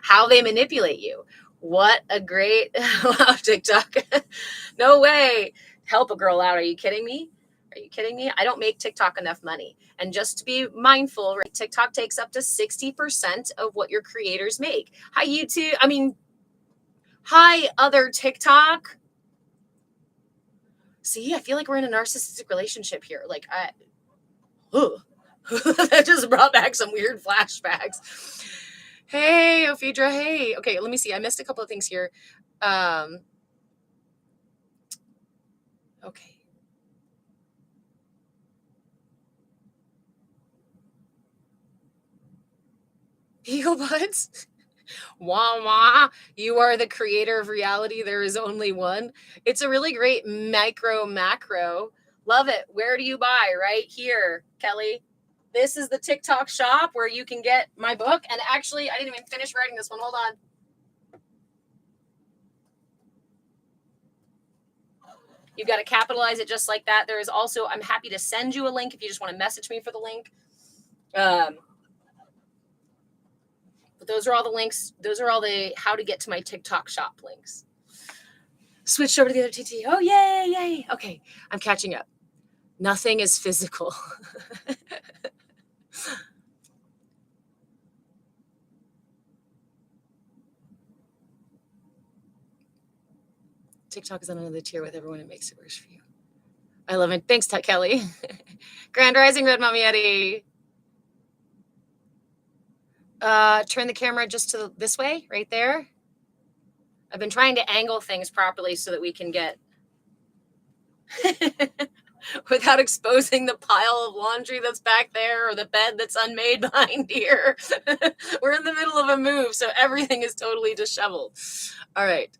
How they manipulate you. What a great wow, TikTok. No way. Help a girl out. Are you kidding me? Are you kidding me? I don't make TikTok enough money. And just to be mindful, right, TikTok takes up to 60% of what your creators make. Hi, YouTube. I mean, hi, other TikTok. See, I feel like we're in a narcissistic relationship here. Like, that just brought back some weird flashbacks. Hey, Ophidra. Hey. Okay, let me see. I missed a couple of things here. Okay. Eagle buds. Wah wah. You are the creator of reality. There is only one. It's a really great micro macro. Love it. Where do you buy? Right here, Kelly. This is the TikTok shop where you can get my book. And actually, I didn't even finish writing this one. Hold on. You've got to capitalize it just like that. There is also, I'm happy to send you a link if you just want to message me for the link. But those are all the links. Those are all the how to get to my TikTok shop links. Switched over to the other TT. Oh, yay, yay. Okay, I'm catching up. Nothing is physical. TikTok is on another tier with everyone. It makes it worse for you. I love it. Thanks, Kelly. Grand Rising, Red Mommy Eddie. Turn the camera just to this way, right there. I've been trying to angle things properly so that we can get without exposing the pile of laundry that's back there or the bed that's unmade behind here. We're in the middle of a move, so everything is totally disheveled. All right.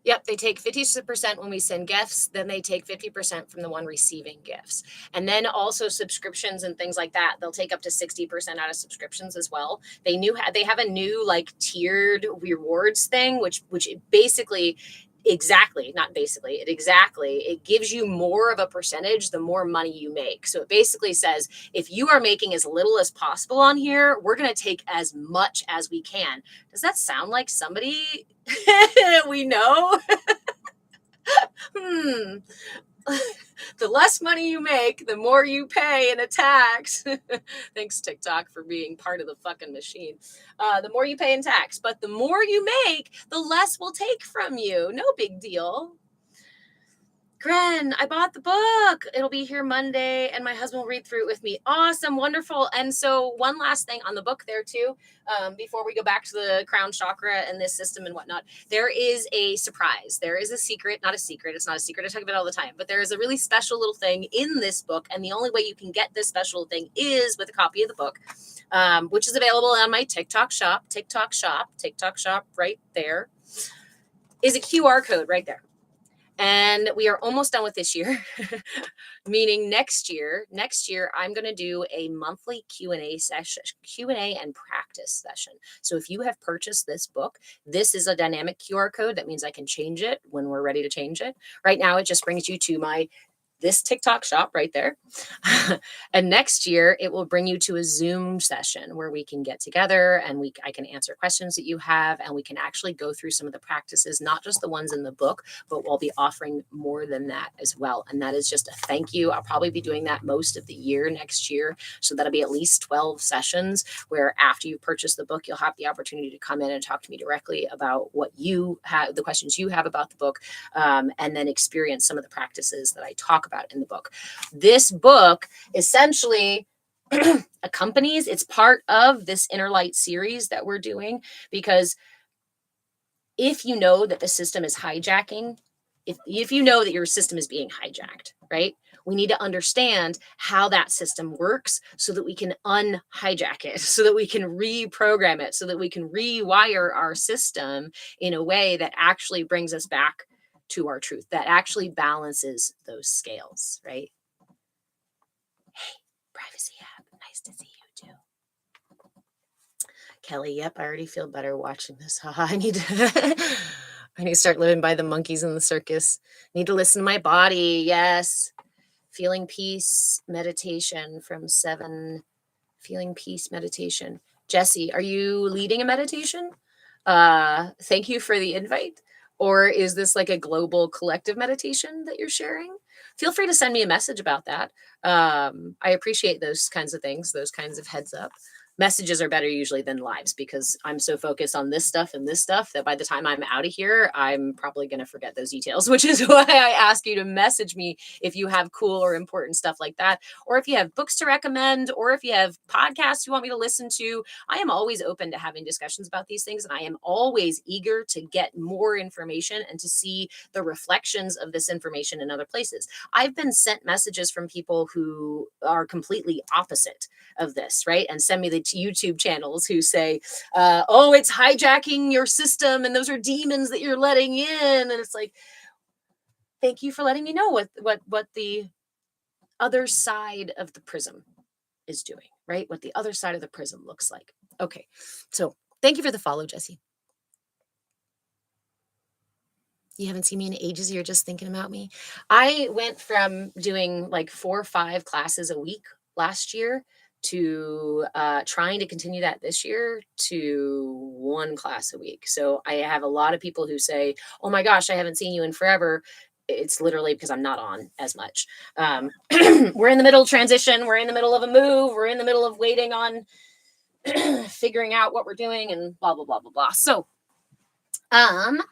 Yep, they take 50% when we send gifts, then they take 50% from the one receiving gifts. And then also subscriptions and things like that, they'll take up to 60% out of subscriptions as well. They have a new like tiered rewards thing, which basically it gives you more of a percentage the more money you make. So it basically says if you are making as little as possible on here, we're going to take as much as we can. Does that sound like somebody we know? The less money you make, the more you pay in a tax. Thanks, TikTok, for being part of the fucking machine. The more you pay in tax, but the more you make, the less we'll take from you. No big deal. Gren, I bought the book. It'll be here Monday, and my husband will read through it with me. Awesome, wonderful. And so one last thing on the book there, too, before we go back to the crown chakra and this system and whatnot, there is a surprise. There is a secret, not a secret. It's not a secret. I talk about it all the time. But there is a really special little thing in this book, and the only way you can get this special thing is with a copy of the book, which is available on my TikTok shop right there, is a QR code right there. And we are almost done with this year, meaning next year, I'm going to do a monthly Q&A session, Q&A and practice session. So if you have purchased this book, this is a dynamic QR code. That means I can change it when we're ready to change it. Right now, it just brings you to this TikTok shop right there. And next year, it will bring you to a Zoom session where we can get together and I can answer questions that you have, and we can actually go through some of the practices, not just the ones in the book, but we'll be offering more than that as well. And that is just a thank you. I'll probably be doing that most of the year next year. So that'll be at least 12 sessions where after you purchase the book, you'll have the opportunity to come in and talk to me directly about what you have, the questions you have about the book, and then experience some of the practices that I talk about in the book. This book essentially accompanies, it's part of this Inner Light series that we're doing, because if you know that the system is hijacking, if you know that your system is being hijacked, right? We need to understand how that system works so that we can unhijack it, so that we can reprogram it, so that we can rewire our system in a way that actually brings us back to our truth, that actually balances those scales, right? Hey, privacy app, nice to see you too. Kelly, yep, I already feel better watching this. I need to start living by the monkeys in the circus. Need to listen to my body. Yes. Feeling peace, meditation from 7 Feeling peace meditation. Jesse, are you leading a meditation? Thank you for the invite. Or is this like a global collective meditation that you're sharing? Feel free to send me a message about that. I appreciate those kinds of things, those kinds of heads up. Messages are better usually than lives because I'm so focused on this stuff and this stuff that by the time I'm out of here, I'm probably going to forget those details, which is why I ask you to message me if you have cool or important stuff like that, or if you have books to recommend, or if you have podcasts you want me to listen to. I am always open to having discussions about these things, and I am always eager to get more information and to see the reflections of this information in other places. I've been sent messages from people who are completely opposite of this, right? And send me the YouTube channels who say, oh, it's hijacking your system and those are demons that you're letting in. And it's like, thank you for letting me know what the other side of the prism is doing, right? What the other side of the prism looks like. Okay. So thank you for the follow, Jesse. You haven't seen me in ages. You're just thinking about me. I went from doing like 4 or 5 classes a week last year to trying to continue that this year to 1 class a week. So I have a lot of people who say, oh my gosh, I haven't seen you in forever. It's literally because I'm not on as much. We're in the middle of transition. We're in the middle of a move. We're in the middle of waiting on figuring out what we're doing and blah, blah, blah, blah, blah. So, yeah.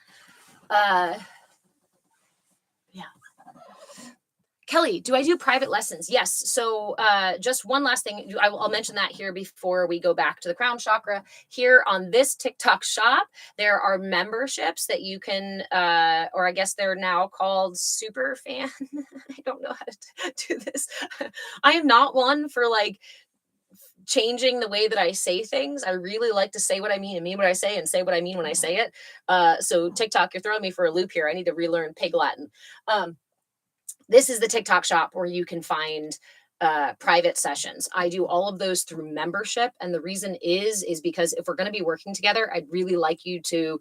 Kelly, do I do private lessons? Yes. So just one last thing. I'll mention that here before we go back to the crown chakra. Here on this TikTok shop, there are memberships that you can, or I guess they're now called super fan. I don't know how to do this. I am not one for like changing the way that I say things. I really like to say what I mean and mean what I say and say what I mean when I say it. So TikTok, you're throwing me for a loop here. I need to relearn Pig Latin. This is the TikTok shop where you can find private sessions. I do all of those through membership. And the reason is because if we're going to be working together, I'd really like to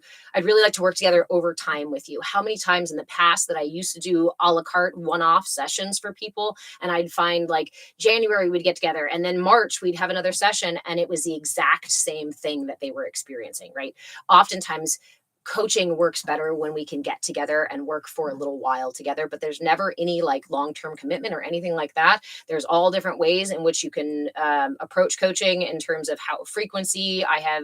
work together over time with you. How many times in the past that I used to do a la carte one-off sessions for people, and I'd find like January we'd get together and then March we'd have another session and it was the exact same thing that they were experiencing, right? Oftentimes coaching works better when we can get together and work for a little while together, but there's never any like long-term commitment or anything like that. There's all different ways in which you can approach coaching in terms of how frequency. I have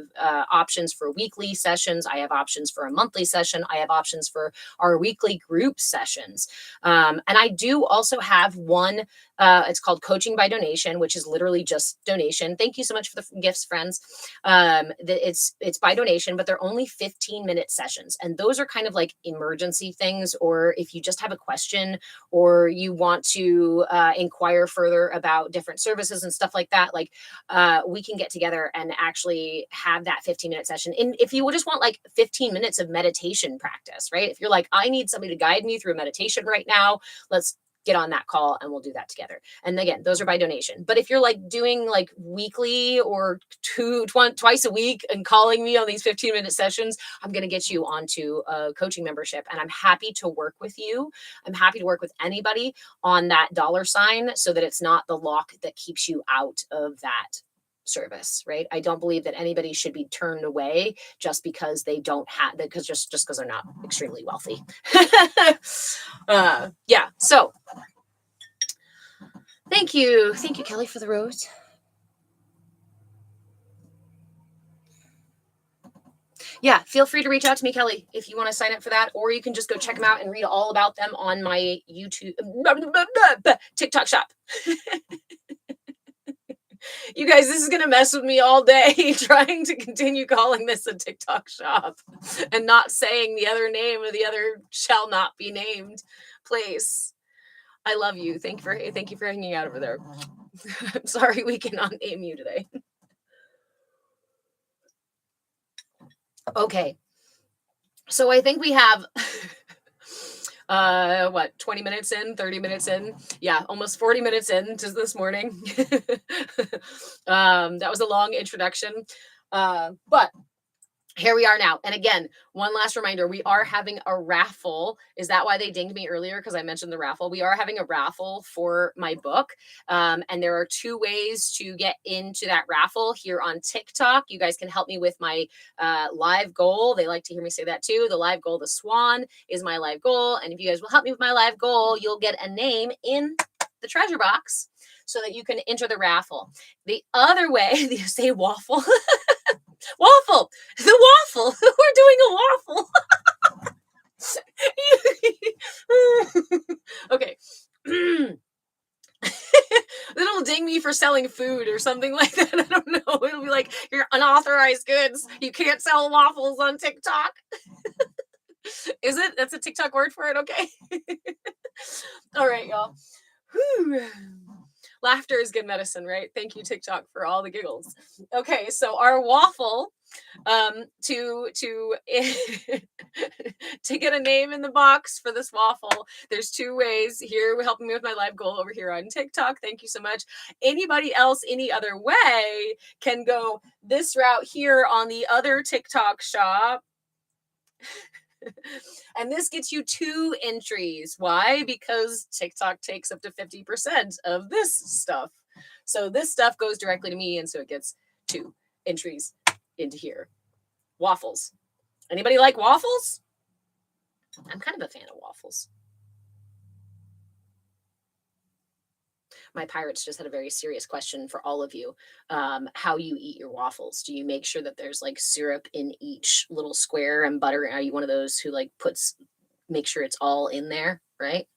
options for weekly sessions. I have options for a monthly session. I have options for our weekly group sessions. And I do also have one, it's called Coaching by Donation, which is literally just donation. Thank you so much for the gifts, friends. It's by donation, but they're only 15-minute sessions. And those are kind of like emergency things, or if you just have a question or you want to inquire further about different services and stuff like that, like we can get together and actually have that 15-minute session. And if you just want like 15 minutes of meditation practice, right? If you're like, I need somebody to guide me through a meditation right now, let's get on that call and we'll do that together. And again, those are by donation. But if you're like doing like weekly or twice a week and calling me on these 15-minute sessions, I'm going to get you onto a coaching membership. And I'm happy to work with you. I'm happy to work with anybody on that $sign so that it's not the lock that keeps you out of that service, right? I don't believe that anybody should be turned away just because they don't have, because just because they're not extremely wealthy. Yeah. So thank you, Kelly, for the rose. Yeah, feel free to reach out to me, Kelly, if you want to sign up for that, or you can just go check them out and read all about them on my YouTube TikTok shop. You guys, this is going to mess with me all day trying to continue calling this a TikTok shop and not saying the other name of the other shall not be named place. I love you. Thank you for hanging out over there. I'm sorry we cannot name you today. Okay. So I think we have 20 minutes in, 30 minutes in. Yeah, almost 40 minutes in to this morning. That was a long introduction. But here we are now. And again, one last reminder, we are having a raffle. Is that why they dinged me earlier? Because I mentioned the raffle. We are having a raffle for my book. And there are 2 ways to get into that raffle here on TikTok. You guys can help me with my live goal. They like to hear me say that too. The live goal, the swan, is my live goal. And if you guys will help me with my live goal, you'll get a name in the treasure box so that you can enter the raffle. The other way, you say waffle. Waffle, the waffle. We're doing a waffle. Okay. It'll ding me for selling food or something like that. I don't know. It'll be like, you're unauthorized goods. You can't sell waffles on TikTok. Is it? That's a TikTok word for it. Okay. All right, y'all. Whew. Laughter is good medicine, right? Thank you, TikTok, for all the giggles. Okay, so our waffle, to to get a name in the box for this waffle, there's 2 ways. Here, helping me with my live goal over here on TikTok. Thank you so much. Anybody else, any other way, can go this route here on the other TikTok shop. And this gets you 2 entries. Why? Because TikTok takes up to 50% of this stuff. So this stuff goes directly to me, and so it gets 2 entries into here. Waffles. Anybody like waffles? I'm kind of a fan of waffles. My pirates just had a very serious question for all of you. How you eat your waffles. Do you make sure that there's like syrup in each little square and butter? Are you one of those who like make sure it's all in there, right?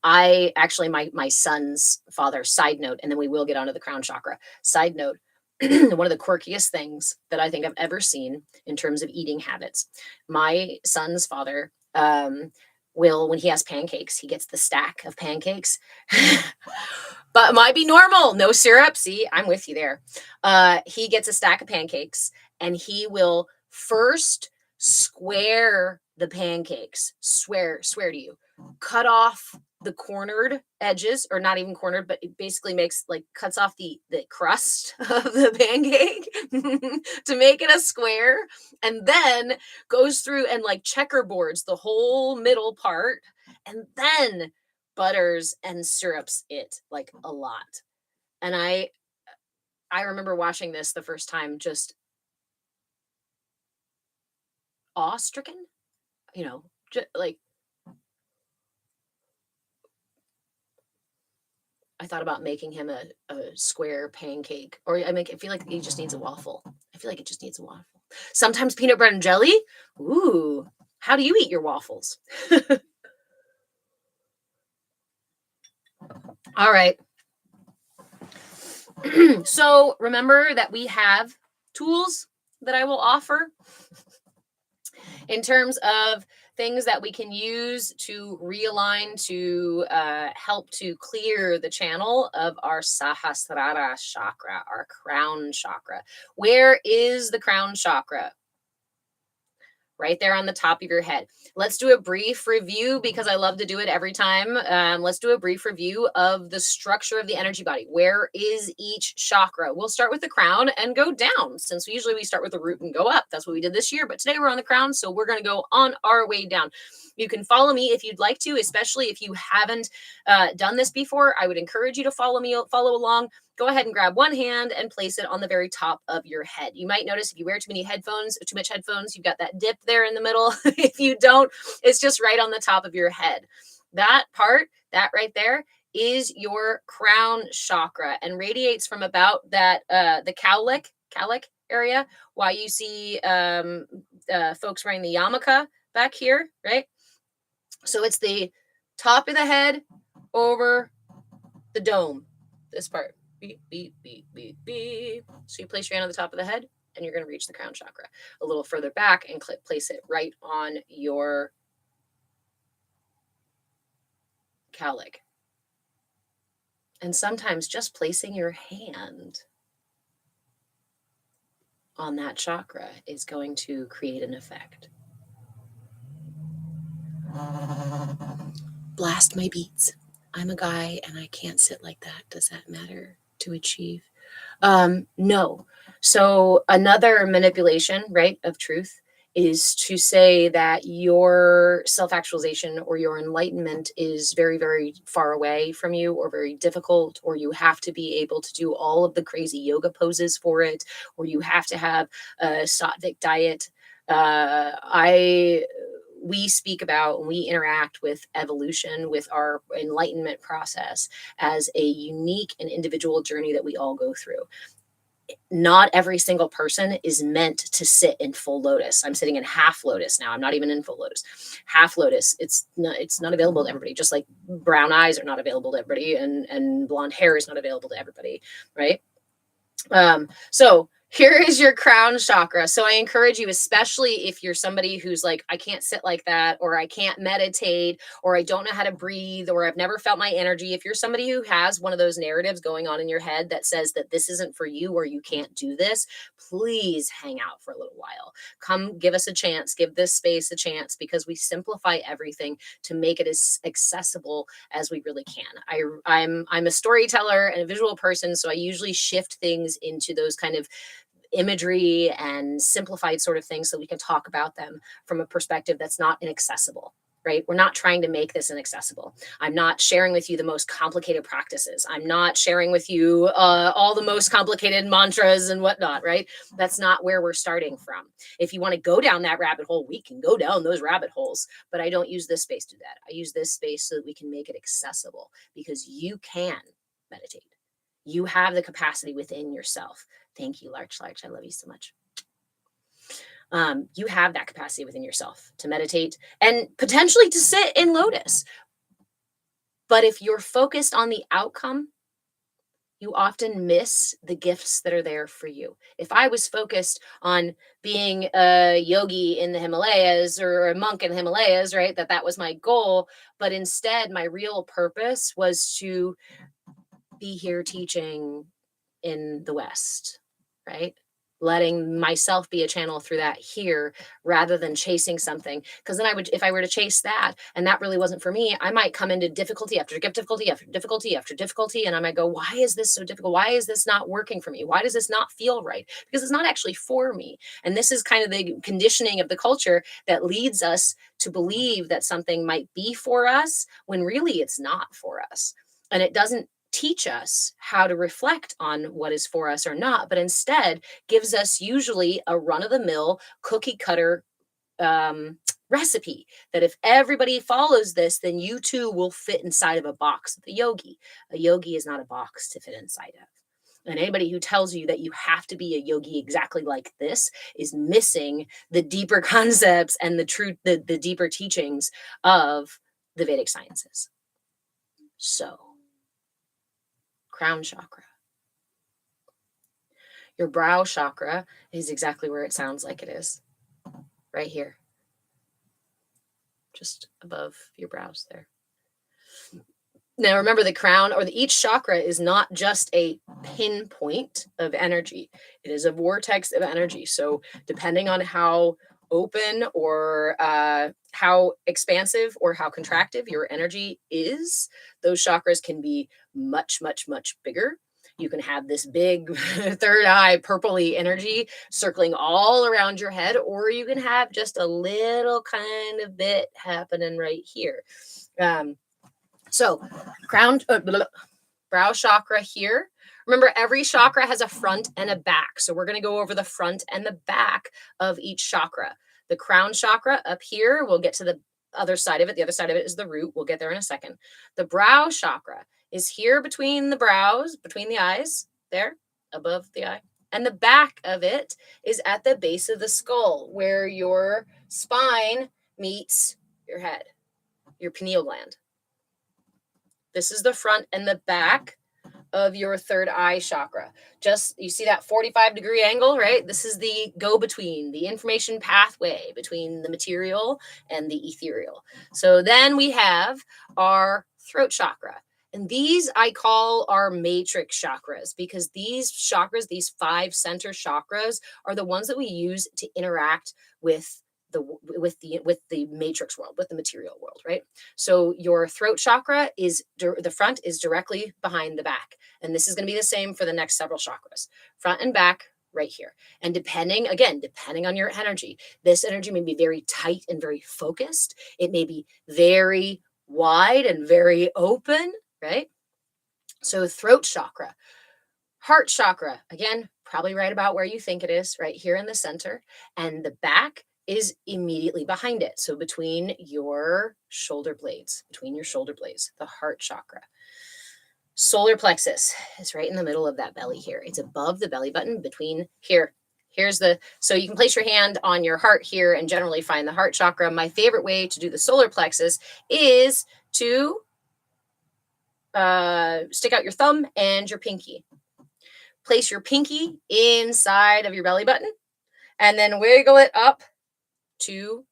I actually, my son's father, side note, and then we will get onto the crown chakra. Side note, one of the quirkiest things that I think I've ever seen in terms of eating habits. My son's father, will, when he has pancakes, he gets the stack of pancakes, but it might be normal. No syrup. See, I'm with you there. He gets a stack of pancakes and he will first square the pancakes. Swear to you, cut off the cornered edges, or not even cornered, but it basically cuts off the crust of the pancake to make it a square, and then goes through and like checkerboards the whole middle part, and then butters and syrups it like a lot. And I remember watching this the first time, just awe-stricken, like I thought about making him a square pancake, or I feel like he just needs a waffle. I feel like it just needs a waffle. Sometimes peanut butter and jelly. Ooh, how do you eat your waffles? All right. So remember that we have tools that I will offer in terms of things that we can use to realign, to help to clear the channel of our Sahasrara chakra, our crown chakra. Where is the crown chakra? Right there on the top of your head. Let's do a brief review, because I love to do it every time. Let's do a brief review of the structure of the energy body. Where is each chakra? We'll start with the crown and go down, since usually we start with the root and go up. That's what we did this year, but today we're on the crown, so we're going to go on our way down. You can follow me if you'd like to, especially if you haven't done this before. I would encourage you to follow along. Go ahead and grab one hand and place it on the very top of your head. You might notice if you wear too much headphones, you've got that dip there in the middle. If you don't, it's just right on the top of your head. That part, that right there, is your crown chakra and radiates from about that the cowlick area. Why you see folks wearing the yarmulke back here, right? So it's the top of the head over the dome, this part. Beep, beep, beep, beep, beep. So you place your hand on the top of the head and you're going to reach the crown chakra a little further back and place it right on your cowlick. And sometimes just placing your hand on that chakra is going to create an effect. Blast my beats. I'm a guy and I can't sit like that. Does that matter to achieve? No. So another manipulation, right, of truth is to say that your self-actualization or your enlightenment is very, very far away from you or very difficult, or you have to be able to do all of the crazy yoga poses for it, or you have to have a sattvic diet. We speak about when we interact with evolution, with our enlightenment process as a unique and individual journey that we all go through. Not every single person is meant to sit in full lotus. I'm sitting in half lotus now. I'm not even in full lotus. Half lotus. It's not available to everybody. Just like brown eyes are not available to everybody, and blonde hair is not available to everybody, right? So here is your crown chakra. So I encourage you, especially if you're somebody who's like, I can't sit like that, or I can't meditate, or I don't know how to breathe, or I've never felt my energy. If you're somebody who has one of those narratives going on in your head that says that this isn't for you or you can't do this, please hang out for a little while. Come give us a chance, give this space a chance, because we simplify everything to make it as accessible as we really can. I'm a storyteller and a visual person, so I usually shift things into those kind of imagery and simplified sort of things so we can talk about them from a perspective that's not inaccessible. Right? We're not trying to make this inaccessible. I'm not sharing with you the most complicated practices. I'm not sharing with you all the most complicated mantras and whatnot, right? That's not where we're starting from. If you want to go down that rabbit hole, we can go down those rabbit holes, but I don't use this space to do that. I use this space so that we can make it accessible, because you can meditate. You have the capacity within yourself. Thank you, Larch. I love you so much. You have that capacity within yourself to meditate and potentially to sit in lotus. But if you're focused on the outcome, you often miss the gifts that are there for you. If I was focused on being a yogi in the Himalayas or a monk in the Himalayas, right, that was my goal, but instead my real purpose was to be here teaching in the West, right? Letting myself be a channel through that here rather than chasing something. Because then if I were to chase that and that really wasn't for me, I might come into difficulty after difficulty after difficulty after difficulty. And I might go, why is this so difficult? Why is this not working for me? Why does this not feel right? Because it's not actually for me. And this is kind of the conditioning of the culture that leads us to believe that something might be for us when really it's not for us. And it doesn't teach us how to reflect on what is for us or not, but instead gives us usually a run-of-the-mill cookie cutter recipe that if everybody follows this, then you too will fit inside of a box of the yogi. A yogi is not a box to fit inside of. And anybody who tells you that you have to be a yogi exactly like this is missing the deeper concepts and the deeper teachings of the Vedic sciences. So, crown chakra. Your brow chakra is exactly where it sounds like it is. Right here. Just above your brows there. Now remember, the crown or each chakra is not just a pinpoint of energy. It is a vortex of energy. So depending on how open or how expansive or how contractive your energy is, those chakras can be much, much, much bigger. You can have this big third eye purpley energy circling all around your head, or you can have just a little kind of bit happening right here. So brow chakra here. Remember, every chakra has a front and a back. So we're going to go over the front and the back of each chakra. The crown chakra up here, we'll get to the other side of it. The other side of it is the root. We'll get there in a second. The brow chakra is here between the brows, between the eyes, there, above the eye. And the back of it is at the base of the skull, where your spine meets your head, your pineal gland. This is the front and the back of your third eye chakra. Just, you see that 45-degree angle, right? This is the go-between, the information pathway between the material and the ethereal. So then we have our throat chakra. And these I call our matrix chakras, because these chakras, these 5 center chakras, are the ones that we use to interact with the matrix world, with the material world, right? So your throat chakra is the front is directly behind the back, and this is going to be the same for the next several chakras. Front and back right here. And depending on your energy, this energy may be very tight and very focused. It may be very wide and very open, right? So throat chakra, heart chakra, again, probably right about where you think it is, right here in the center. And the back is immediately behind it. So between your shoulder blades, the heart chakra. Solar plexus is right in the middle of that belly here. It's above the belly button between here. So you can place your hand on your heart here and generally find the heart chakra. My favorite way to do the solar plexus is to stick out your thumb and your pinky. Place your pinky inside of your belly button and then wiggle it up to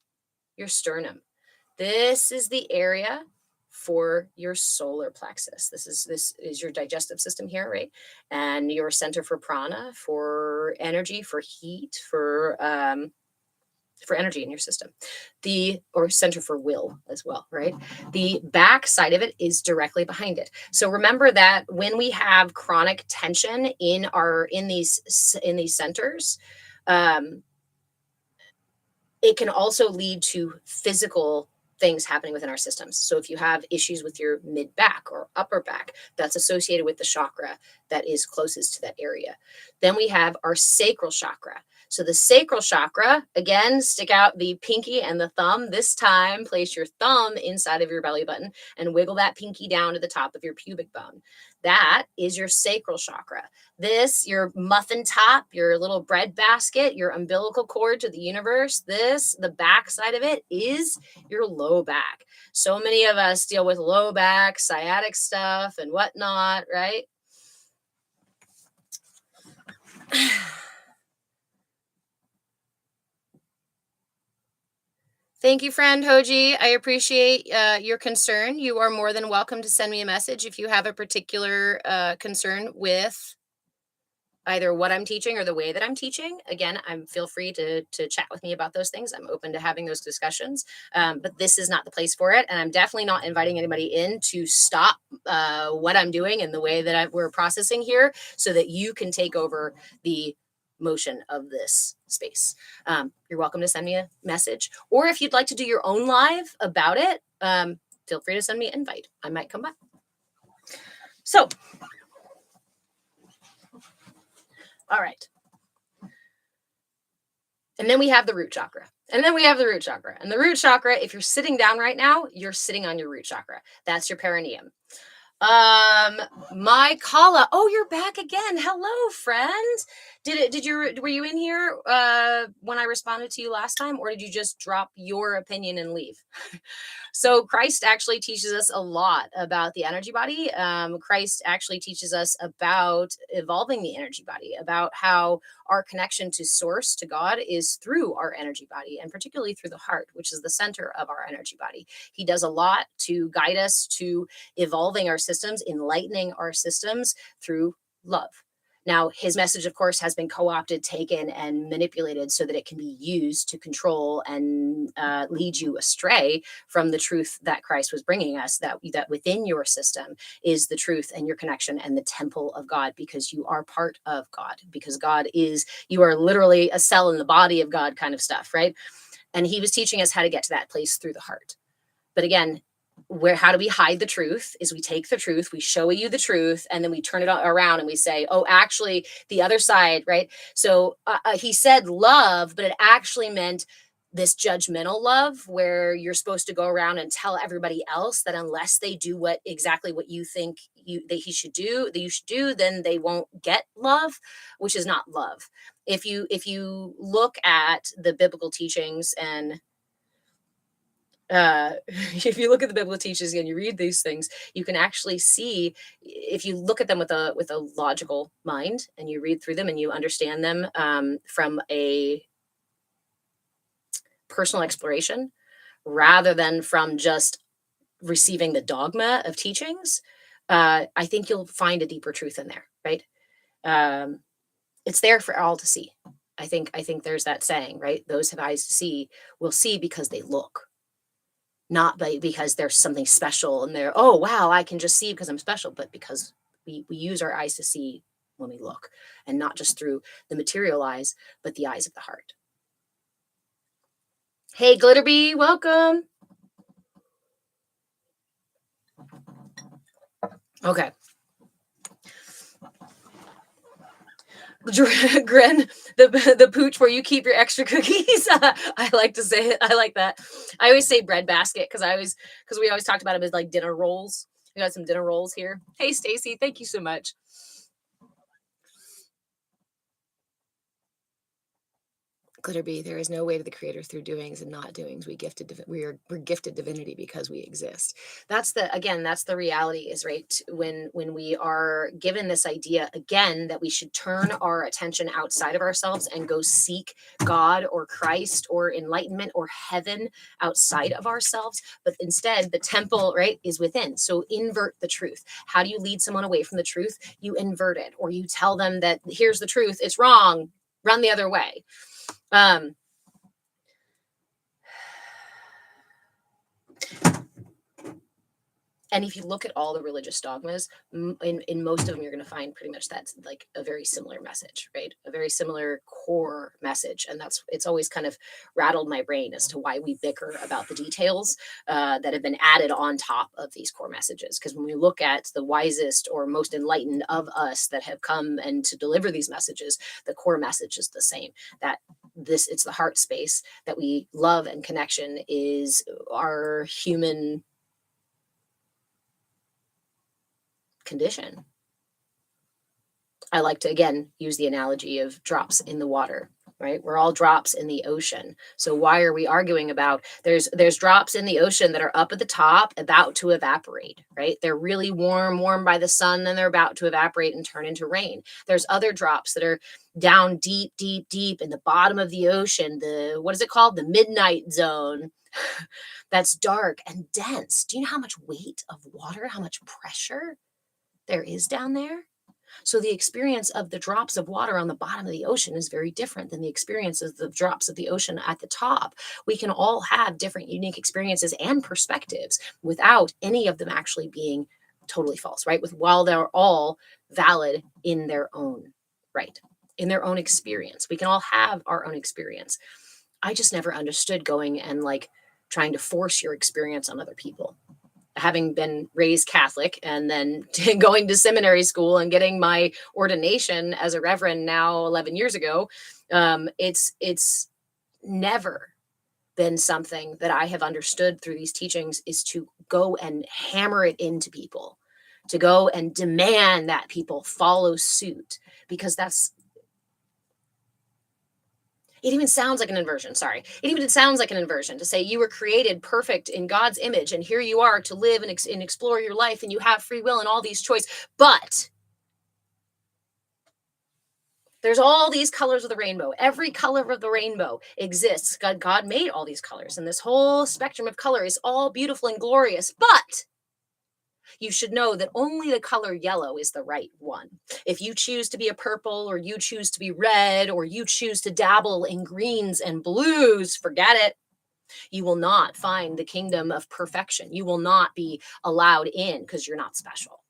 your sternum. This is the area for your solar plexus. This is your digestive system here, right? And your center for prana, for energy, for heat, for energy in your system. Or center for will as well, right? The back side of it is directly behind it. So remember that when we have chronic tension in these centers, it can also lead to physical things happening within our systems. So if you have issues with your mid back or upper back, that's associated with the chakra that is closest to that area. Then we have our sacral chakra. So the sacral chakra, again, stick out the pinky and the thumb. This time, place your thumb inside of your belly button and wiggle that pinky down to the top of your pubic bone. That is your sacral chakra. This, your muffin top, your little bread basket, your umbilical cord to the universe. The back side of it is your low back. So many of us deal with low back, sciatic stuff and whatnot, right? Thank you, friend Hoji. I appreciate your concern. You are more than welcome to send me a message if you have a particular concern with either what I'm teaching or the way that I'm teaching. Again, feel free to chat with me about those things. I'm open to having those discussions, but this is not the place for it. And I'm definitely not inviting anybody in to stop what I'm doing and the way that we're processing here so that you can take over the motion of this space. You're welcome to send me a message, or if you'd like to do your own live about it, feel free to send me an invite. I might come by. So, all right. And then we have the root chakra. And the root chakra, if you're sitting down right now, you're sitting on your root chakra. That's your perineum. My Kala. Oh, you're back again. Hello, friend. Were you in here when I responded to you last time, or did you just drop your opinion and leave? So Christ actually teaches us a lot about the energy body. Christ actually teaches us about evolving the energy body, about how our connection to source, to God, is through our energy body, and particularly through the heart, which is the center of our energy body. He does a lot to guide us to evolving our systems, enlightening our systems through love. Now, his message, of course, has been co-opted, taken, and manipulated so that it can be used to control and lead you astray from the truth that Christ was bringing us, that within your system is the truth and your connection and the temple of God, because you are part of God, because you are literally a cell in the body of God kind of stuff, right? And he was teaching us how to get to that place through the heart. But again, how do we hide the truth? Is we take the truth, we show you the truth, and then we turn it around and we say, oh, actually the other side, right? So he said love, but it actually meant this judgmental love where you're supposed to go around and tell everybody else that unless they do exactly what you think that you should do, then they won't get love, which is not love. If you look at the biblical teachings and if you look at the biblical teachings and you read these things, you can actually see, if you look at them with a logical mind and you read through them and you understand them from a personal exploration rather than from just receiving the dogma of teachings, I think you'll find a deeper truth in there, right? It's there for all to see. I think there's that saying, right? Those who have eyes to see will see because they look. Not because there's something special and they're, oh, wow, I can just see because I'm special, but because we use our eyes to see when we look, and not just through the material eyes, but the eyes of the heart. Hey, Glitterbee, welcome. Okay. Gren, the pooch where you keep your extra cookies. I like to say it. I like that. I always say bread basket because we always talked about them as like dinner rolls. We got some dinner rolls here. Hey, Stacy, thank you so much. Glitterbee, there is no way to the creator through doings and not doings. We're gifted divinity because we exist. That's the reality is right when we are given this idea again that we should turn our attention outside of ourselves and go seek God or Christ or enlightenment or heaven outside of ourselves. But instead, the temple, right, is within. So invert the truth. How do you lead someone away from the truth? You invert it, or you tell them that here's the truth, it's wrong, run the other way. And if you look at all the religious dogmas, in most of them, you're going to find pretty much that's like a very similar message, right? A very similar core message. And it's always kind of rattled my brain as to why we bicker about the details that have been added on top of these core messages. Because when we look at the wisest or most enlightened of us that have come and to deliver these messages, the core message is the same. That it's the heart space that we love, and connection is our human condition. I like to again use the analogy of drops in the water, right? We're all drops in the ocean. So why are we arguing about there's drops in the ocean that are up at the top about to evaporate, right? They're really warm by the sun, then they're about to evaporate and turn into rain. There's other drops that are down deep in the bottom of the ocean, what is it called? The midnight zone. That's dark and dense. Do you know how much weight of water, how much pressure there is down there? So the experience of the drops of water on the bottom of the ocean is very different than the experience of the drops of the ocean at the top. We can all have different unique experiences and perspectives without any of them actually being totally false, right? While they're all valid in their own right, in their own experience. We can all have our own experience. I just never understood going and like trying to force your experience on other people. Having been raised Catholic and then going to seminary school and getting my ordination as a reverend now 11 years ago, it's never been something that I have understood through these teachings is to go and hammer it into people, to go and demand that people follow suit, because it even sounds like an inversion. Sorry. It sounds like an inversion to say you were created perfect in God's image, and here you are to live and explore your life, and you have free will and all these choices. But there's all these colors of the rainbow. Every color of the rainbow exists. God made all these colors, and this whole spectrum of color is all beautiful and glorious. But you should know that only the color yellow is the right one. If you choose to be a purple, or you choose to be red, or you choose to dabble in greens and blues, forget it. You will not find the kingdom of perfection. You will not be allowed in because you're not special.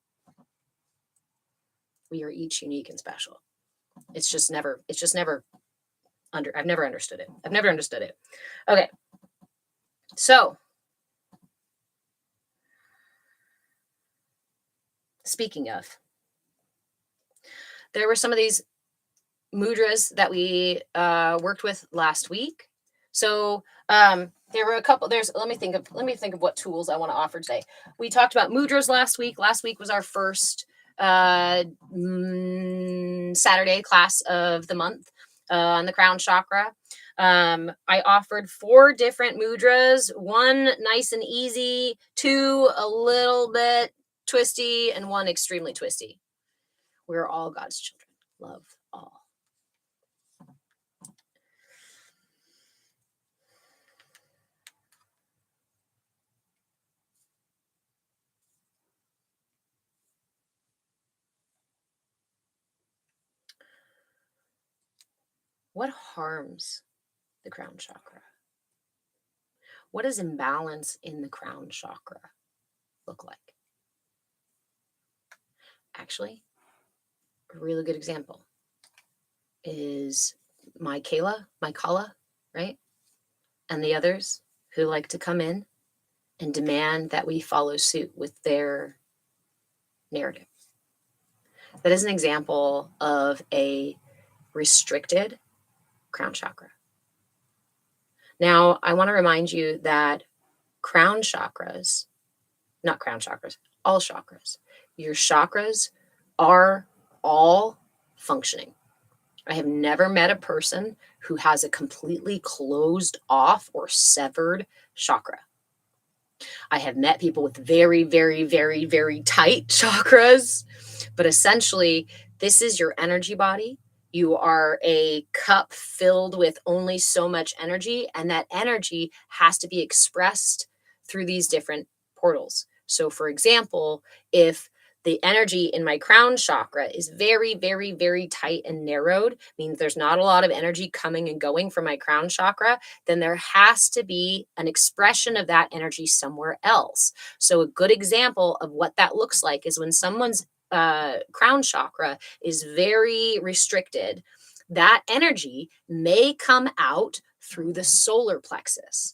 We are each unique and special. I've never understood it. Okay. So, speaking of, there were some of these mudras that we worked with last week. So there were a couple. Let me think of what tools I want to offer today. We talked about mudras last week. Last week was our first Saturday class of the month on the crown chakra. I offered 4 different mudras, 1 nice and easy, 2 a little bit twisty, and 1 extremely twisty. We're all God's children. Love all. What harms the crown chakra? What does imbalance in the crown chakra look like? Actually, A really good example is my Kala, right? And the others who like to come in and demand that we follow suit with their narrative. That is an example of a restricted crown chakra. Now, I want to remind you that crown chakras, not crown chakras, all chakras, your chakras are all functioning. I have never met a person who has a completely closed off or severed chakra. I have met people with very, very, very, very tight chakras, but essentially, this is your energy body. You are a cup filled with only so much energy, and that energy has to be expressed through these different portals. So, for example, if the energy in my crown chakra is very, very, very tight and narrowed, means there's not a lot of energy coming and going from my crown chakra, then there has to be an expression of that energy somewhere else. So, a good example of what that looks like is when someone's crown chakra is very restricted, that energy may come out through the solar plexus.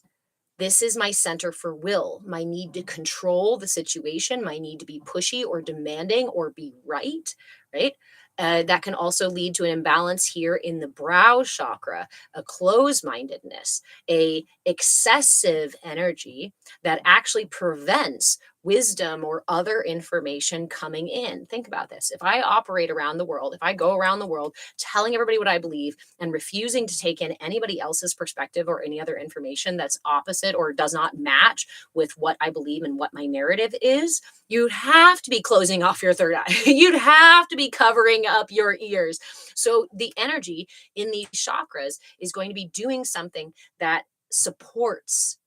This is my center for will, my need to control the situation, my need to be pushy or demanding or be right, right? That can also lead to an imbalance here in the brow chakra, a closed-mindedness, a excessive energy that actually prevents wisdom or other information coming in. Think about this. If I operate around the world, if I go around the world telling everybody what I believe and refusing to take in anybody else's perspective or any other information that's opposite or does not match with what I believe and what my narrative is, you'd have to be closing off your third eye. You'd have to be covering up your ears. So the energy in these chakras is going to be doing something that supports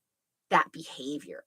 that behavior.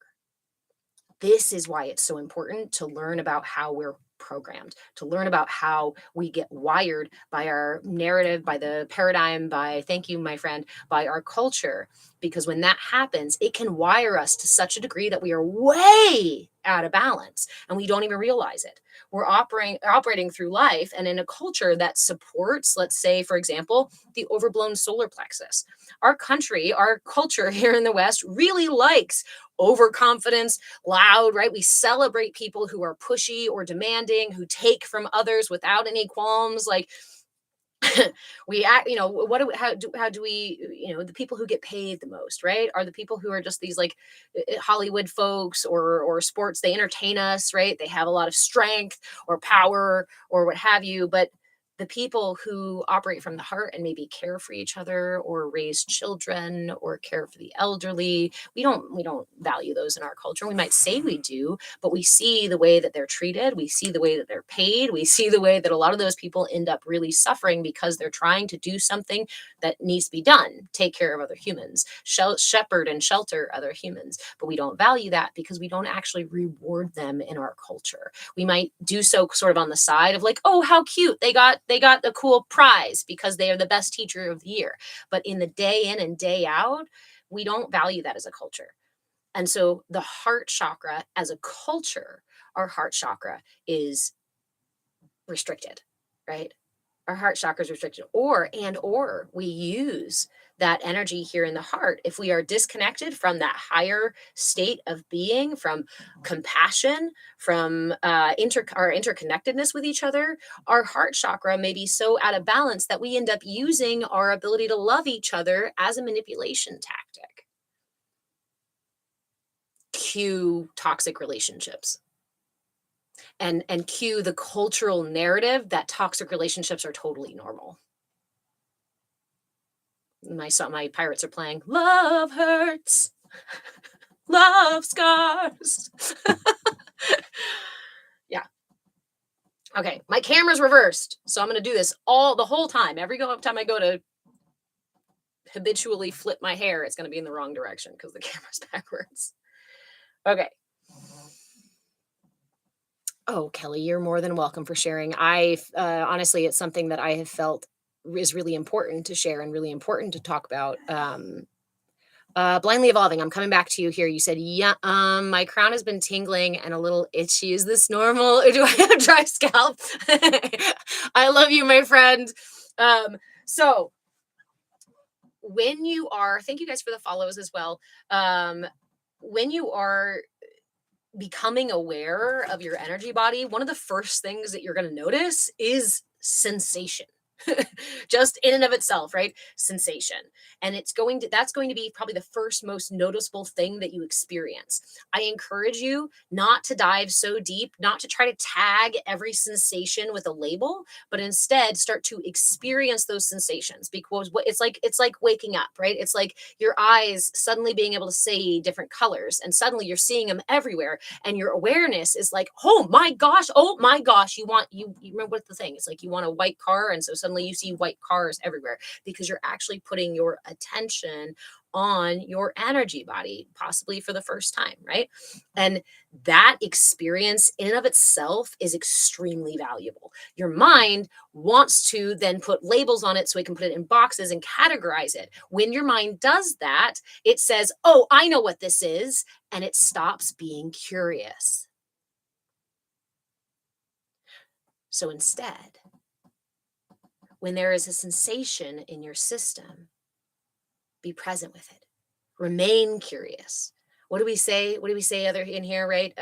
This is why it's so important to learn about how we're programmed, to learn about how we get wired by our narrative, by the paradigm, by, thank you, my friend, by our culture. Because when that happens, it can wire us to such a degree that we are way out of balance and we don't even realize it. We're operating through life and in a culture that supports, let's say, for example, the overblown solar plexus. Our country, our culture here in the West really likes overconfidence, loud, right? We celebrate people who are pushy or demanding, who take from others without any qualms. Like we act, how do we, the people who get paid the most, right? Are the people who are just these like Hollywood folks or sports, they entertain us, right? They have a lot of strength or power or what have you. But the people who operate from the heart and maybe care for each other or raise children or care for the elderly, we don't value those in our culture. We might say we do, but we see the way that they're treated, we see the way that they're paid, we see the way that a lot of those people end up really suffering because they're trying to do something that needs to be done, take care of other humans, shepherd and shelter other humans. But we don't value that because we don't actually reward them in our culture. We might do so sort of on the side of like, oh, how cute, they got a cool prize because they are the best teacher of the year. But in the day in and day out, we don't value that as a culture. And so the heart chakra as a culture, our heart chakra is restricted, right? Our heart chakra is restricted, or we use that energy here in the heart if we are disconnected from that higher state of being, from compassion, from our interconnectedness with each other. Our heart chakra may be so out of balance that we end up using our ability to love each other as a manipulation tactic. Cue toxic relationships. And cue the cultural narrative that toxic relationships are totally normal. My pirates are playing Love Hurts, Love Scars. Yeah. Okay, my camera's reversed, so I'm going to do this the whole time. Every time I go to habitually flip my hair, it's going to be in the wrong direction because the camera's backwards. Okay. Oh, Kelly, you're more than welcome for sharing. Honestly, it's something that I have felt is really important to share and really important to talk about. Blindly evolving. I'm coming back to you here. You said, yeah, my crown has been tingling and a little itchy. Is this normal? Or do I have dry scalp? I love you, my friend. So when you are, thank you guys for the follows as well. When you are becoming aware of your energy body, one of the first things that you're going to notice is sensation. Just in and of itself, right? Sensation. And that's going to be probably the first most noticeable thing that you experience. I encourage you not to dive so deep, not to try to tag every sensation with a label, but instead start to experience those sensations, because it's like waking up, right? It's like your eyes suddenly being able to see different colors, and suddenly you're seeing them everywhere, and your awareness is like, oh my gosh, you remember what the thing, it's like you want a white car, and so suddenly you see white cars everywhere, because you're actually putting your attention on your energy body, possibly for the first time, right? And that experience in and of itself is extremely valuable. Your mind wants to then put labels on it so it can put it in boxes and categorize it. When your mind does that, it says, oh, I know what this is, and it stops being curious. So instead, when there is a sensation in your system, be present with it. Remain curious. What do we say? What do we say other in here, right?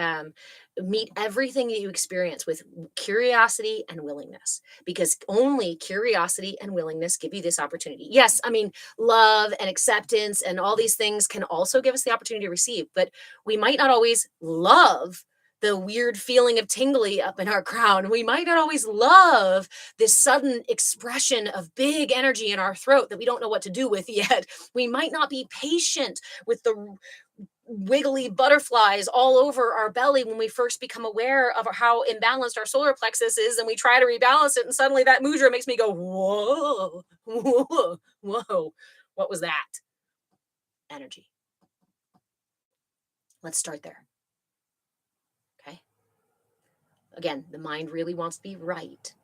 Meet everything that you experience with curiosity and willingness, because only curiosity and willingness give you this opportunity. Yes, I mean, love and acceptance and all these things can also give us the opportunity to receive, but we might not always love the weird feeling of tingly up in our crown. We might not always love this sudden expression of big energy in our throat that we don't know what to do with yet. We might not be patient with the wiggly butterflies all over our belly when we first become aware of how imbalanced our solar plexus is, and we try to rebalance it, and suddenly that mudra makes me go, whoa, whoa, whoa. What was that? Energy. Let's start there. Okay. Again, the mind really wants to be right.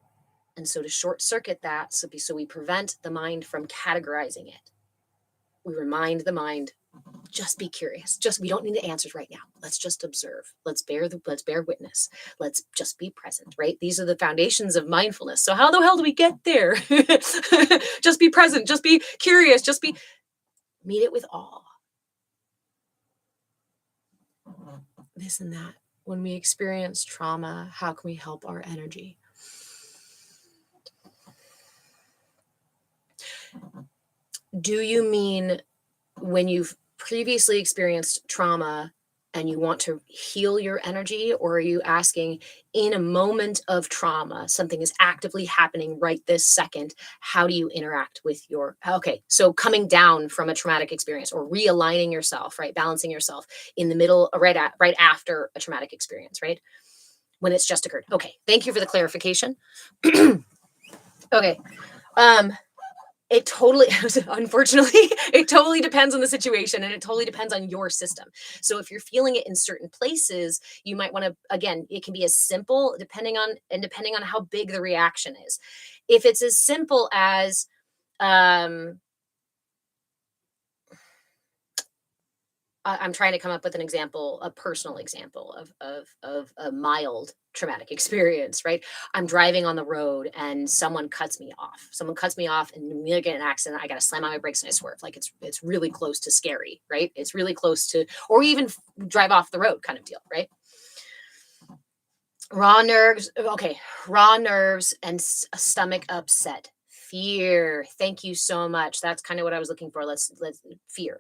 And so to short circuit that, so we prevent the mind from categorizing it, we remind the mind, just be curious. We don't need the answers right now. Let's just observe. Let's bear witness. Let's just be present, right? These are the foundations of mindfulness. So how the hell do we get there? Just be present. Just be curious. Meet it with awe. This and that. When we experience trauma, how can we help our energy? Do you mean when you've previously experienced trauma and you want to heal your energy, or are you asking, in a moment of trauma, something is actively happening right this second, how do you interact with okay, so coming down from a traumatic experience, or realigning yourself, right? Balancing yourself in the middle, right after a traumatic experience, right? When it's just occurred. Okay, thank you for the clarification. Okay. It totally, unfortunately, it totally depends on the situation, and it totally depends on your system. So if you're feeling it in certain places, you might want to, again, it can be as simple depending on how big the reaction is. If it's as simple as, I'm trying to come up with an example, a personal example of a mild traumatic experience, right? I'm driving on the road and someone cuts me off. Someone cuts me off and I'm gonna get in an accident. I gotta slam on my brakes and I swerve. Like it's really close to scary, right? It's really close to, or even drive off the road kind of deal, right? Raw nerves. Okay, raw nerves and stomach upset. Fear. Thank you so much. That's kind of what I was looking for. Let's fear.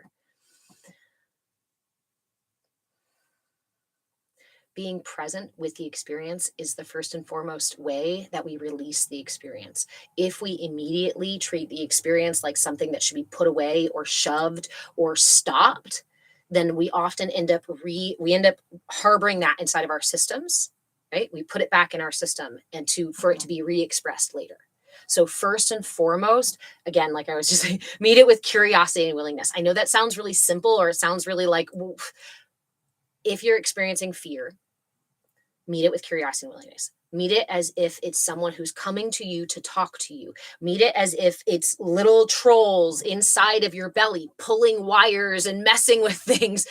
Being present with the experience is the first and foremost way that we release the experience. If we immediately treat the experience like something that should be put away or shoved or stopped, then we often end up harboring that inside of our systems, right? We put it back in our system and for it to be re-expressed later. So first and foremost, again, like I was just saying, meet it with curiosity and willingness. I know that sounds really simple, or it sounds really like, if you're experiencing fear, meet it with curiosity and willingness. Meet it as if it's someone who's coming to you to talk to you. Meet it as if it's little trolls inside of your belly pulling wires and messing with things.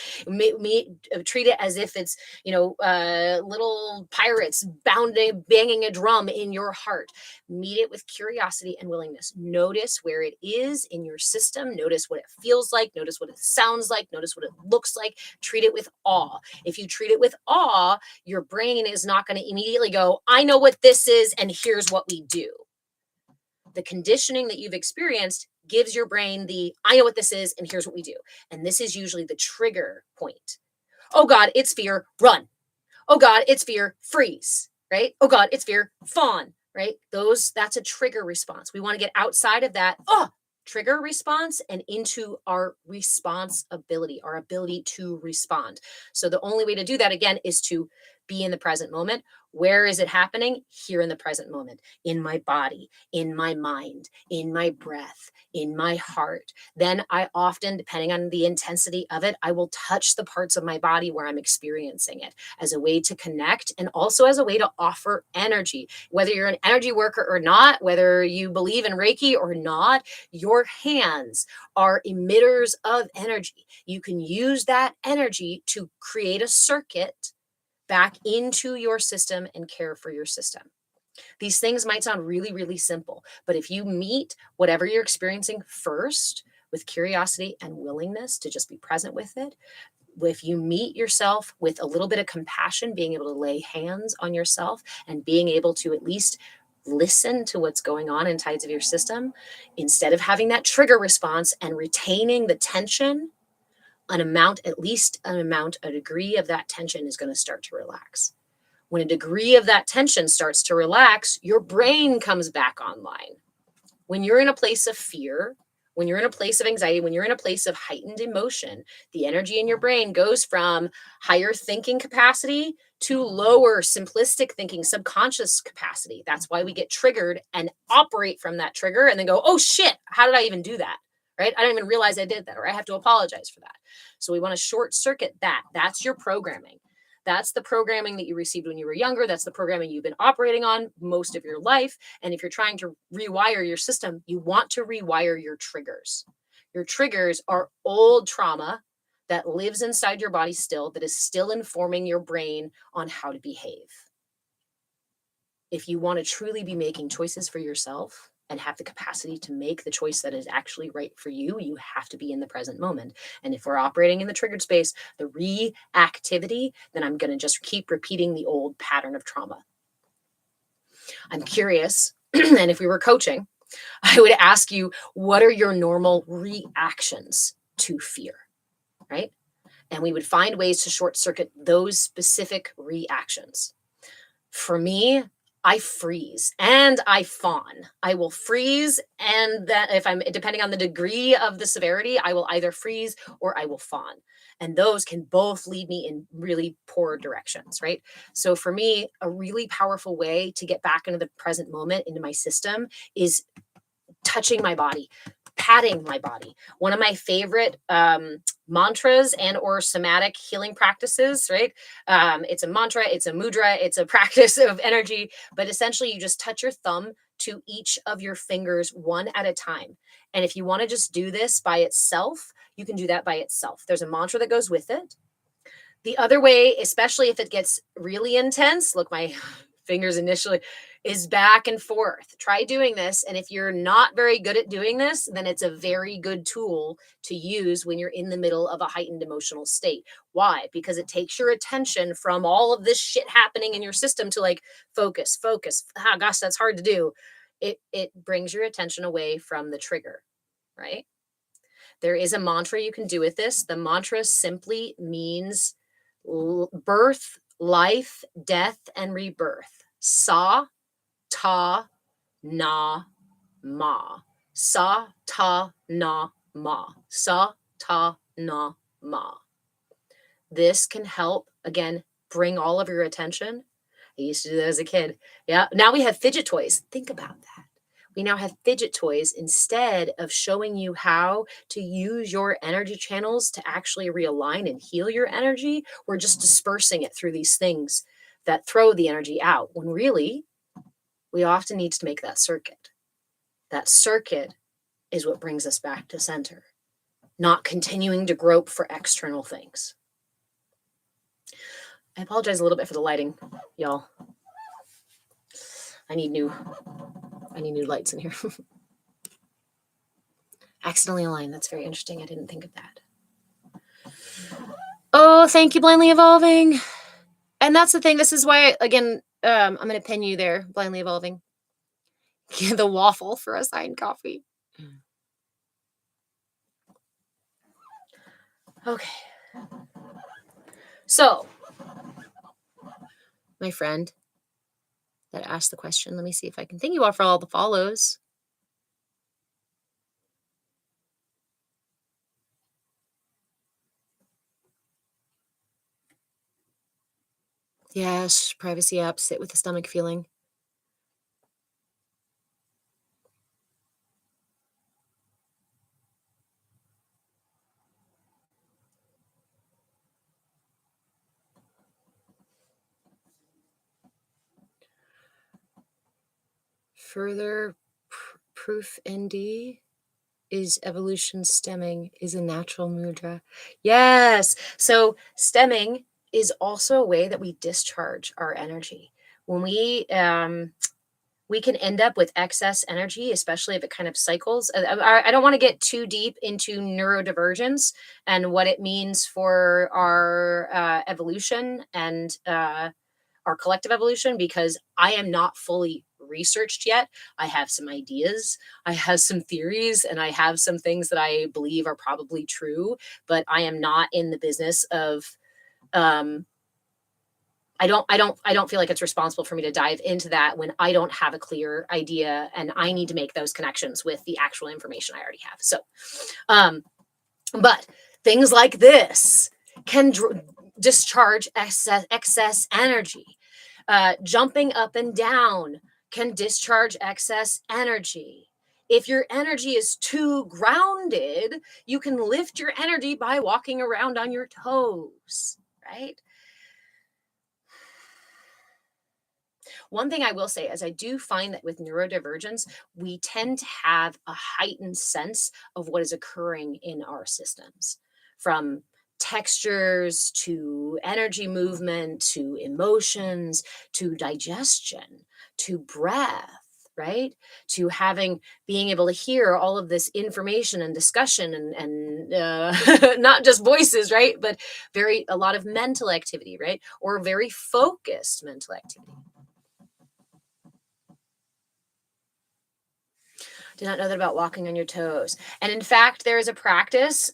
Treat it as if it's, little pirates banging a drum in your heart. Meet it with curiosity and willingness. Notice where it is in your system. Notice what it feels like. Notice what it sounds like. Notice what it looks like. Treat it with awe. If you treat it with awe, your brain is not going to immediately go, I know what this is, and here's what we do. The conditioning that you've experienced gives your brain the, I know what this is, and here's what we do. And this is usually the trigger point. Oh God, it's fear, run. Oh God, it's fear, freeze, right? Oh God, it's fear, fawn, right? That's a trigger response. We want to get outside of that, trigger response and into our responsibility, our ability to respond. So the only way to do that, again, is to be in the present moment. Where is it happening? Here in the present moment, in my body, in my mind, in my breath, in my heart. Then I often, depending on the intensity of it, I will touch the parts of my body where I'm experiencing it as a way to connect and also as a way to offer energy. Whether you're an energy worker or not, whether you believe in Reiki or not, your hands are emitters of energy. You can use that energy to create a circuit back into your system and care for your system. These things might sound really, really simple, but if you meet whatever you're experiencing first with curiosity and willingness to just be present with it, if you meet yourself with a little bit of compassion, being able to lay hands on yourself and being able to at least listen to what's going on inside of your system, instead of having that trigger response and retaining the tension, a degree of that tension is going to start to relax. When a degree of that tension starts to relax, your brain comes back online. When you're in a place of fear, when you're in a place of anxiety, when you're in a place of heightened emotion, the energy in your brain goes from higher thinking capacity to lower simplistic thinking, subconscious capacity. That's why we get triggered and operate from that trigger and then go, oh shit, how did I even do that? Right? I don't even realize I did that, or I have to apologize for that. So we want to short circuit that. That's your programming. That's the programming that you received when you were younger. That's the programming you've been operating on most of your life. And if you're trying to rewire your system, you want to rewire your triggers. Your triggers are old trauma that lives inside your body still, that is still informing your brain on how to behave. If you want to truly be making choices for yourself and have the capacity to make the choice that is actually right for you, you have to be in the present moment. And if we're operating in the triggered space, the reactivity, then I'm going to just keep repeating the old pattern of trauma. I'm curious, and if we were coaching, I would ask you, what are your normal reactions to fear, right? And we would find ways to short circuit those specific reactions. For me, I freeze and I fawn. I will freeze, and that if I'm depending on the degree of the severity, I will either freeze or I will fawn. And those can both lead me in really poor directions, right? So for me, a really powerful way to get back into the present moment, into my system, is touching my body, patting my body. One of my favorite mantras and or somatic healing practices, right? It's a mantra, it's a mudra, it's a practice of energy, but essentially you just touch your thumb to each of your fingers one at a time. And if you want to just do this by itself, you can do that by itself. There's a mantra that goes with it. The other way, especially if it gets really intense, look, my fingers initially, is back and forth. Try doing this. And if you're not very good at doing this, then it's a very good tool to use when you're in the middle of a heightened emotional state. Why? Because it takes your attention from all of this shit happening in your system to like focus. Ah, gosh, that's hard to do. It brings your attention away from the trigger, right? There is a mantra you can do with this. The mantra simply means birth, life, death, and rebirth. Sa, ta, na, ma. Sa, ta, na, ma. Sa, ta, na, ma. This can help, again, bring all of your attention. I used to do that as a kid. Yeah. Now we have fidget toys. Think about that. We now have fidget toys instead of showing you how to use your energy channels to actually realign and heal your energy. We're just dispersing it through these things that throw the energy out, when really we often need to make that circuit. That circuit is what brings us back to center, not continuing to grope for external things. I apologize a little bit for the lighting, y'all. I need new lights in here. Accidentally aligned. That's very interesting. I didn't think of that. Oh, thank you, Blindly Evolving. And that's the thing. This is why, again, I'm going to pin you there, Blindly Evolving. The waffle for a signed coffee. Okay. So, my friend that asked the question, let me see if I can thank you all for all the follows. Yes, privacy app, sit with the stomach feeling. Further proof ND is evolution. Stemming is a natural mudra. Yes. So stemming is also a way that we discharge our energy. When we can end up with excess energy, especially if it kind of cycles. I don't want to get too deep into neurodivergence and what it means for our evolution and our collective evolution, because I am not fully researched yet. I have some ideas, I have some theories, and I have some things that I believe are probably true, but I am not in the business of I don't feel like it's responsible for me to dive into that when I don't have a clear idea and I need to make those connections with the actual information I already have. So, but things like this can discharge excess energy. Jumping up and down can discharge excess energy. If your energy is too grounded, you can lift your energy by walking around on your toes, right? One thing I will say is I do find that with neurodivergence, we tend to have a heightened sense of what is occurring in our systems, from textures to energy movement to emotions to digestion to breath, right? To being able to hear all of this information and discussion and not just voices, right? But a lot of mental activity, right? Or very focused mental activity. Did not know that about walking on your toes. And in fact, there is a practice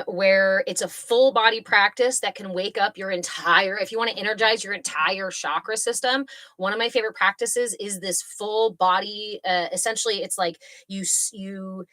where it's a full body practice that can wake up if you want to energize your entire chakra system. One of my favorite practices is this full body. Essentially, it's like you stand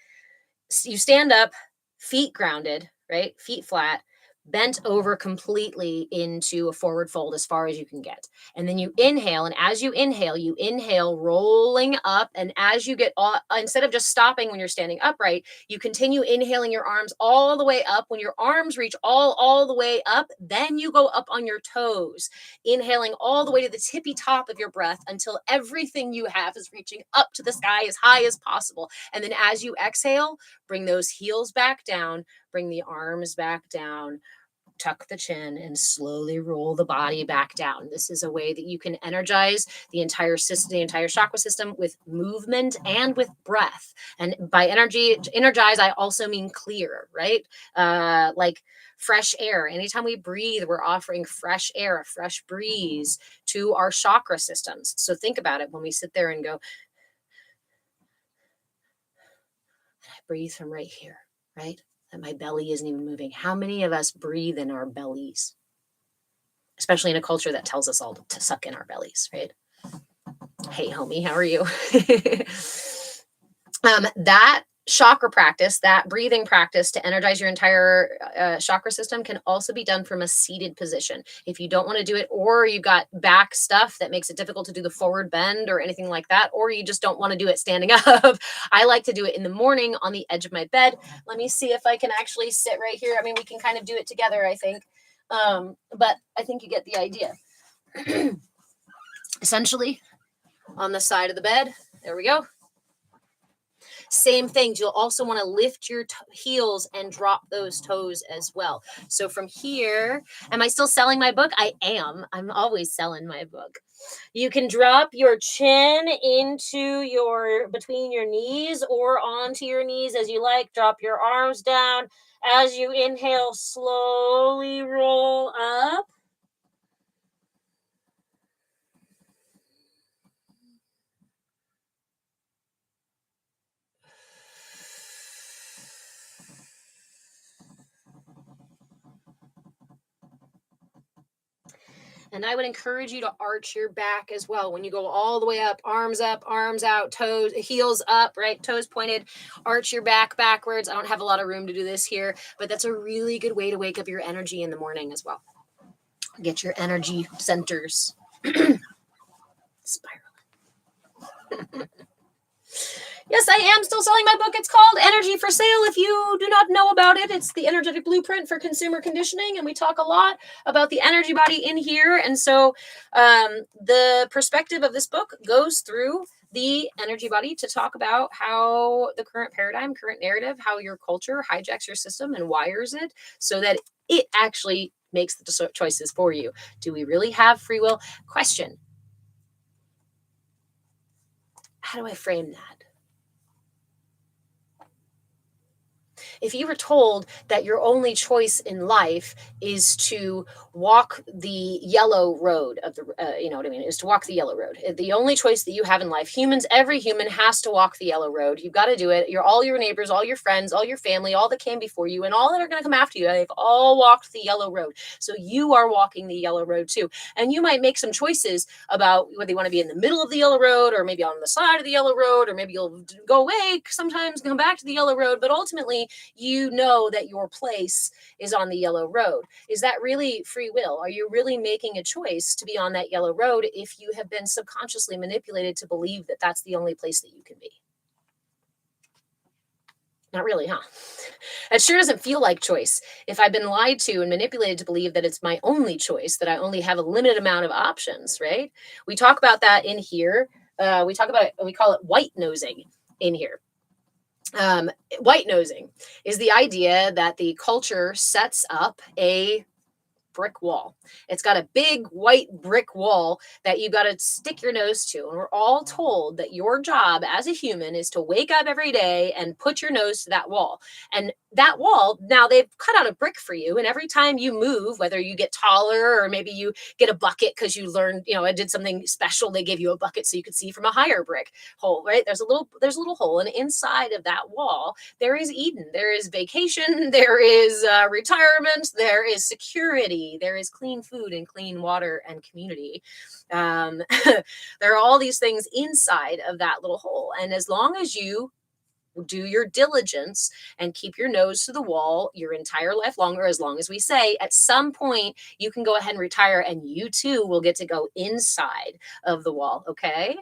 up, feet grounded, right? Feet flat, bent over completely into a forward fold as far as you can get. And then you inhale. And as you inhale rolling up. And as you get instead of just stopping when you're standing upright, you continue inhaling your arms all the way up. When your arms reach all the way up, then you go up on your toes, inhaling all the way to the tippy top of your breath until everything you have is reaching up to the sky as high as possible. And then as you exhale, bring those heels back down, bring the arms back down, tuck the chin, and slowly roll the body back down. This is a way that you can energize the entire system, the entire chakra system, with movement and with breath. And by energize, I also mean clear, right? Like fresh air. Anytime we breathe, we're offering fresh air, a fresh breeze to our chakra systems. So think about it when we sit there and go, I breathe from right here, right? That my belly isn't even moving. How many of us breathe in our bellies? Especially in a culture that tells us all to suck in our bellies, right? Hey, homie, how are you? That chakra practice, that breathing practice to energize your entire chakra system can also be done from a seated position. If you don't want to do it, or you've got back stuff that makes it difficult to do the forward bend or anything like that, or you just don't want to do it standing up, I like to do it in the morning on the edge of my bed. Let me see if I can actually sit right here. I mean, we can kind of do it together, I think. But I think you get the idea. essentially on the side of the bed. There we go. Same thing. You'll also want to lift your heels and drop those toes as well. So from here, am I still selling my book? I am. I'm always selling my book. You can drop your chin into between your knees or onto your knees as you like. Drop your arms down. As you inhale, slowly roll up. And I would encourage you to arch your back as well. When you go all the way up, arms out, toes, heels up, right? Toes pointed, arch your back backwards. I don't have a lot of room to do this here, but that's a really good way to wake up your energy in the morning as well. Get your energy centers spiraling. Yes, I am still selling my book. It's called Energy for Sale. If you do not know about it, it's the energetic blueprint for consumer conditioning. And we talk a lot about the energy body in here. And so the perspective of this book goes through the energy body to talk about how the current paradigm, current narrative, how your culture hijacks your system and wires it so that it actually makes the choices for you. Do we really have free will? Question. How do I frame that? If you were told that your only choice in life is to walk the yellow road of the, you know what I mean, is to walk the yellow road. The only choice that you have in life, every human has to walk the yellow road. You've got to do it. All your neighbors, all your friends, all your family, all that came before you, and all that are going to come after you, they've all walked the yellow road. So you are walking the yellow road too. And you might make some choices about whether you want to be in the middle of the yellow road or maybe on the side of the yellow road, or maybe you'll go away sometimes, come back to the yellow road. But ultimately, you know that your place is on the yellow road. Is that really free will? Are you really making a choice to be on that yellow road if you have been subconsciously manipulated to believe that that's the only place that you can be? Not really, huh? It sure doesn't feel like choice. If I've been lied to and manipulated to believe that it's my only choice, that I only have a limited amount of options, right? We talk about that in here. We talk about it, we call it white nosing in here. White nosing is the idea that the culture sets up a brick wall. It's got a big white brick wall that you got to stick your nose to. And we're all told that your job as a human is to wake up every day and put your nose to that wall. And that wall, now they've cut out a brick for you. And every time you move, whether you get taller or maybe you get a bucket because you learned, I did something special, they gave you a bucket so you could see from a higher brick hole, right? There's a little hole. And inside of that wall, there is Eden, there is vacation, there is retirement, there is security, there is clean food and clean water and community. There are all these things inside of that little hole. And as long as you do your diligence and keep your nose to the wall your entire life long, or as long as we say, at some point you can go ahead and retire and you too will get to go inside of the wall. Okay.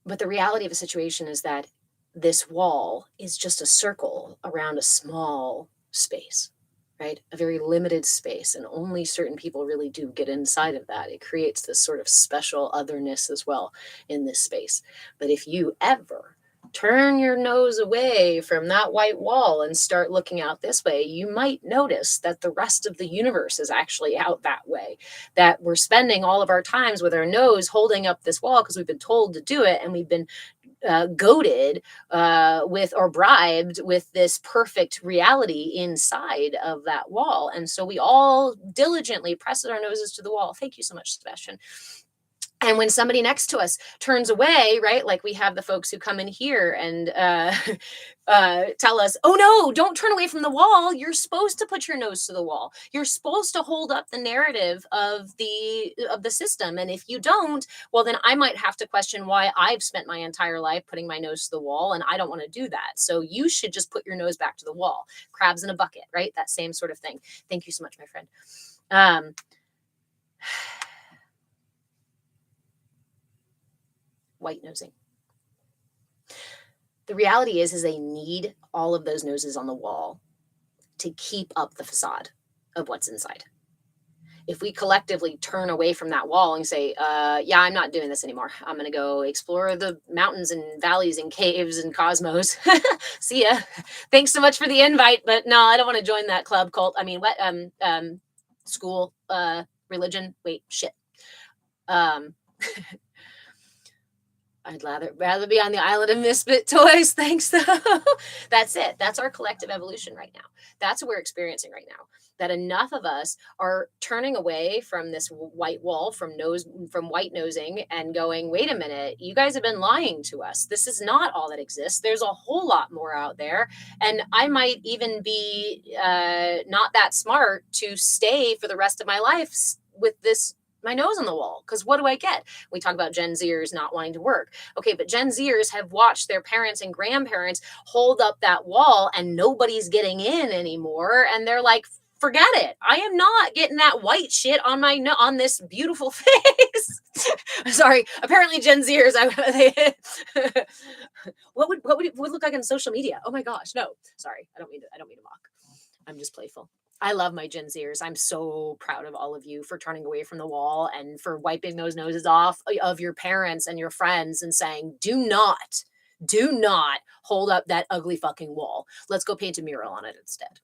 But the reality of a situation is that this wall is just a circle around a small space, right? A very limited space, and only certain people really do get inside of that. It creates this sort of special otherness as well in this space. But if you ever turn your nose away from that white wall and start looking out this way, you might notice that the rest of the universe is actually out that way, that we're spending all of our times with our nose holding up this wall because we've been told to do it, and we've been goaded with or bribed with this perfect reality inside of that wall. And so we all diligently press our noses to the wall. Thank you so much, Sebastian. And when somebody next to us turns away, right, like we have the folks who come in here and tell us, oh no, don't turn away from the wall. You're supposed to put your nose to the wall. You're supposed to hold up the narrative of the system. And if you don't, well, then I might have to question why I've spent my entire life putting my nose to the wall, and I don't want to do that. So you should just put your nose back to the wall. Crabs in a bucket, right? That same sort of thing. Thank you so much, my friend. White nosing. The reality is they need all of those noses on the wall to keep up the facade of what's inside. if we collectively turn away from that wall and say, yeah, I'm not doing this anymore. I'm going to go explore the mountains and valleys and caves and cosmos. See ya. Thanks so much for the invite. But no, I don't want to join that club cult. I mean, what, school, religion. Wait, shit. I'd rather be on the island of misfit toys. Thanks, though. That's it. That's our collective evolution right now. That's what we're experiencing right now. That enough of us are turning away from this white wall, from white nosing, and going, wait a minute, you guys have been lying to us. This is not all that exists. There's a whole lot more out there. And I might even be not that smart to stay for the rest of my life with this my nose on the wall. Because what do I get? We talk about Gen Zers not wanting to work. Okay, but Gen Zers have watched their parents and grandparents hold up that wall and nobody's getting in anymore. And they're like, forget it. I am not getting that white shit on on this beautiful face. Sorry. Apparently Gen Zers, what would it look like on social media? Oh my gosh. No, sorry. I don't mean to mock. I'm just playful. I love my Gen Zers. I'm so proud of all of you for turning away from the wall and for wiping those noses off of your parents and your friends and saying, do not hold up that ugly fucking wall. Let's go paint a mural on it instead.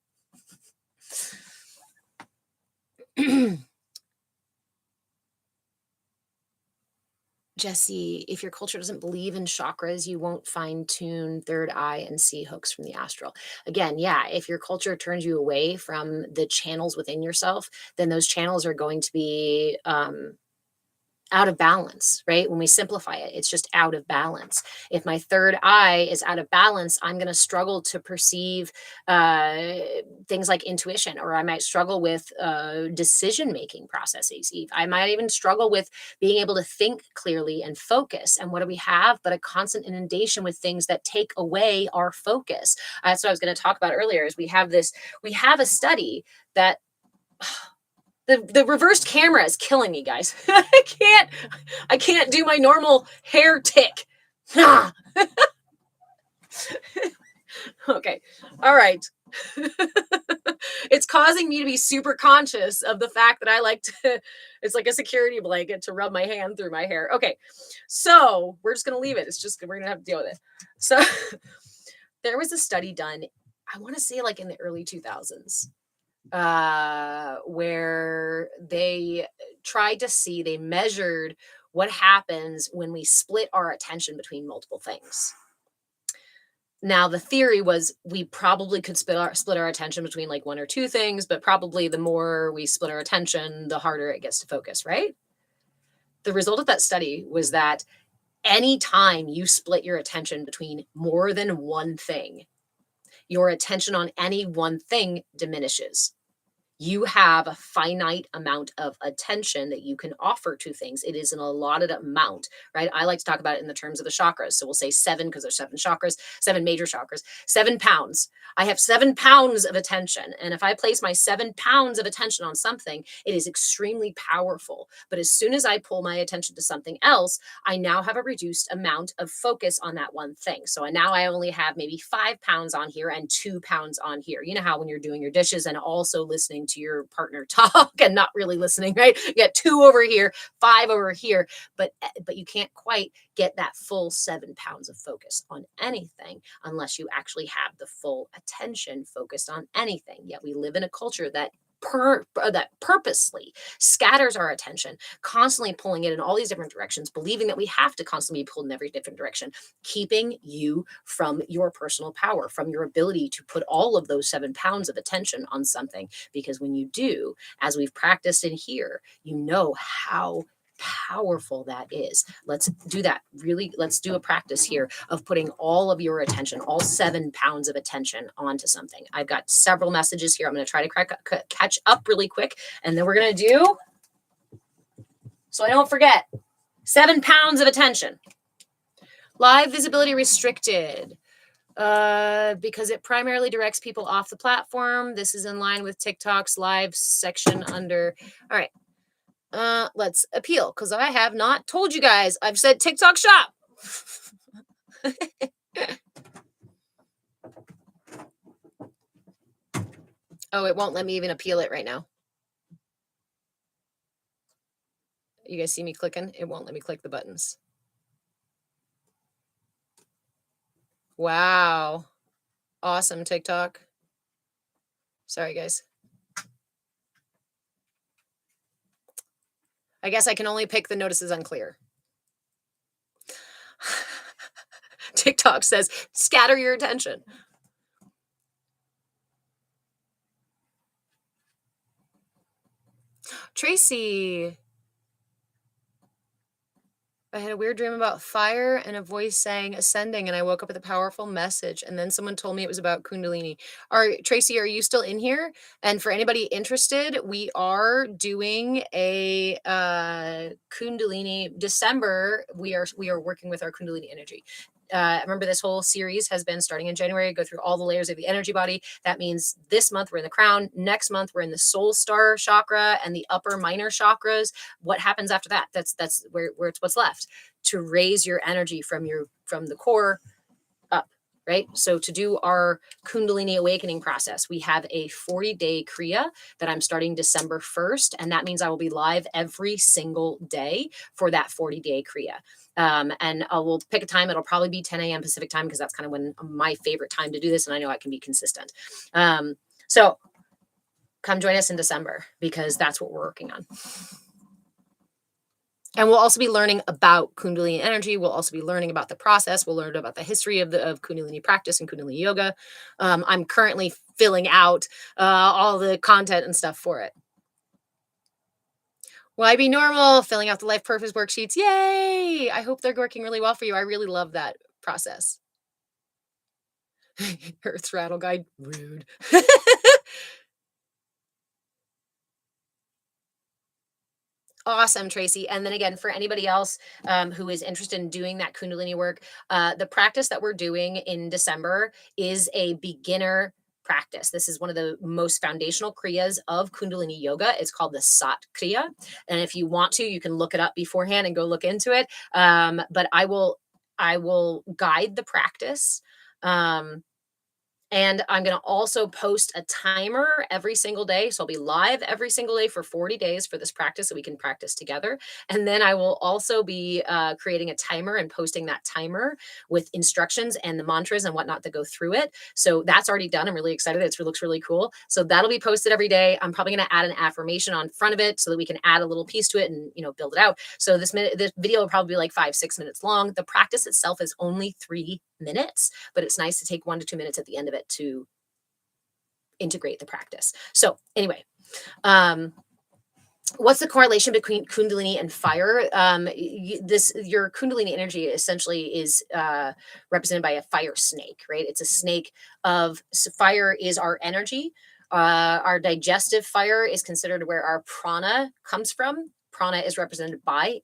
Jesse, if your culture doesn't believe in chakras, you won't fine-tune third eye and see hooks from the astral. Again, yeah, if your culture turns you away from the channels within yourself, then those channels are going to be out of balance, right? When we simplify it, it's just out of balance. If my third eye is out of balance, I'm going to struggle to perceive things like intuition, or I might struggle with decision-making processes. I might even struggle with being able to think clearly and focus. And what do we have but a constant inundation with things that take away our focus? That's what I was going to talk about earlier, is we have a study that the reversed camera is killing me, guys. I can't do my normal hair tick. Okay. All right. It's causing me to be super conscious of the fact that I like to, it's like a security blanket to rub my hand through my hair. Okay. So we're just going to leave it. We're going to have to deal with it. So there was a study done, I want to say like in the early 2000s. Where they measured what happens when we split our attention between multiple things. Now, the theory was we probably could split our attention between like one or two things, but probably the more we split our attention, the harder it gets to focus, right? The result of that study was that anytime you split your attention between more than one thing, your attention on any one thing diminishes. You have a finite amount of attention that you can offer to things. It is an allotted amount, right? I like to talk about it in the terms of the chakras. So we'll say 7 because there's 7 chakras, 7 major chakras, 7 pounds. I have 7 pounds of attention. And if I place my 7 pounds of attention on something, it is extremely powerful. But as soon as I pull my attention to something else, I now have a reduced amount of focus on that one thing. So now I only have maybe 5 pounds on here and 2 pounds on here. You know how when you're doing your dishes and also listening to your partner talk and not really listening, right? You got 2 over here, 5 over here, but you can't quite get that full 7 pounds of focus on anything unless you actually have the full attention focused on anything. Yet we live in a culture that purposely scatters our attention, constantly pulling it in all these different directions, believing that we have to constantly be pulled in every different direction, keeping you from your personal power, from your ability to put all of those 7 pounds of attention on something. Because when you do, as we've practiced in here, you know how powerful that is. Let's do that. Really, let's do a practice here of putting all of your attention, all 7 pounds of attention onto something. I've got several messages here. I'm going to try to catch up really quick, and then we're going to do, so I don't forget, 7 pounds of attention. Live visibility restricted. Because it primarily directs people off the platform. This is in line with TikTok's live section under. All right. Let's appeal, because I have not told you guys. I've said TikTok shop. Oh, it won't let me even appeal it right now. You guys see me clicking? It won't let me click the buttons. Wow. Awesome, TikTok. Sorry, guys. I guess I can only pick the notices unclear. TikTok says, scatter your attention. Tracy. I had a weird dream about fire and a voice saying ascending, and I woke up with a powerful message. And then someone told me it was about Kundalini. Tracy, are you still in here? And for anybody interested, we are doing a Kundalini December. We are working with our Kundalini energy. Remember, this whole series has been starting in January, go through all the layers of the energy body. That means this month we're in the crown. Next month we're in the soul star chakra and the upper minor chakras. What happens after that? That's where it's what's left to raise your energy from the core up, right? So to do our Kundalini awakening process, we have a 40-day Kriya that I'm starting December 1st. And that means I will be live every single day for that 40-day Kriya. And we'll pick a time. It'll probably be 10 a.m. Pacific time, because that's kind of when my favorite time to do this. And I know I can be consistent. So come join us in December, because that's what we're working on. And we'll also be learning about Kundalini energy. We'll also be learning about the process. We'll learn about the history of Kundalini practice and Kundalini yoga. I'm currently filling out all the content and stuff for it. Why be normal? Filling out the life purpose worksheets. Yay! I hope they're working really well for you. I really love that process. Earth's rattle guide. Rude. Awesome, Tracy. And then again, for anybody else who is interested in doing that Kundalini work, the practice that we're doing in December is a beginner practice. This is one of the most foundational kriyas of Kundalini yoga. It's called the Sat Kriya. And if you want to, you can look it up beforehand and go look into it. But I will guide the practice. And I'm going to also post a timer every single day. So I'll be live every single day for 40 days for this practice, so we can practice together. And then I will also be creating a timer and posting that timer with instructions and the mantras and whatnot to go through it. So that's already done. I'm really excited. It looks really cool. So that'll be posted every day. I'm probably going to add an affirmation on front of it so that we can add a little piece to it and, build it out. So this video will probably be like 5-6 minutes long. The practice itself is only 3 minutes, but it's nice to take 1 to 2 minutes at the end of it to integrate the practice. So anyway, what's the correlation between Kundalini and fire? Your Kundalini energy essentially is represented by a fire snake, right? It's a snake fire is our energy. Our digestive fire is considered where our prana comes from. Prana is represented by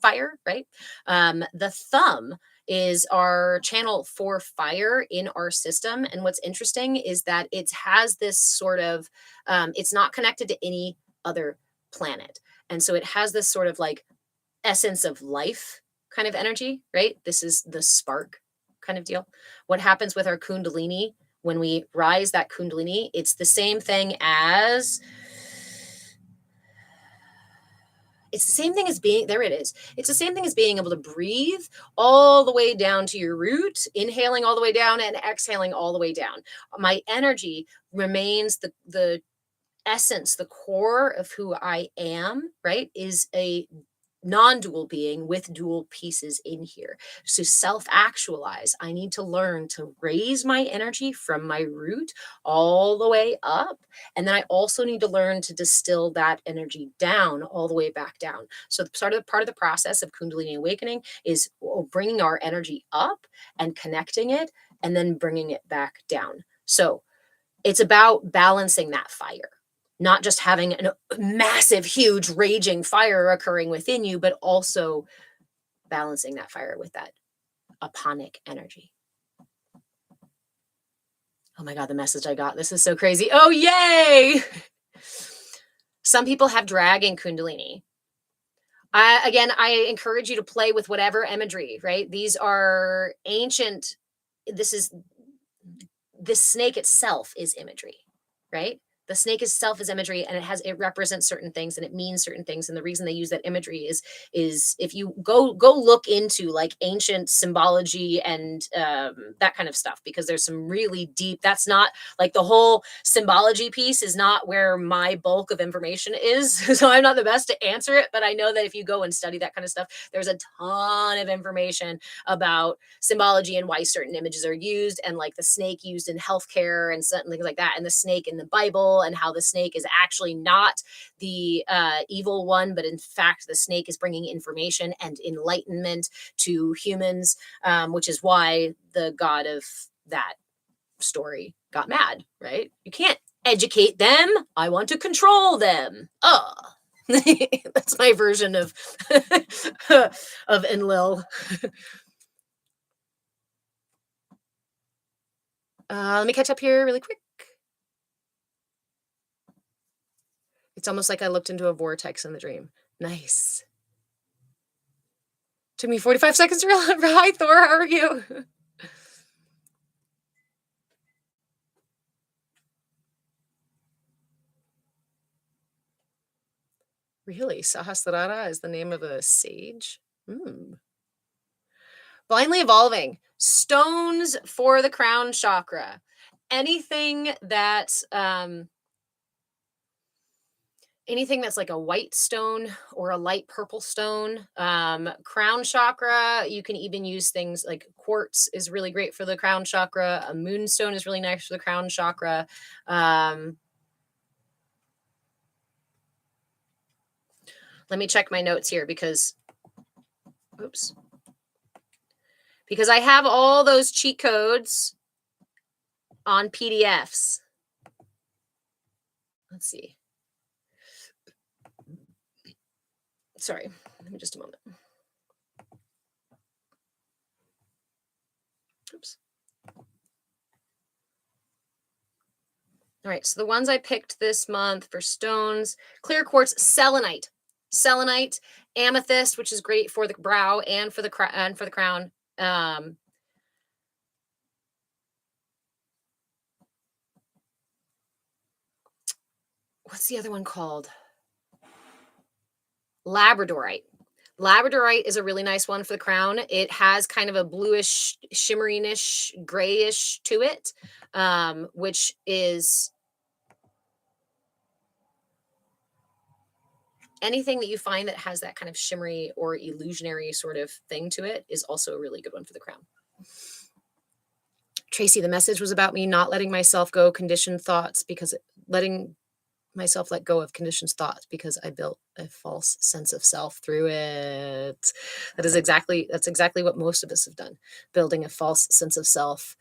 fire, right? The thumb is our channel for fire in our system. And what's interesting is that it has this sort of, it's not connected to any other planet. And so it has this sort of like essence of life kind of energy, right? This is the spark kind of deal. What happens with our Kundalini when we rise that Kundalini, it's the same thing as it's the same thing as being, there it is. It's the same thing as being able to breathe all the way down to your root, inhaling all the way down and exhaling all the way down. My energy remains the essence, the core of who I am, right? Is a non-dual being with dual pieces in here. So self-actualize, I need to learn to raise my energy from my root all the way up. And then I also need to learn to distill that energy down all the way back down. So part of the process of Kundalini awakening is bringing our energy up and connecting it and then bringing it back down. So it's about balancing that fire. Not just having a massive, huge, raging fire occurring within you, but also balancing that fire with that aponic energy. Oh my God, the message I got. This is so crazy. Oh, yay! Some people have dragon Kundalini. I encourage you to play with whatever imagery, right? These are ancient. This snake itself is imagery, right? The snake itself is imagery, and it represents certain things and it means certain things. And the reason they use that imagery is if you go look into like ancient symbology and that kind of stuff, because there's some really deep, that's not like the whole symbology piece is not where my bulk of information is. So I'm not the best to answer it, but I know that if you go and study that kind of stuff, there's a ton of information about symbology and why certain images are used, and like the snake used in healthcare and certain things like that, and the snake in the Bible, and how the snake is actually not the evil one, but in fact the snake is bringing information and enlightenment to humans, which is why the god of that story got mad, right? You can't educate them. I want to control them. Oh. That's my version of Enlil. Let me catch up here really quick. It's almost like I looked into a vortex in the dream. Nice. Took me 45 seconds to realize. Hi, Thor. How are you? Really? Sahasrara is the name of a sage? Blindly evolving. Stones for the crown chakra. Anything that's like a white stone or a light purple stone. Crown chakra, you can even use things like quartz is really great for the crown chakra. A moonstone is really nice for the crown chakra. Let me check my notes here because I have all those cheat codes on PDFs. Let's see. Sorry, give me just a moment. Oops. All right, so the ones I picked this month for stones: clear quartz, selenite, amethyst, which is great for the brow and for the crown. What's the other one called? Labradorite. Labradorite is a really nice one for the crown. It has kind of a bluish, shimmeriness, grayish to it, which is anything that you find that has that kind of shimmery or illusionary sort of thing to it is also a really good one for the crown. Tracy, the message was about me not letting myself go conditioned thoughts, because letting myself let go of conditioned thoughts because I built a false sense of self through it. That's exactly what most of us have done, building a false sense of self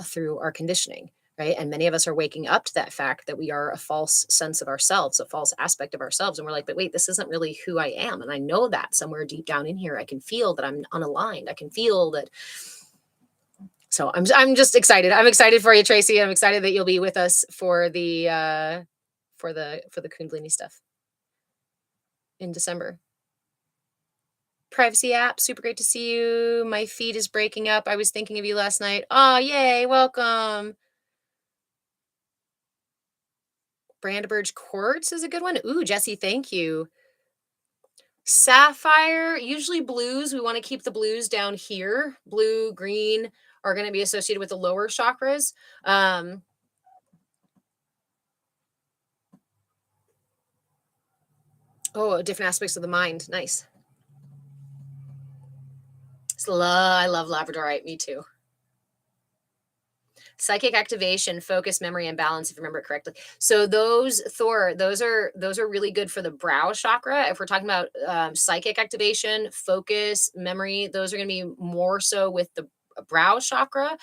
through our conditioning, right? And many of us are waking up to that fact that we are a false sense of ourselves, a false aspect of ourselves. And we're like, but wait, this isn't really who I am. And I know that somewhere deep down in here, I can feel that I'm unaligned. I can feel that. So I'm just excited. I'm excited for you, Tracy. I'm excited that you'll be with us for the for the Kundalini stuff in December. Privacy app, super great to see you. My feed is breaking up. I was thinking of you last night. Oh, yay, welcome. Brandenburg quartz is a good one. Ooh, Jesse, thank you. Sapphire, usually blues. We want to keep the blues down here. Blue, green are going to be associated with the lower chakras. Different aspects of the mind. Nice. I love labradorite. Me too. Psychic activation, focus, memory, and balance, if you remember it correctly. So those are really good for the brow chakra. If we're talking about psychic activation, focus, memory, those are going to be more so with the brow chakra.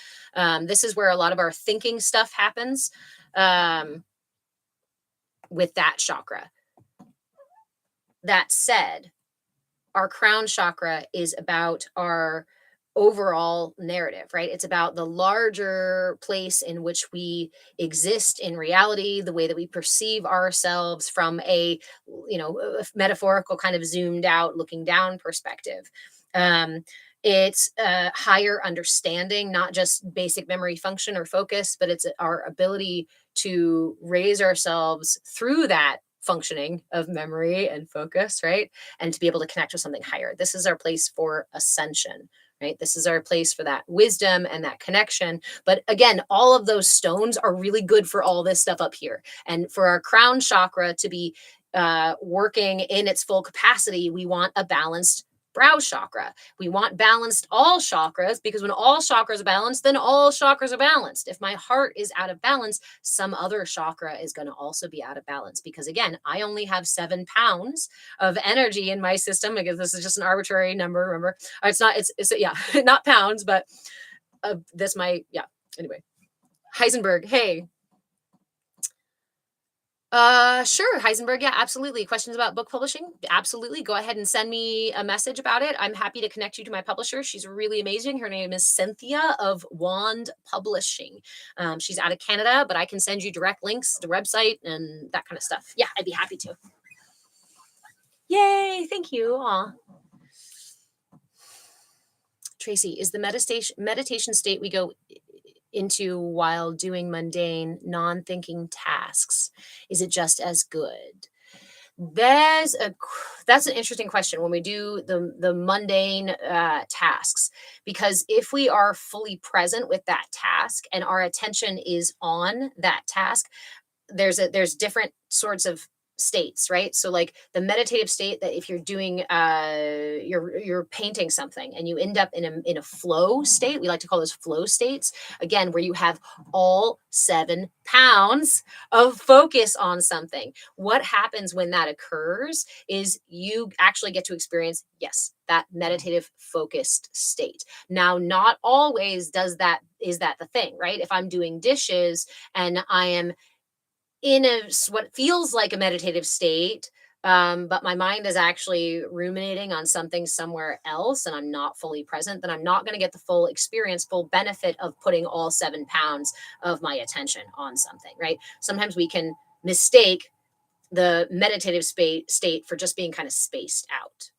This is where a lot of our thinking stuff happens with that chakra. That said, our crown chakra is about our overall narrative, right? It's about the larger place in which we exist in reality, the way that we perceive ourselves from a metaphorical kind of zoomed out looking down perspective. It's a higher understanding, not just basic memory function or focus, but it's our ability to raise ourselves through that functioning of memory and focus, right? And to be able to connect with something higher. This is our place for ascension, right? This is our place for that wisdom and that connection. But again, all of those stones are really good for all this stuff up here. And for our crown chakra to be working in its full capacity, we want a balanced brow chakra. We want balanced all chakras, because when all chakras are balanced, then all chakras are balanced. If my heart is out of balance, some other chakra is going to also be out of balance, because again, I only have 7 pounds of energy in my system, because this is just an arbitrary number. Remember, it's not, it's yeah, not pounds, but this my, yeah. Anyway, Heisenberg, hey. Sure, Heisenberg. Yeah, absolutely. Questions about book publishing? Absolutely. Go ahead and send me a message about it. I'm happy to connect you to my publisher. She's really amazing. Her name is Cynthia of Wand Publishing. She's out of Canada, but I can send you direct links to the website and that kind of stuff. Yeah, I'd be happy to. Yay, thank you. Aw. Tracy, is the meditation state we go into while doing mundane, non-thinking tasks, is it just as good? That's an interesting question when we do the mundane tasks, because if we are fully present with that task and our attention is on that task, there's different sorts of states, right? So like the meditative state, that if you're doing you're painting something and you end up in a flow state, we like to call those flow states, again, where you have all 7 pounds of focus on something. What happens when that occurs is you actually get to experience, yes, that meditative focused state. Now, not always is that the thing, right? If I'm doing dishes and I am in what feels like a meditative state, but my mind is actually ruminating on something somewhere else and I'm not fully present, then I'm not going to get the full experience, full benefit of putting all 7 pounds of my attention on something, right? Sometimes we can mistake the meditative state for just being kind of spaced out.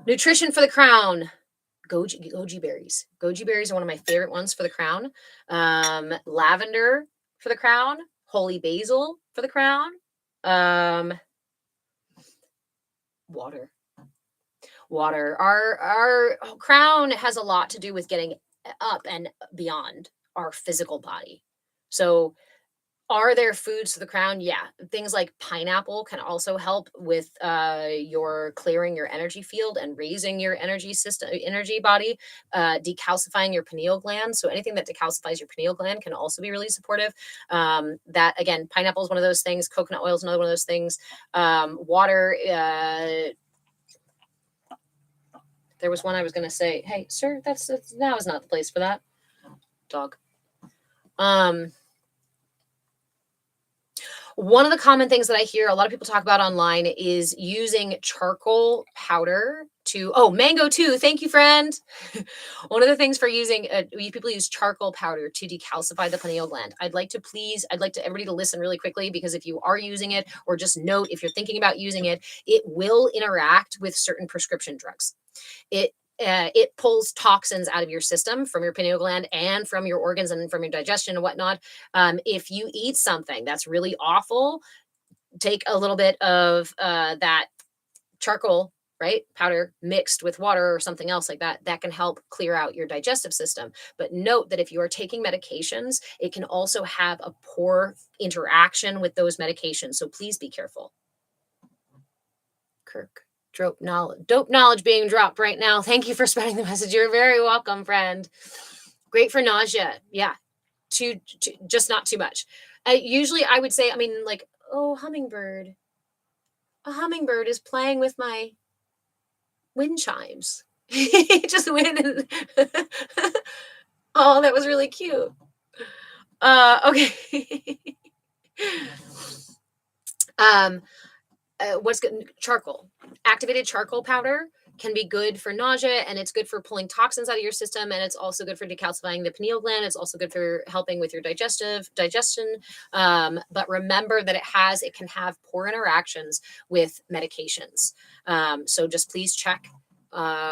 Nutrition for the crown. Goji berries. Goji berries are one of my favorite ones for the crown. Lavender for the crown, holy basil for the crown, water. Our crown has a lot to do with getting up and beyond our physical body. So are there foods to the crown? Yeah. Things like pineapple can also help with your clearing your energy field and raising your energy system, energy body, decalcifying your pineal gland. So anything that decalcifies your pineal gland can also be really supportive. That again, pineapple is one of those things. Coconut oil is another one of those things. Water. There was one I was going to say, hey, sir, that's now is not the place for that. Dog. One of the common things that I hear a lot of people talk about online is using charcoal powder to, mango too. Thank you, friend. One of the things for using, people use charcoal powder to decalcify the pineal gland. I'd like everybody to listen really quickly, because if you are using it, or just note, if you're thinking about using it, it will interact with certain prescription drugs. It pulls toxins out of your system from your pineal gland and from your organs and from your digestion and whatnot. If you eat something that's really awful, take a little bit of that charcoal, right, powder mixed with water or something else like that. That can help clear out your digestive system. But note that if you are taking medications, it can also have a poor interaction with those medications. So please be careful. Kirk. Dope knowledge being dropped right now. Thank you for spreading the message. You're very welcome, friend. Great for nausea. Yeah. Just not too much. Usually I would say, hummingbird. A hummingbird is playing with my wind chimes. He just went and oh, that was really cute. Okay. What's good? Charcoal. Activated charcoal powder can be good for nausea, and it's good for pulling toxins out of your system, and it's also good for decalcifying the pineal gland. It's also good for helping with your digestion. But remember that it can have poor interactions with medications. So just please check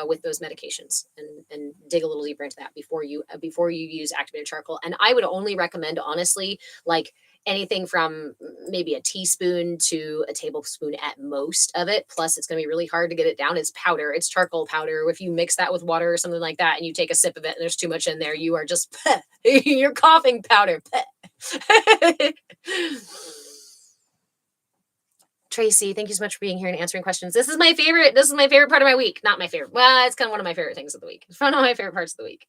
with those medications, and dig a little deeper into that before you use activated charcoal. And I would only recommend, honestly, like anything from maybe a teaspoon to a tablespoon at most of it. Plus, it's going to be really hard to get it down. It's powder. It's charcoal powder. If you mix that with water or something like that, and you take a sip of it, and there's too much in there, you are just you're coughing powder. Tracy, thank you so much for being here and answering questions. This is my favorite part of my week. Not my favorite. Well, it's kind of one of my favorite things of the week. It's one of my favorite parts of the week.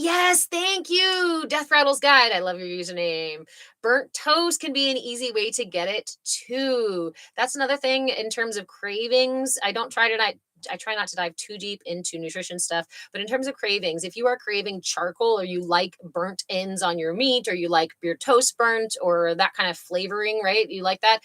Yes, thank you. Death Rattles Guide. I love your username. Burnt toast can be an easy way to get it too. That's another thing in terms of cravings. I try not to dive too deep into nutrition stuff, but in terms of cravings, if you are craving charcoal, or you like burnt ends on your meat, or you like your toast burnt, or that kind of flavoring, right? You like that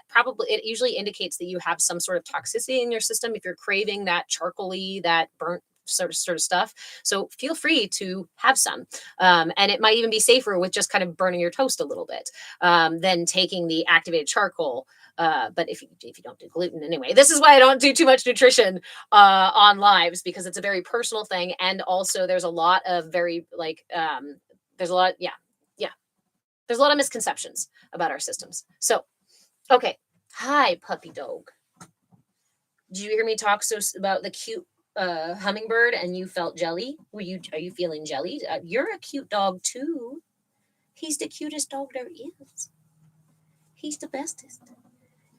probably, it usually indicates that you have some sort of toxicity in your system if you're craving that charcoaly, that burnt sort of stuff. So feel free to have some. And it might even be safer with just kind of burning your toast a little bit than taking the activated charcoal. But if you don't do gluten anyway, this is why I don't do too much nutrition on lives, because it's a very personal thing. And also there's a lot of there's a lot of misconceptions about our systems. So, okay. Hi, puppy dog. Did you hear me talk about the cute hummingbird and you felt jelly? Are you feeling jelly? You're a cute dog too. He's the cutest dog there is. He's the bestest.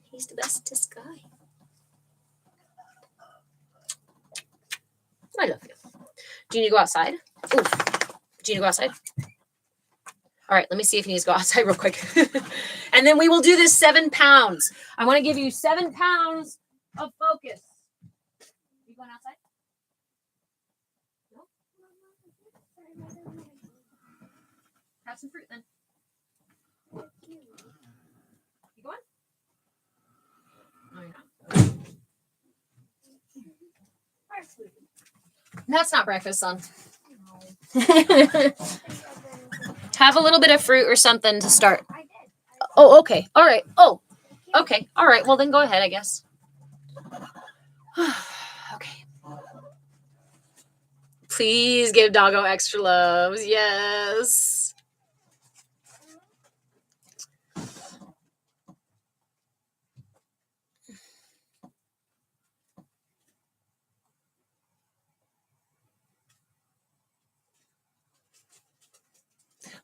He's the bestest guy. I love you. Do you need to go outside? Oof. Do you need to go outside? All right, let me see if he needs to go outside real quick. And then we will do this 7 pounds. I want to give you 7 pounds of focus. You going outside? No? Have some fruit then. You going? No, you're not. That's not breakfast, son. Have a little bit of fruit or something to start. Oh, okay. All right. Oh, okay. All right. Well, then go ahead, I guess. Okay. Please give Doggo extra loves. Yes.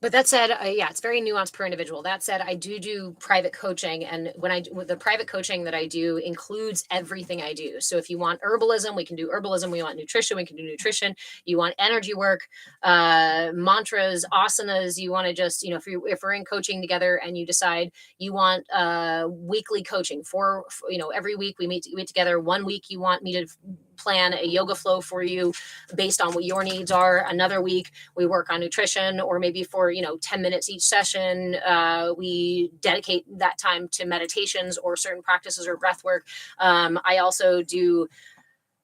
But that said, yeah, it's very nuanced per individual. That said, I do private coaching, and the private coaching that I do includes everything I do. So if you want herbalism, we can do herbalism. We want nutrition, we can do nutrition. You want energy work, mantras, asanas. You want to just, if we're in coaching together and you decide you want weekly coaching for every week we meet together. 1 week you want me to plan a yoga flow for you based on what your needs are. Another week we work on nutrition, or maybe for 10 minutes each session we dedicate that time to meditations or certain practices or breath work. I also do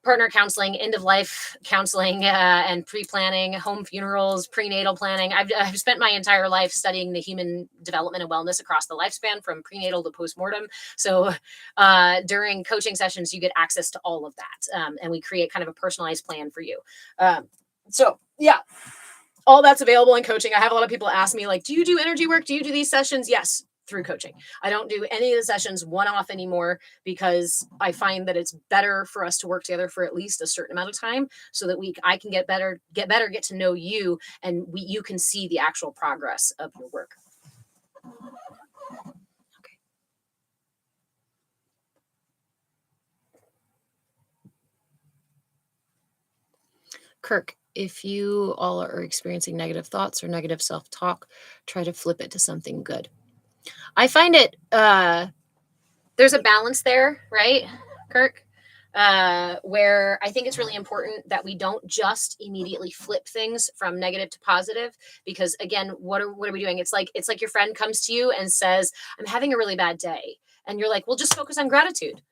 partner counseling, end of life counseling, and pre-planning, home funerals, prenatal planning. I've spent my entire life studying the human development and wellness across the lifespan, from prenatal to postmortem. So during coaching sessions, you get access to all of that, and we create kind of a personalized plan for you. So yeah, all that's available in coaching. I have a lot of people ask me, like, do you do energy work? Do you do these sessions? Yes, through coaching. I don't do any of the sessions one-off anymore, because I find that it's better for us to work together for at least a certain amount of time, so that I can get to know you, and you can see the actual progress of your work. Okay. Kirk, if you all are experiencing negative thoughts or negative self-talk, try to flip it to something good. I find it, there's a balance there, right, Kirk? Where I think it's really important that we don't just immediately flip things from negative to positive, because again, what are we doing? It's like your friend comes to you and says, I'm having a really bad day. And you're like, well, just focus on gratitude.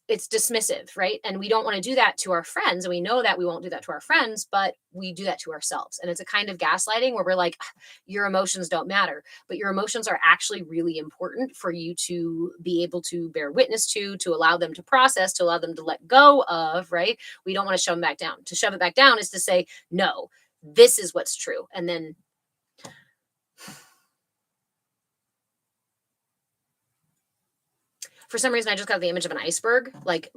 it's dismissive, right? And we don't want to do that to our friends. And we know that we won't do that to our friends, but we do that to ourselves. And it's a kind of gaslighting where we're like, "Ah, your emotions don't matter, but your emotions are actually really important for you to be able to bear witness to allow them to process, to allow them to let go of, right? We don't want to shove them back down. To shove it back down is to say, no, this is what's true. And then for some reason I just got the image of an iceberg, like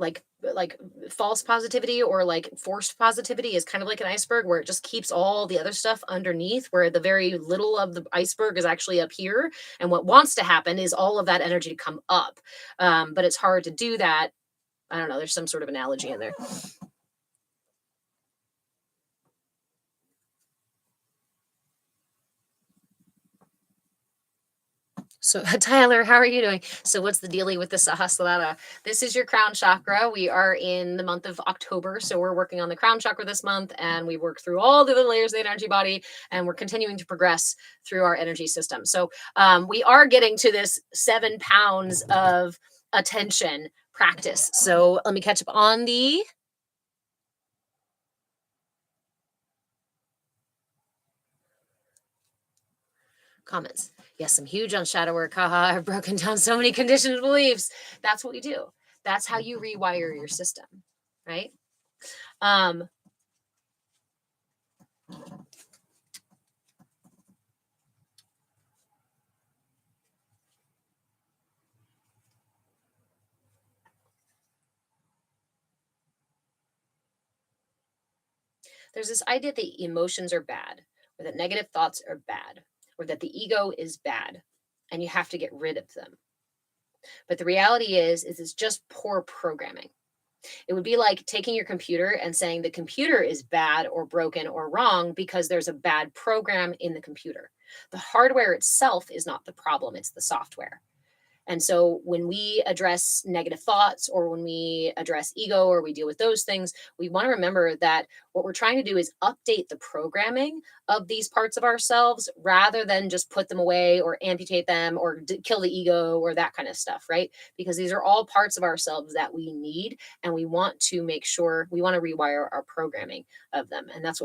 false positivity or like forced positivity is kind of like an iceberg where it just keeps all the other stuff underneath, where the very little of the iceberg is actually up here, and what wants to happen is all of that energy to come up. But it's hard to do that. I don't know, there's some sort of analogy in there. So, Tyler, how are you doing? So, what's the dealie with the Sahasrara? This is your crown chakra. We are in the month of October. So, we're working on the crown chakra this month, and we work through all the other layers of the energy body, and we're continuing to progress through our energy system. So, we are getting to this 7 pounds of attention practice. So, let me catch up on the comments. Yes, I'm huge on shadow work. Haha, I've broken down so many conditioned beliefs. That's what we do. That's how you rewire your system, right? Um, there's this idea that emotions are bad, or that negative thoughts are bad, or that the ego is bad, and you have to get rid of them. But the reality is it's just poor programming. It would be like taking your computer and saying the computer is bad or broken or wrong because there's a bad program in the computer. The hardware itself is not the problem, it's the software. And so when we address negative thoughts or when we address ego or we deal with those things, we want to remember that what we're trying to do is update the programming of these parts of ourselves rather than just put them away or amputate them or kill the ego or that kind of stuff, right? Because these are all parts of ourselves that we need, and we want to make sure we want to rewire our programming of them. And that's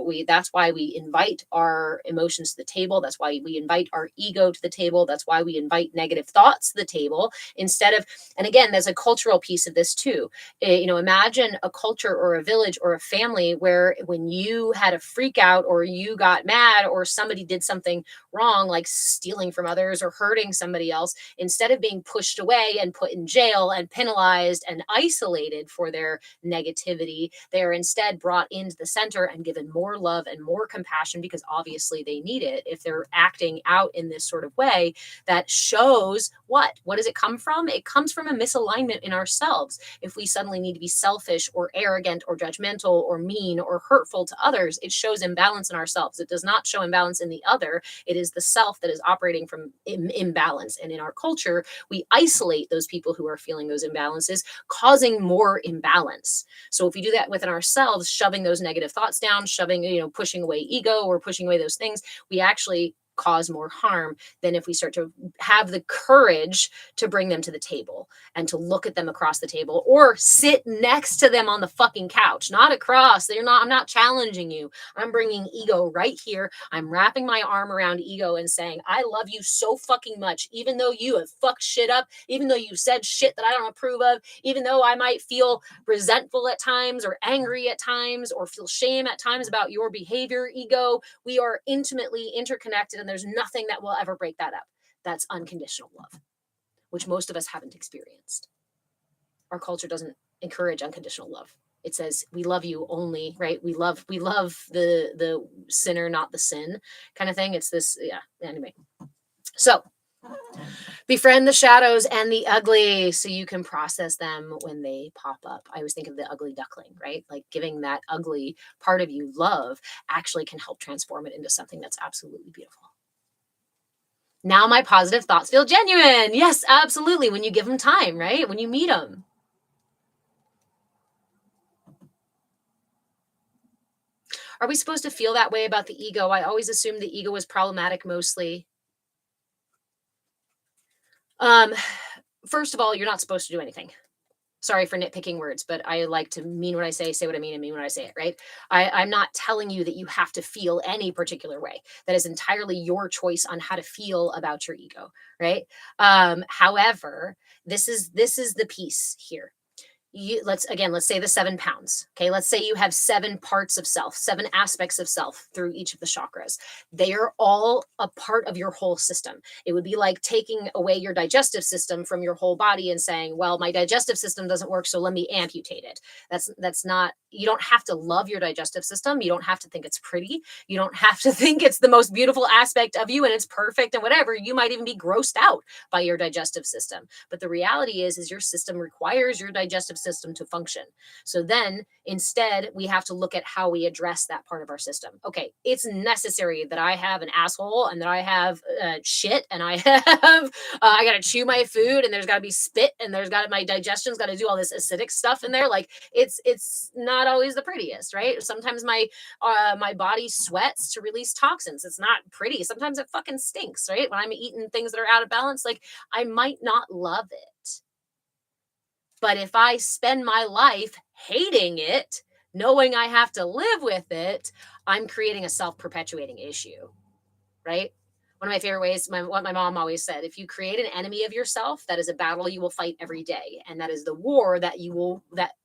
why we invite our emotions to the table. That's why we invite our ego to the table. That's why we invite negative thoughts to the table instead of, and again, there's a cultural piece of this too. Imagine a culture or a village or a family where when you had a freak out or you got mad or somebody did something wrong, like stealing from others or hurting somebody else, instead of being pushed away and put in jail and penalized and isolated for their negativity, they are instead brought into the center and given more love and more compassion because obviously they need it. If they're acting out in this sort of way, that shows what does it come from? It comes from a misalignment in ourselves. If we suddenly need to be selfish or arrogant or judgmental or mean or hurtful to others, it shows imbalance in ourselves. It does not show imbalance in the other. It is the self that is operating from imbalance. And in our culture, we isolate those people who are feeling those imbalances, causing more imbalance. So if we do that within ourselves, shoving those negative thoughts down, pushing away ego or pushing away those things, we actually cause more harm than if we start to have the courage to bring them to the table and to look at them across the table or sit next to them on the fucking couch, not across. I'm not challenging you. I'm bringing ego right here. I'm wrapping my arm around ego and saying, I love you so fucking much, even though you have fucked shit up, even though you said shit that I don't approve of, even though I might feel resentful at times or angry at times or feel shame at times about your behavior, ego. We are intimately interconnected, and there's nothing that will ever break that up. That's unconditional love, which most of us haven't experienced. Our culture doesn't encourage unconditional love. It says we love you only, right? We love the sinner, not the sin kind of thing. It's this, yeah. Anyway, so befriend the shadows and the ugly so you can process them when they pop up. I always think of the ugly duckling, right? Like giving that ugly part of you love actually can help transform it into something that's absolutely beautiful. Now my positive thoughts feel genuine. Yes, absolutely. When you give them time, right? When you meet them. Are we supposed to feel that way about the ego? I always assumed the ego was problematic mostly. First of all, you're not supposed to do anything. Sorry for nitpicking words, but I like to mean what I say what I mean, and mean what I say it, right? I'm not telling you that you have to feel any particular way. That is entirely your choice on how to feel about your ego, right? However, this is the piece here. Let's say the 7 pounds. Okay, let's say you have 7 parts of self, 7 aspects of self through each of the chakras. They are all a part of your whole system. It would be like taking away your digestive system from your whole body and saying, well, my digestive system doesn't work, so let me amputate it. That's not, you don't have to love your digestive system. You don't have to think it's pretty. You don't have to think it's the most beautiful aspect of you and it's perfect and whatever. You might even be grossed out by your digestive system. But the reality is your system requires your digestive system to function. So then instead, we have to look at how we address that part of our system. Okay, it's necessary that I have an asshole and that I have shit and I have, I got to chew my food and there's got to be spit and there's got to, my digestion's got to do all this acidic stuff in there. Like it's not always the prettiest, right? Sometimes my body sweats to release toxins. It's not pretty. Sometimes it fucking stinks, right? When I'm eating things that are out of balance, like I might not love it. But if I spend my life hating it, knowing I have to live with it, I'm creating a self-perpetuating issue, right? One of my favorite ways, what my mom always said, if you create an enemy of yourself, that is a battle you will fight every day. And that is the war that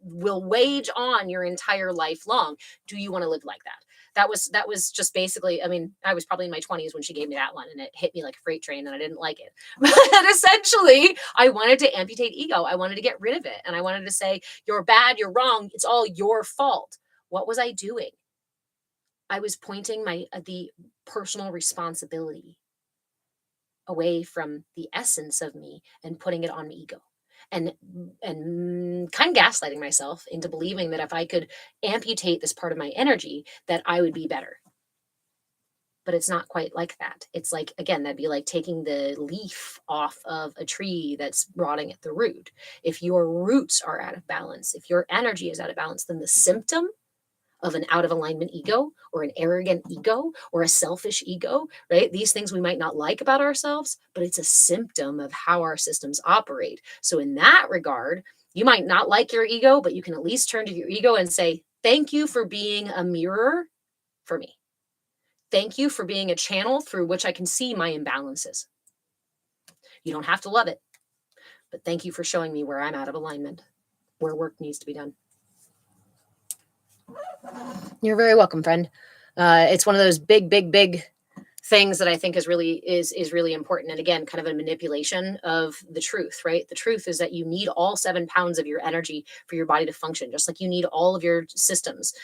will wage on your entire life long. Do you want to live like that? That was just basically, I mean, I was probably in my 20s when she gave me that one and it hit me like a freight train and I didn't like it. But essentially, I wanted to amputate ego. I wanted to get rid of it. And I wanted to say, you're bad, you're wrong, it's all your fault. What was I doing? I was pointing the personal responsibility away from the essence of me and putting it on my ego and kind of gaslighting myself into believing that if I could amputate this part of my energy that I would be better. But it's not quite like that. It's like, again, that'd be like taking the leaf off of a tree that's rotting at the root. If your roots are out of balance, if your energy is out of balance, then the symptom of an out of alignment ego or an arrogant ego or a selfish ego, right? These things we might not like about ourselves, but it's a symptom of how our systems operate. So in that regard, you might not like your ego, but you can at least turn to your ego and say, thank you for being a mirror for me. Thank you for being a channel through which I can see my imbalances. You don't have to love it, but thank you for showing me where I'm out of alignment, where work needs to be done. You're very welcome, friend. It's one of those big things that I think is really important. And again, kind of a manipulation of the truth, right? The truth is that you need all 7 pounds of your energy for your body to function, just like you need all of your systems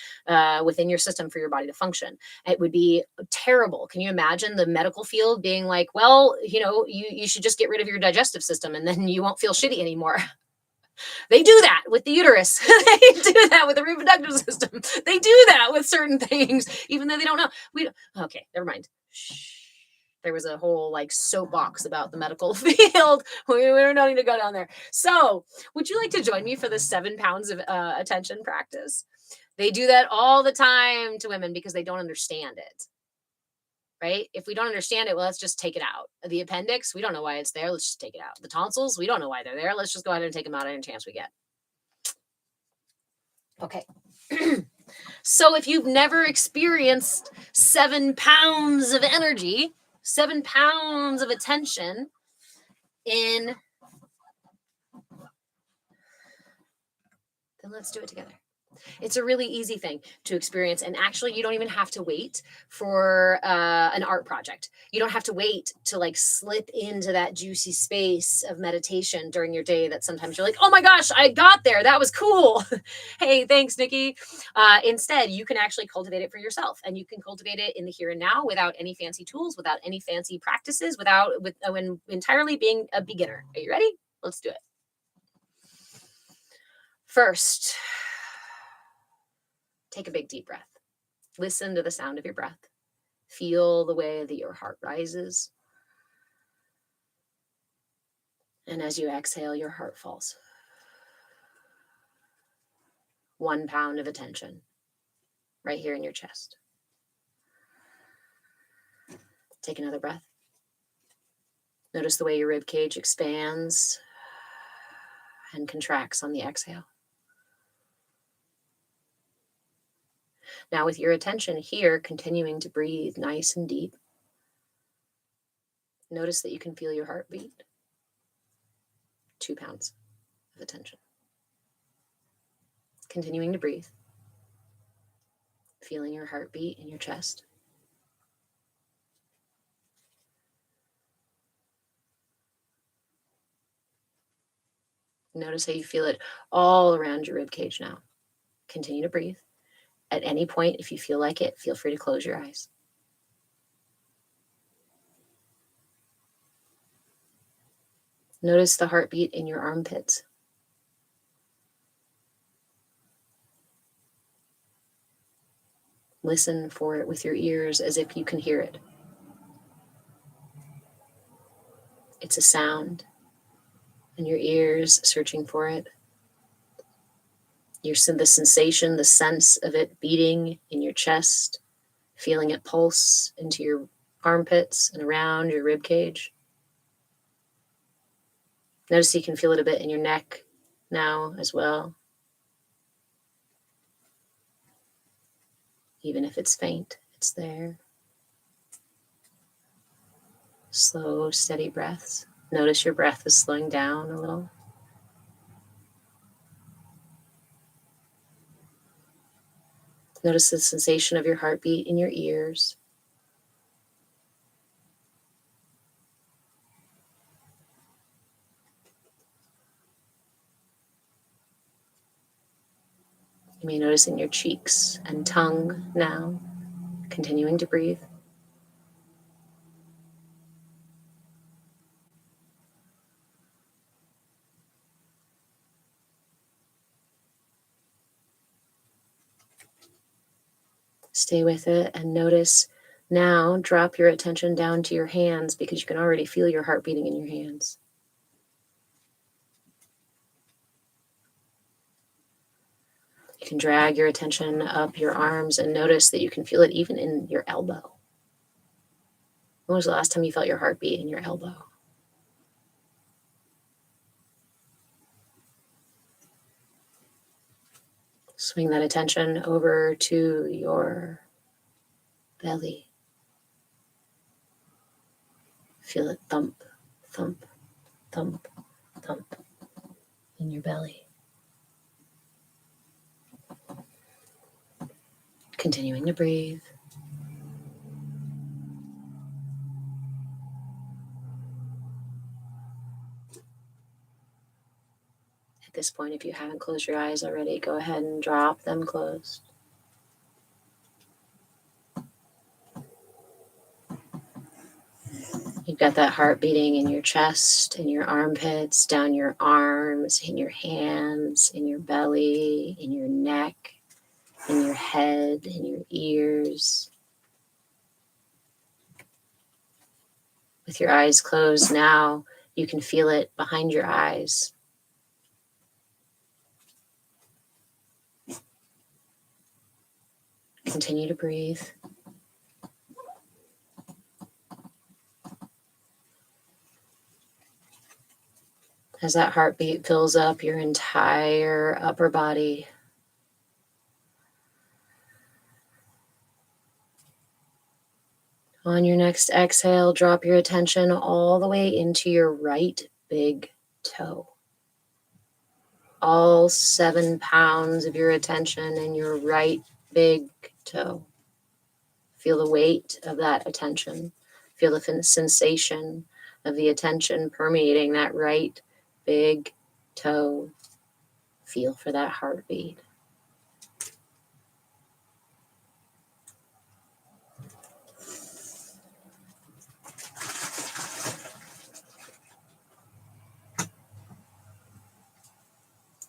within your system for your body to function. It would be terrible. Can you imagine the medical field being like, well, you should just get rid of your digestive system and then you won't feel shitty anymore. They do that with the uterus. They do that with the reproductive system. They do that with certain things, even though they don't know. Okay, never mind. Shh. There was a whole like soapbox about the medical field. We don't need to go down there. So, would you like to join me for the 7 pounds of attention practice? They do that all the time to women because they don't understand it. Right? If we don't understand it, well, let's just take it out. The appendix, we don't know why it's there. Let's just take it out. The tonsils, we don't know why they're there. Let's just go ahead and take them out any chance we get. Okay. So if you've never experienced 7 pounds of energy, 7 pounds of attention then let's do it together. It's a really easy thing to experience. And actually, you don't even have to wait for an art project. You don't have to wait to like slip into that juicy space of meditation during your day that sometimes you're like, oh my gosh, I got there. That was cool. Hey, thanks, Nikki. Instead, you can actually cultivate it for yourself. And you can cultivate it in the here and now without any fancy tools, without any fancy practices, when entirely being a beginner. Are you ready? Let's do it. First, take a big deep breath. Listen to the sound of your breath. Feel the way that your heart rises. And as you exhale, your heart falls. 1 pound of attention right here in your chest. Take another breath. Notice the way your rib cage expands and contracts on the exhale. Now, with your attention here, continuing to breathe nice and deep, notice that you can feel your heartbeat. 2 pounds of attention. Continuing to breathe, feeling your heartbeat in your chest. Notice how you feel it all around your rib cage now. Continue to breathe. At any point, if you feel like it, feel free to close your eyes. Notice the heartbeat in your armpits. Listen for it with your ears as if you can hear it. It's a sound, and your ears searching for it. The sensation, the sense of it beating in your chest, feeling it pulse into your armpits and around your rib cage. Notice you can feel it a bit in your neck now as well. Even if it's faint, it's there. Slow, steady breaths. Notice your breath is slowing down a little. Notice the sensation of your heartbeat in your ears. You may notice in your cheeks and tongue now, continuing to breathe. Stay with it and notice now, drop your attention down to your hands because you can already feel your heart beating in your hands. You can drag your attention up your arms and notice that you can feel it even in your elbow. When was the last time you felt your heartbeat in your elbow? Swing that attention over to your belly. Feel it thump, thump, thump, thump in your belly. Continuing to breathe. At this point, if you haven't closed your eyes already, go ahead and drop them closed. You've got that heart beating in your chest, in your armpits, down your arms, in your hands, in your belly, in your neck, in your head, in your ears. With your eyes closed now, you can feel it behind your eyes. Continue to breathe. As that heartbeat fills up your entire upper body. On your next exhale, drop your attention all the way into your right big toe. All 7 pounds of your attention in your right big toe. Feel the weight of that attention. Feel the sensation of the attention permeating that right big toe. Feel for that heartbeat.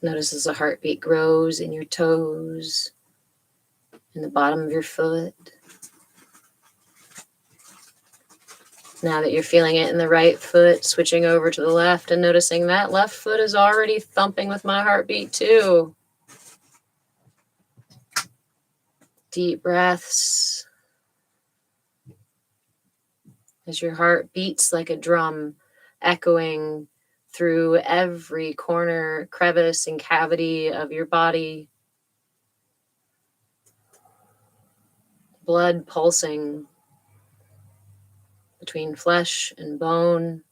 Notice as the heartbeat grows in your toes, in the bottom of your foot. Now that you're feeling it in the right foot, switching over to the left and noticing that left foot is already thumping with my heartbeat too. Deep breaths as your heart beats like a drum, echoing through every corner, crevice, and cavity of your body. Blood pulsing between flesh and bone.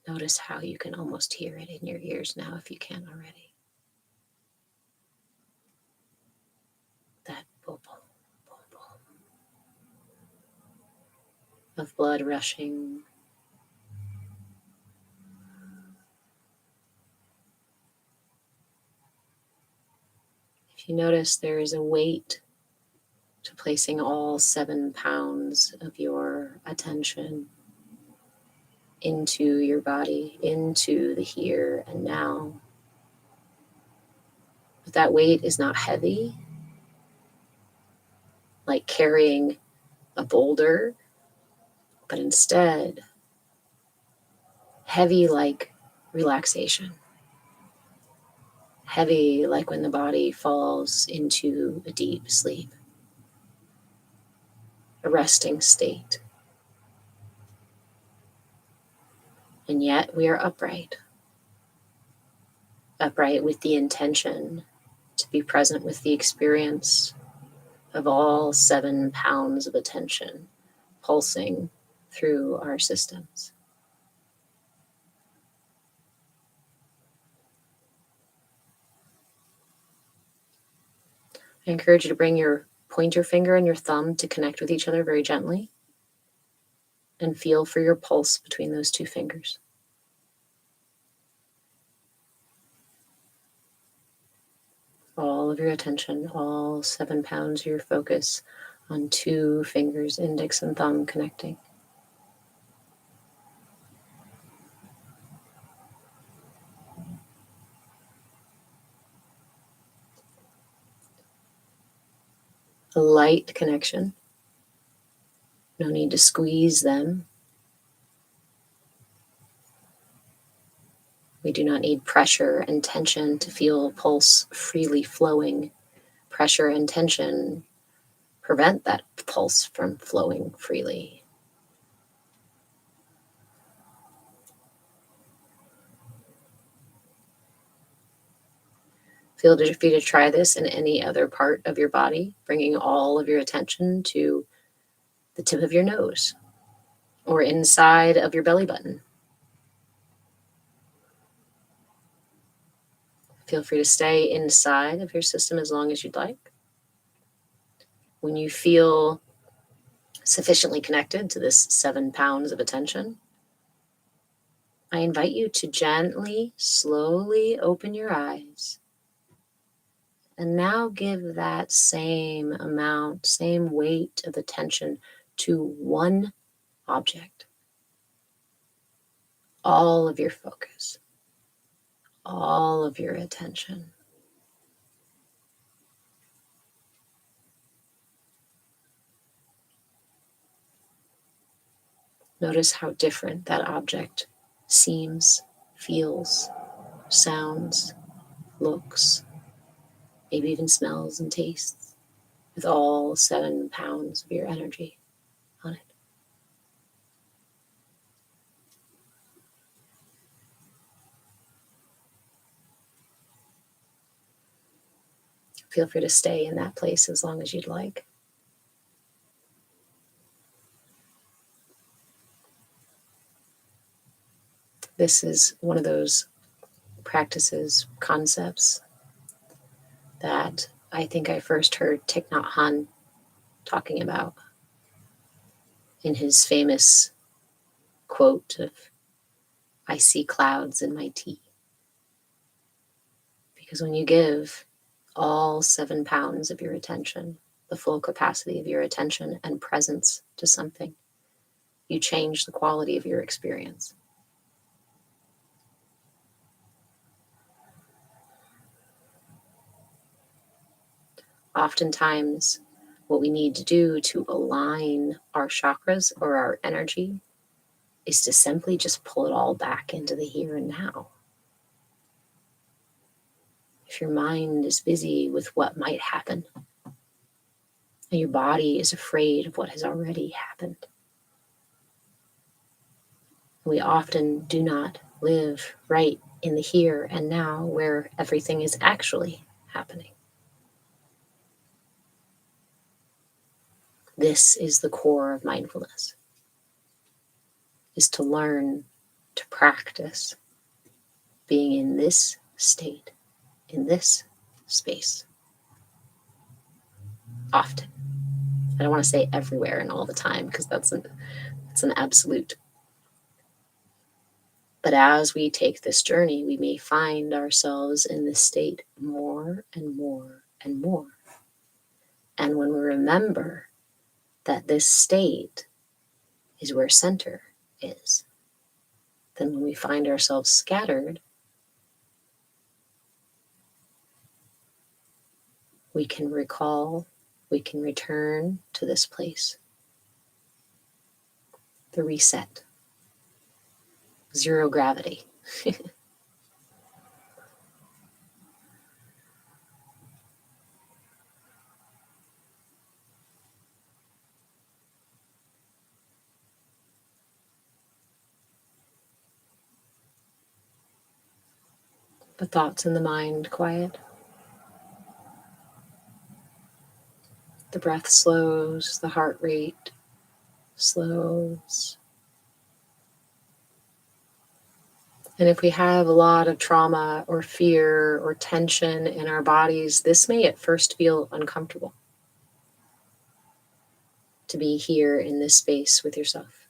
Notice how you can almost hear it in your ears now if you can't already. That boom, boom, boom, boom of blood rushing. If you notice, there is a weight to placing all 7 pounds of your attention into your body, into the here and now. But that weight is not heavy, like carrying a boulder, but instead heavy like relaxation. Heavy like when the body falls into a deep sleep, a resting state. And yet we are upright with the intention to be present with the experience of all 7 pounds of attention pulsing through our systems. I encourage you to bring your pointer finger and your thumb to connect with each other very gently and feel for your pulse between those two fingers. All of your attention, all 7 pounds of your focus on 2 fingers, index and thumb, connecting. A light connection. No need to squeeze them. We do not need pressure and tension to feel pulse freely flowing. Pressure and tension prevent that pulse from flowing freely. Feel free to try this in any other part of your body, bringing all of your attention to the tip of your nose or inside of your belly button. Feel free to stay inside of your system as long as you'd like. When you feel sufficiently connected to this 7 pounds of attention, I invite you to gently, slowly open your eyes. And now give that same amount, same weight of attention to one object. All of your focus, all of your attention. Notice how different that object seems, feels, sounds, looks, maybe even smells and tastes, with all 7 pounds of your energy on it. Feel free to stay in that place as long as you'd like. This is one of those practices, concepts that I think I first heard Thich Nhat Hanh talking about in his famous quote of, "I see clouds in my tea." Because when you give all 7 pounds of your attention, the full capacity of your attention and presence to something, you change the quality of your experience. Oftentimes, what we need to do to align our chakras or our energy is to simply just pull it all back into the here and now. If your mind is busy with what might happen And your body is afraid of what has already happened. We often do not live right in the here and now where everything is actually happening. This is the core of mindfulness, is to learn to practice being in this state, in this space, often. I don't want to say everywhere and all the time because that's an absolute. But as we take this journey, we may find ourselves in this state more and more and more. And when we remember that this state is where center is, then when we find ourselves scattered, we can recall, we can return to this place. The reset. Zero gravity. The thoughts in the mind quiet. The breath slows, the heart rate slows. And if we have a lot of trauma or fear or tension in our bodies, this may at first feel uncomfortable to be here in this space with yourself.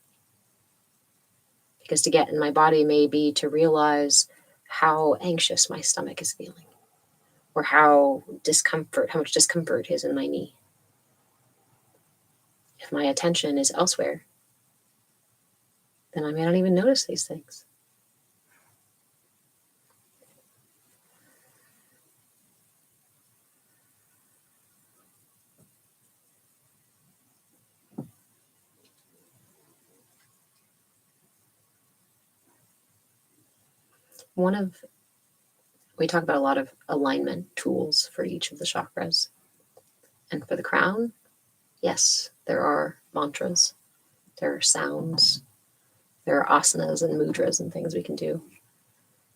Because to get in my body may be to realize how anxious my stomach is feeling, or how much discomfort is in my knee. If my attention is elsewhere, then I may not even notice these things. We talk about a lot of alignment tools for each of the chakras. And for the crown, yes, there are mantras, there are sounds, there are asanas and mudras and things we can do.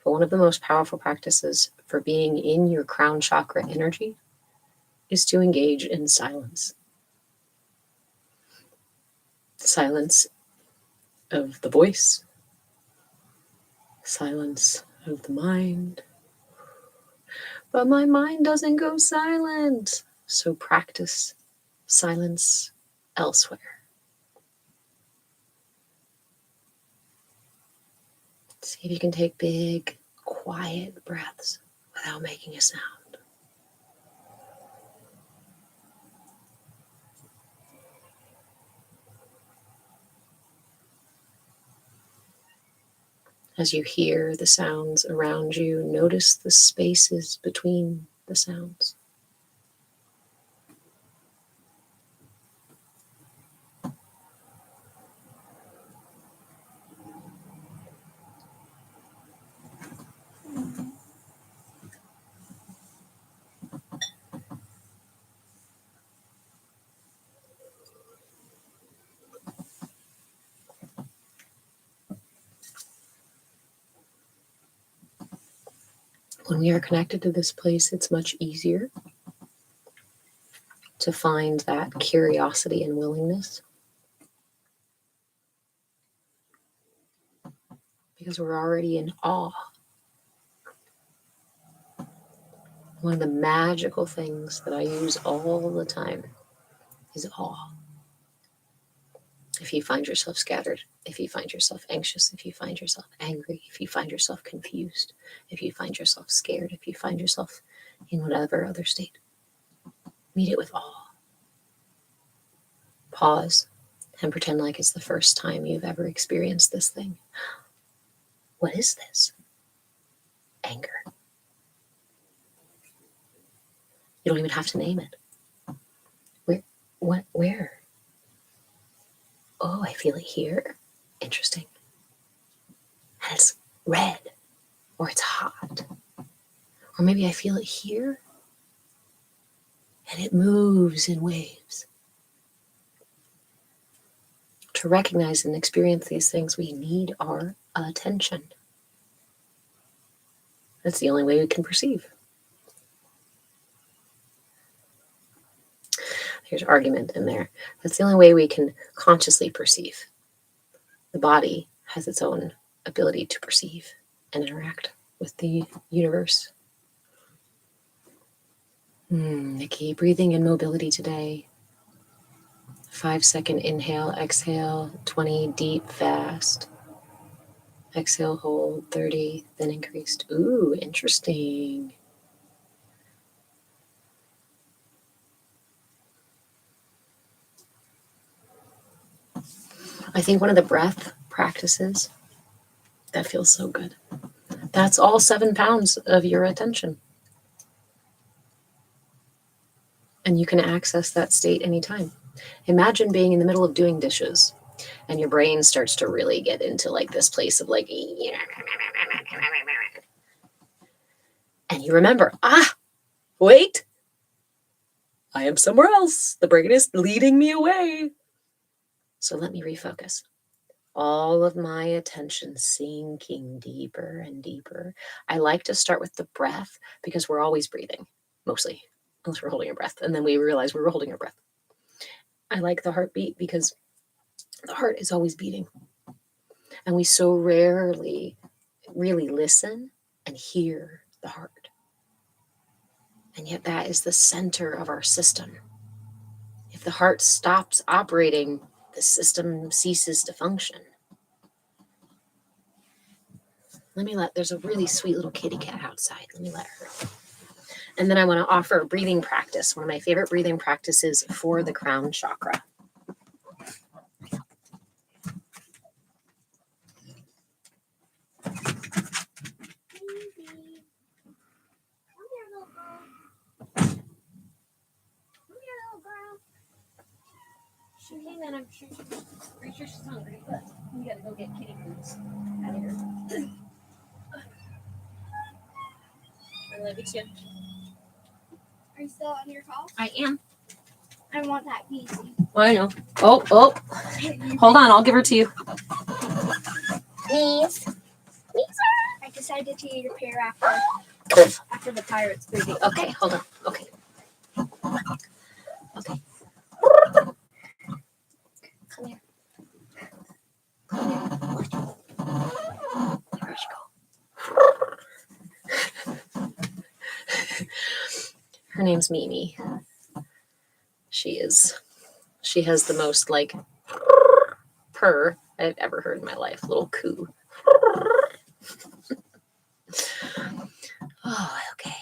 But one of the most powerful practices for being in your crown chakra energy is to engage in silence. Silence of the voice, silence of the mind. But my mind doesn't go silent. So practice silence elsewhere. See if you can take big, quiet breaths without making a sound. As you hear the sounds around you, notice the spaces between the sounds. When we are connected to this place, it's much easier to find that curiosity and willingness, because we're already in awe. One of the magical things that I use all the time is awe. If you find yourself scattered, if you find yourself anxious, if you find yourself angry, if you find yourself confused, if you find yourself scared, if you find yourself in whatever other state, meet it with awe. Pause and pretend like it's the first time you've ever experienced this thing. What is this? Anger. You don't even have to name it. Where? Oh, I feel it here. Interesting. And it's red, or it's hot. Or maybe I feel it here, and it moves in waves. To recognize and experience these things, we need our attention. That's the only way we can perceive. There's argument in there. That's the only way we can consciously perceive. The body has its own ability to perceive and interact with the universe. Nikki, breathing and mobility today. 5-second inhale, exhale, 20, deep, fast. Exhale, hold, 30, then increased. Ooh, interesting. I think one of the breath practices that feels so good. That's all 7 pounds of your attention. And you can access that state anytime. Imagine being in the middle of doing dishes and your brain starts to really get into like this place of like, and you remember, wait, I am somewhere else. The brain is leading me away. So let me refocus. All of my attention sinking deeper and deeper. I like to start with the breath because we're always breathing, mostly, unless we're holding our breath. And then we realize we were holding our breath. I like the heartbeat because the heart is always beating. And we so rarely really listen and hear the heart. And yet that is the center of our system. If the heart stops operating, the system ceases to function. There's a really sweet little kitty cat outside. Let me let her. And then I want to offer a breathing practice, one of my favorite breathing practices for the crown chakra. She came in, I'm sure pretty sure she's hungry, but we gotta go get kitty foods out of here. I love you too. Are you still on your call? I am. I want that piece. Well, I know. Oh. Hold on, I'll give her to you. Please. I decided to eat a pear after the pirate's breathing. Okay, hold on. Okay. Come here. There she go. Her name's Mimi. She has the most like purr I've ever heard in my life. Little coo. Oh, okay.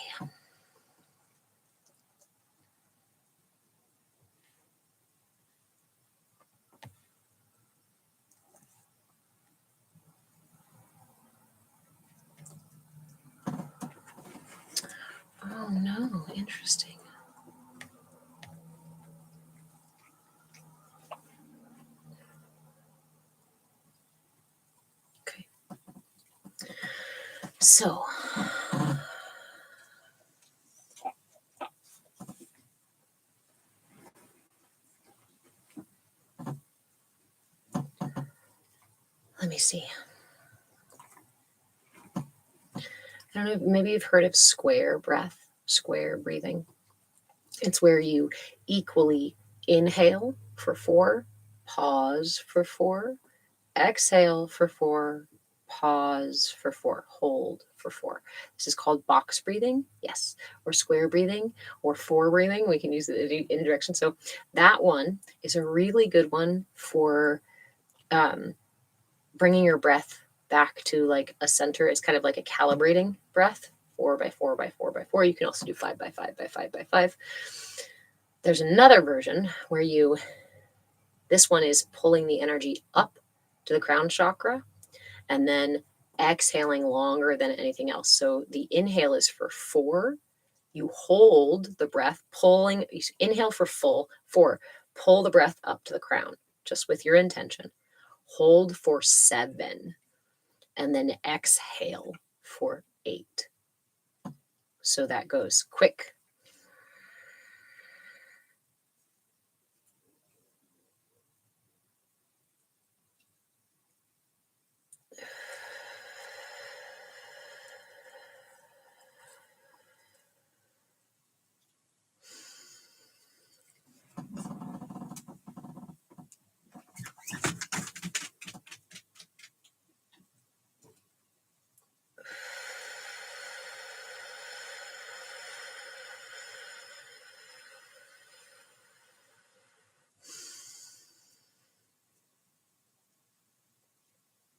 Oh no, interesting. Okay. So let me see. I don't know, maybe you've heard of square breath, square breathing. It's where you equally inhale for 4, pause for 4, exhale for 4, pause for 4, hold for 4. This is called box breathing, yes, or square breathing, or 4 breathing. We can use it in direction. So that one is a really good one for bringing your breath back to like a center. It's kind of like a calibrating breath, 4 by 4 by 4 by 4. You can also do 5 by 5 by 5 by 5. There's another version where this one is pulling the energy up to the crown chakra and then exhaling longer than anything else. So the inhale is for 4. You hold the breath, you inhale for 4, pull the breath up to the crown, just with your intention. Hold for 7, and then exhale for 8. So that goes quick.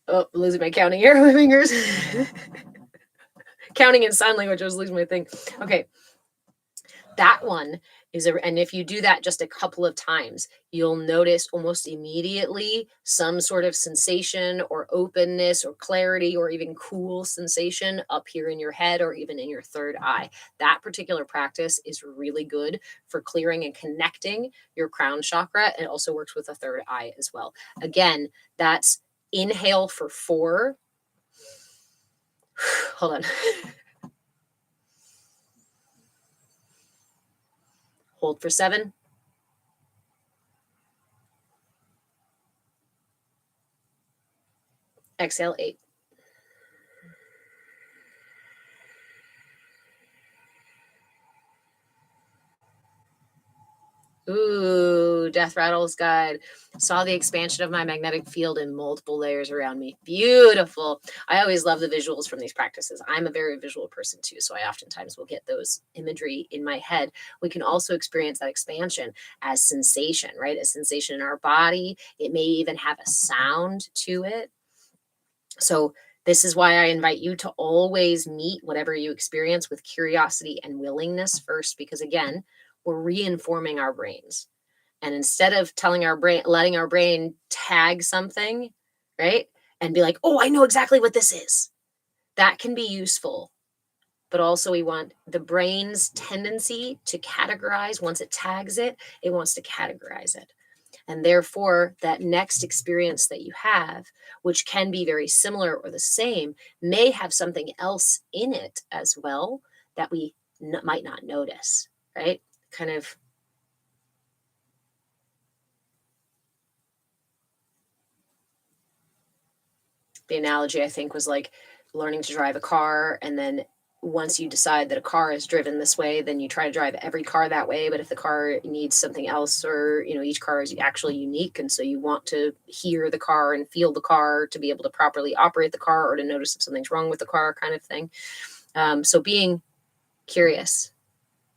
Oh, losing my counting here with my fingers. Counting in sign language, I was losing my thing. Okay. That one is, and if you do that just a couple of times, you'll notice almost immediately some sort of sensation or openness or clarity or even cool sensation up here in your head or even in your third eye. That particular practice is really good for clearing and connecting your crown chakra. It also works with the third eye as well. Again, that's inhale for 4. Hold on. Hold for 7. Exhale 8. Ooh, death rattles guide. Saw the expansion of my magnetic field in multiple layers around me. Beautiful. I always love the visuals from these practices. I'm a very visual person too, so I oftentimes will get those imagery in my head. We can also experience that expansion as sensation, right? A sensation in our body. It may even have a sound to it. So this is why I invite you to always meet whatever you experience with curiosity and willingness first, because again, we're reinforming our brains. And instead of telling our brain, letting our brain tag something, right? And be like, oh, I know exactly what this is. That can be useful. But also we want the brain's tendency to categorize. Once it tags it, it wants to categorize it. And therefore, that next experience that you have, which can be very similar or the same, may have something else in it as well that we might not notice, right? Kind of the analogy, I think, was like learning to drive a car, and then once you decide that a car is driven this way, then you try to drive every car that way. But if the car needs something else, or each car is actually unique, and so you want to hear the car and feel the car to be able to properly operate the car, or to notice if something's wrong with the car, kind of thing. So being curious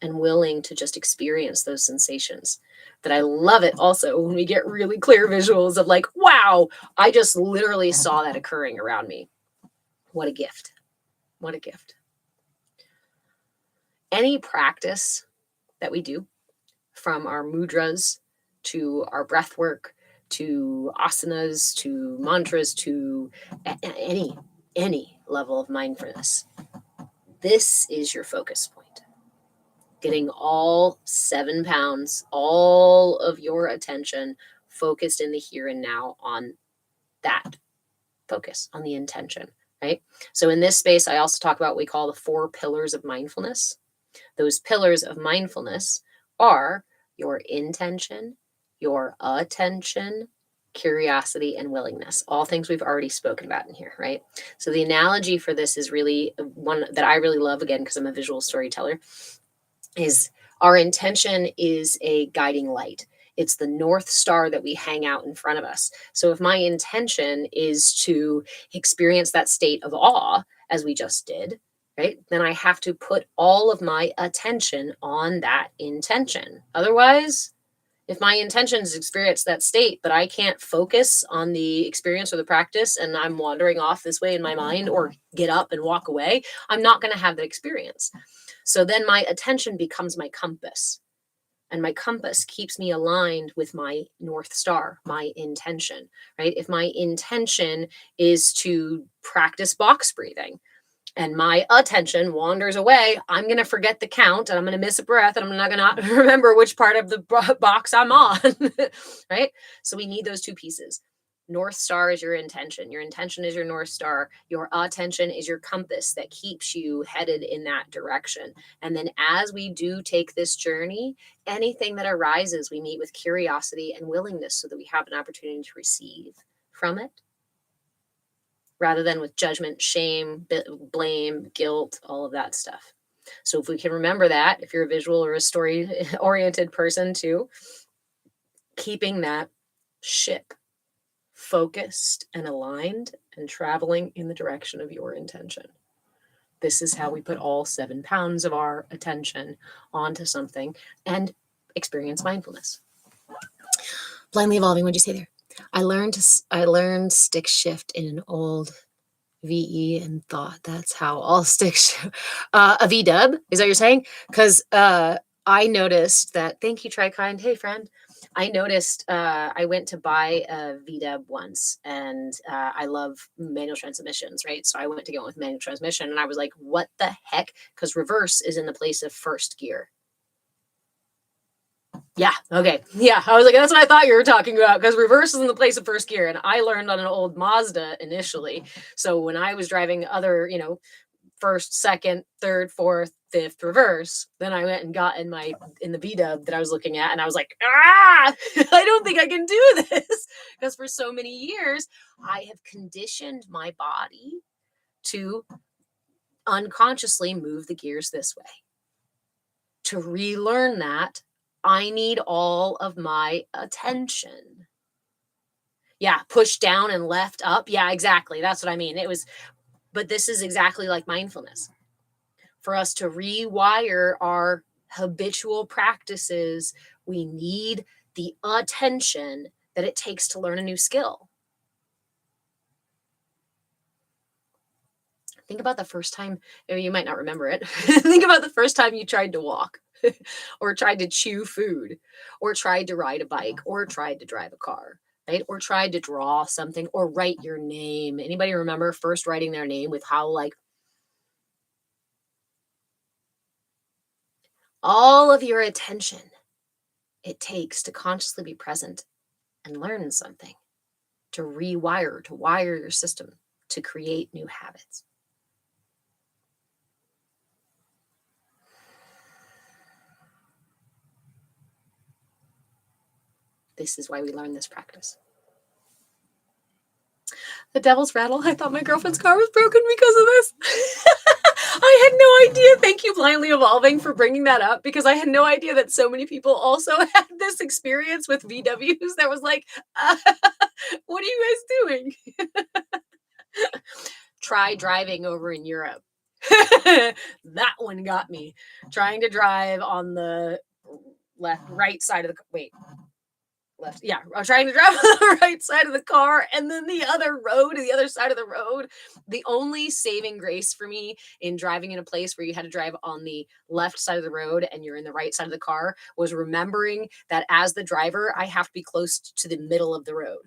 and willing to just experience those sensations. But I love it also when we get really clear visuals of like, wow, I just literally saw that occurring around me. What a gift. What a gift. Any practice that we do, from our mudras to our breath work to asanas to mantras to any level of mindfulness, this is your focus point. Getting all 7 pounds, all of your attention focused in the here and now on that focus, on the intention, right? So in this space, I also talk about what we call the 4 pillars of mindfulness. Those pillars of mindfulness are your intention, your attention, curiosity, and willingness. All things we've already spoken about in here, right? So the analogy for this is really one that I really love, again, because I'm a visual storyteller, is our intention is a guiding light. It's the North Star that we hang out in front of us. So if my intention is to experience that state of awe, as we just did, right, then I have to put all of my attention on that intention. Otherwise, if my intention is to experience that state, but I can't focus on the experience or the practice, and I'm wandering off this way in my mind or get up and walk away, I'm not going to have that experience. So then my attention becomes my compass. And my compass keeps me aligned with my North Star, my intention, right? If my intention is to practice box breathing and my attention wanders away, I'm going to forget the count and I'm going to miss a breath and I'm not going to remember which part of the box I'm on, right? So we need those 2 pieces. North Star is your intention. Your intention is your North Star. Your attention is your compass that keeps you headed in that direction. And then as we do take this journey, anything that arises, we meet with curiosity and willingness so that we have an opportunity to receive from it, rather than with judgment, shame, blame, guilt, all of that stuff. So if we can remember that, if you're a visual or a story-oriented person too, keeping that ship focused and aligned and traveling in the direction of your intention. This is how we put all 7 pounds of our attention onto something and experience mindfulness. Blindly evolving, what'd you say there? I learned stick shift in an old VE and thought that's how all stick a VW, is that what you're saying? Because I noticed that, thank you, Trikind. Hey, friend. I noticed I went to buy a VW once, and I love manual transmissions, right? So I went to go with manual transmission, and I was like, what the heck? Because reverse is in the place of first gear. Yeah. Okay. Yeah. I was like, that's what I thought you were talking about, because reverse is in the place of first gear. And I learned on an old Mazda initially. So when I was driving other, first, second, third, fourth, fifth reverse, then I went and got in the VW that I was looking at, and I was like, I don't think I can do this, because for so many years I have conditioned my body to unconsciously move the gears this way. To relearn that, I need all of my attention. Yeah, push down and left up. Yeah, exactly. That's what I mean. But this is exactly like mindfulness. For us to rewire our habitual practices, we need the attention that it takes to learn a new skill. Think about the first time, you might not remember it. Think about the first time you tried to walk or tried to chew food or tried to ride a bike or tried to drive a car, right? Or tried to draw something or write your name. Anybody remember first writing their name with how all of your attention it takes to consciously be present and learn something, to rewire, to wire your system, to create new habits. This is why we learn this practice. The devil's rattle. I thought my girlfriend's car was broken because of this. I had no idea. Thank you, Blindly Evolving, for bringing that up, because I had no idea that so many people also had this experience with VWs that was like, what are you guys doing? Try driving over in Europe. That one got me. Trying to drive on the right side of the left. Yeah, I was trying to drive on the right side of the car, and then the other side of the road. The only saving grace for me in driving in a place where you had to drive on the left side of the road and you're in the right side of the car was remembering that as the driver, I have to be close to the middle of the road.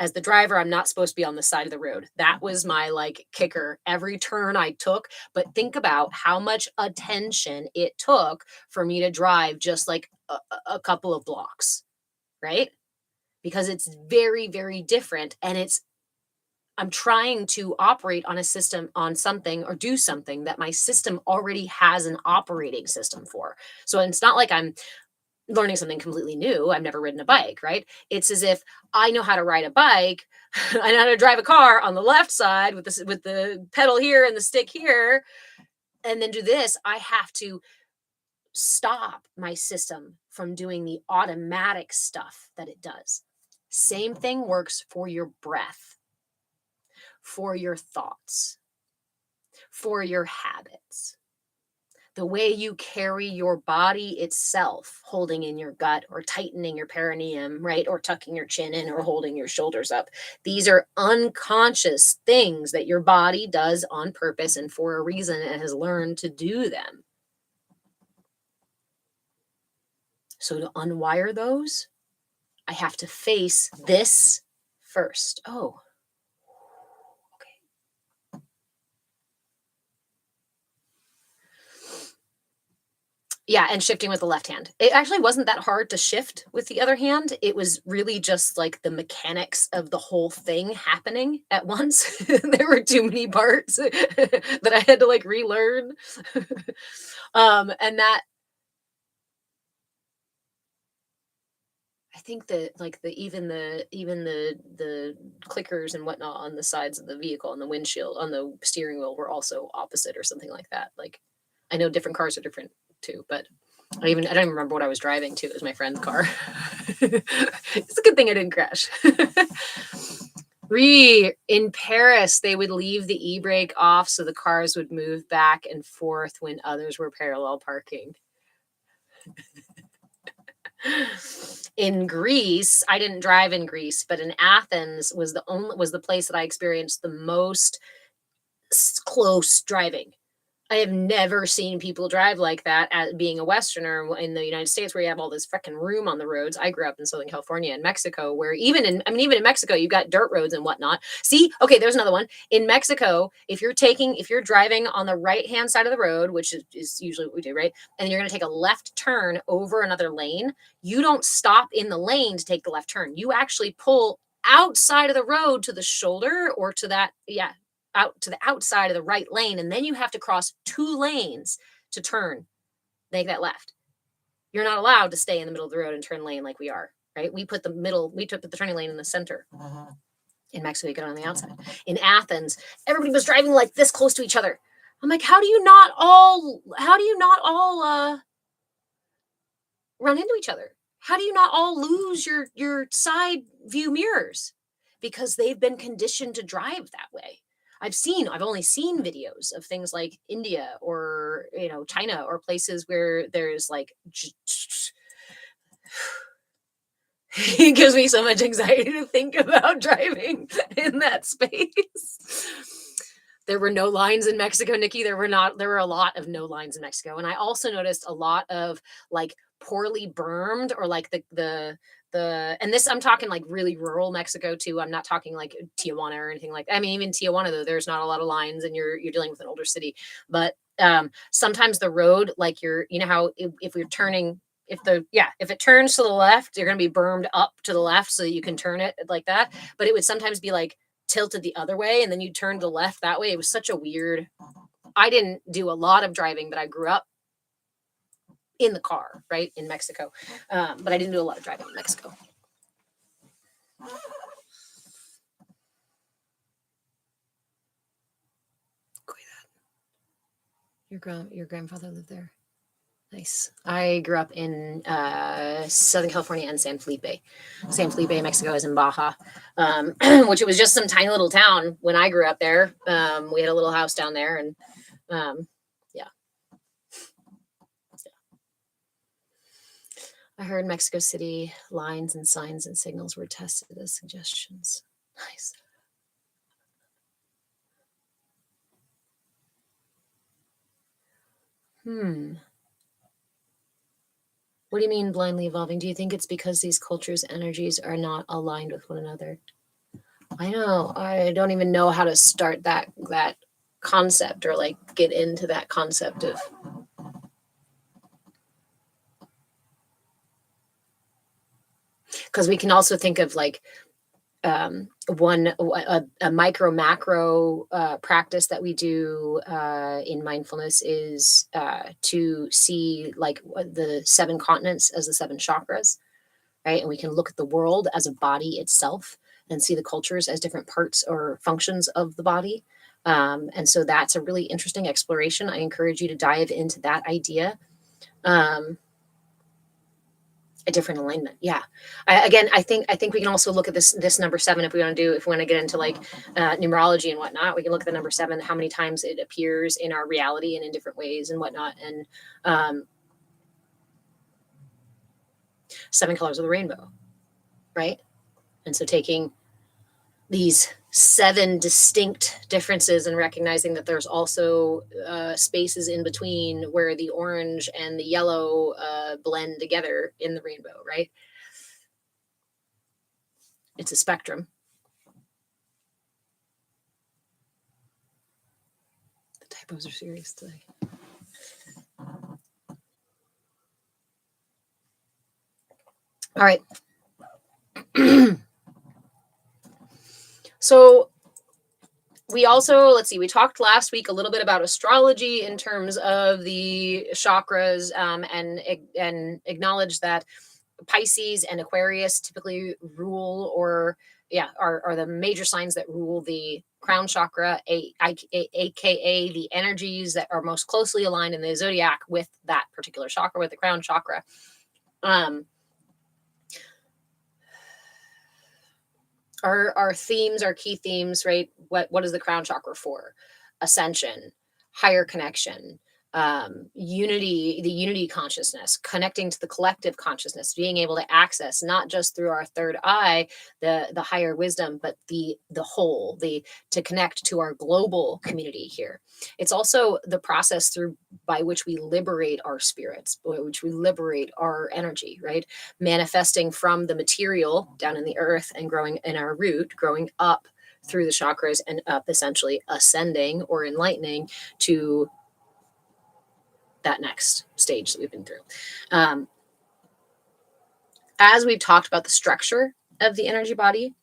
As the driver, I'm not supposed to be on the side of the road. That was my kicker every turn I took. But think about how much attention it took for me to drive just a couple of blocks. Right? Because it's very, very different. And I'm trying to operate on a system, on something, or do something that my system already has an operating system for. So it's not like I'm learning something completely new. I've never ridden a bike, right? It's as if I know how to ride a bike. I know how to drive a car on the left side with the pedal here and the stick here. And then do this. I have to stop my system from doing the automatic stuff that it does. Same thing works for your breath, for your thoughts, for your habits. The way you carry your body itself, holding in your gut or tightening your perineum, right? Or tucking your chin in or holding your shoulders up. These are unconscious things that your body does on purpose and for a reason, and has learned to do them. So to unwire those, I have to face this first. Oh, okay. Yeah, and shifting with the left hand. It actually wasn't that hard to shift with the other hand. It was really just the mechanics of the whole thing happening at once. There were too many parts that I had to relearn. And that, I think that even the clickers and whatnot on the sides of the vehicle, on the windshield, on the steering wheel, were also opposite or something like that. I know different cars are different too, but I don't even remember what I was driving to. It was my friend's car. It's a good thing I didn't crash. In Paris, they would leave the e-brake off so the cars would move back and forth when others were parallel parking. In Greece, I didn't drive in Greece, but in Athens was the place that I experienced the most close driving. I have never seen people drive like that as being a Westerner in the United States, where you have all this freaking room on the roads. I grew up in Southern California and Mexico, where even in Mexico, you've got dirt roads and whatnot. See, okay, there's another one. In Mexico, if you're driving on the right-hand side of the road, which is usually what we do, right? And you're going to take a left turn over another lane, you don't stop in the lane to take the left turn. You actually pull outside of the road to the shoulder or to that, out to the outside of the right lane, and then you have to cross 2 lanes to turn, make that left. You're not allowed to stay in the middle of the road and turn lane like we are, right? We took the turning lane in the center. In Mexico, you get on the outside. In Athens, everybody was driving like this close to each other. I'm like, how do you not all run into each other? How do you not all lose your side view mirrors? Because they've been conditioned to drive that way. I've only seen videos of things like India or, China or places where there's like, it gives me so much anxiety to think about driving in that space. There were no lines in Mexico, Nikki. There were a lot of no lines in Mexico. And I also noticed a lot of like poorly bermed, or like and this, I'm talking like really rural Mexico too. I'm not talking like Tijuana or anything like that. I mean, even Tijuana though, there's not a lot of lines and you're dealing with an older city, but sometimes the road, like how if we're turning, if it turns to the left, you're going to be bermed up to the left so that you can turn it like that. But it would sometimes be like tilted the other way and then you turn to the left that way. It was such a weird, I didn't do a lot of driving, but I grew up in the car, right, in Mexico. But I didn't do a lot of driving in Mexico. Your grandfather lived there? Nice. I grew up in Southern California and San Felipe. San Felipe, Mexico is in Baja, which it was just some tiny little town when I grew up there. We had a little house down there, and I heard Mexico City lines and signs and signals were tested as suggestions. Nice. What do you mean blindly evolving? Do you think it's because these cultures' energies are not aligned with one another? I know. I don't even know how to start that concept or like get into that concept of. Because we can also think of like a micro macro practice that we do in mindfulness is to see like the 7 continents as the 7 chakras, right? And we can look at the world as a body itself and see the cultures as different parts or functions of the body. And so that's a really interesting exploration. I encourage you to dive into that idea. A different alignment. Yeah. I think we can also look at this number 7 if we want to get into like numerology and whatnot. We can look at the number 7, how many times it appears in our reality and in different ways and whatnot. And 7 colors of the rainbow, right? And so taking these 7 distinct differences and recognizing that there's also spaces in between where the orange and the yellow blend together in the rainbow, right? It's a spectrum. The typos are serious today. All right. So we also, we talked last week a little bit about astrology in terms of the chakras, and acknowledged that Pisces and Aquarius typically rule are the major signs that rule the crown chakra, aka the energies that are most closely aligned in the zodiac with that particular chakra, with the crown chakra. Our themes, our key themes, right? What is the crown chakra for? Ascension, higher connection, unity, the unity consciousness, connecting to the collective consciousness, being able to access not just through our third eye the higher wisdom, but the whole, to connect to our global community here. It's also the process by which we liberate our spirits, by which we liberate our energy, right? Manifesting from the material down in the earth and growing in our root, growing up through the chakras and up, essentially ascending or enlightening to that next stage that we've been through. As we've talked about the structure of the energy body,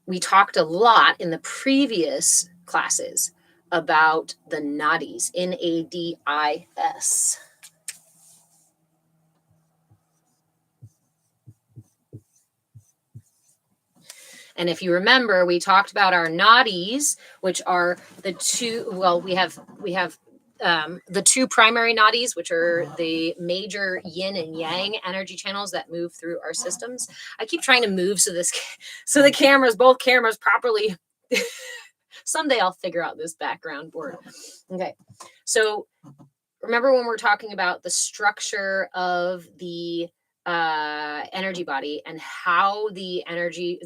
we talked a lot in the previous classes about the nadis, NADIS. And if you remember, we talked about our nadis, which are the two, well, we have the two primary nadis, which are the major yin and yang energy channels that move through our systems. I keep trying to move so the cameras, both cameras properly. Someday I'll figure out this background board. Okay. So remember when we're talking about the structure of the energy body and how the energy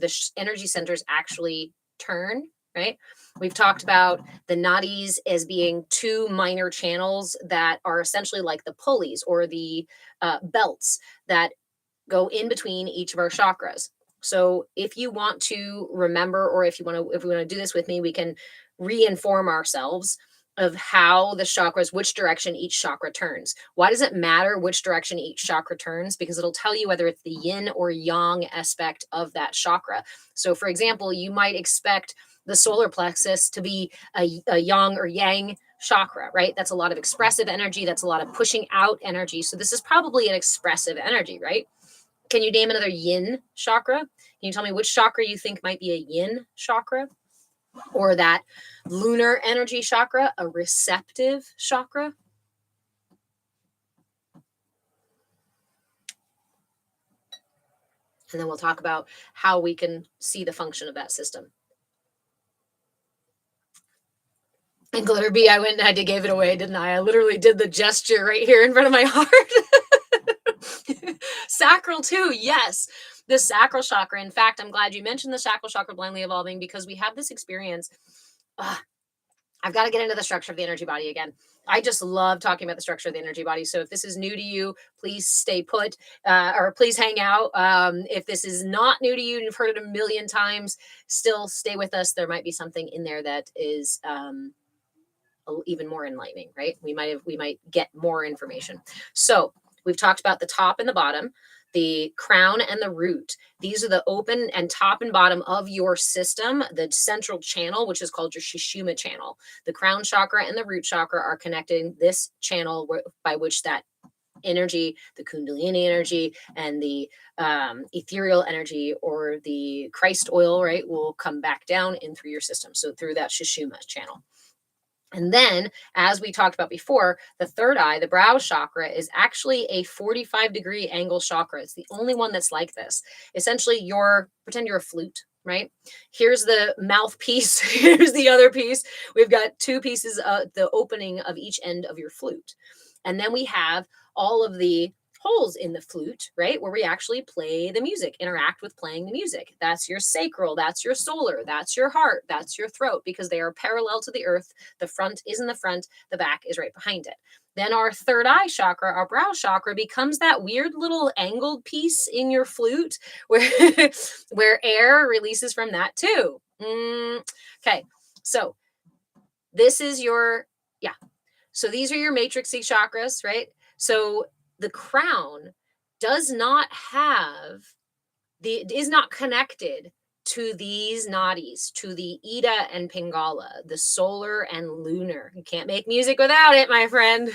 centers actually turn, right? We've talked about the nadis as being two minor channels that are essentially like the pulleys or the belts that go in between each of our chakras. So if you want to remember, or if we want to do this with me, we can reinform ourselves of how the chakras, which direction each chakra turns. Why does it matter which direction each chakra turns? Because it'll tell you whether it's the yin or yang aspect of that chakra. So for example, you might expect the solar plexus to be a yang or yang chakra, right? That's a lot of expressive energy. That's a lot of pushing out energy. So this is probably an expressive energy, right? Can you name another yin chakra? Can you tell me which chakra you think might be a yin chakra? Or that lunar energy chakra, a receptive chakra? And then we'll talk about how we can see the function of that system. And Glitter Bee, I went and I gave it away, didn't I? I literally did the gesture right here in front of my heart. Sacral too, yes. The sacral chakra. In fact, I'm glad you mentioned the sacral chakra blindly evolving, because we have this experience. I've got to get into the structure of the energy body again. I just love talking about the structure of the energy body. So if this is new to you, please stay put, or please hang out. If this is not new to you and you've heard it a million times, still stay with us. There might be something in there that is even more enlightening, right? We might get more information. So we've talked about the top and the bottom, the crown and the root. These are the open and top and bottom of your system, the central channel, which is called your Sushumna channel. The crown chakra and the root chakra are connecting this channel by which that energy, the Kundalini energy and the ethereal energy, or the Christ oil, right, will come back down in through your system. So through that Sushumna channel. And then, as we talked about before, the third eye, the brow chakra, is actually a 45-degree angle chakra. It's the only one that's like this. Essentially, pretend you're a flute, right? Here's the mouthpiece. Here's the other piece. We've got two pieces of the opening of each end of your flute. And then we have all of the holes in the flute, right, where we actually play the music, interact with playing the music. That's your sacral, that's your solar, that's your heart, that's your throat, because they are parallel to the earth. The front is in the front, the back is right behind it. Then our third eye chakra, our brow chakra, becomes that weird little angled piece in your flute where air releases from that too. Okay, so this is so these are your matrixy chakras, right? So the crown is not connected to these nadis, to the Ida and Pingala, the solar and lunar. You can't make music without it, my friend.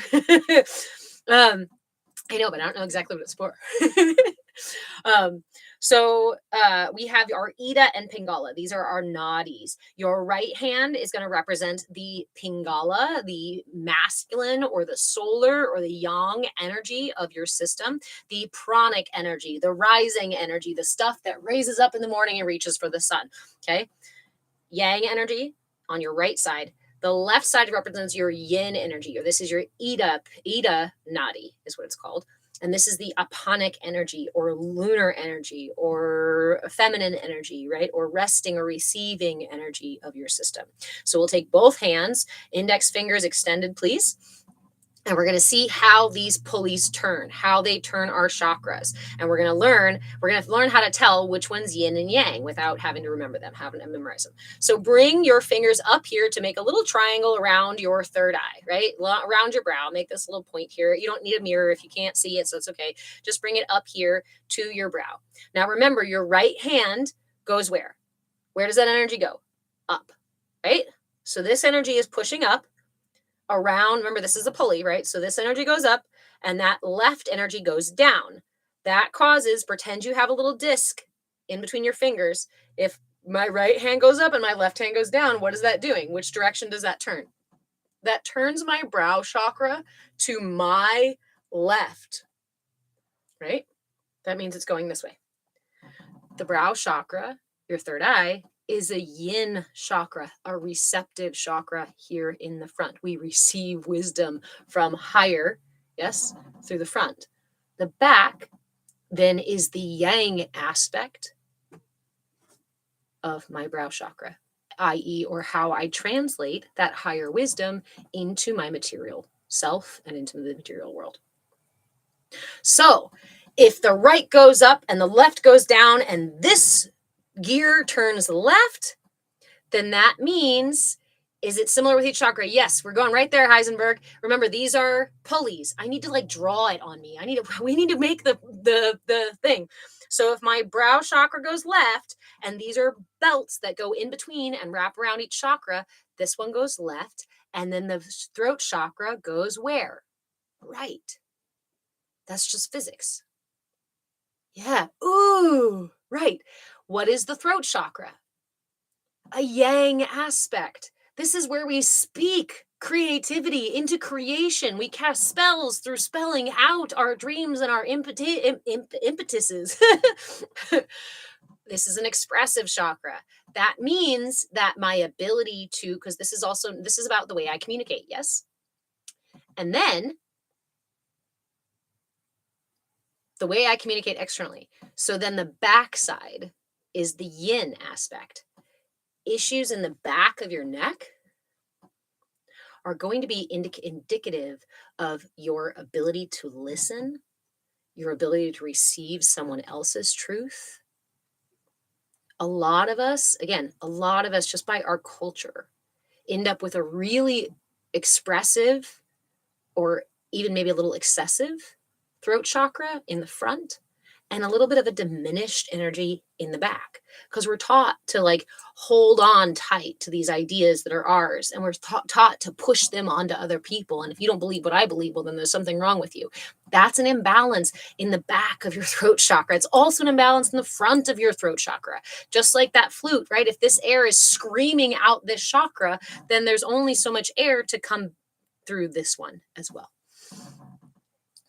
I know, but I don't know exactly what it's for. So we have our Ida and Pingala. These are our nadis. Your right hand is going to represent the Pingala, the masculine or the solar or the yang energy of your system, the pranic energy, the rising energy, the stuff that raises up in the morning and reaches for the sun. Okay. Yang energy on your right side, The left side represents your yin energy, or this is your Ida nadi is what it's called. And this is the aponic energy or lunar energy or feminine energy, right? Or resting or receiving energy of your system. So we'll take both hands, index fingers extended, please. And we're going to see how these pulleys turn, how they turn our chakras. And we're going to learn how to tell which one's yin and yang without having to remember them, having to memorize them. So bring your fingers up here to make a little triangle around your third eye, right? Around your brow. Make this little point here. You don't need a mirror if you can't see it, so it's okay. Just bring it up here to your brow. Now remember, your right hand goes where? Where does that energy go? Up, right? So this energy is pushing up around. Remember, this is a pulley, right? So this energy goes up and that left energy goes down. That causes, pretend you have a little disc in between your fingers. If my right hand goes up and my left hand goes down, what is that doing? Which direction does that turn? That turns my brow chakra to my left, right? That means it's going this way. The brow chakra, your third eye, is a yin chakra, a receptive chakra here in the front. We receive wisdom from higher, yes, through the front. The back then is the yang aspect of my brow chakra, i.e., or how I translate that higher wisdom into my material self and into the material world. So if the right goes up and the left goes down and this gear turns left, then that means, is it similar with each chakra? Yes, we're going right there, Heisenberg. Remember, these are pulleys. I need to like draw it on me. We need to make the thing. So if my brow chakra goes left and these are belts that go in between and wrap around each chakra, this one goes left and then the throat chakra goes where? Right. That's just physics. Yeah. Ooh, right. What is the throat chakra? A yang aspect. This is where we speak creativity into creation. We cast spells through spelling out our dreams and our impetuses. This is an expressive chakra. That means that my ability to, because this is about the way I communicate, yes? And then the way I communicate externally. So then the backside is the yin aspect. Issues in the back of your neck are going to be indicative of your ability to listen, your ability to receive someone else's truth. A lot of us just by our culture end up with a really expressive or even maybe a little excessive throat chakra in the front and a little bit of a diminished energy in the back, because we're taught to like hold on tight to these ideas that are ours, and we're taught to push them onto other people. And if you don't believe what I believe, well, then there's something wrong with you. That's an imbalance in the back of your throat chakra. It's also an imbalance in the front of your throat chakra. Just like that flute, right? If this air is screaming out this chakra, then there's only so much air to come through this one as well.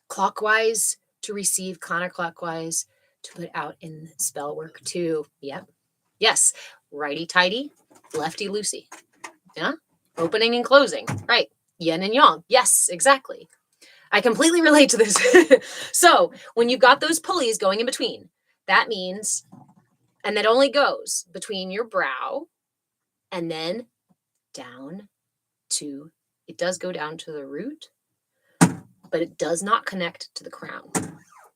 Clockwise to receive, counterclockwise to put out in spell work too. Yep. Yes. Righty tighty, lefty loosey. Yeah. Opening and closing. Right. Yin and yang. Yes, exactly. I completely relate to this. So when you've got those pulleys going in between, that means, and that only goes between your brow and then down to, it does go down to the root, but it does not connect to the crown,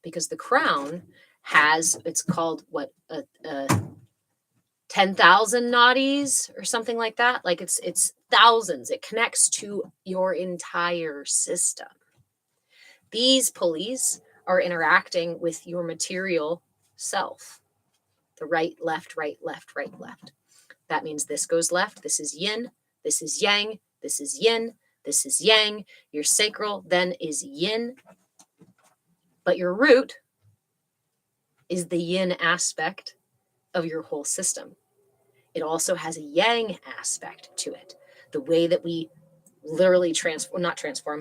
because the crown has, it's called what, 10,000 nadis or something like that. Like it's thousands. It connects to your entire system. These pulleys are interacting with your material self. The right, left, right, left, right, left. That means this goes left. This is yin. This is yang. This is yin. This is yang. Your sacral then is yin. But your root is the yin aspect of your whole system. It also has a yang aspect to it. The way that we literally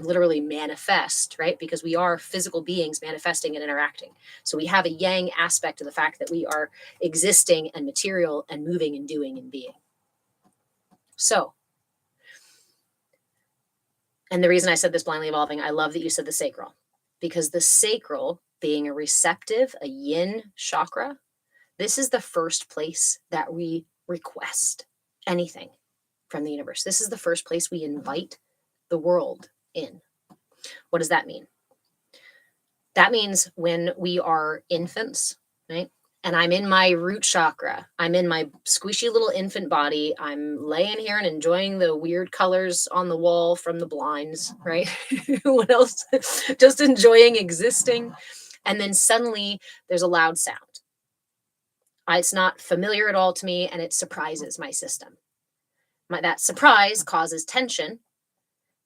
literally manifest, right? Because we are physical beings manifesting and interacting. So we have a yang aspect to the fact that we are existing and material and moving and doing and being. So And the reason I said this blindly evolving, I love that you said the sacral, because the sacral, being a receptive, a yin chakra, this is the first place that we request anything from the universe. This is the first place we invite the world in. What does that mean? That means when we are infants, right? And I'm in my root chakra. I'm in my squishy little infant body. I'm laying here and enjoying the weird colors on the wall from the blinds, right? What else? Just enjoying existing. And then suddenly there's a loud sound. It's not familiar at all to me, and it surprises my system. That surprise causes tension,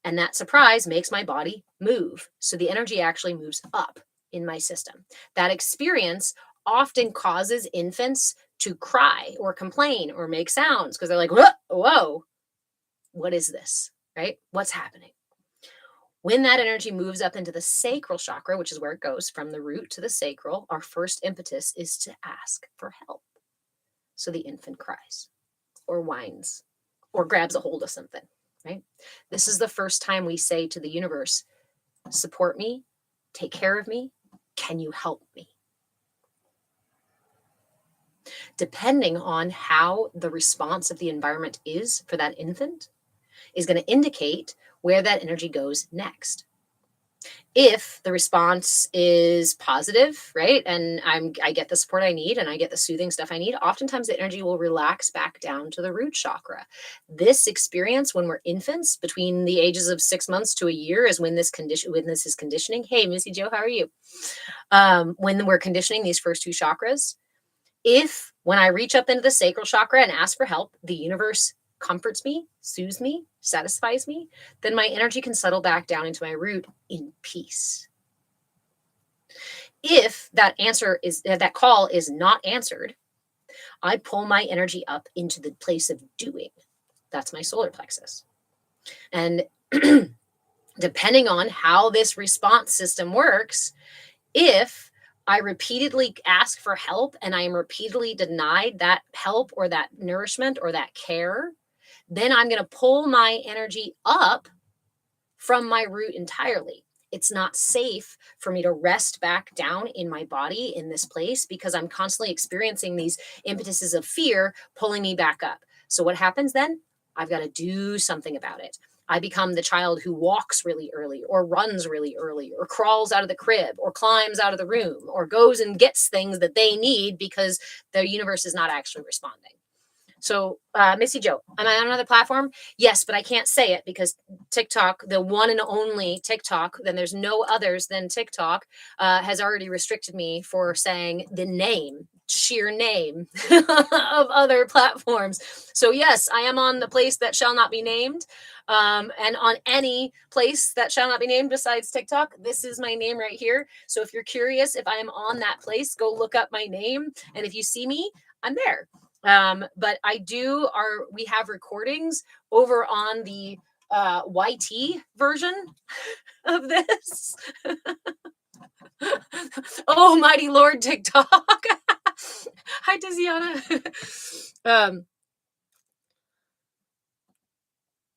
and that surprise makes my body move. So the energy actually moves up in my system. That experience often causes infants to cry or complain or make sounds because they're like, whoa, what is this, right? What's happening? When that energy moves up into the sacral chakra, which is where it goes from the root to the sacral, our first impetus is to ask for help. So the infant cries or whines or grabs a hold of something, right? This is the first time we say to the universe, support me, take care of me, can you help me? Depending on how the response of the environment is for that infant is going to indicate where that energy goes next. If the response is positive, right, and I get the support I need and I get the soothing stuff I need, oftentimes the energy will relax back down to the root chakra. This experience when we're infants, between the ages of 6 months to a year, is when this is conditioning. Hey, Missy Joe, how are you? When we're conditioning these first two chakras, if when I reach up into the sacral chakra and ask for help, the universe comforts me, soothes me, satisfies me, then my energy can settle back down into my root in peace. If that call is not answered, I pull my energy up into the place of doing. That's my solar plexus. And depending on how this response system works, if I repeatedly ask for help and I am repeatedly denied that help or that nourishment or that care, then I'm going to pull my energy up from my root entirely. It's not safe for me to rest back down in my body in this place because I'm constantly experiencing these impetuses of fear pulling me back up. So what happens then? I've got to do something about it. I become the child who walks really early or runs really early or crawls out of the crib or climbs out of the room or goes and gets things that they need because the universe is not actually responding. So, Missy Joe, am I on another platform? Yes, but I can't say it because TikTok, the one and only TikTok, then there's no others than TikTok, has already restricted me for saying the sheer name of other platforms. So yes, I am on the place that shall not be named, and on any place that shall not be named besides TikTok. This is my name right here. So if you're curious if I am on that place, go look up my name. And if you see me, I'm there. But we have recordings over on the YT version of this. Oh, mighty Lord TikTok. Hi, Tiziana.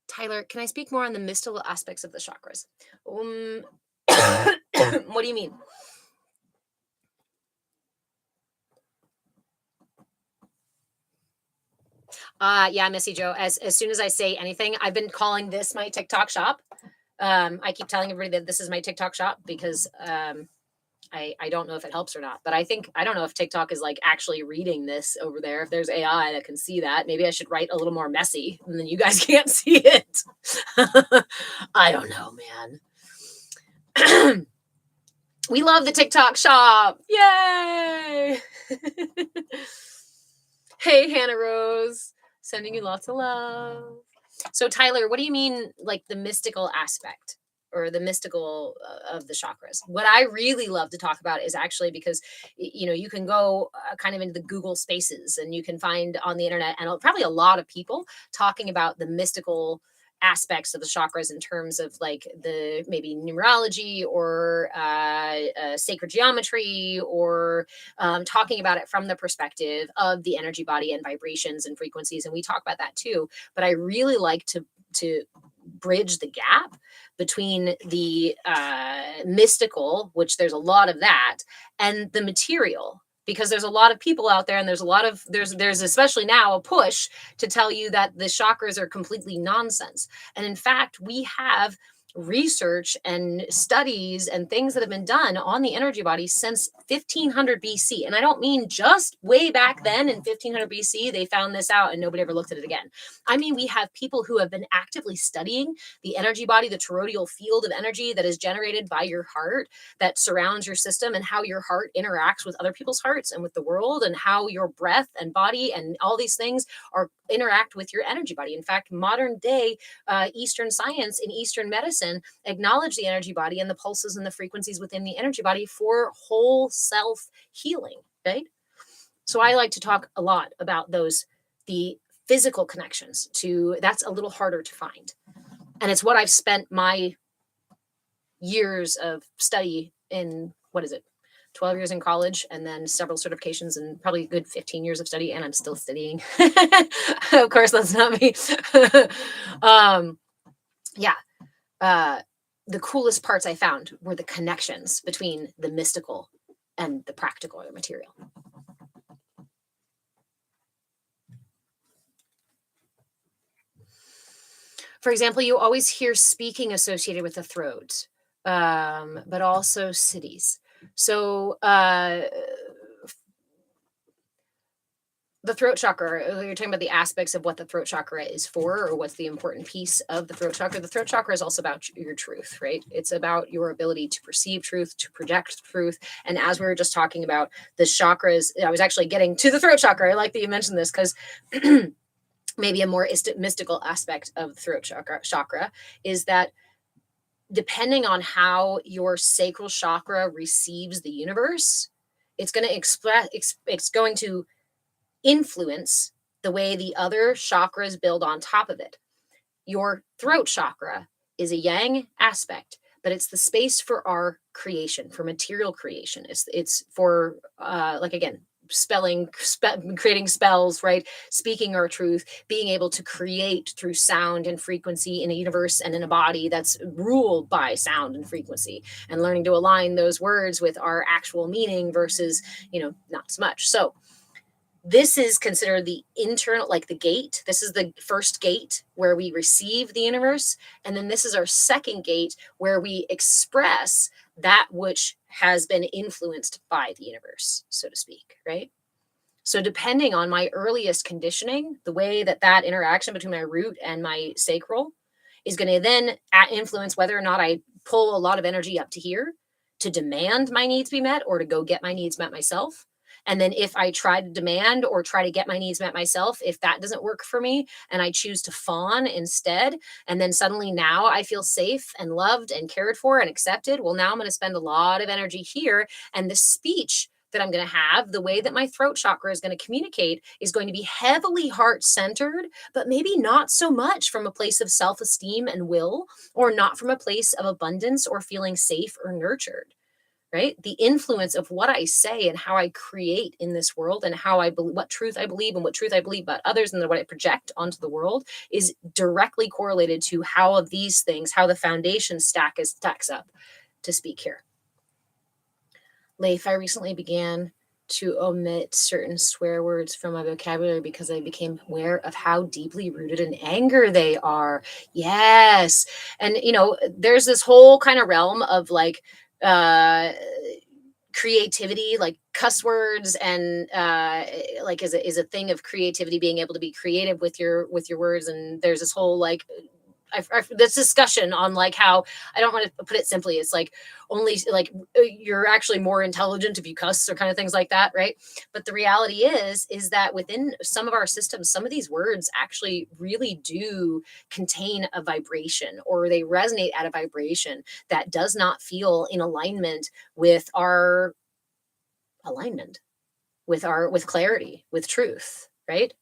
Tyler, can I speak more on the mystical aspects of the chakras? What do you mean? Yeah, Missy Joe, as soon as I say anything, I've been calling this my TikTok shop. I keep telling everybody that this is my TikTok shop because I don't know if it helps or not, but I don't know if TikTok is like actually reading this over there. If there's AI that can see that, maybe I should write a little more messy and then you guys can't see it. I don't know, man. We love the TikTok shop. Yay. Hey, Hannah Rose, sending you lots of love. So Tyler, what do you mean like the mystical aspect or the mystical of the chakras? What I really love to talk about is actually because, you can go kind of into the Google spaces and you can find on the internet and probably a lot of people talking about the mystical aspects of the chakras in terms of like the maybe numerology or sacred geometry or talking about it from the perspective of the energy body and vibrations and frequencies. And we talk about that too. But I really like to bridge the gap between the mystical, which there's a lot of that, and the material. Because there's a lot of people out there, and there's especially now a push to tell you that the chakras are completely nonsense. And in fact, we have research and studies and things that have been done on the energy body since 1500 BC. And I don't mean just way back then in 1500 BC, they found this out and nobody ever looked at it again. I mean, we have people who have been actively studying the energy body, the toroidal field of energy that is generated by your heart that surrounds your system, and how your heart interacts with other people's hearts and with the world, and how your breath and body and all these things interact with your energy body. In fact, modern day Eastern science and Eastern medicine acknowledge the energy body and the pulses and the frequencies within the energy body for whole self healing, right? So I like to talk a lot about the physical connections that's a little harder to find. And it's what I've spent my years of study in, 12 years in college, and then several certifications, and probably a good 15 years of study, and I'm still studying. Of course, that's not me. The coolest parts I found were the connections between the mystical and the practical or material. For example, you always hear speaking associated with the throat, but also cities. So the throat chakra, you're talking about the aspects of what the throat chakra is for, or what's the important piece of the throat chakra. The throat chakra is also about your truth, right? It's about your ability to perceive truth, to project truth. And as we were just talking about the chakras, I was actually getting to the throat chakra. I like that you mentioned this, because maybe a more mystical aspect of the throat chakra is that depending on how your sacral chakra receives the universe, it's going to it's going to influence the way the other chakras build on top of it. Your throat chakra is a yang aspect, but it's the space for our creation, for material creation. It's for again, creating spells, right? Speaking our truth, being able to create through sound and frequency in a universe and in a body that's ruled by sound and frequency, and learning to align those words with our actual meaning versus, not so much. So this is considered the internal, like the gate. This is the first gate where we receive the universe. And then this is our second gate where we express that which has been influenced by the universe, so to speak, right? So depending on my earliest conditioning, the way that interaction between my root and my sacral is going to then influence whether or not I pull a lot of energy up to here to demand my needs be met, or to go get my needs met myself. And then if I try to demand or try to get my needs met myself, if that doesn't work for me and I choose to fawn instead, and then suddenly now I feel safe and loved and cared for and accepted, well, now I'm going to spend a lot of energy here. And the speech that I'm going to have, the way that my throat chakra is going to communicate, is going to be heavily heart-centered, but maybe not so much from a place of self-esteem and will, or not from a place of abundance or feeling safe or nurtured. Right? The influence of what I say and how I create in this world, and how what truth I believe and what truth I believe about others, and what I project onto the world, is directly correlated to how of these things, how the foundation stacks up, to speak here. Leif, I recently began to omit certain swear words from my vocabulary because I became aware of how deeply rooted in anger they are. Yes. And, there's this whole kind of realm of creativity, like cuss words, and is a thing of creativity, being able to be creative with your words. And there's this whole this discussion on how, I don't want to put it simply, it's only you're actually more intelligent if you cuss, or kind of things like that, right? But the reality is that within some of our systems, some of these words actually really do contain a vibration, or they resonate at a vibration that does not feel in alignment with our alignment, with clarity, with truth, right?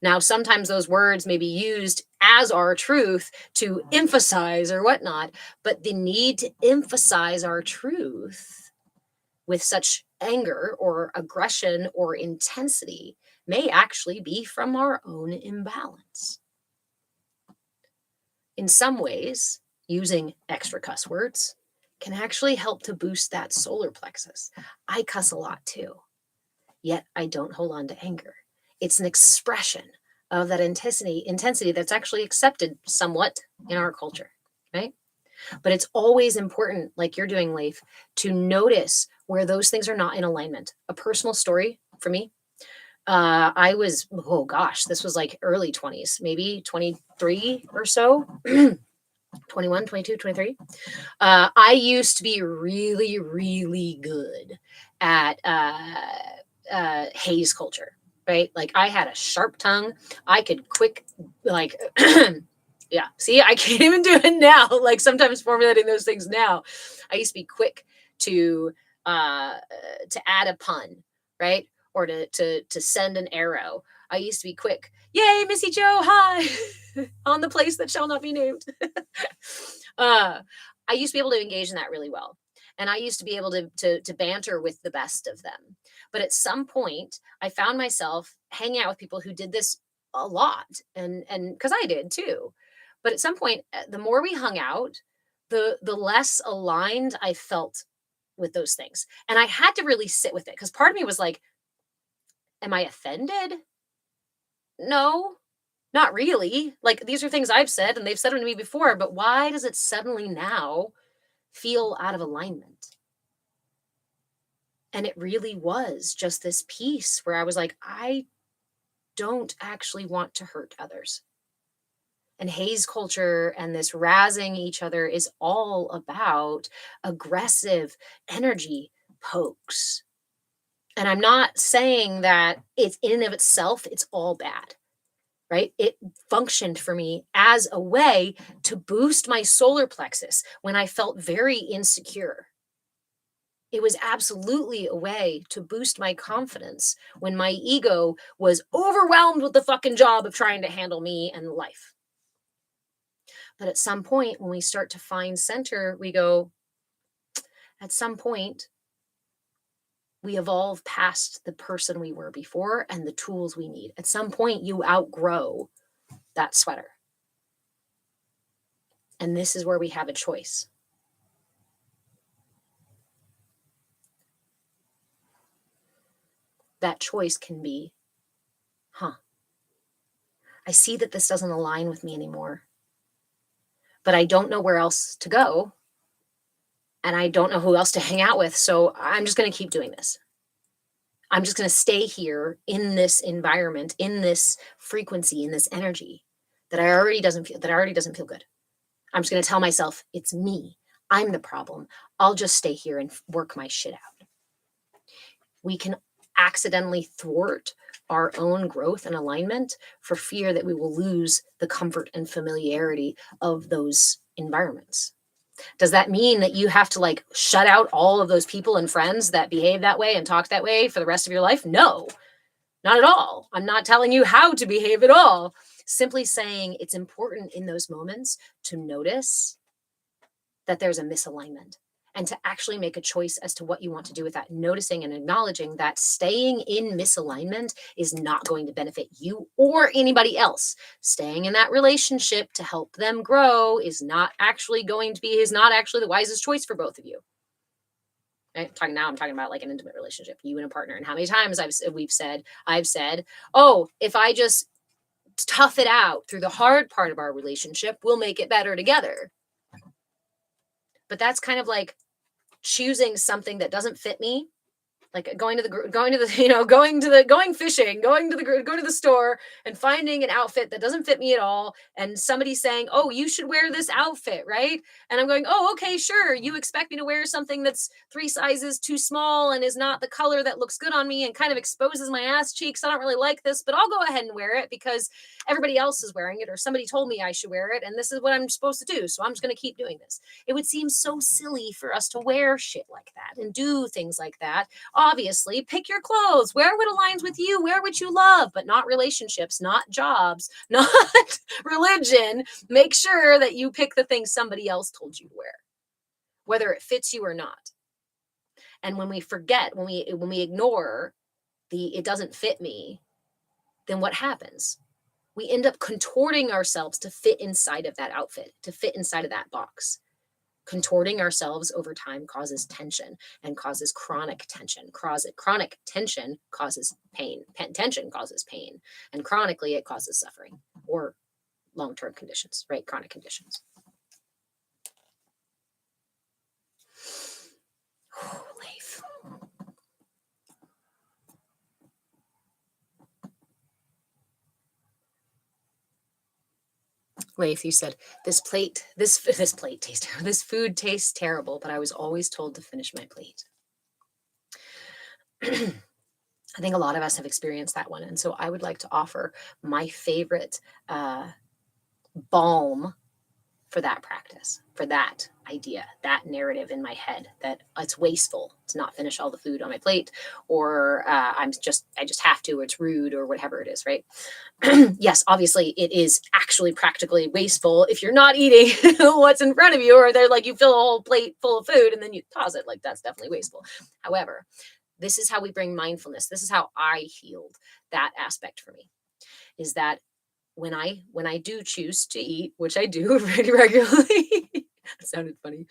Now, sometimes those words may be used as our truth to emphasize or whatnot, but the need to emphasize our truth with such anger or aggression or intensity may actually be from our own imbalance. in some ways, using extra cuss words can actually help to boost that solar plexus. I cuss a lot too, yet I don't hold on to anger. It's an expression of that intensity that's actually accepted somewhat in our culture, right? But it's always important, like you're doing, Leif, to notice where those things are not in alignment. A personal story for me. I was, oh gosh, this was like early 20s, maybe 23 or so, 21, 22, 23. I used to be really, really good at haze culture, right? Like I had a sharp tongue. I could quick, like, yeah. See, I can't even do it now. Like sometimes formulating those things now, I used to be quick to add a pun, right? Or to send an arrow. I used to be quick. Yay, Missy Joe, hi, on the place that shall not be named. I used to be able to engage in that really well. And I used to be able to banter with the best of them. But at some point, I found myself hanging out with people who did this a lot. And because I did too. But at some point, the more we hung out, the less aligned I felt with those things. And I had to really sit with it because part of me was like, am I offended? No, not really. Like these are things I've said and they've said them to me before, but why does it suddenly now feel out of alignment? And it really was just this piece where I was like, I don't actually want to hurt others. And haze culture and this razzing each other is all about aggressive energy pokes. And I'm not saying that it's in and of itself, it's all bad, right? It functioned for me as a way to boost my solar plexus when I felt very insecure. It was absolutely a way to boost my confidence when my ego was overwhelmed with the fucking job of trying to handle me and life. But at some point, when we start to find center, we go, at some point, we evolve past the person we were before and the tools we need. At some point, you outgrow that sweater. And this is where we have a choice. That choice can be, I see that this doesn't align with me anymore, but I don't know where else to go. And I don't know who else to hang out with. So I'm just going to keep doing this. I'm just going to stay here in this environment, in this frequency, in this energy that already doesn't feel good. I'm just going to tell myself it's me. I'm the problem. I'll just stay here and work my shit out. We can accidentally thwart our own growth and alignment for fear that we will lose the comfort and familiarity of those environments. Does that mean that you have to like shut out all of those people and friends that behave that way and talk that way for the rest of your life? No, not at all. I'm not telling you how to behave at all. Simply saying it's important in those moments to notice that there's a misalignment and to actually make a choice as to what you want to do with that, noticing and acknowledging that staying in misalignment is not going to benefit you or anybody else. Staying in that relationship to help them grow is not actually the wisest choice for both of you. I'm talking about like an intimate relationship, you and a partner. And how many times I've said, oh, if I just tough it out through the hard part of our relationship, we'll make it better together. But that's kind of like choosing something that doesn't fit me, like going to the store and finding an outfit that doesn't fit me at all, and somebody saying, oh, you should wear this outfit, right? And I'm going, oh, okay, sure, you expect me to wear something that's 3 sizes too small and is not the color that looks good on me and kind of exposes my ass cheeks. I don't really like this, but I'll go ahead and wear it because everybody else is wearing it, or somebody told me I should wear it, and this is what I'm supposed to do, so I'm just going to keep doing this. It would seem so silly for us to wear shit like that and do things like that. Obviously, pick your clothes, wear what aligns with you, wear what you love, but not relationships, not jobs, not religion. Make sure that you pick the things somebody else told you to wear, whether it fits you or not. And when we forget, when we ignore the it doesn't fit me, then what happens? we end up contorting ourselves to fit inside of that outfit, to fit inside of that box. Contorting ourselves over time causes tension and causes chronic tension. Chronic tension causes pain. Tension causes pain. And chronically, it causes suffering or long-term conditions, right? Chronic conditions. Leif. Leif, you said, this food tastes terrible, but I was always told to finish my plate. I think a lot of us have experienced that one. And so I would like to offer my favorite balm for that practice, for that idea, that narrative in my head that it's wasteful to not finish all the food on my plate, or I just have to, or it's rude, or whatever it is, right? Yes, obviously it is actually practically wasteful if you're not eating what's in front of you, or they're like you fill a whole plate full of food and then you toss it. Like, that's definitely wasteful. However, this is how we bring mindfulness. This is how I healed that aspect for me, is that when I do choose to eat, which I do pretty regularly, that sounded funny,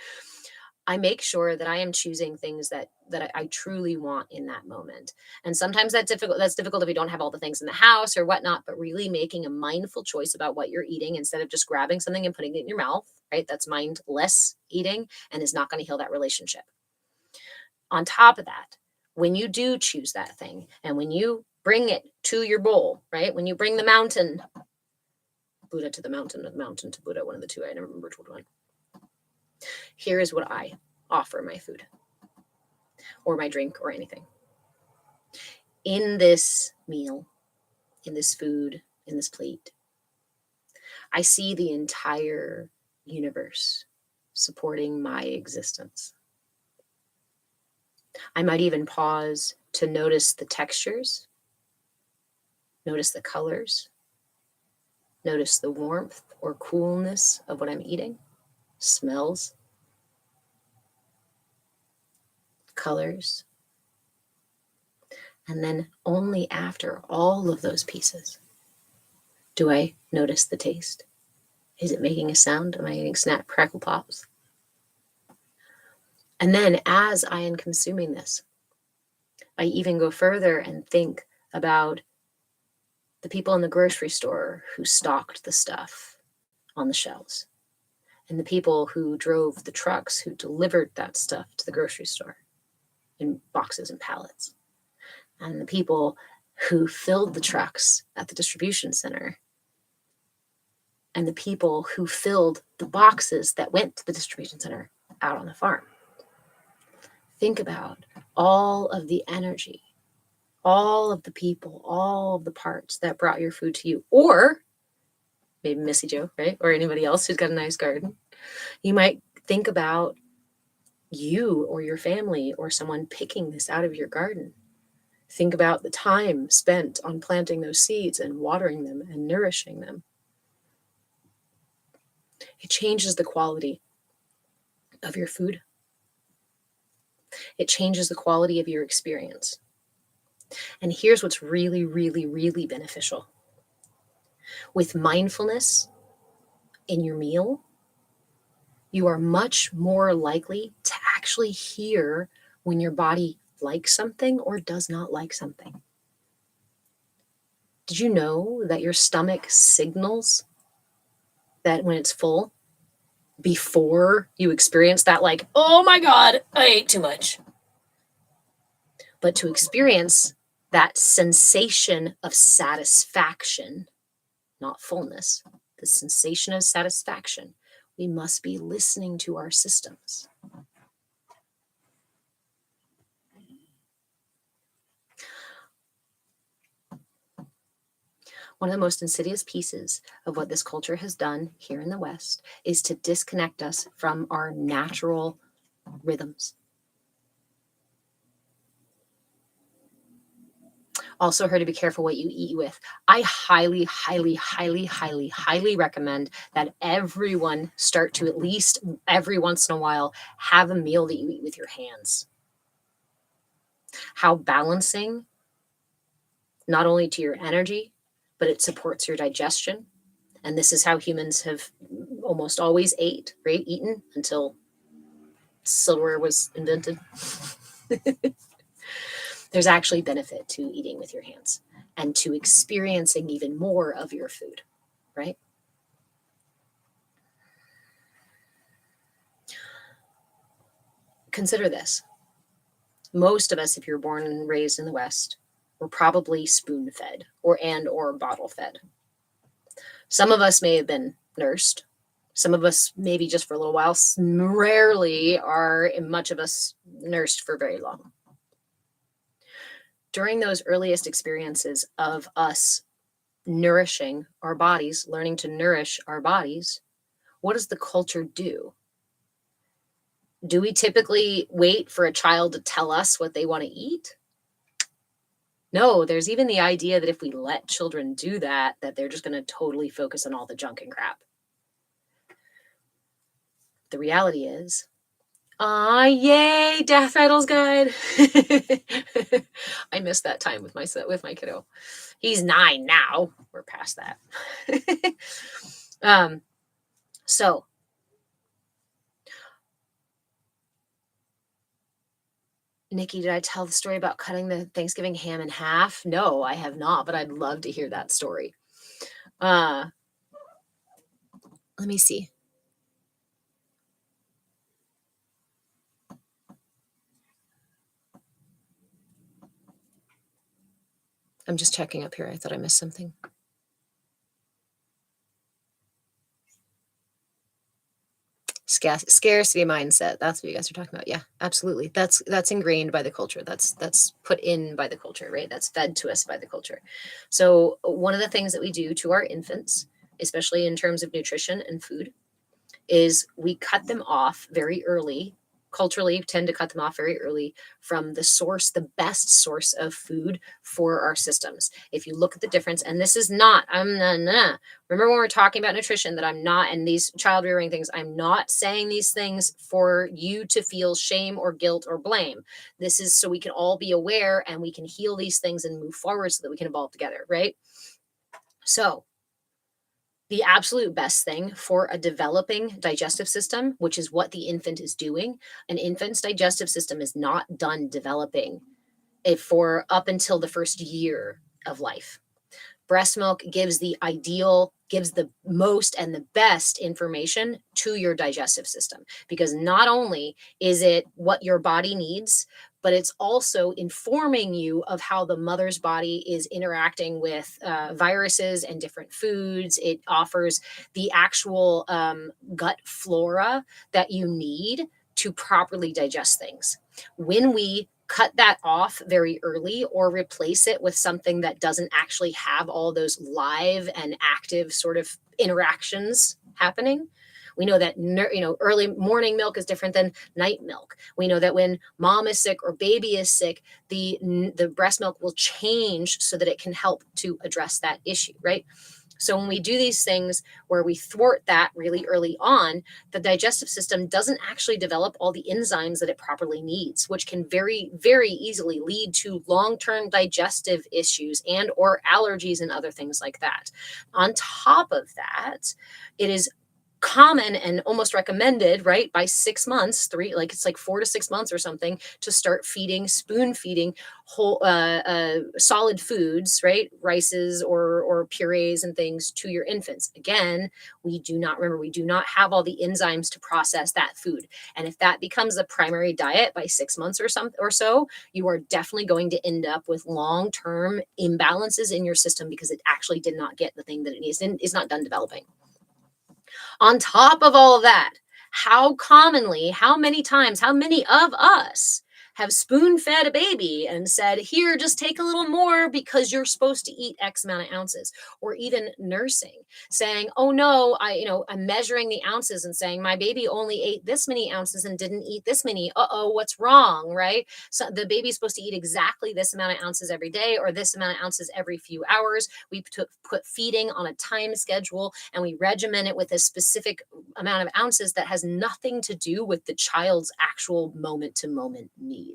I make sure that I am choosing things that I truly want in that moment. And sometimes that's difficult if you don't have all the things in the house or whatnot, but really making a mindful choice about what you're eating instead of just grabbing something and putting it in your mouth, right? That's mindless eating and is not going to heal that relationship. On top of that, when you do choose that thing and when you bring it to your bowl, right? When you bring the mountain, Buddha to the mountain, or the mountain to Buddha, one of the two, I never remember which one. Here is what I offer my food or my drink or anything. In this meal, in this food, in this plate, I see the entire universe supporting my existence. I might even pause to notice the textures, notice the colors, notice the warmth or coolness of what I'm eating, smells, colors. And then only after all of those pieces do I notice the taste. Is it making a sound? Am I eating snap, crackle, pops? And then as I am consuming this, I even go further and think about the people in the grocery store who stocked the stuff on the shelves, and the people who drove the trucks who delivered that stuff to the grocery store in boxes and pallets, and the people who filled the trucks at the distribution center, and the people who filled the boxes that went to the distribution center out on the farm. Think about all of the energy, all of the people, all of the parts that brought your food to you, or maybe Missy Joe, right? Or anybody else who's got a nice garden. You might think about you or your family or someone picking this out of your garden. Think about the time spent on planting those seeds and watering them and nourishing them. It changes the quality of your food. It changes the quality of your experience. And here's what's really, really, really beneficial. With mindfulness in your meal, you are much more likely to actually hear when your body likes something or does not like something. Did you know that your stomach signals that when it's full before you experience that, like, oh my God, I ate too much? But to experience that sensation of satisfaction, not fullness, the sensation of satisfaction, we must be listening to our systems. One of the most insidious pieces of what this culture has done here in the West is to disconnect us from our natural rhythms. Also heard to be careful what you eat with. I highly, highly, highly, highly, highly recommend that everyone start to, at least every once in a while, have a meal that you eat with your hands. How balancing, not only to your energy, but it supports your digestion. And this is how humans have almost always ate, right? Eaten until silverware was invented. There's actually benefit to eating with your hands and to experiencing even more of your food, right? Consider this. Most of us, if you're born and raised in the West, were probably spoon-fed or bottle-fed. Some of us may have been nursed. Some of us maybe just for a little while. Rarely are much of us nursed for very long. During those earliest experiences of us nourishing our bodies, learning to nourish our bodies, what does the culture do? Do we typically wait for a child to tell us what they want to eat? No, there's even the idea that if we let children do that, that they're just going to totally focus on all the junk and crap. The reality is, yay, Death Rattles Guide. I missed that time with my kiddo. He's 9 now. We're past that. So Nikki, did I tell the story about cutting the Thanksgiving ham in half? No, I have not, but I'd love to hear that story. Let me see. I'm just checking up here. I thought I missed something. Scarcity mindset. That's what you guys are talking about. Yeah, absolutely. That's ingrained by the culture. That's put in by the culture, right? That's fed to us by the culture. So one of the things that we do to our infants, especially in terms of nutrition and food, is we cut them off very early. Culturally, tend to cut them off very early from the source, the best source of food for our systems. If you look at the difference, and this is not, remember when we're talking about nutrition that I'm not, and these child rearing things, I'm not saying these things for you to feel shame or guilt or blame. This is so we can all be aware and we can heal these things and move forward so that we can evolve together, right? So the absolute best thing for a developing digestive system, which is what the infant is doing, an infant's digestive system is not done developing it for up until the first year of life. Breast milk gives the most and the best information to your digestive system, because not only is it what your body needs, but it's also informing you of how the mother's body is interacting with viruses and different foods. It offers the actual gut flora that you need to properly digest things. When we cut that off very early or replace it with something that doesn't actually have all those live and active sort of interactions happening, we know that early morning milk is different than night milk. We know that when mom is sick or baby is sick, the breast milk will change so that it can help to address that issue, right? So when we do these things where we thwart that really early on, the digestive system doesn't actually develop all the enzymes that it properly needs, which can very, very easily lead to long-term digestive issues and or allergies and other things like that. On top of that, it is common and almost recommended, right, by 6 months, it's like 4 to 6 months or something, to start spoon feeding whole solid foods, right, rices or purees and things to your infants. Again, we do not have all the enzymes to process that food, and if that becomes the primary diet by 6 months or so, you are definitely going to end up with long-term imbalances in your system because it actually did not get the thing that it needs and is not done developing. On top of all of that, how many times, how many of us have spoon-fed a baby and said, here, just take a little more because you're supposed to eat X amount of ounces? Or even nursing, saying, oh no, I'm measuring the ounces and saying, my baby only ate this many ounces and didn't eat this many. Uh-oh, what's wrong, right? So the baby's supposed to eat exactly this amount of ounces every day or this amount of ounces every few hours. We put feeding on a time schedule and we regiment it with a specific amount of ounces that has nothing to do with the child's actual moment-to-moment needs.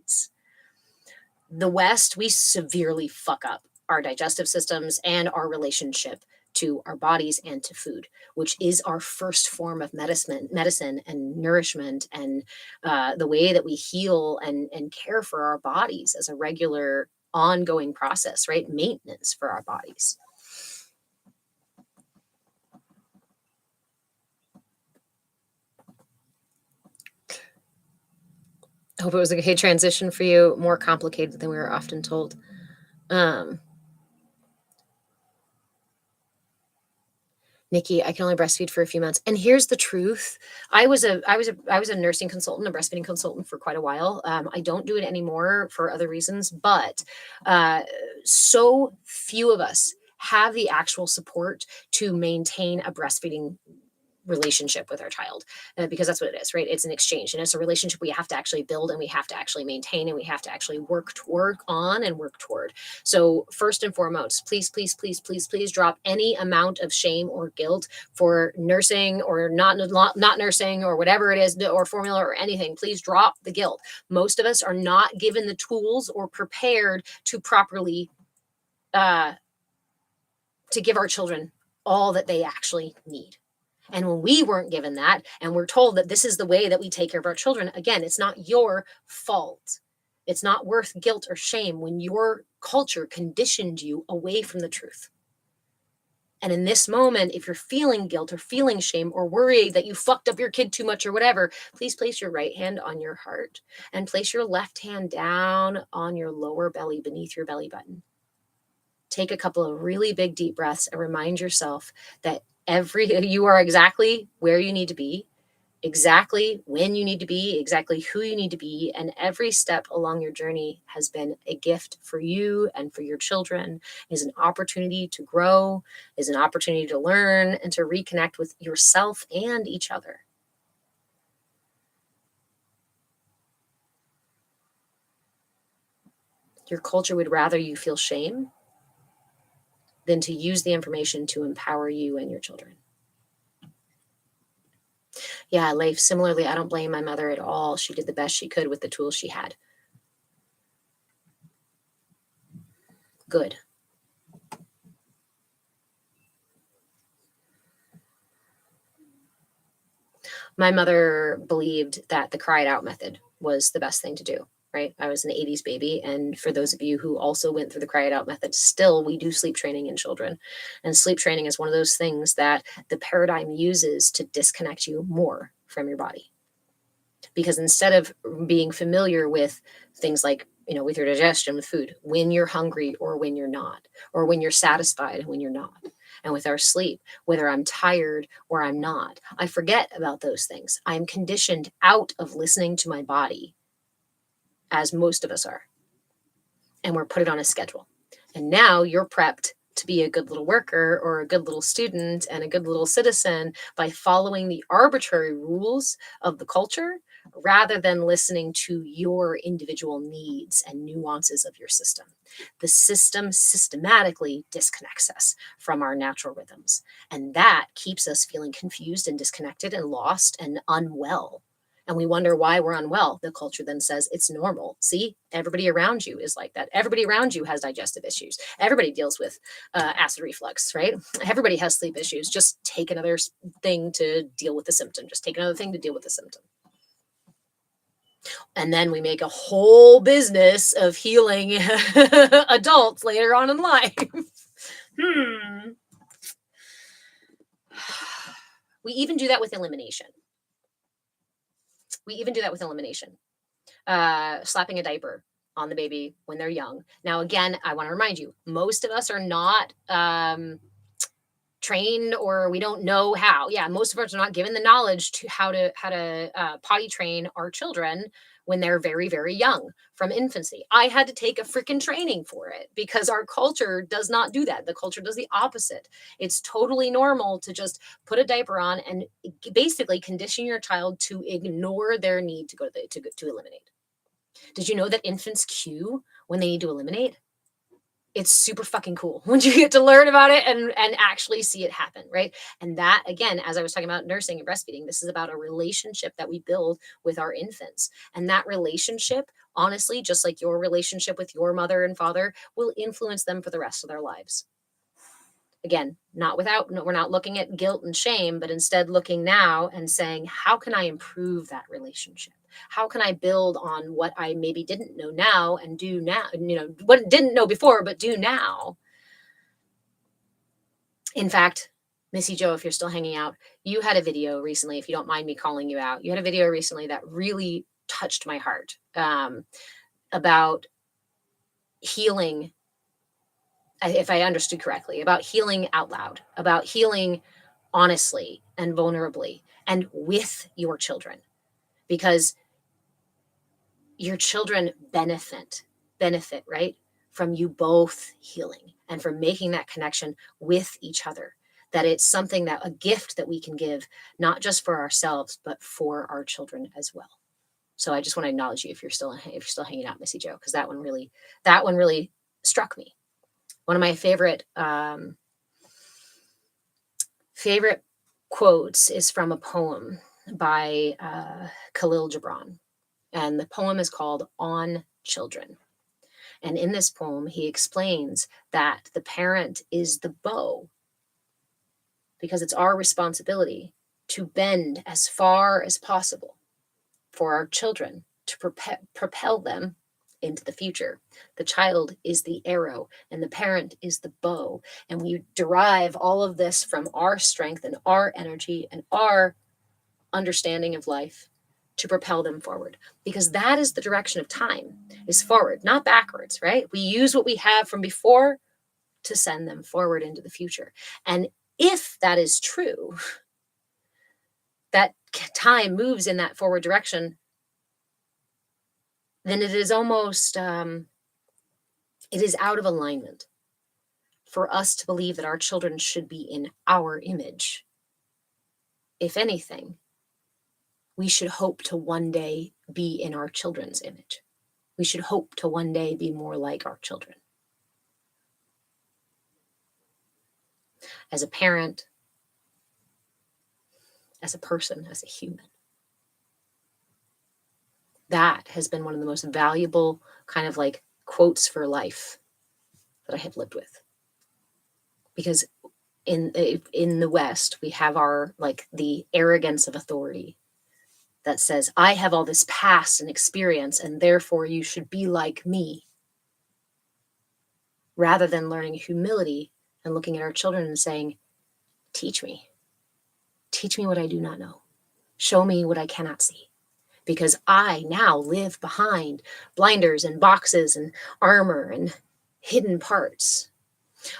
The West, we severely fuck up our digestive systems, and our relationship to our bodies and to food, which is our first form of medicine and nourishment, and the way that we heal and care for our bodies as a regular ongoing process, right? Maintenance for our bodies. I hope it was a good transition for you. More complicated than we were often told. Nikki, I can only breastfeed for a few months. And here's the truth. I was a nursing consultant, a breastfeeding consultant for quite a while. I don't do it anymore for other reasons, but so few of us have the actual support to maintain a breastfeeding relationship with our child, because that's what it is, right? It's an exchange, and it's a relationship we have to actually build, and we have to actually maintain, and we have to actually work on and work toward. So first and foremost, please, please, please, please, please drop any amount of shame or guilt for nursing or not nursing or whatever it is, or formula or anything. Please drop the guilt. Most of us are not given the tools or prepared to properly to give our children all that they actually need. And when we weren't given that, and we're told that this is the way that we take care of our children, again, it's not your fault. It's not worth guilt or shame when your culture conditioned you away from the truth. And in this moment, if you're feeling guilt or feeling shame or worried that you fucked up your kid too much or whatever, please place your right hand on your heart and place your left hand down on your lower belly beneath your belly button. Take a couple of really big deep breaths and remind yourself that you are exactly where you need to be, exactly when you need to be, exactly who you need to be, and every step along your journey has been a gift for you and for your children, is an opportunity to grow, is an opportunity to learn and to reconnect with yourself and each other. Your culture would rather you feel shame than to use the information to empower you and your children. Yeah, Leif, similarly, I don't blame my mother at all. She did the best she could with the tools she had. Good. My mother believed that the cry it out method was the best thing to do, right? I was an 80s baby. And for those of you who also went through the cry it out method, still we do sleep training in children. And sleep training is one of those things that the paradigm uses to disconnect you more from your body. Because instead of being familiar with things like, with your digestion, with food, when you're hungry or when you're not, or when you're satisfied and when you're not, and with our sleep, whether I'm tired or I'm not, I forget about those things. I'm conditioned out of listening to my body, as most of us are. And we're put it on a schedule. And now you're prepped to be a good little worker or a good little student and a good little citizen by following the arbitrary rules of the culture rather than listening to your individual needs and nuances of your system. The system systematically disconnects us from our natural rhythms, and that keeps us feeling confused and disconnected and lost and unwell. And we wonder why we're unwell. The culture then says it's normal. See, everybody around you is like that. Everybody around you has digestive issues. Everybody deals with acid reflux, right? Everybody has sleep issues. Just take another thing to deal with the symptom. Just take another thing to deal with the symptom. And then we make a whole business of healing adults later on in life. We even do that with elimination. Slapping a diaper on the baby when they're young. Now, again, I want to remind you, most of us are not trained, or we don't know how. Yeah, most of us are not given the knowledge to how to potty train our children when they're very, very young, from infancy. I had to take a freaking training for it because our culture does not do that. The culture does the opposite. It's totally normal to just put a diaper on and basically condition your child to ignore their need to go to eliminate. Did you know that infants cue when they need to eliminate? It's super fucking cool when you get to learn about it and actually see it happen, right? And that, again, as I was talking about nursing and breastfeeding, this is about a relationship that we build with our infants. And that relationship honestly, just like your relationship with your mother and father will influence them for the rest of their lives. Again, we're not looking at guilt and shame, but instead looking now and saying, how can I improve that relationship? How can I build on what I maybe didn't know now and do now, what didn't know before, but do now? In fact, Missy Joe, if you're still hanging out, you had a video recently, if you don't mind me calling you out, you had a video recently that really touched my heart, about healing, if I understood correctly, about healing out loud, about healing honestly and vulnerably and with your children, because your children benefit, right, from you both healing and from making that connection with each other. That it's something, that a gift that we can give, not just for ourselves, but for our children as well. So I just want to acknowledge you if you're still hanging out, Missy Joe, because that one really struck me. One of my favorite quotes is from a poem by Khalil Gibran, and the poem is called "On Children." And in this poem, he explains that the parent is the bow, because it's our responsibility to bend as far as possible for our children, to propel them into the future. The child is the arrow and the parent is the bow. And we derive all of this from our strength and our energy and our understanding of life to propel them forward, because that is the direction of time, is forward, not backwards, right? We use what we have from before to send them forward into the future. And if that is true, that time moves in that forward direction, then it is almost, it is out of alignment for us to believe that our children should be in our image. If anything, we should hope to one day be in our children's image. We should hope to one day be more like our children. As a parent, as a person, as a human, that has been one of the most valuable kind of like quotes for life that I have lived with. Because in the West, we have our, like, the arrogance of authority that says, I have all this past and experience, and therefore you should be like me. Rather than learning humility and looking at our children and saying, teach me what I do not know. Show me what I cannot see. Because I now live behind blinders and boxes and armor and hidden parts.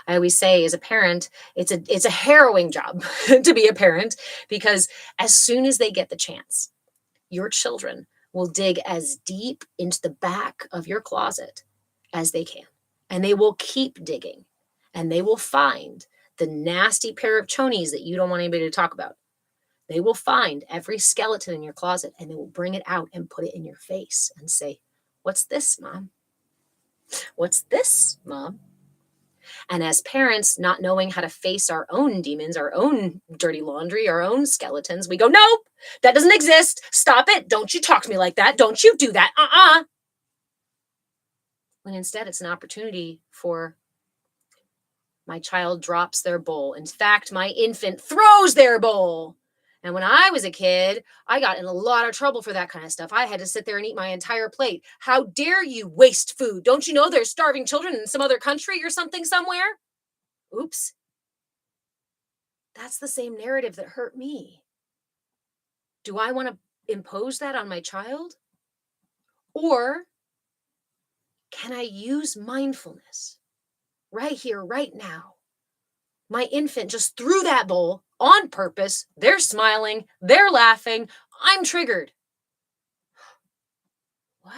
I always say, as a parent, it's a harrowing job to be a parent, because as soon as they get the chance, your children will dig as deep into the back of your closet as they can. And they will keep digging, and they will find the nasty pair of chonies that you don't want anybody to talk about. They will find every skeleton in your closet, and they will bring it out and put it in your face and say, what's this, Mom? What's this, Mom? And as parents, not knowing how to face our own demons, our own dirty laundry, our own skeletons, we go, nope, that doesn't exist. Stop it. Don't you talk to me like that. Don't you do that. When instead it's an opportunity for my child drops their bowl. In fact, my infant throws their bowl. And when I was a kid, I got in a lot of trouble for that kind of stuff. I had to sit there and eat my entire plate. How dare you waste food? Don't you know there's starving children in some other country or something somewhere? Oops. That's the same narrative that hurt me. Do I want to impose that on my child? Or can I use mindfulness right here, right now? My infant just threw that bowl on purpose. They're smiling. They're laughing. I'm triggered. Wow.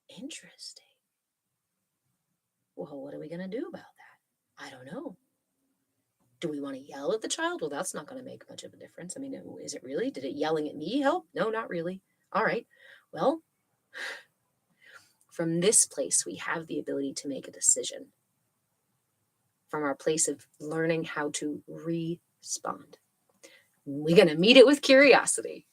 Interesting. Well, what are we going to do about that? I don't know. Do we want to yell at the child? Well, that's not going to make much of a difference. I mean, is it really? Did it yelling at me help? No, not really. All right. Well, from this place, we have the ability to make a decision. From our place of learning how to respond. We're going to meet it with curiosity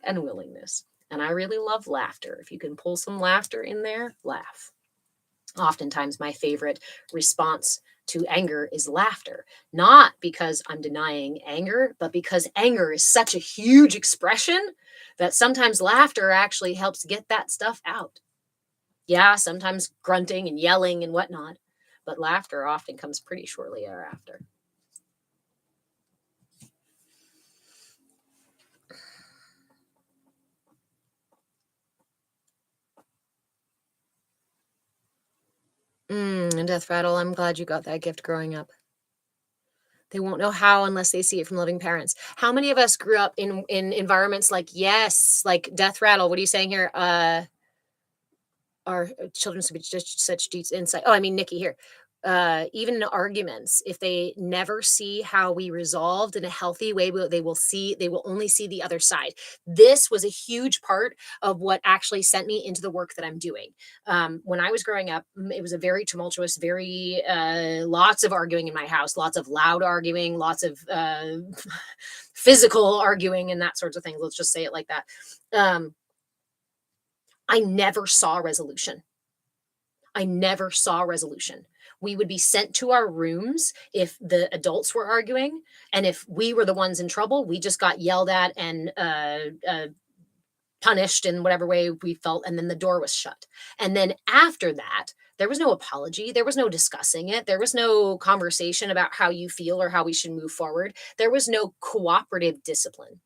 and willingness. And I really love laughter. If you can pull some laughter in there, laugh. Oftentimes, my favorite response to anger is laughter, not because I'm denying anger, but because anger is such a huge expression that sometimes laughter actually helps get that stuff out. Yeah, sometimes grunting and yelling and whatnot, but laughter often comes pretty shortly thereafter. And Death Rattle, I'm glad you got that gift growing up. They won't know how unless they see it from loving parents. How many of us grew up in environments like, yes, like Death Rattle? What are you saying here? Our children should be just such deep insight. Oh, I mean, Nikki here. Even in arguments, if they never see how we resolved in a healthy way, they will only see the other side. This was a huge part of what actually sent me into the work that I'm doing. When I was growing up, it was a very tumultuous, very lots of arguing in my house, lots of loud arguing, lots of physical arguing and that sorts of things. Let's just say it like that. I never saw resolution. We would be sent to our rooms if the adults were arguing. And if we were the ones in trouble, we just got yelled at and punished in whatever way we felt. And then the door was shut. And then after that, there was no apology. There was no discussing it. There was no conversation about how you feel or how we should move forward. There was no cooperative discipline.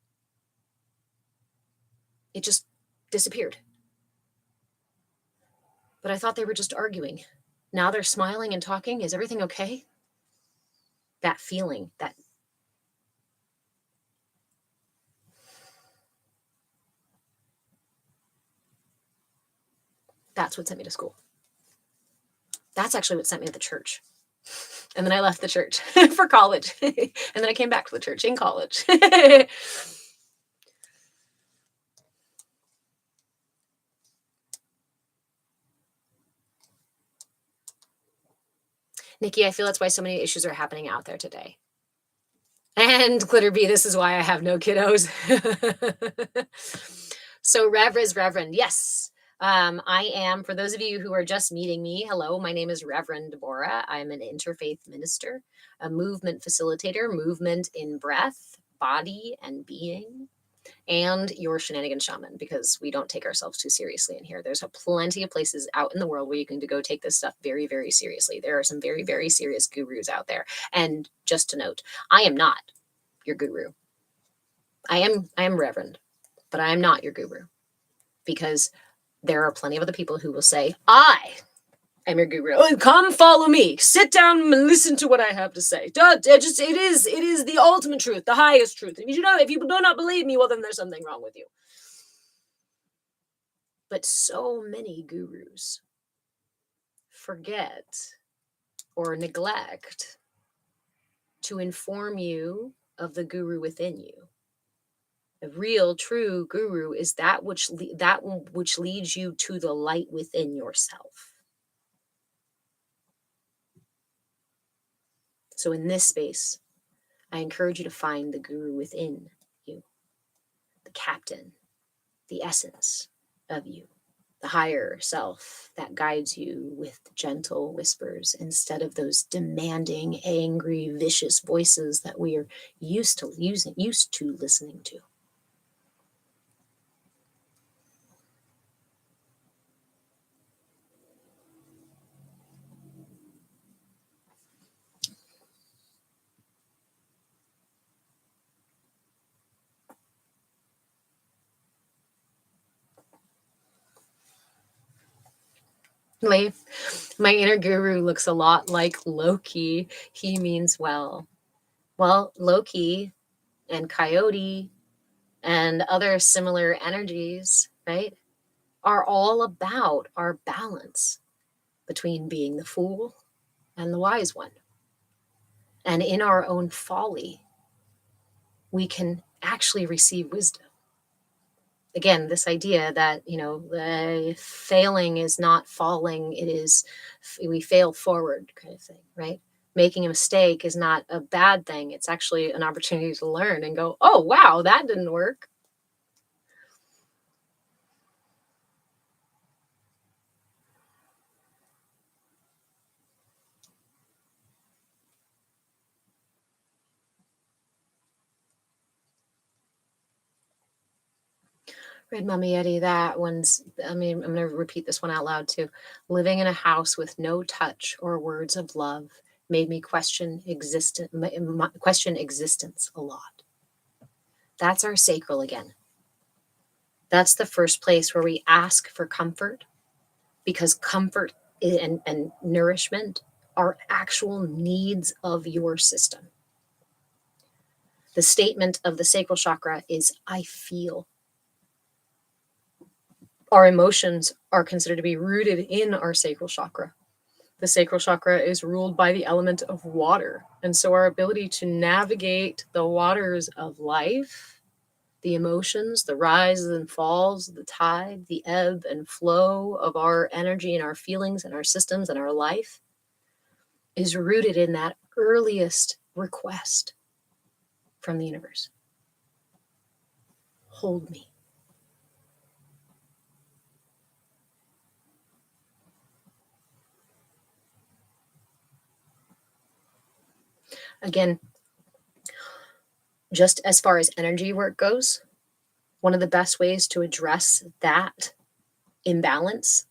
It just disappeared. But I thought they were just arguing. Now they're smiling and talking. Is everything okay? That feeling, that's what sent me to school. That's actually what sent me to the church. And then I left the church for college. And then I came back to the church in college. Nikki, I feel that's why so many issues are happening out there today. And Glitterbee, this is why I have no kiddos. So Rev is Reverend. Yes. I am, for those of you who are just meeting me, hello, my name is Reverend Deborah. I'm an interfaith minister, a movement facilitator, movement in breath, body, and being, and your shenanigan shaman, because we don't take ourselves too seriously in here. There's plenty of places out in the world where you can go take this stuff very, very seriously. There are some very, very serious gurus out there. And just to note, I am not your guru. I am Reverend, but I am not your guru, because there are plenty of other people who will say, I am your guru. Oh, come follow me. Sit down and listen to what I have to say. It is the ultimate truth, the highest truth. If you do not believe me, well, then there's something wrong with you. But so many gurus forget or neglect to inform you of the guru within you. A real, true guru is that which leads you to the light within yourself. So in this space, I encourage you to find the guru within you, the captain, the essence of you, the higher self that guides you with gentle whispers instead of those demanding, angry, vicious voices that we are used to listening to. My inner guru looks a lot like Loki. He means well. Well, Loki and Coyote and other similar energies, right, are all about our balance between being the fool and the wise one. And in our own folly, we can actually receive wisdom. Again, this idea that, failing is not falling, it is we fail forward kind of thing, right? Making a mistake is not a bad thing. It's actually an opportunity to learn and go, oh, wow, that didn't work. RevMWC, that one's, I'm going to repeat this one out loud too. Living in a house with no touch or words of love made me question existence a lot. That's our sacral again. That's the first place where we ask for comfort, because comfort and nourishment are actual needs of your system. The statement of the sacral chakra is, I feel. Our emotions are considered to be rooted in our sacral chakra. The sacral chakra is ruled by the element of water. And so our ability to navigate the waters of life, the emotions, the rises and falls, the tide, the ebb and flow of our energy and our feelings and our systems and our life, is rooted in that earliest request from the universe. Hold me. Again, just as far as energy work goes, one of the best ways to address that imbalance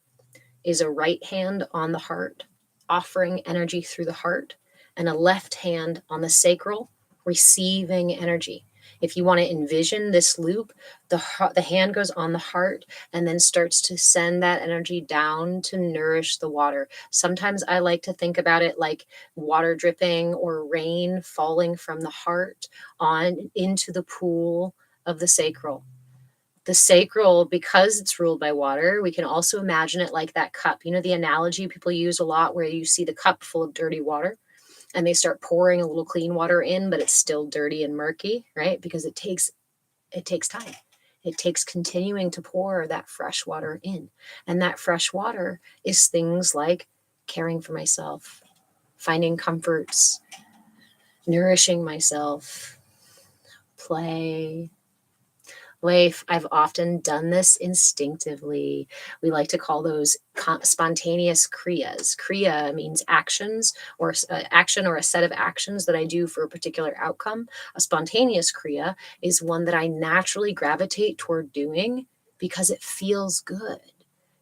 is a right hand on the heart, offering energy through the heart, and a left hand on the sacral, receiving energy. If you want to envision this loop, the hand goes on the heart and then starts to send that energy down to nourish the water. Sometimes I like to think about it like water dripping or rain falling from the heart on into the pool of the sacral. The sacral, because it's ruled by water, we can also imagine it like that cup. You know, the analogy people use a lot where you see the cup full of dirty water and they start pouring a little clean water in, but it's still dirty and murky, right? Because it takes time. It takes continuing to pour that fresh water in. And that fresh water is things like caring for myself, finding comforts, nourishing myself, play. Life, I've often done this instinctively. We like to call those spontaneous kriyas. Kriya means actions or action or a set of actions that I do for a particular outcome. A spontaneous kriya is one that I naturally gravitate toward doing because it feels good.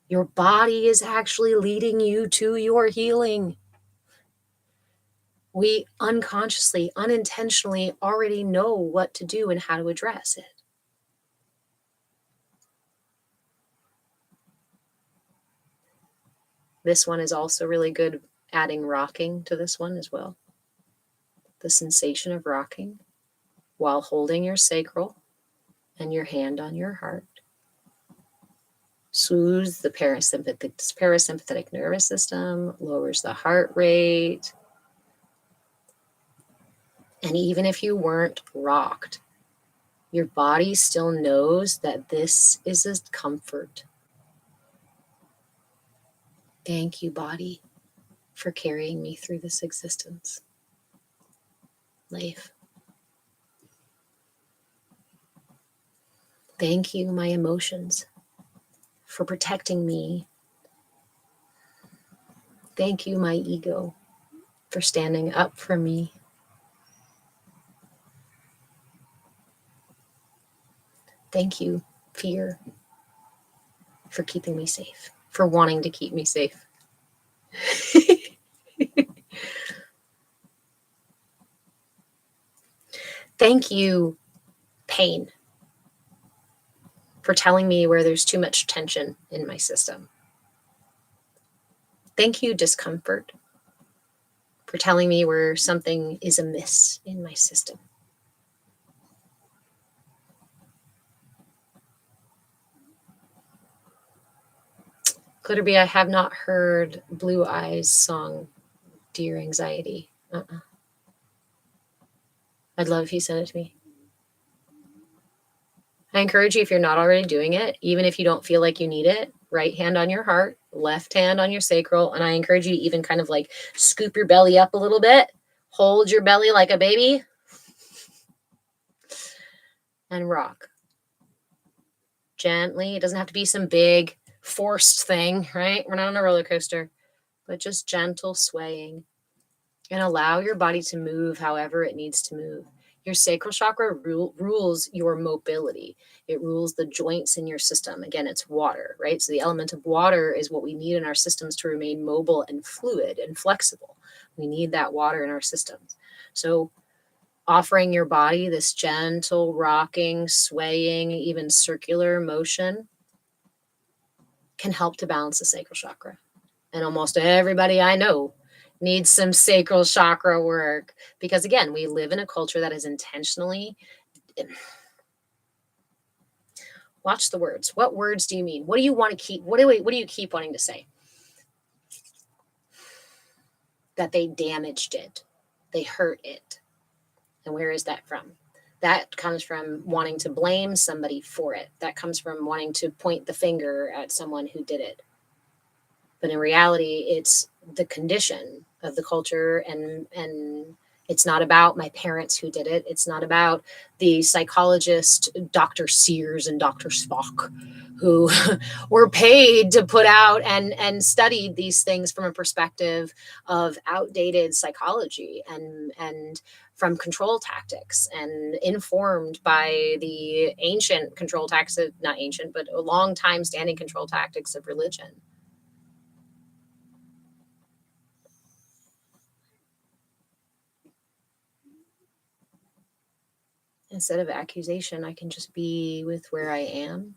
Your body is actually leading you to your healing. We unconsciously, unintentionally already know what to do and how to address it. This one is also really good, adding rocking to this one as well. The sensation of rocking while holding your sacral and your hand on your heart soothes the parasympathetic nervous system, lowers the heart rate. And even if you weren't rocked, your body still knows that this is a comfort. Thank you, body, for carrying me through this existence. Life. Thank you, my emotions, for protecting me. Thank you, my ego, for standing up for me. Thank you, fear, for keeping me safe, for wanting to keep me safe. Thank you, pain, for telling me where there's too much tension in my system. Thank you, discomfort, for telling me where something is amiss in my system. Clitterby, I have not heard Blue Eyes' song, Dear Anxiety. I'd love if you sent it to me. I encourage you, if you're not already doing it, even if you don't feel like you need it, right hand on your heart, left hand on your sacral. And I encourage you to even kind of like scoop your belly up a little bit, hold your belly like a baby, and rock. Gently. It doesn't have to be some big forced thing, right? We're not on a roller coaster, but just gentle swaying. And allow your body to move however it needs to move. Your sacral chakra rules your mobility. It rules the joints in your system. Again, it's water, right? So the element of water is what we need in our systems to remain mobile and fluid and flexible. We need that water in our systems. So offering your body this gentle rocking, swaying, even circular motion can help to balance the sacral chakra. And almost everybody I know needs some sacral chakra work, because again, we live in a culture that is intentionally, watch the words. What words do you mean? What do you want to keep? What do you keep wanting to say? That they damaged it, they hurt it. And where is that from? That comes from wanting to blame somebody for it. That comes from wanting to point the finger at someone who did it. But in reality, it's the condition of the culture, and it's not about my parents who did it. It's not about the psychologist, Dr. Sears and Dr. Spock, who were paid to put out and studied these things from a perspective of outdated psychology and from control tactics, and informed by the ancient control tactics, not ancient, but a long time standing control tactics of religion. Instead of accusation, I can just be with where I am.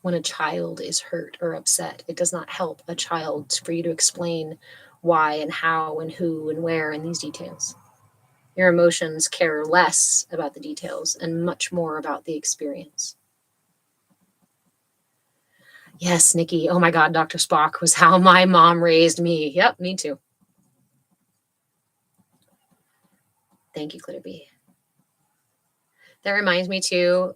When a child is hurt or upset, it does not help a child for you to explain why and how and who and where and these details. Your emotions care less about the details and much more about the experience. Yes, Nikki. Oh my God, Dr. Spock was how my mom raised me. Yep, me too. Thank you, Clitter B. That reminds me too,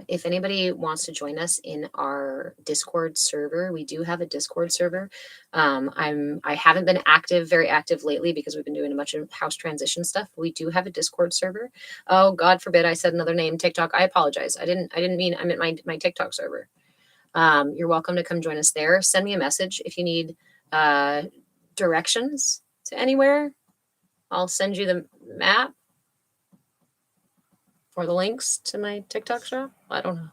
if anybody wants to join us in our Discord server, we do have a Discord server. I haven't been very active lately because we've been doing a bunch of house transition stuff. We do have a Discord server. Oh, God forbid I said another name, TikTok. I apologize. I didn't mean, I meant my TikTok server. You're welcome to come join us there. Send me a message if you need directions to anywhere. I'll send you the map. Or the links to my TikTok shop? I don't know.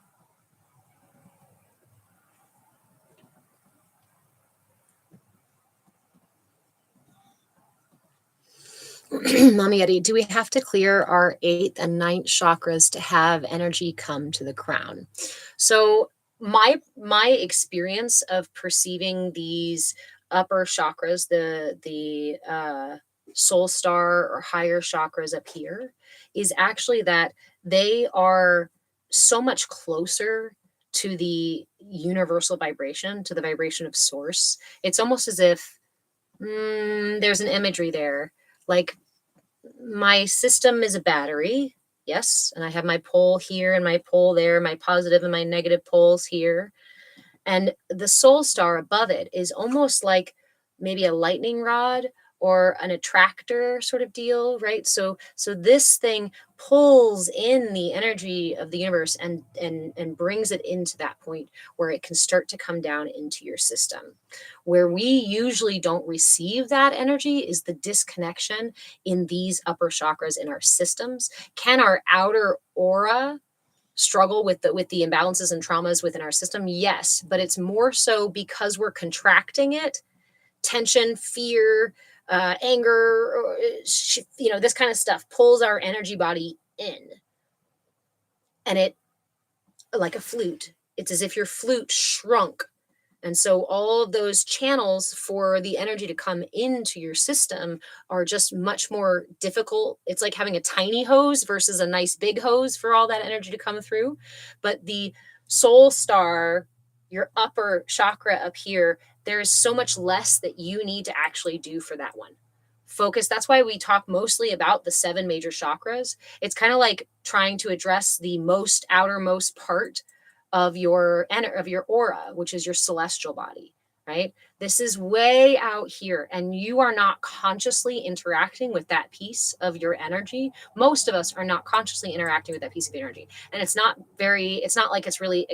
Mommy Eddie, do we have to clear our 8th and 9th chakras to have energy come to the crown? So my experience of perceiving these upper chakras, the soul star or higher chakras up here, is actually that they are so much closer to the universal vibration, to the vibration of source. It's almost as if there's an imagery there. Like, my system is a battery, yes, and I have my pole here and my pole there, my positive and my negative poles here. And the soul star above it is almost like maybe a lightning rod or an attractor sort of deal, right? So this thing pulls in the energy of the universe and brings it into that point where it can start to come down into your system. Where we usually don't receive that energy is the disconnection in these upper chakras in our systems. Can our outer aura struggle with the imbalances and traumas within our system? Yes, but it's more so because we're contracting it. Tension, fear, anger, this kind of stuff pulls our energy body in. And it, like a flute, it's as if your flute shrunk. And so all of those channels for the energy to come into your system are just much more difficult. It's like having a tiny hose versus a nice big hose for all that energy to come through. But the soul star, your upper chakra up here, there is so much less that you need to actually do for that one. Focus. That's why we talk mostly about the 7 major chakras. It's kind of like trying to address the most outermost part of your aura, which is your celestial body, right? This is way out here, and you are not consciously interacting with that piece of your energy. Most of us are not consciously interacting with that piece of energy, and it's not like it's really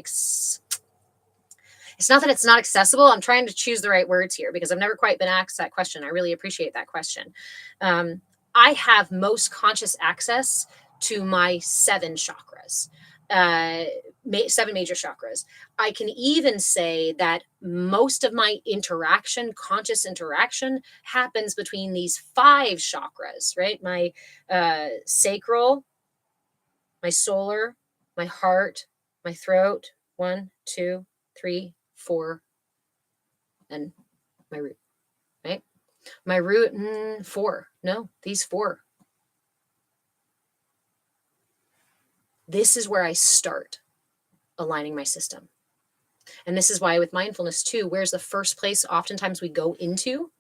It's not that it's not accessible. I'm trying to choose the right words here because I've never quite been asked that question. I really appreciate that question. I have most conscious access to my 7 chakras, 7 major chakras. I can even say that most of my interaction, conscious interaction, happens between these 5 chakras, right? My sacral, my solar, my heart, my throat, 1, 2, 3, 4, and my root, right? My root, 4. No, these 4. This is where I start aligning my system. And this is why with mindfulness too, where's the first place oftentimes we go into?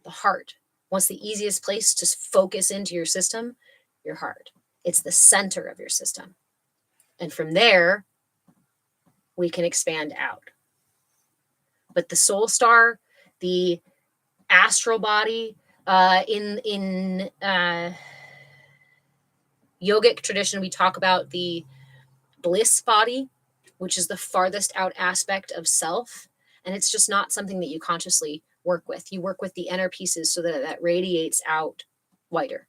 The heart. What's the easiest place to focus into your system? Your heart. It's the center of your system. And from there, we can expand out. But the soul star, the astral body, in yogic tradition, we talk about the bliss body, which is the farthest out aspect of self. And it's just not something that you consciously work with. You work with the inner pieces so that that radiates out wider.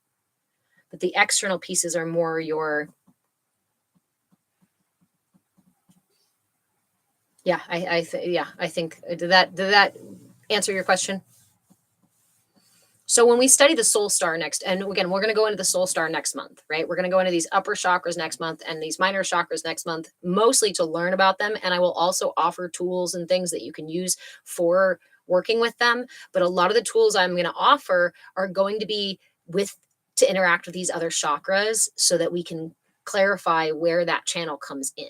But the external pieces are more your, I think, did that answer your question? So when we study the soul star next, and again, we're going to go into the soul star next month, right? We're going to go into these upper chakras next month and these minor chakras next month, mostly to learn about them. And I will also offer tools and things that you can use for working with them. But a lot of the tools I'm going to offer are going to be to interact with these other chakras so that we can clarify where that channel comes in.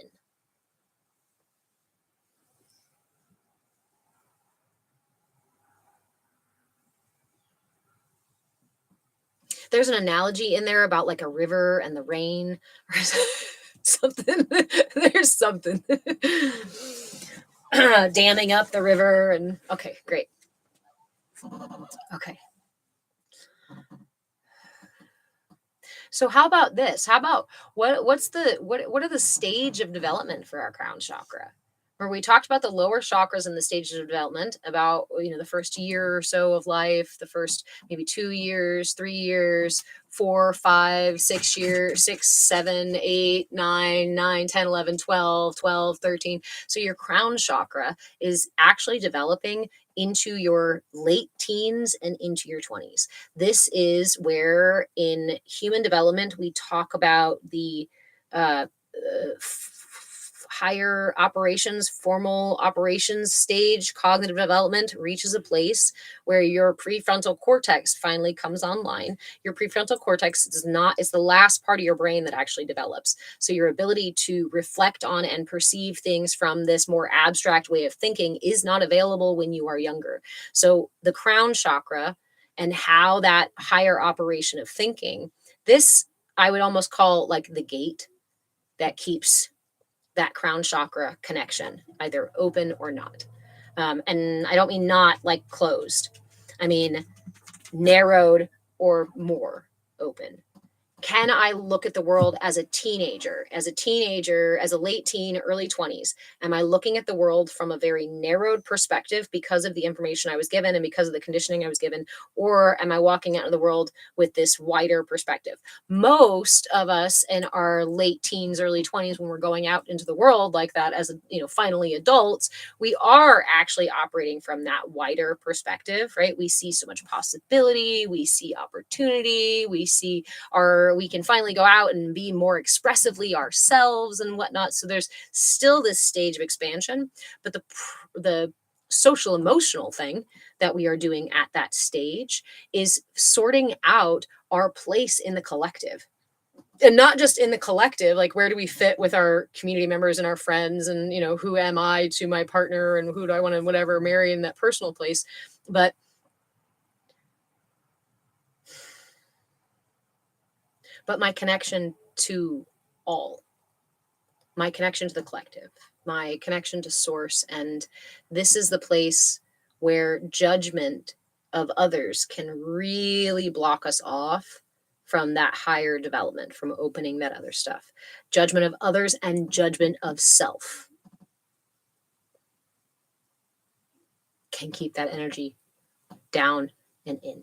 There's an analogy in there about like a river and the rain or something. There's something damming up the river. And okay, great. Okay. So how about this? How about what are the stage of development for our crown chakra? Where we talked about the lower chakras and the stages of development, about the first year or so of life, the first maybe 2 years, 3 years, 4, 5, 6 years, 6, 7, 8, 9, 9, 10, 11, 12, 12, 13. So your crown chakra is actually developing into your late teens and into your 20s. This is where in human development we talk about the higher operations, formal operations stage. Cognitive development reaches a place where your prefrontal cortex finally comes online. Your prefrontal cortex is the last part of your brain that actually develops. So your ability to reflect on and perceive things from this more abstract way of thinking is not available when you are younger. So the crown chakra and how that higher operation of thinking, this I would almost call like the gate that keeps that crown chakra connection either open or not. And I don't mean not like closed. I mean narrowed or more open. Can I look at the world as a teenager, as a late teen, early 20s? Am I looking at the world from a very narrowed perspective because of the information I was given and because of the conditioning I was given? Or am I walking out of the world with this wider perspective? Most of us in our late teens, early 20s, when we're going out into the world like that as, finally adults, we are actually operating from that wider perspective, right? We see so much possibility, we see opportunity, we can finally go out and be more expressively ourselves and whatnot. So there's still this stage of expansion, but the social emotional thing that we are doing at that stage is sorting out our place in the collective. And not just in the collective, like where do we fit with our community members and our friends, and who am I to my partner, and who do I want to whatever marry in that personal place, but my connection to all, my connection to the collective, my connection to source. And this is the place where judgment of others can really block us off from that higher development, from opening that other stuff. Judgment of others and judgment of self. can keep that energy down and in.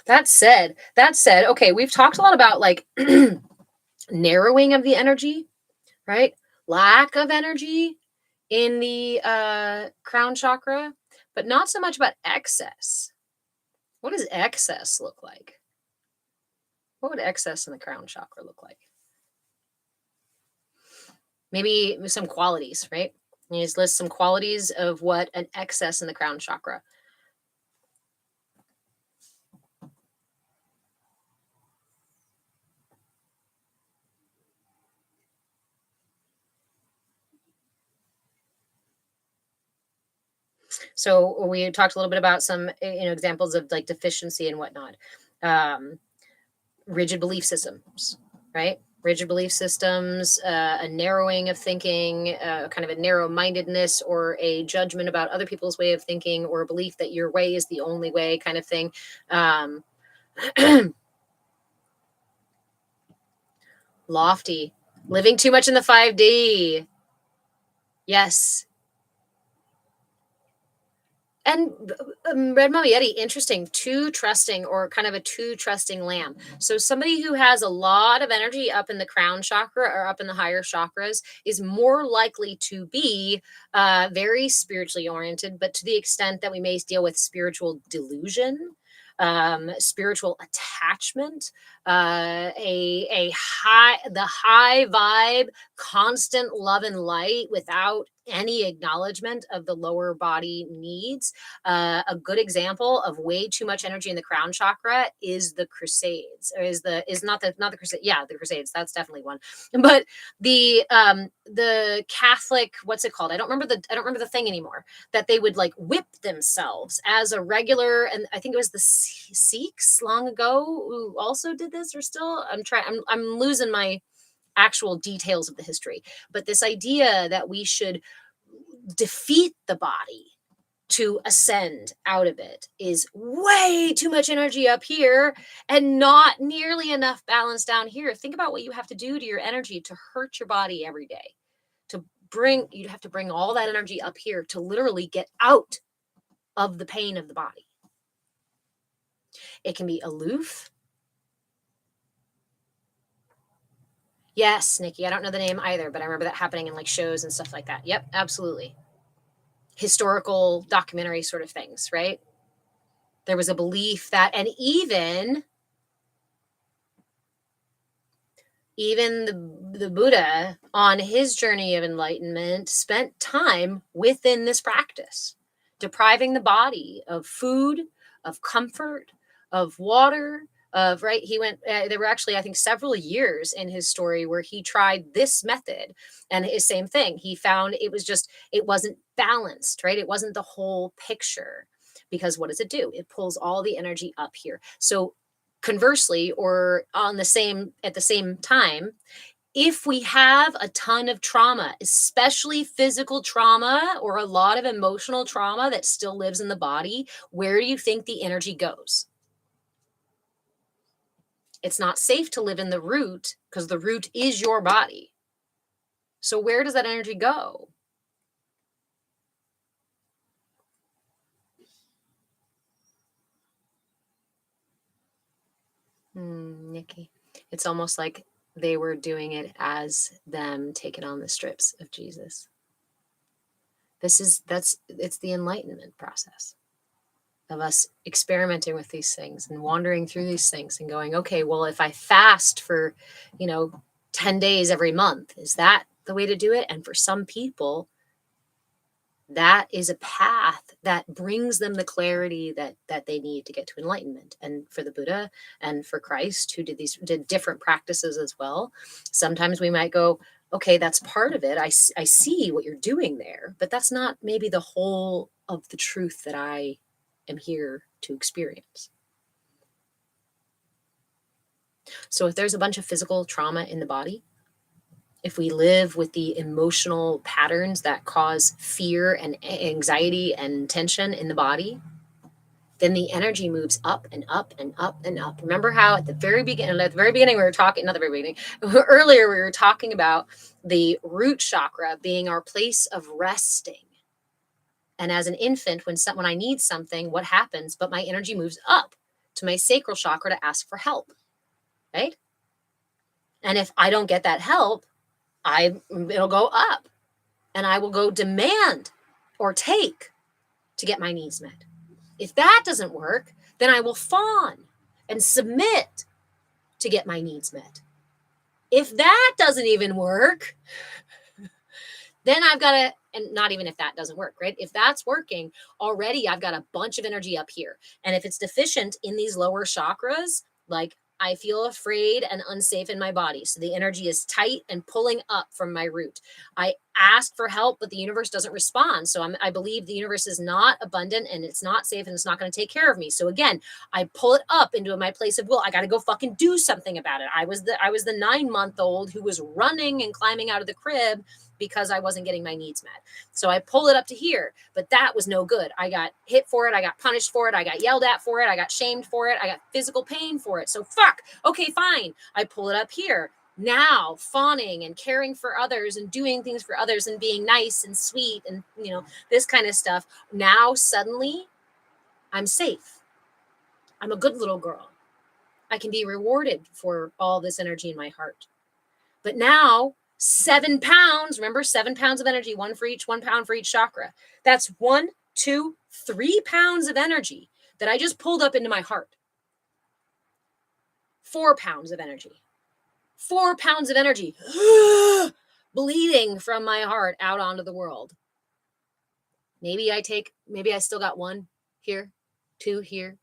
That said, okay, we've talked a lot about like narrowing of the energy, right? Lack of energy in the crown chakra, but not so much about excess. What does excess look like? What would excess in the crown chakra look like? Maybe some qualities, right? You just list some qualities of what an excess in the crown chakra. So we talked a little bit about some, examples of like deficiency and whatnot. Rigid belief systems, right? Rigid belief systems, a narrowing of thinking, kind of a narrow-mindedness or a judgment about other people's way of thinking, or a belief that your way is the only way, kind of thing. Lofty, living too much in the 5D. Yes. And RevMWC, interesting, too trusting, or kind of a too trusting lamb. So somebody who has a lot of energy up in the crown chakra or up in the higher chakras is more likely to be very spiritually oriented, but to the extent that we may deal with spiritual delusion, spiritual attachment, the high vibe, constant love and light without any acknowledgement of the lower body needs. A good example of way too much energy in the crown chakra is the Crusades, or is not the Crusade. Yeah, the Crusades. That's definitely one. But the Catholic, what's it called? I don't remember the thing anymore. That they would like whip themselves as a regular, and I think it was the Sikhs long ago who also did this, or still. I'm losing my actual details of the history, but this idea that we should defeat the body to ascend out of it is way too much energy up here and not nearly enough balance down here. Think about what you have to do to your energy to hurt your body every day. You have to bring all that energy up here to literally get out of the pain of the body. It can be aloof. Yes, Nikki, I don't know the name either, but I remember that happening in like shows and stuff like that. Yep, absolutely. Historical documentary sort of things, right? There was a belief that, and even the Buddha on his journey of enlightenment spent time within this practice, depriving the body of food, of comfort, of water, of right. He went, there were actually, I think, several years in his story where he tried this method, and his same thing. He found it wasn't balanced, right? It wasn't the whole picture, because what does it do? It pulls all the energy up here. So conversely, or at the same time, if we have a ton of trauma, especially physical trauma or a lot of emotional trauma that still lives in the body, where do you think the energy goes? It's not safe to live in the root, because the root is your body. So where does that energy go? Nikki, it's almost like they were doing it as them taking on the strips of Jesus. It's the enlightenment process of us experimenting with these things and wandering through these things and going, okay, well, if I fast for, 10 days every month, is that the way to do it? And for some people, that is a path that brings them the clarity that they need to get to enlightenment. And for the Buddha and for Christ, who did different practices as well, sometimes we might go, okay, that's part of it. I see what you're doing there, but that's not maybe the whole of the truth that I am here to experience. So if there's a bunch of physical trauma in the body, if we live with the emotional patterns that cause fear and anxiety and tension in the body, then the energy moves up and up and up and up. Remember how at the very beginning we were talking, not the very beginning, earlier we were talking about the root chakra being our place of resting. And as an infant, when I need something, what happens? But my energy moves up to my sacral chakra to ask for help, right? And if I don't get that help, it'll go up, and I will go demand or take to get my needs met. If that doesn't work, then I will fawn and submit to get my needs met. If that doesn't even work, then I've got to, and not even if that doesn't work, right? If that's working, already I've got a bunch of energy up here. And if it's deficient in these lower chakras, like I feel afraid and unsafe in my body. So the energy is tight and pulling up from my root. I ask for help, but the universe doesn't respond. So I believe the universe is not abundant and it's not safe and it's not going to take care of me. So again, I pull it up into my place of will. I got to go fucking do something about it. I was the 9-month-old who was running and climbing out of the crib because I wasn't getting my needs met. So I pull it up to here, but that was no good. I got hit for it. I got punished for it. I got yelled at for it. I got shamed for it. I got physical pain for it. So fuck. Okay, fine. I pull it up here. Now fawning and caring for others and doing things for others and being nice and sweet and, this kind of stuff. Now suddenly I'm safe. I'm a good little girl. I can be rewarded for all this energy in my heart. But now 7 pounds, remember 7 pounds of energy, 1 pound for each chakra. That's 1, 2, 3 pounds of energy that I just pulled up into my heart. 4 pounds of energy. 4 pounds of energy bleeding from my heart out onto the world. Maybe I still got 1 here, 2 here.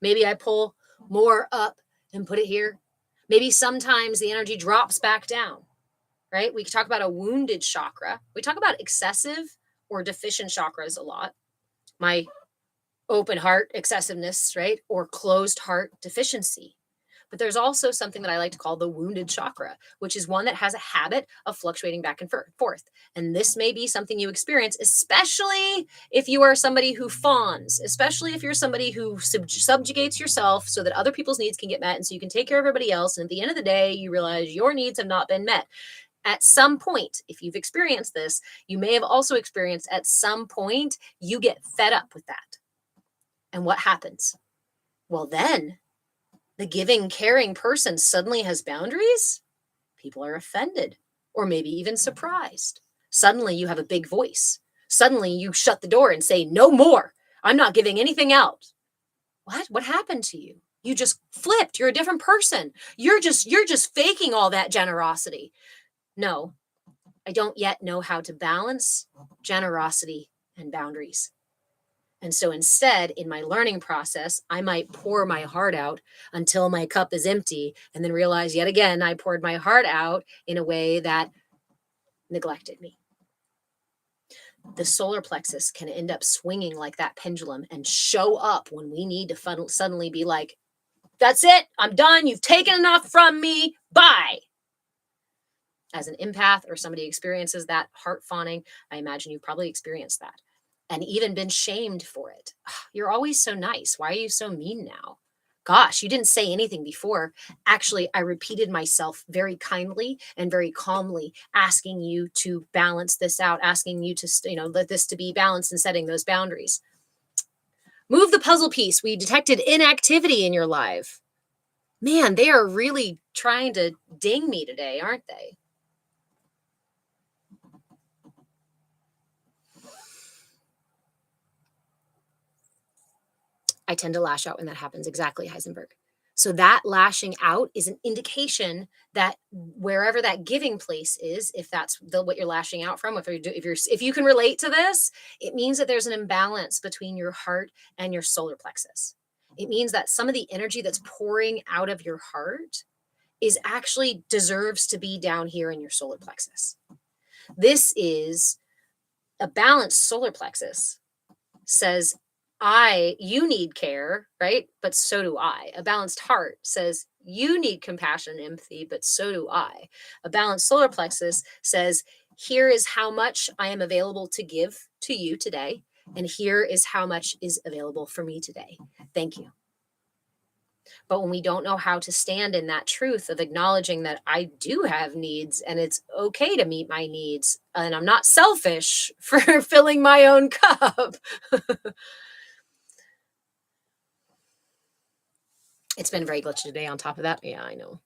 Maybe I pull more up and put it here. Maybe sometimes the energy drops back down, right? We talk about a wounded chakra. We talk about excessive or deficient chakras a lot. My open heart excessiveness, right? Or closed heart deficiency. But there's also something that I like to call the wounded chakra, which is one that has a habit of fluctuating back and forth. And this may be something you experience, especially if you are somebody who fawns, especially if you're somebody who subjugates yourself so that other people's needs can get met and so you can take care of everybody else. And at the end of the day, you realize your needs have not been met. At some point, if you've experienced this, you may have also experienced at some point, you get fed up with that. And what happens? Well, then the giving, caring person suddenly has boundaries. People are offended or maybe even surprised. Suddenly you have a big voice. Suddenly you shut the door and say, no more. I'm not giving anything out. What happened to you? You just flipped. You're a different person. You're just faking all that generosity. No, I don't yet know how to balance generosity and boundaries. And so instead, in my learning process, I might pour my heart out until my cup is empty and then realize yet again, I poured my heart out in a way that neglected me. The solar plexus can end up swinging like that pendulum and show up when we need to suddenly be like, that's it. I'm done. You've taken enough from me. Bye. As an empath or somebody experiences that heart fawning, I imagine you've probably experienced that. And even been shamed for it. You're always so nice. Why are you so mean now? Gosh, you didn't say anything before. Actually, I repeated myself very kindly and very calmly, asking you to balance this out, asking you to, let this to be balanced and setting those boundaries. Move the puzzle piece. We detected inactivity in your life. Man, they are really trying to ding me today, aren't they? I tend to lash out when that happens. Exactly, Heisenberg. So that lashing out is an indication that wherever that giving place is, if that's what you're lashing out from, if you can relate to this, it means that there's an imbalance between your heart and your solar plexus. It means that some of the energy that's pouring out of your heart is actually deserves to be down here in your solar plexus. This is a balanced solar plexus says, you need care, right? But so do I. A balanced heart says, You need compassion and empathy, but so do I. A balanced solar plexus says, here is how much I am available to give to you today, and here is how much is available for me today. Thank you. But when we don't know how to stand in that truth of acknowledging that I do have needs and it's okay to meet my needs, and I'm not selfish for filling my own cup. It's been very glitchy today on top of that. Yeah, I know.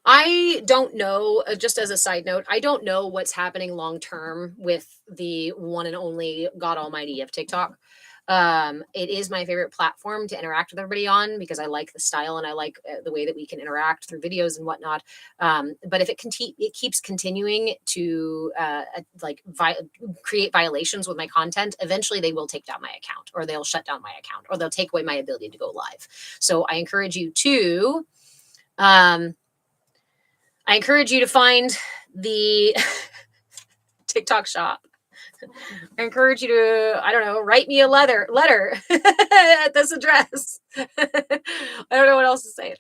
I don't know, just as a side note, I don't know what's happening long term with the one and only God Almighty of TikTok. It is my favorite platform to interact with everybody on because I like the style and I like the way that we can interact through videos and whatnot. But if it keeps continuing to create violations with my content, eventually they will take down my account, or they'll shut down my account, or they'll take away my ability to go live. So I encourage you to find the TikTok shop. I encourage you to, I don't know, write me a letter at this address. I don't know what else to say.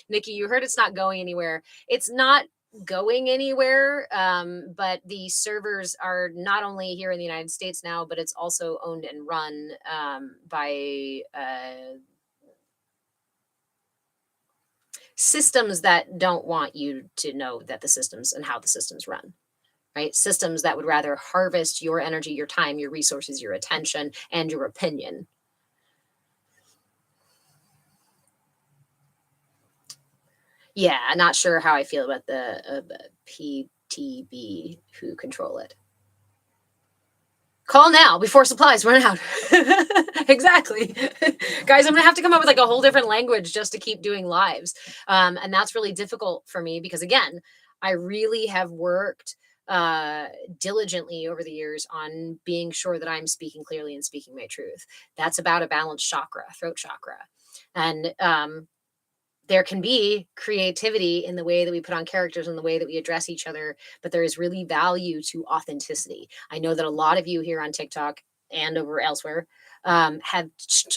Nikki, you heard it's not going anywhere. It's not going anywhere, but the servers are not only here in the United States now, but it's also owned and run by systems that don't want you to know that the systems and how the systems run. Right? Systems that would rather harvest your energy, your time, your resources, your attention, and your opinion. Yeah, I'm not sure how I feel about the PTB who control it. Call now before supplies run out. Exactly. Guys, I'm going to have to come up with like a whole different language just to keep doing lives. And that's really difficult for me because, again, I really have worked diligently over the years on being sure that I'm speaking clearly and speaking my truth. That's about a balanced chakra, throat chakra. And there can be creativity in the way that we put on characters and the way that we address each other, but there is really value to authenticity. I know that a lot of you here on TikTok and over elsewhere have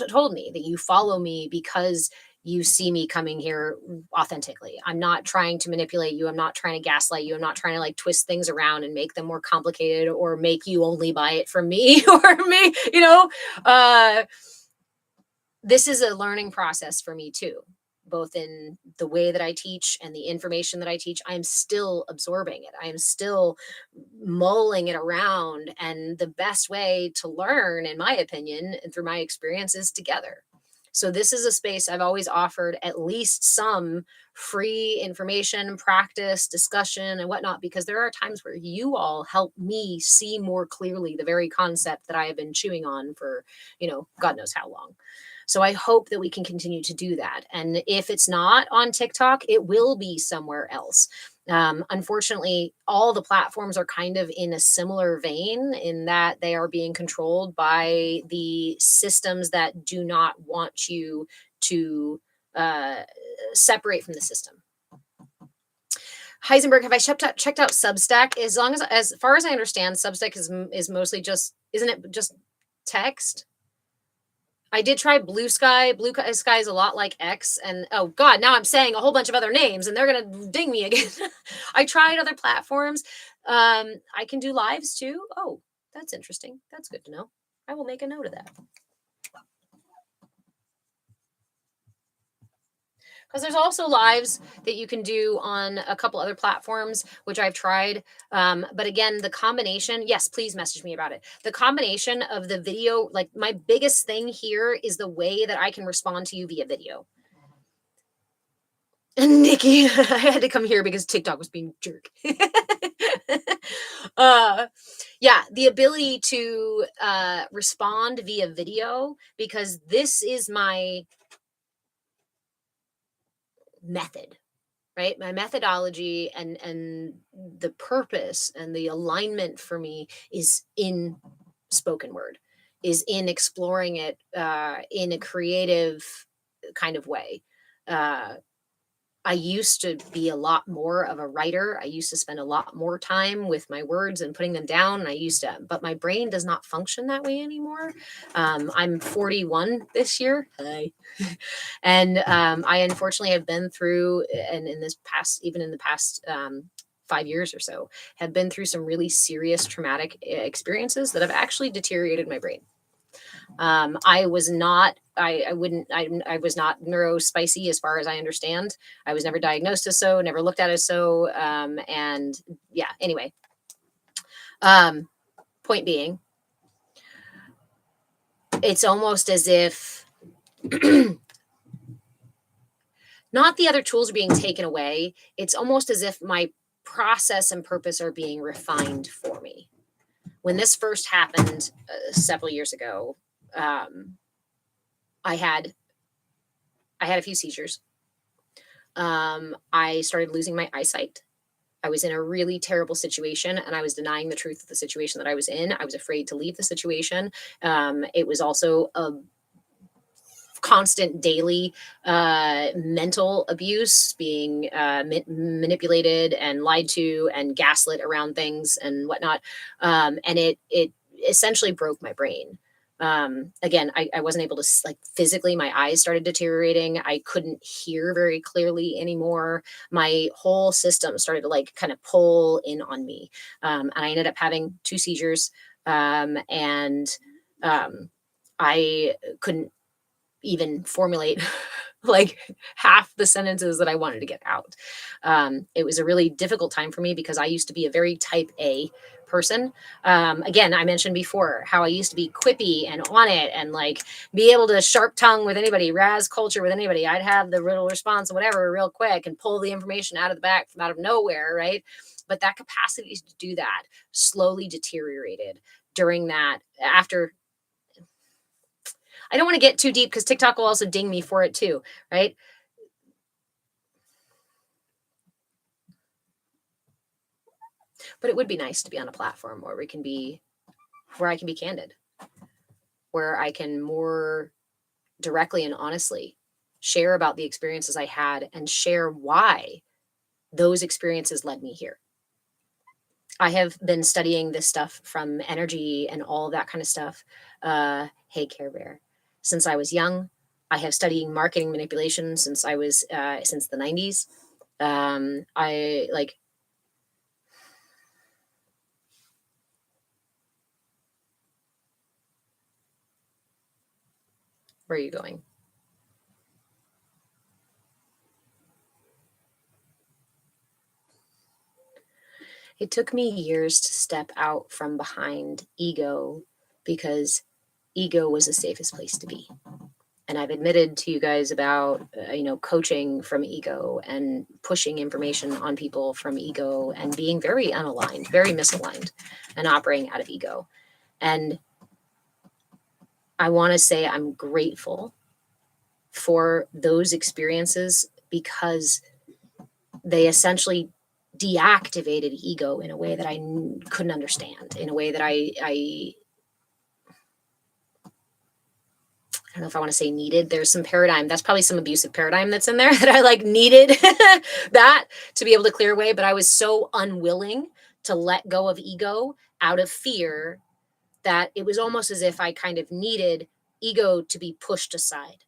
told me that you follow me because you see me coming here authentically. I'm not trying to manipulate you. I'm not trying to gaslight you. I'm not trying to like twist things around and make them more complicated or make you only buy it from me or me, this is a learning process for me too, both in the way that I teach and the information that I teach. I'm still absorbing it. I am still mulling it around. And the best way to learn, in my opinion, and through my experience, is together. So this is a space I've always offered at least some free information, practice, discussion, and whatnot, because there are times where you all help me see more clearly the very concept that I have been chewing on for, God knows how long. So I hope that we can continue to do that. And if it's not on TikTok, it will be somewhere else. Unfortunately, all the platforms are kind of in a similar vein in that they are being controlled by the systems that do not want you to separate from the system. Heisenberg, have I checked out Substack? As far as I understand, Substack is mostly just, isn't it just text? I did try Blue Sky. Blue Sky is a lot like X. And oh God, now I'm saying a whole bunch of other names and they're going to ding me again. I tried other platforms. I can do lives too. Oh, that's interesting. That's good to know. I will make a note of that. Because there's also lives that you can do on a couple other platforms, which I've tried. But again, the combination, yes, please message me about it. The combination of the video, like my biggest thing here is the way that I can respond to you via video. And Nikki, I had to come here because TikTok was being a jerk. Yeah, the ability to respond via video, because this is my method, right? My methodology and the purpose and the alignment for me is in spoken word, is in exploring it in a creative kind of way. I used to be a lot more of a writer. I used to spend a lot more time with my words and putting them down. But my brain does not function that way anymore. I'm 41 this year. Hi. And I unfortunately have been through, and in the past 5 years or so, have been through some really serious traumatic experiences that have actually deteriorated my brain. I was not neurospicy as far as I understand. I was never diagnosed as so, never looked at as so. And yeah, anyway, point being, it's almost as if not the other tools are being taken away. It's almost as if my process and purpose are being refined for me. When this first happened several years ago, I had a few seizures. I started losing my eyesight. I was in a really terrible situation and I was denying the truth of the situation that I was in. I was afraid to leave the situation. It was also a constant daily mental abuse, being manipulated and lied to and gaslit around things and whatnot. And it essentially broke my brain. Again, I wasn't able to, like, physically, my eyes started deteriorating. I couldn't hear very clearly anymore. My whole system started to, like, kind of pull in on me. And I ended up having 2 seizures. And I couldn't even formulate like half the sentences that I wanted to get out. It was a really difficult time for me because I used to be a very type A person. Again, I mentioned before how I used to be quippy and on it and like be able to sharp tongue with anybody, razz culture with anybody. I'd have the riddle response or whatever real quick and pull the information out of the back from out of nowhere, right? But that capacity to do that slowly deteriorated during that after. I don't want to get too deep because TikTok will also ding me for it too, right? But it would be nice to be on a platform where I can be candid, where I can more directly and honestly share about the experiences I had and share why those experiences led me here. I have been studying this stuff from energy and all that kind of stuff. Hey, Care Bear. Since I was young, I have studied marketing manipulation since since the 90s. I like. Where are you going? It took me years to step out from behind ego because ego was the safest place to be. And I've admitted to you guys about, coaching from ego and pushing information on people from ego and being very unaligned, very misaligned and operating out of ego. And I want to say I'm grateful for those experiences because they essentially deactivated ego in a way that I couldn't understand, in a way that I don't know if I want to say needed. There's some paradigm. That's probably some abusive paradigm that's in there that I like needed that to be able to clear away. But I was so unwilling to let go of ego out of fear that it was almost as if I kind of needed ego to be pushed aside.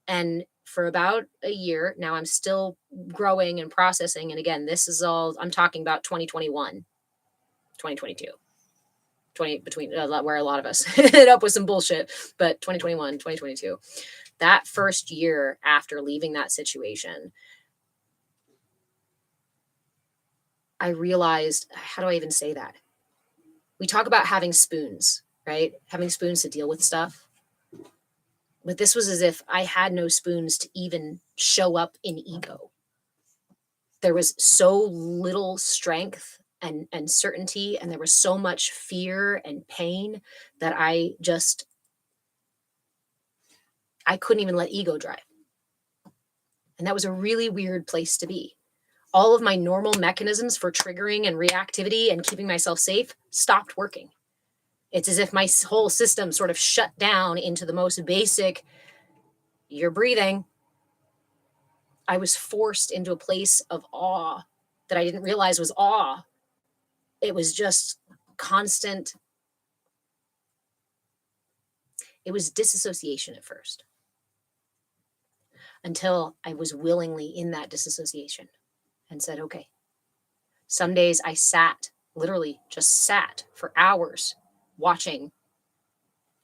And for about a year now, I'm still growing and processing. And again, this is all I'm talking about 2021, 2022. Between where a lot of us ended up with some bullshit, but 2021, 2022, that first year after leaving that situation, I realized, how do I even say that? We talk about having spoons, right? Having spoons to deal with stuff. But this was as if I had no spoons to even show up in ego. There was so little strength and certainty, and there was so much fear and pain that I couldn't even let ego drive. And that was a really weird place to be. All of my normal mechanisms for triggering and reactivity and keeping myself safe stopped working. It's as if my whole system sort of shut down into the most basic, you're breathing, I was forced into a place of awe that I didn't realize was awe. It was just constant. It was disassociation at first, until I was willingly in that disassociation and said, okay. Some days I sat, literally just sat for hours watching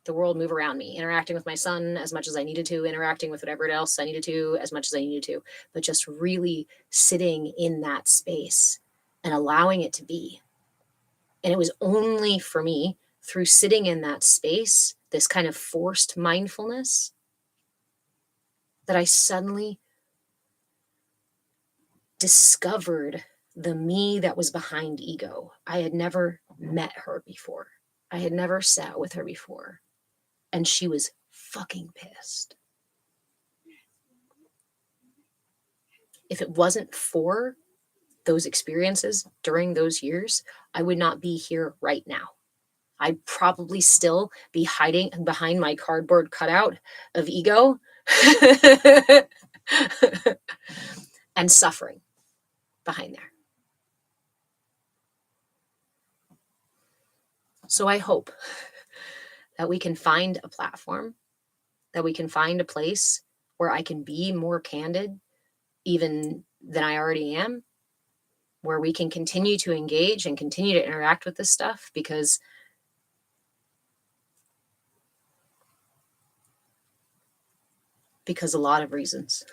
the world move around me, interacting with my son as much as I needed to, interacting with whatever else I needed to as much as I needed to, but just really sitting in that space and allowing it to be. And it was only for me through sitting in that space, this kind of forced mindfulness, that I suddenly discovered the me that was behind ego. I had never met her before. I had never sat with her before. And she was fucking pissed. If it wasn't for those experiences during those years, I would not be here right now. I'd probably still be hiding behind my cardboard cutout of ego and suffering behind there. So I hope that we can find a platform, that we can find a place where I can be more candid even than I already am, where we can continue to engage and continue to interact with this stuff, because a lot of reasons.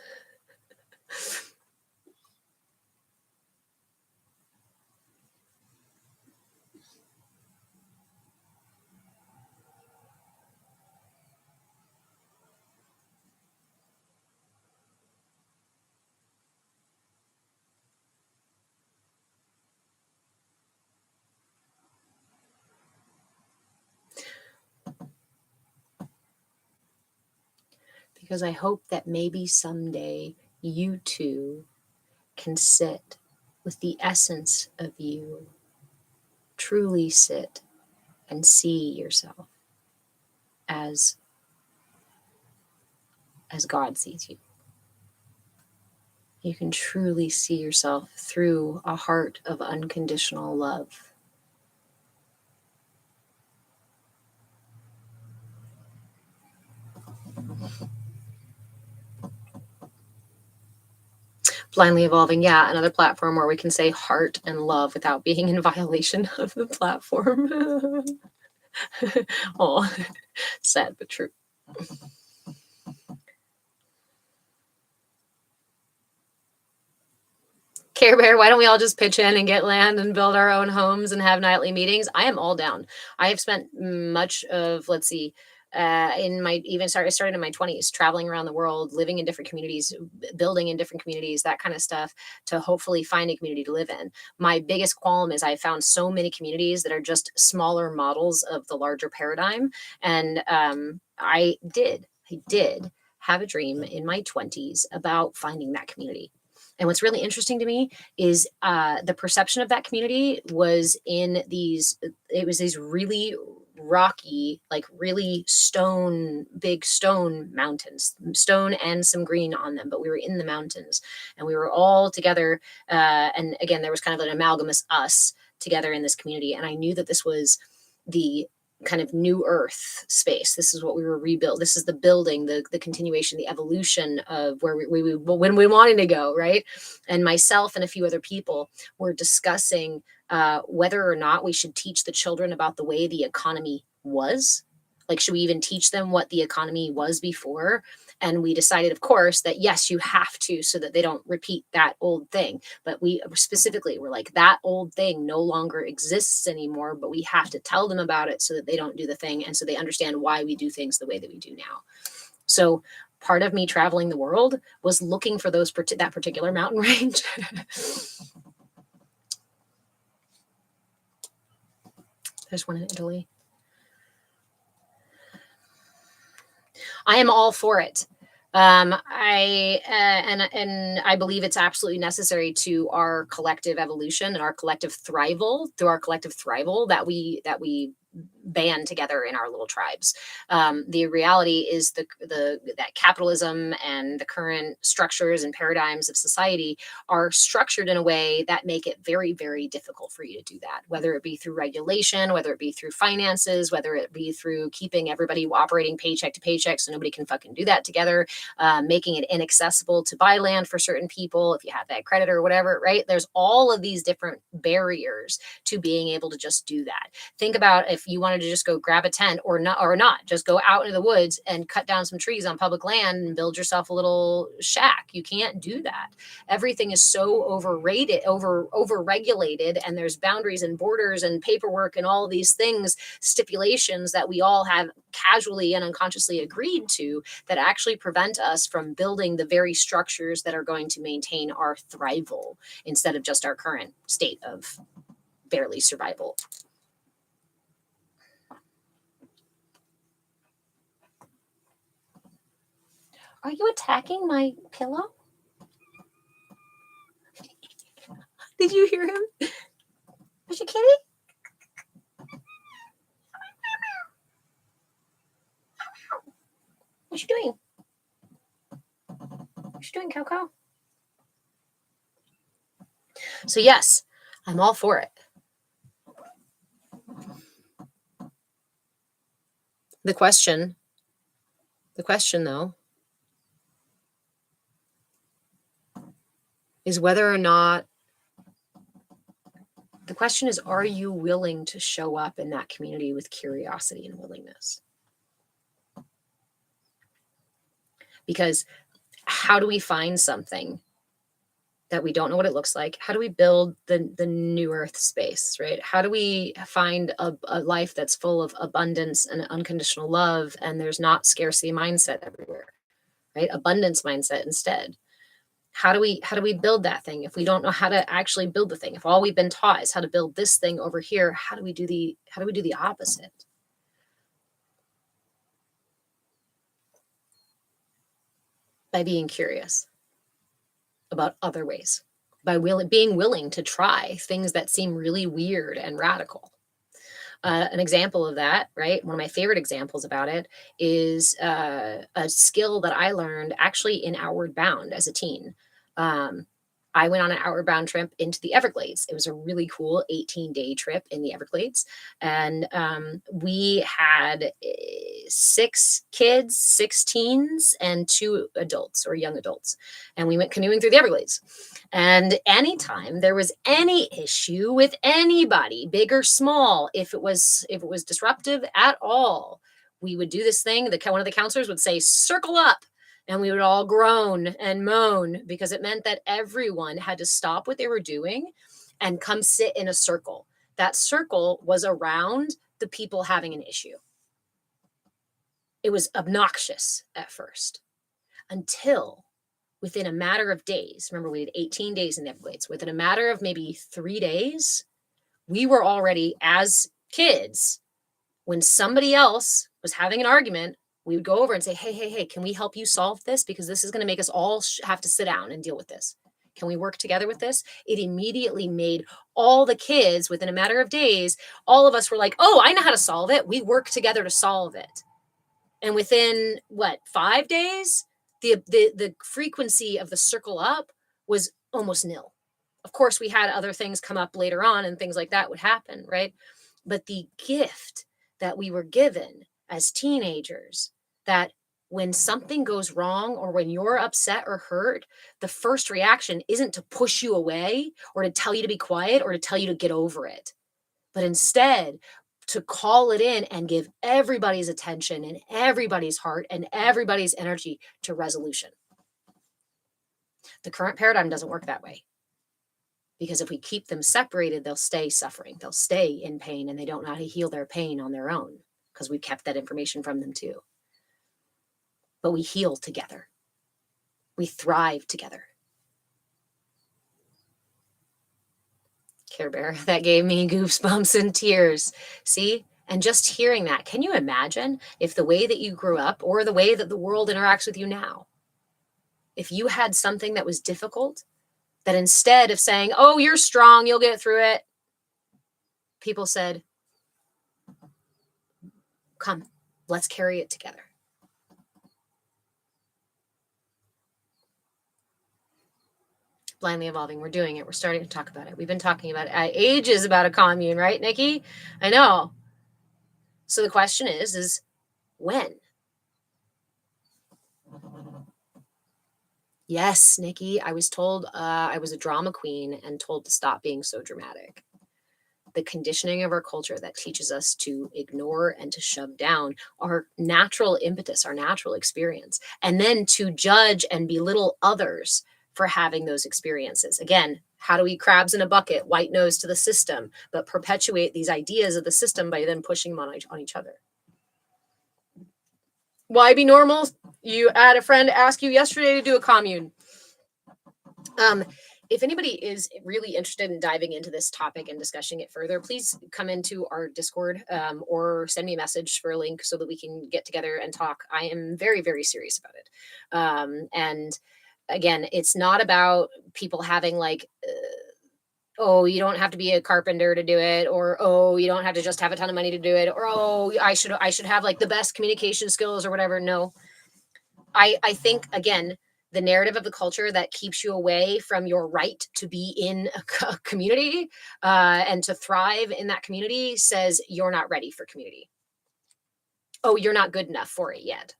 Because I hope that maybe someday you too can sit with the essence of you, truly sit and see yourself as God sees you. You can truly see yourself through a heart of unconditional love. Blindly Evolving, yeah, another platform where we can say heart and love without being in violation of the platform. Oh, sad but true. Care Bear, why don't we all just pitch in and get land and build our own homes and have nightly meetings? I am all down. I have spent much of, in my, started in my 20s, traveling around the world, living in different communities, building in different communities, that kind of stuff, to hopefully find a community to live in. My biggest qualm is I found so many communities that are just smaller models of the larger paradigm. And I did have a dream in my 20s about finding that community. And what's really interesting to me is the perception of that community was these really rocky, like really big stone mountains, stone and some green on them, but we were in the mountains and we were all together. And again, there was kind of an amalgamous us together in this community. And I knew that this was the kind of new earth space. This is what we were rebuilt. This is the building, the continuation, the evolution of where when we wanted to go, right? And myself and a few other people were discussing whether or not we should teach the children about the way the economy was. Like, should we even teach them what the economy was before? And we decided, of course, that yes, you have to, so that they don't repeat that old thing. But we specifically were like, that old thing no longer exists anymore, but we have to tell them about it so that they don't do the thing. And so they understand why we do things the way that we do now. So part of me traveling the world was looking for that particular mountain range. There's one in Italy. I am all for it. I believe it's absolutely necessary to our collective evolution and our collective thrival, that we band together in our little tribes. The reality is that capitalism and the current structures and paradigms of society are structured in a way that make it very, very difficult for you to do that, whether it be through regulation, whether it be through finances, whether it be through keeping everybody operating paycheck to paycheck so nobody can fucking do that together, making it inaccessible to buy land for certain people if you have that credit or whatever, right? There's all of these different barriers to being able to just do that. Think about if you wanted to just go grab a tent or not, just go out into the woods and cut down some trees on public land and build yourself a little shack. You can't do that. Everything is so over-regulated, and there's boundaries and borders and paperwork and all these things, stipulations that we all have casually and unconsciously agreed to that actually prevent us from building the very structures that are going to maintain our thrival instead of just our current state of barely survival. Are you attacking my pillow? Did you hear him? Was your kitty? What you doing? What you doing, Coco? So yes, I'm all for it. The question though, is whether or not, the question is, are you willing to show up in that community with curiosity and willingness? Because how do we find something that we don't know what it looks like? How do we build the new earth space, right? How do we find a life that's full of abundance and unconditional love, and there's not scarcity mindset everywhere, right? Abundance mindset instead. How do we build that thing if we don't know how to actually build the thing? If all we've been taught is how to build this thing over here, how do we do the opposite? By being curious about other ways, by being willing to try things that seem really weird and radical. An example of that, right? One of my favorite examples about it is a skill that I learned actually in Outward Bound as a teen. I went on an Outward Bound trip into the Everglades. It was a really cool 18-day trip in the Everglades. And we had 6 kids, 6 teens, and 2 adults or young adults. And we went canoeing through the Everglades. And anytime there was any issue with anybody, big or small, if it was disruptive at all, we would do this thing. One of the counselors would say, "Circle up." And we would all groan and moan because it meant that everyone had to stop what they were doing and come sit in a circle. That circle was around the people having an issue. It was obnoxious at first until within a matter of days, remember we had 18 days in the Everglades, within a matter of maybe 3 days, we were already, as kids, when somebody else was having an argument, we would go over and say, hey, can we help you solve this? Because this is going to make us all have to sit down and deal with this. Can we work together with this? It immediately made all the kids, within a matter of days, all of us were like, oh, I know how to solve it. We work together to solve it. And within 5 days, the frequency of the circle up was almost nil. Of course, we had other things come up later on and things like that would happen, right? But the gift that we were given as teenagers, that when something goes wrong or when you're upset or hurt, the first reaction isn't to push you away or to tell you to be quiet or to tell you to get over it, but instead to call it in and give everybody's attention and everybody's heart and everybody's energy to resolution. The current paradigm doesn't work that way, because if we keep them separated, they'll stay suffering, they'll stay in pain, and they don't know how to heal their pain on their own because we kept that information from them too. But we heal together. We thrive together. Care Bear, that gave me goosebumps and tears. See? And just hearing that, can you imagine if the way that you grew up or the way that the world interacts with you now, if you had something that was difficult, that instead of saying, oh, you're strong, you'll get through it, people said, Come, let's carry it together. Blindly evolving. We're doing it. We're starting to talk about it. We've been talking about it ages about a commune, right, Nikki? I know. So the question is when? Yes, Nikki, I was told I was a drama queen and told to stop being so dramatic. The conditioning of our culture that teaches us to ignore and to shove down our natural impetus, our natural experience, and then to judge and belittle others for having those experiences. Again, how do we crabs in a bucket, white nose to the system, but perpetuate these ideas of the system by then pushing them on each other? Why be normal? You had a friend ask you yesterday to do a commune. If anybody is really interested in diving into this topic and discussing it further, please come into our Discord or send me a message for a link so that we can get together and talk. I am very, very serious about it. And again, it's not about people having like, oh, you don't have to be a carpenter to do it, or oh, you don't have to just have a ton of money to do it, or oh, I should have like the best communication skills or whatever. No, I think again, the narrative of the culture that keeps you away from your right to be in a community and to thrive in that community says you're not ready for community. Oh, you're not good enough for it yet.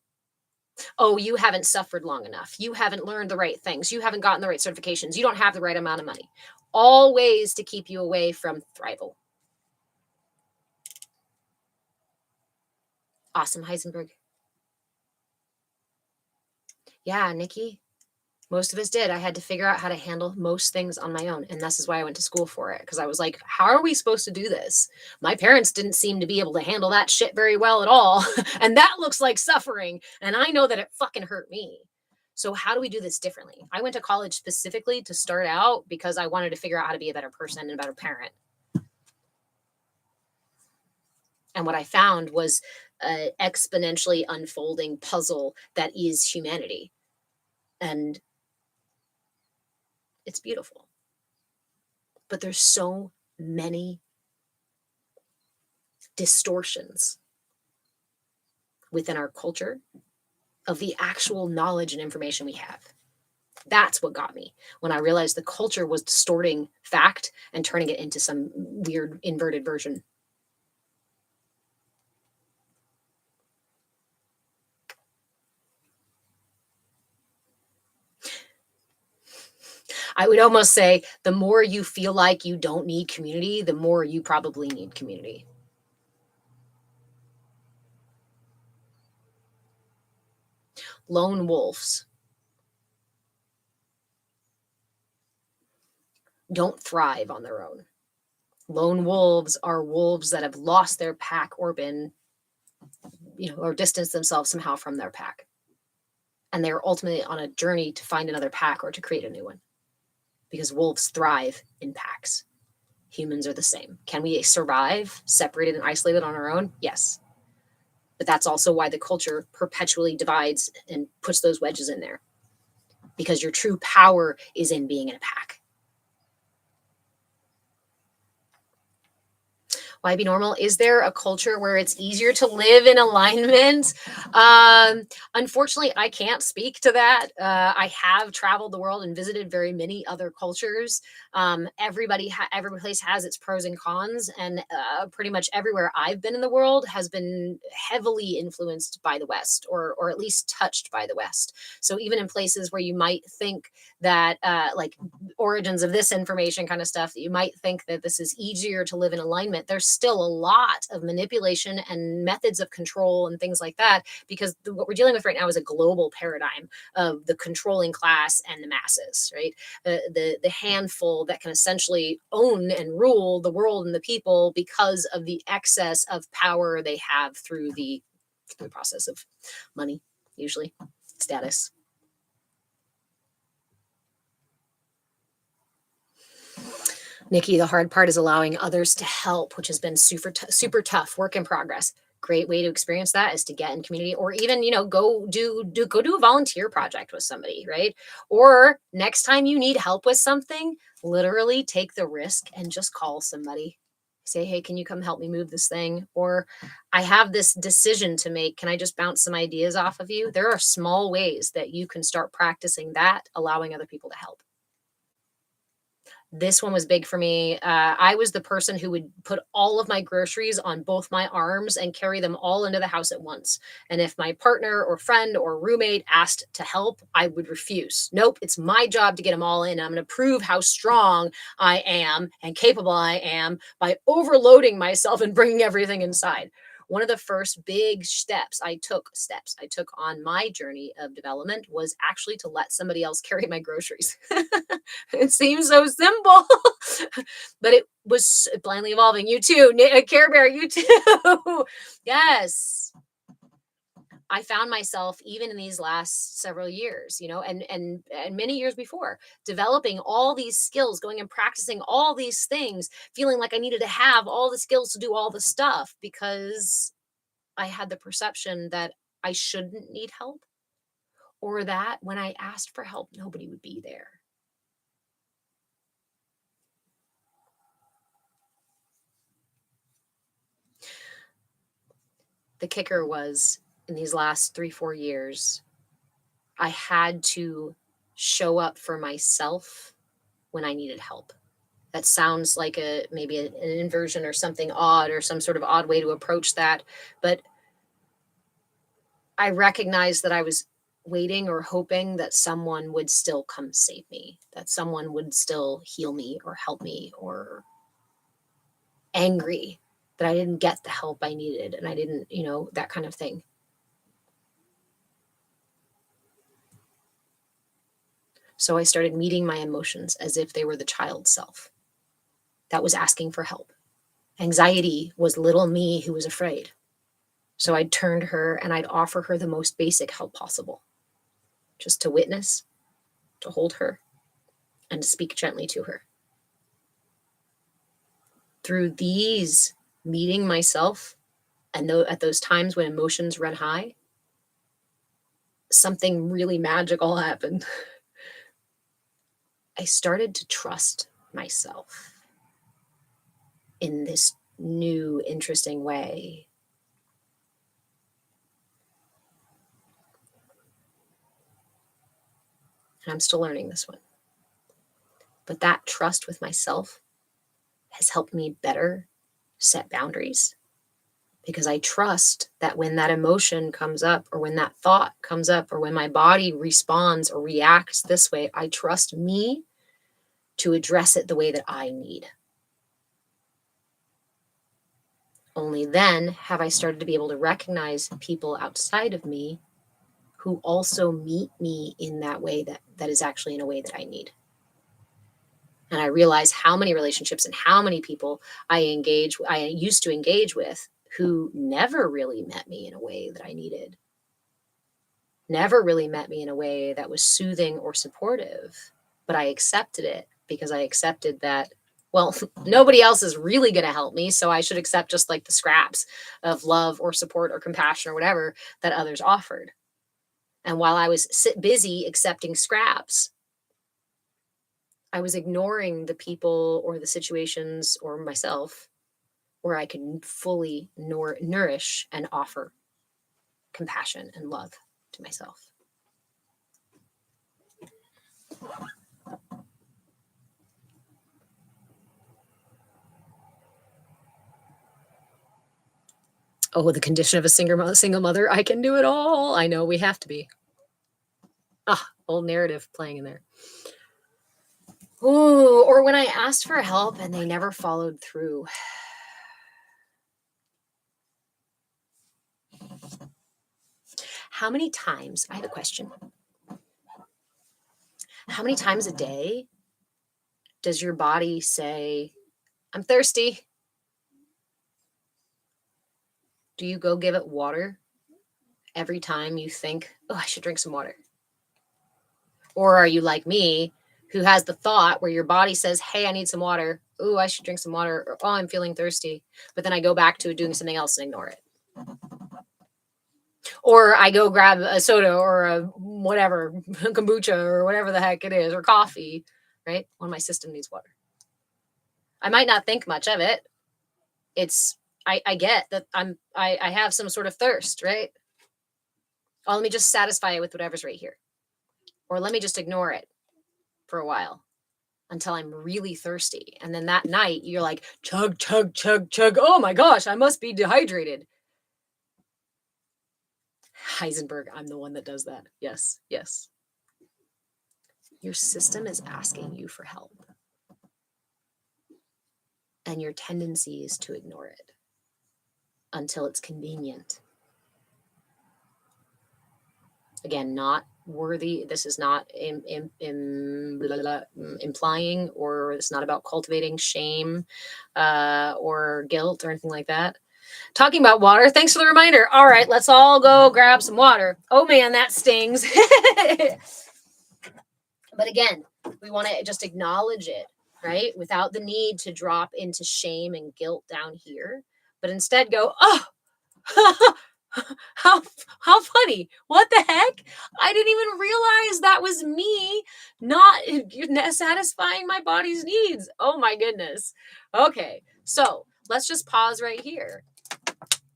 Oh, you haven't suffered long enough. You haven't learned the right things. You haven't gotten the right certifications. You don't have the right amount of money. All ways to keep you away from thrival. Awesome, Heisenberg. Yeah, Nikki. Most of us did. I had to figure out how to handle most things on my own. And this is why I went to school for it. Because I was like, how are we supposed to do this? My parents didn't seem to be able to handle that shit very well at all. And that looks like suffering. And I know that it fucking hurt me. So how do we do this differently? I went to college specifically to start out because I wanted to figure out how to be a better person and a better parent. And what I found was an exponentially unfolding puzzle that is humanity. And it's beautiful. But there's so many distortions within our culture of the actual knowledge and information we have. That's what got me when I realized the culture was distorting fact and turning it into some weird inverted version. I would almost say the more you feel like you don't need community, the more you probably need community. Lone wolves don't thrive on their own. Lone wolves are wolves that have lost their pack or been, or distanced themselves somehow from their pack. And they're ultimately on a journey to find another pack or to create a new one. Because wolves thrive in packs. Humans are the same. Can we survive separated and isolated on our own? Yes. But that's also why the culture perpetually divides and puts those wedges in there. Because your true power is in being in a pack. Why be normal? Is there a culture where it's easier to live in alignment? Unfortunately, I can't speak to that. I have traveled the world and visited very many other cultures. Every place has its pros and cons, and pretty much everywhere I've been in the world has been heavily influenced by the West, or at least touched by the West. So even in places where you might think that like origins of this information kind of stuff, that you might think that this is easier to live in alignment, there's still a lot of manipulation and methods of control and things like that, because what we're dealing with right now is a global paradigm of the controlling class and the masses, right? The handful that can essentially own and rule the world and the people because of the excess of power they have through the process of money, usually status. Nikki, the hard part is allowing others to help, which has been super tough, work in progress. Great way to experience that is to get in community, or even, go do a volunteer project with somebody, right? Or next time you need help with something, literally take the risk and just call somebody. say, hey, can you come help me move this thing? Or I have this decision to make. Can I just bounce some ideas off of you? There are small ways that you can start practicing that, allowing other people to help. This one was big for me. I was the person who would put all of my groceries on both my arms and carry them all into the house at once. And if my partner or friend or roommate asked to help, I would refuse. Nope, it's my job to get them all in. I'm going to prove how strong I am and capable I am by overloading myself and bringing everything inside. One of the first big steps I took on my journey of development was actually to let somebody else carry my groceries. It seems so simple, but it was blindly evolving. You too, Care Bear, you too. Yes. I found myself even in these last several years, and many years before, developing all these skills, going and practicing all these things, feeling like I needed to have all the skills to do all the stuff because I had the perception that I shouldn't need help, or that when I asked for help, nobody would be there. The kicker was, in these last 3-4 years, I had to show up for myself when I needed help. That sounds like maybe an inversion or something odd, or some sort of odd way to approach that. But I recognized that I was waiting or hoping that someone would still come save me, that someone would still heal me or help me, or angry that I didn't get the help I needed and I didn't, that kind of thing. So I started meeting my emotions as if they were the child self that was asking for help. Anxiety was little me who was afraid. So I'd turn to her and I'd offer her the most basic help possible, just to witness, to hold her, and to speak gently to her. Through these meeting myself, and at those times when emotions run high, something really magical happened. I started to trust myself in this new, interesting way. And I'm still learning this one. But that trust with myself has helped me better set boundaries, because I trust that when that emotion comes up, or when that thought comes up, or when my body responds or reacts this way, I trust me to address it the way that I need. Only then have I started to be able to recognize people outside of me who also meet me in that way that is actually in a way that I need. And I realize how many relationships and how many people I used to engage with, who never really met me in a way that I needed. Never really met me in a way that was soothing or supportive. But I accepted it because I accepted that, well, nobody else is really going to help me, so I should accept just like the scraps of love or support or compassion or whatever that others offered. And while I was busy accepting scraps, I was ignoring the people or the situations or myself where I could fully nourish and offer compassion and love to myself. Oh, the condition of a single mother. I can do it all. I know we have to be. Old narrative playing in there. Ooh, or when I asked for help and they never followed through. How many times, I have a question. How many times a day does your body say, I'm thirsty? Do you go give it water every time you think, oh, I should drink some water? Or are you like me, who has the thought where your body says, hey, I need some water. Oh, I should drink some water. Or, oh, I'm feeling thirsty. But then I go back to doing something else and ignore it. Or I go grab a soda or a whatever, kombucha or whatever the heck it is, or coffee, right? When my system needs water. I might not think much of it, I get that I have some sort of thirst, right? Oh, let me just satisfy it with whatever's right here. Or let me just ignore it for a while until I'm really thirsty. And then that night you're like, chug, chug, chug, chug. Oh my gosh, I must be dehydrated. Heisenberg, I'm the one that does that. Yes, yes. Your system is asking you for help. And your tendency is to ignore it until it's convenient. Again, not worthy. This is not implying, or it's not about cultivating shame or guilt or anything like that. Talking about water. Thanks for the reminder. All right, let's all go grab some water. Oh man, that stings. But again, we want to just acknowledge it, right? Without the need to drop into shame and guilt down here, but instead go, oh, how funny. What the heck? I didn't even realize that was me not satisfying my body's needs. Oh my goodness. Okay, so let's just pause right here.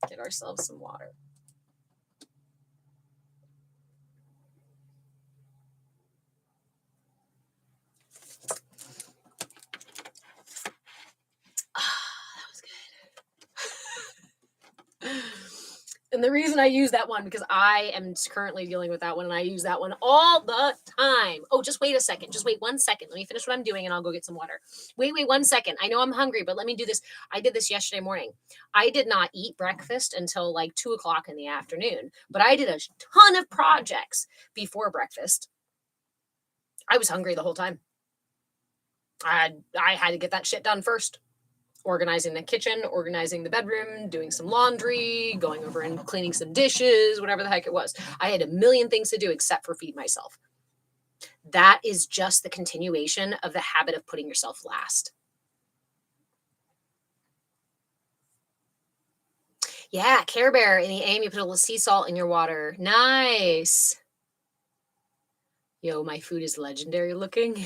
Get ourselves some water. That was good. And the reason I use that one, because I am currently dealing with that one, and I use that one all the time. Oh, just wait a second. Just wait 1 second. Let me finish what I'm doing, and I'll go get some water. Wait 1 second. I know I'm hungry, but let me do this. I did this yesterday morning. I did not eat breakfast until like 2 o'clock in the afternoon, but I did a ton of projects before breakfast. I was hungry the whole time. I had to get that shit done first. Organizing the kitchen, organizing the bedroom, doing some laundry, going over and cleaning some dishes, whatever the heck it was. I had a million things to do except for feed myself. That is just the continuation of the habit of putting yourself last. Yeah, Care Bear in the AM, you put a little sea salt in your water. Nice. Yo, my food is legendary looking.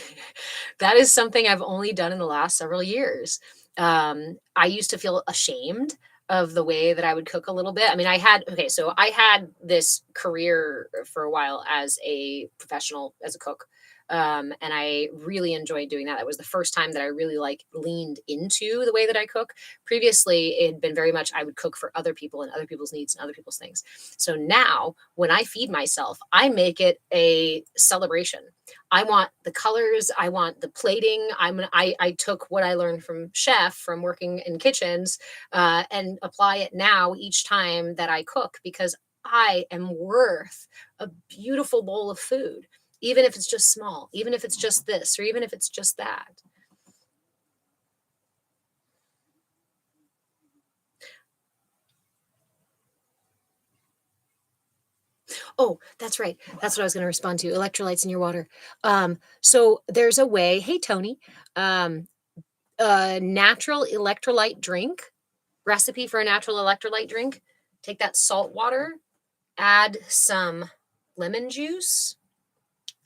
That is something I've only done in the last several years. I used to feel ashamed of the way that I would cook a little bit. I mean, I had this career for a while as a professional, as a cook. And I really enjoyed doing that. It was the first time that I really leaned into the way that I cook. Previously, it had been very much I would cook for other people and other people's needs and other people's things. So now when I feed myself, I make it a celebration. I want the colors. I want the plating. I took what I learned from chef, from working in kitchens, and apply it now each time that I cook, because I am worth a beautiful bowl of food, even if it's just small, even if it's just this, or even if it's just that. Oh, that's right. That's what I was going to respond to. Electrolytes in your water. So there's a way. Hey, Tony. A natural electrolyte drink recipe for a natural electrolyte drink. Take that salt water, add some lemon juice,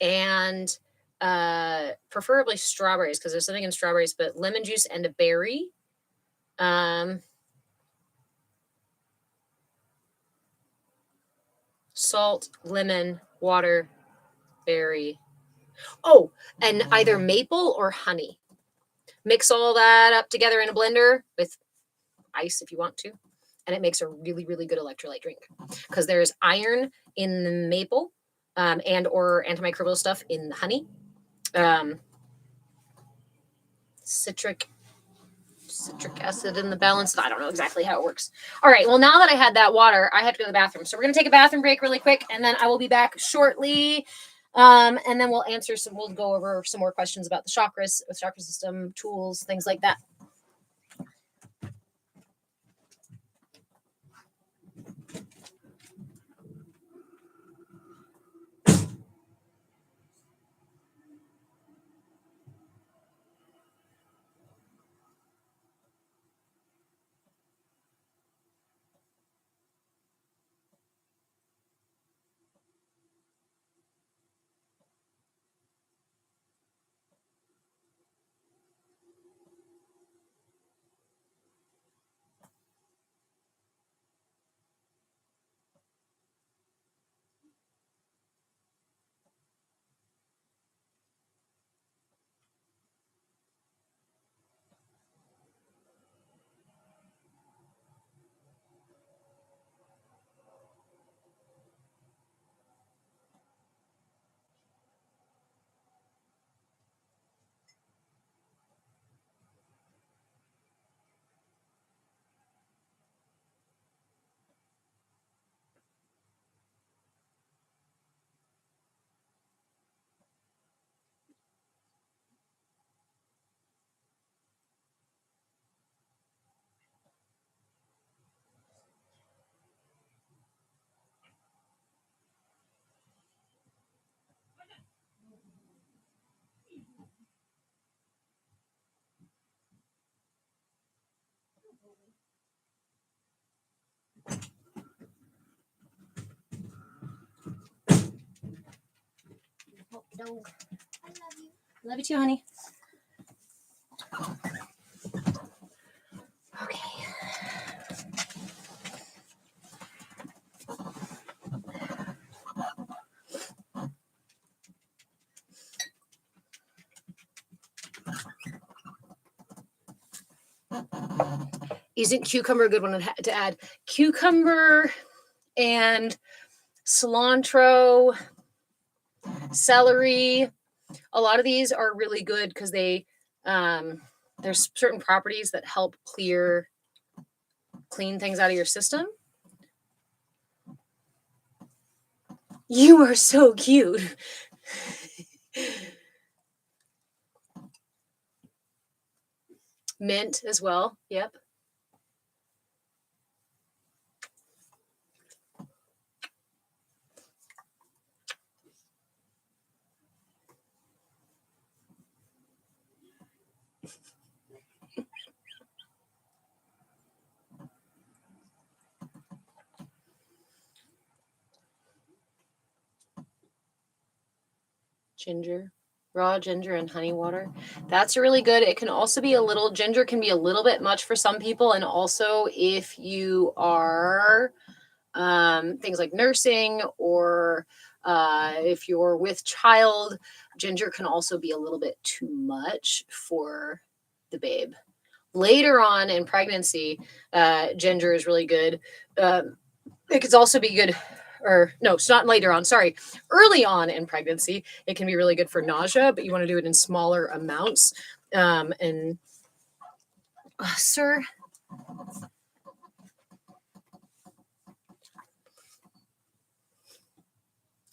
and preferably strawberries, because there's something in strawberries, but lemon juice and a berry. Salt, lemon, water, berry. Oh, and either maple or honey. Mix all that up together in a blender with ice if you want to, and it makes a really, really good electrolyte drink, because there's iron in the maple and or antimicrobial stuff in the honey. Citric acid in the balance. I don't know exactly how it works. All right. Well, now that I had that water, I have to go to the bathroom. So we're going to take a bathroom break really quick, and then I will be back shortly. And then we'll go over some more questions about the chakras, the chakra system, tools, things like that. dog. I love you. Love you too, honey. Okay. Isn't cucumber a good one to add? Cucumber and cilantro, celery. A lot of these are really good because there's certain properties that help clean things out of your system. You are so cute. Mint as well. Yep. Ginger, raw ginger and honey water. That's really good. It can also be ginger can be a little bit much for some people. And also if you are things like nursing or if you're with child, ginger can also be a little bit too much for the babe. Later on in pregnancy, ginger is really good. It could also be good, or no, it's not later on, sorry. Early on in pregnancy, it can be really good for nausea, but you want to do it in smaller amounts. Sir,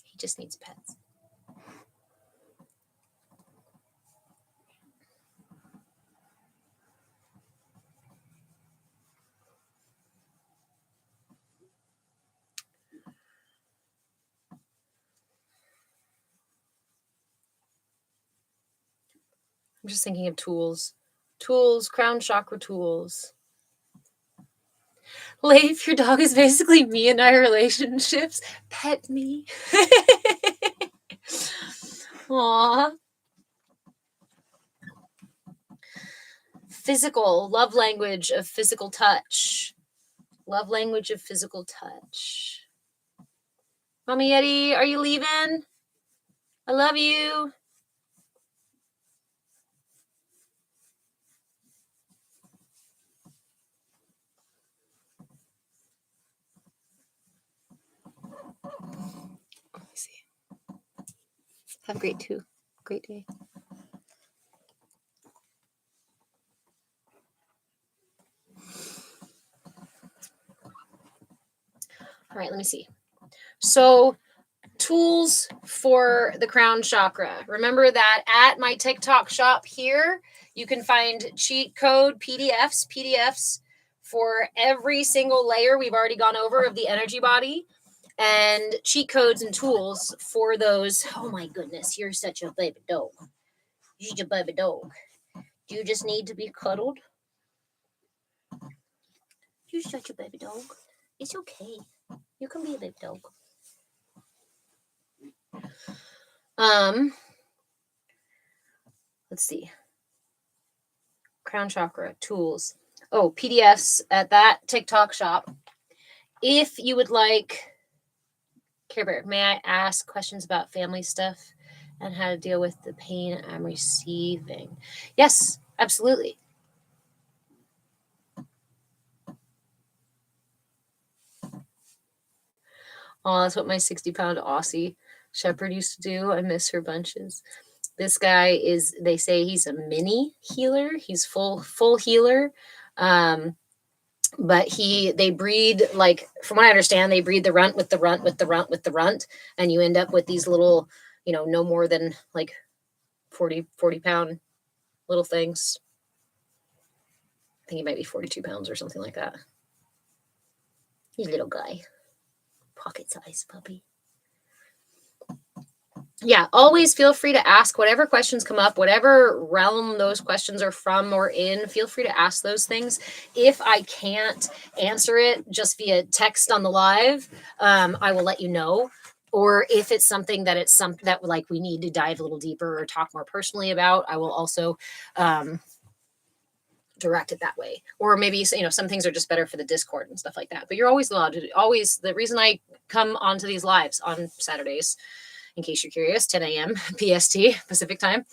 he just needs pets. I'm just thinking of tools. Tools, crown chakra tools. Leif, your dog is basically me in our relationships. Pet me. Aww. Physical, love language of physical touch. Love language of physical touch. Mommy Yeti, are you leaving? I love you. Let me see. Have a great day. All right, let me see. So tools for the crown chakra. Remember that at my TikTok shop here, you can find cheat code PDFs for every single layer we've already gone over of the energy body, and cheat codes and tools for those. Oh my goodness, you're such a baby dog. You're a baby dog. You just need to be cuddled. You're such a baby dog. It's okay. You can be a baby dog. Let's see. Crown chakra tools. Oh, PDFs at that TikTok shop. If you would like, Care Bear, may I ask questions about family stuff and how to deal with the pain I'm receiving? Yes, absolutely. Oh, that's what my 60-pound Aussie Shepherd used to do. I miss her bunches. This guy they say he's a mini healer. He's full healer. But they breed, like, from what I understand, they breed the runt with the runt with the runt with the runt. And you end up with these little, no more than like 40 pound little things. I think he might be 42 pounds or something like that. He's a little guy. Pocket size puppy. Yeah, always feel free to ask whatever questions come up, whatever realm those questions are from or in, feel free to ask those things. If I can't answer it just via text on the live, I will let you know. Or if it's something that it's something that like we need to dive a little deeper or talk more personally about, I will also direct it that way. Or maybe, you know, some things are just better for the Discord and stuff like that. But you're always allowed to always, the reason I come onto these lives on Saturdays, in case you're curious, 10 a.m. PST, Pacific time,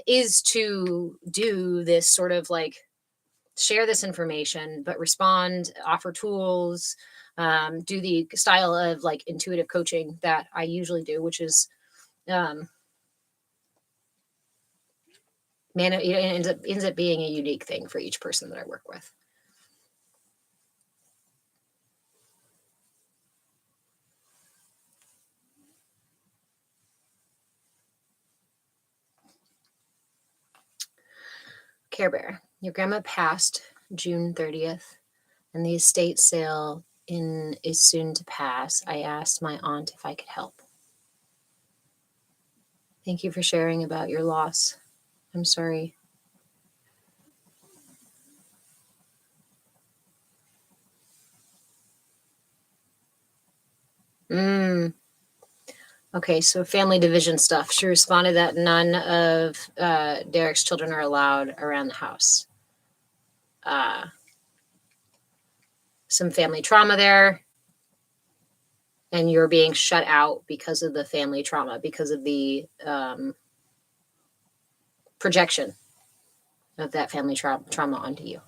is to do this sort of like share this information, but respond, offer tools, do the style of like intuitive coaching that I usually do, which is, it ends up being a unique thing for each person that I work with. Care Bear, your grandma passed June 30th, and the estate sale is soon to pass. I asked my aunt if I could help. Thank you for sharing about your loss. I'm sorry. Okay, so family division stuff. She responded that none of Derek's children are allowed around the house. Some family trauma there. And you're being shut out because of the family trauma, because of the projection of that family trauma onto you.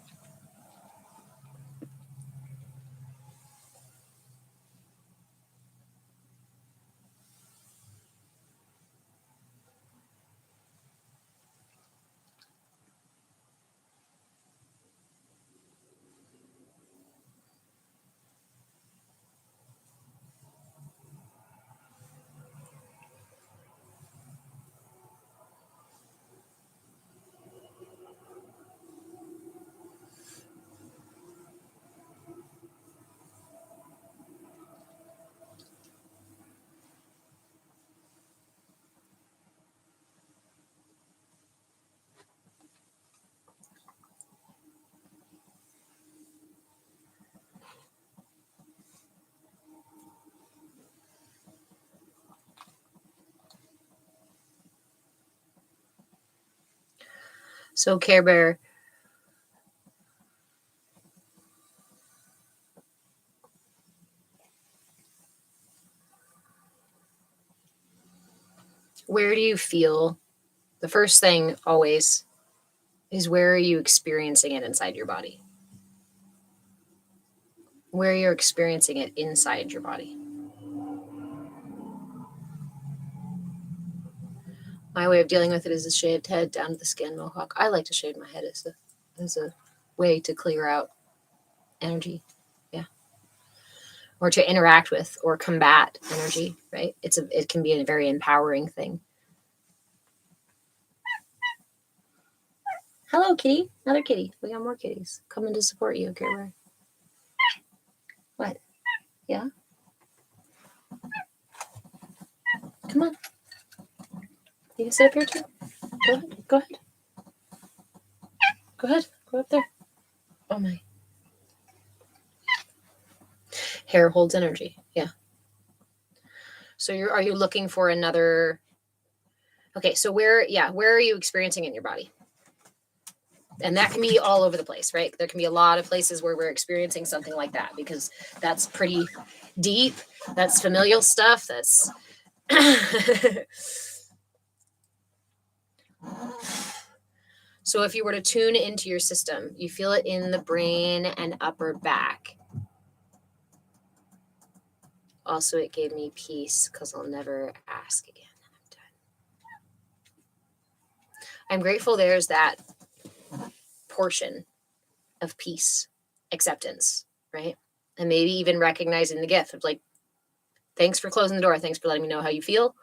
So Care Bear, where do you feel? The first thing always is, where are you experiencing it inside your body? Where you're experiencing it inside your body. My way of dealing with it is a shaved head down to the skin mohawk. I like to shave my head as a way to clear out energy. Yeah. Or to interact with or combat energy, right? It can be a very empowering thing. Hello, kitty. Another kitty. We got more kitties coming to support you, Care Bear. What? Yeah? Come on. You can sit up here too. Go ahead. Go ahead. Go ahead. Go up there. Oh my. Hair holds energy. Yeah. So are you looking for another? Okay. So where are you experiencing it in your body? And that can be all over the place, right? There can be a lot of places where we're experiencing something like that, because that's pretty deep. That's familial stuff. That's so if you were to tune into your system, you feel it in the brain and upper back. Also, it gave me peace because I'll never ask again. I'm done. I'm grateful there's that portion of peace, acceptance, right? And maybe even recognizing the gift of like, thanks for closing the door. Thanks for letting me know how you feel.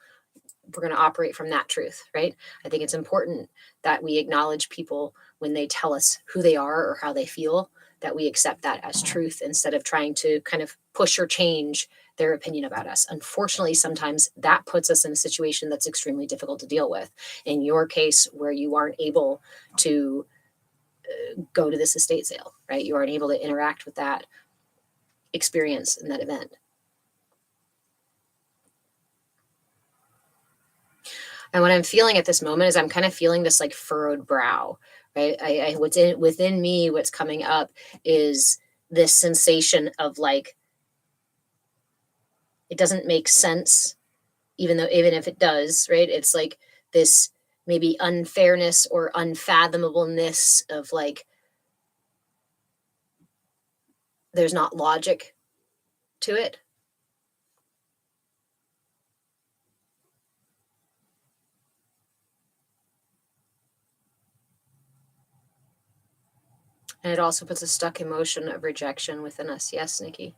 We're going to operate from that truth, right? I think it's important that we acknowledge people when they tell us who they are or how they feel, that we accept that as truth instead of trying to kind of push or change their opinion about us. Unfortunately, sometimes that puts us in a situation that's extremely difficult to deal with. In your case, where you aren't able to go to this estate sale, right? You aren't able to interact with that experience in that event. And what I'm feeling at this moment is I'm kind of feeling this like furrowed brow, right? Within me, what's coming up is this sensation of like, it doesn't make sense, even if it does, right? It's like this maybe unfairness or unfathomableness of like, there's not logic to it. And it also puts a stuck emotion of rejection within us. Yes, Nikki.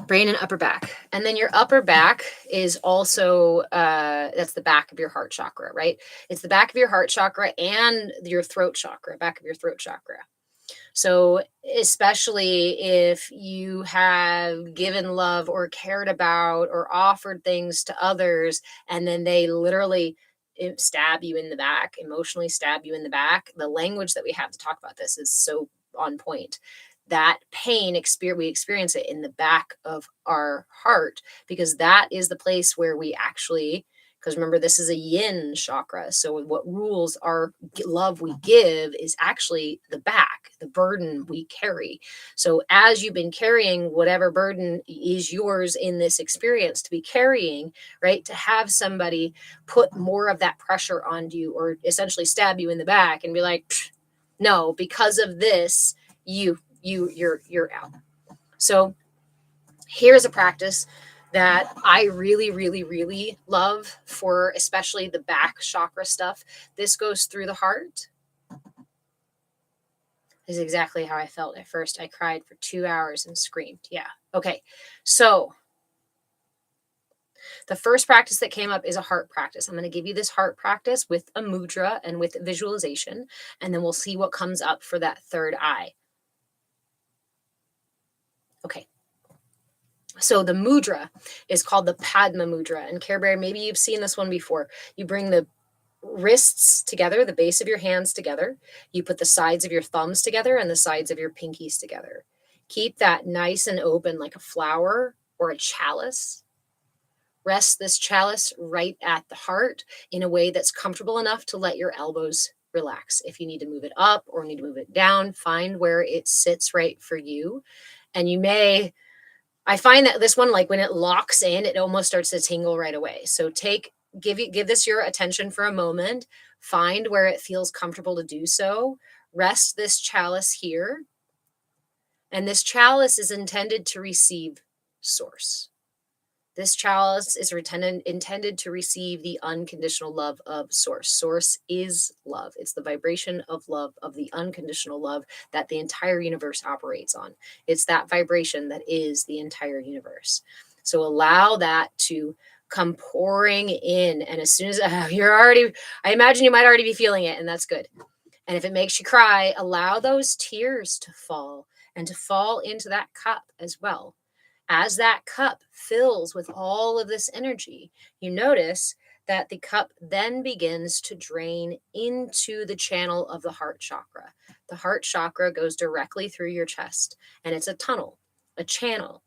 Brain and upper back. And then your upper back is also, that's the back of your heart chakra, right? It's the back of your heart chakra and your throat chakra, back of your throat chakra. So, especially if you have given love or cared about or offered things to others, and then they literally stab you in the back, emotionally stab you in the back, the language that we have to talk about this is so on point. That pain we experience it in the back of our heart, because that is the place where we actually, because remember, this is a yin chakra. So what rules our love we give is actually the back, the burden we carry. So as you've been carrying whatever burden is yours in this experience to be carrying, right, to have somebody put more of that pressure on you or essentially stab you in the back and be like, no, because of this, you're out. So here's a practice that I really, really, really love for especially the back chakra stuff. This goes through the heart. This is exactly how I felt at first. I cried for 2 hours and screamed. Yeah. Okay. So the first practice that came up is a heart practice. I'm going to give you this heart practice with a mudra and with visualization, and then we'll see what comes up for that third eye. Okay. So the mudra is called the Padma mudra. And Care Bear, maybe you've seen this one before. You bring the wrists together, the base of your hands together. You put the sides of your thumbs together and the sides of your pinkies together. Keep that nice and open like a flower or a chalice. Rest this chalice right at the heart in a way that's comfortable enough to let your elbows relax. If you need to move it up or need to move it down, find where it sits right for you. And I find that this one, like when it locks in, it almost starts to tingle right away. So give this your attention for a moment, find where it feels comfortable to do so. Rest this chalice here. And this chalice is intended to receive source. This chalice is intended to receive the unconditional love of source. Source is love. It's the vibration of love, of the unconditional love that the entire universe operates on. It's that vibration that is the entire universe. So allow that to come pouring in. And as soon as I imagine you might already be feeling it, and that's good. And if it makes you cry, allow those tears to fall and to fall into that cup as well. As that cup fills with all of this energy, you notice that the cup then begins to drain into the channel of the heart chakra. The heart chakra goes directly through your chest, and it's a tunnel, a channel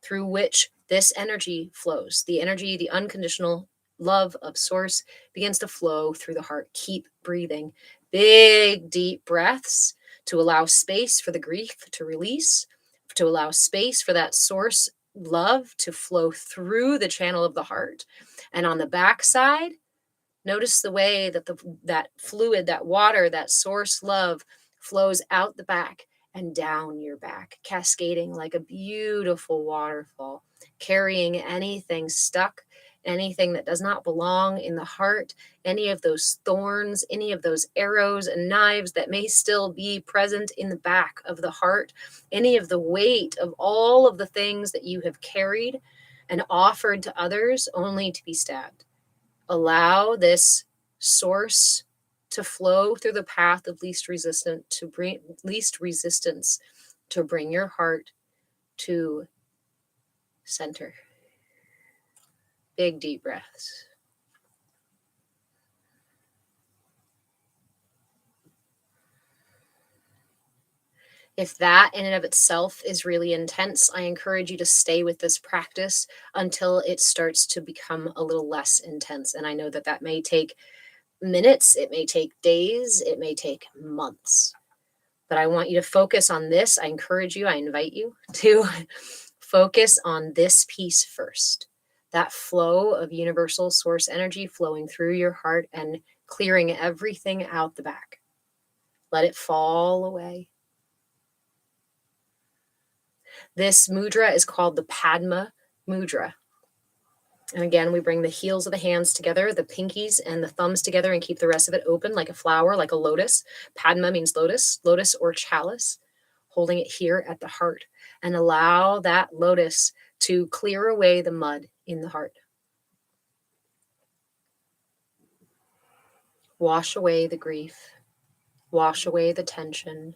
through which this energy flows. The energy, the unconditional love of source begins to flow through the heart. Keep breathing. Big, deep breaths to allow space for the grief to release, to allow space for that source love to flow through the channel of the heart. And on the backside, notice the way that that fluid, that water, that source love flows out the back and down your back, cascading like a beautiful waterfall, carrying anything stuck, anything that does not belong in the heart, any of those thorns, any of those arrows and knives that may still be present in the back of the heart, any of the weight of all of the things that you have carried and offered to others only to be stabbed. Allow this source to flow through the path of least resistance to bring your heart to center. Big deep breaths. If that in and of itself is really intense, I encourage you to stay with this practice until it starts to become a little less intense. And I know that that may take minutes, it may take days, it may take months. But I want you to focus on this. I encourage you, I invite you to focus on this piece first. That flow of universal source energy flowing through your heart and clearing everything out the back. Let it fall away. This mudra is called the Padma mudra. And again, we bring the heels of the hands together, the pinkies and the thumbs together, and keep the rest of it open like a flower, like a lotus. Padma means lotus, lotus or chalice, holding it here at the heart. And allow that lotus to clear away the mud in the heart. Wash away the grief. Wash away the tension.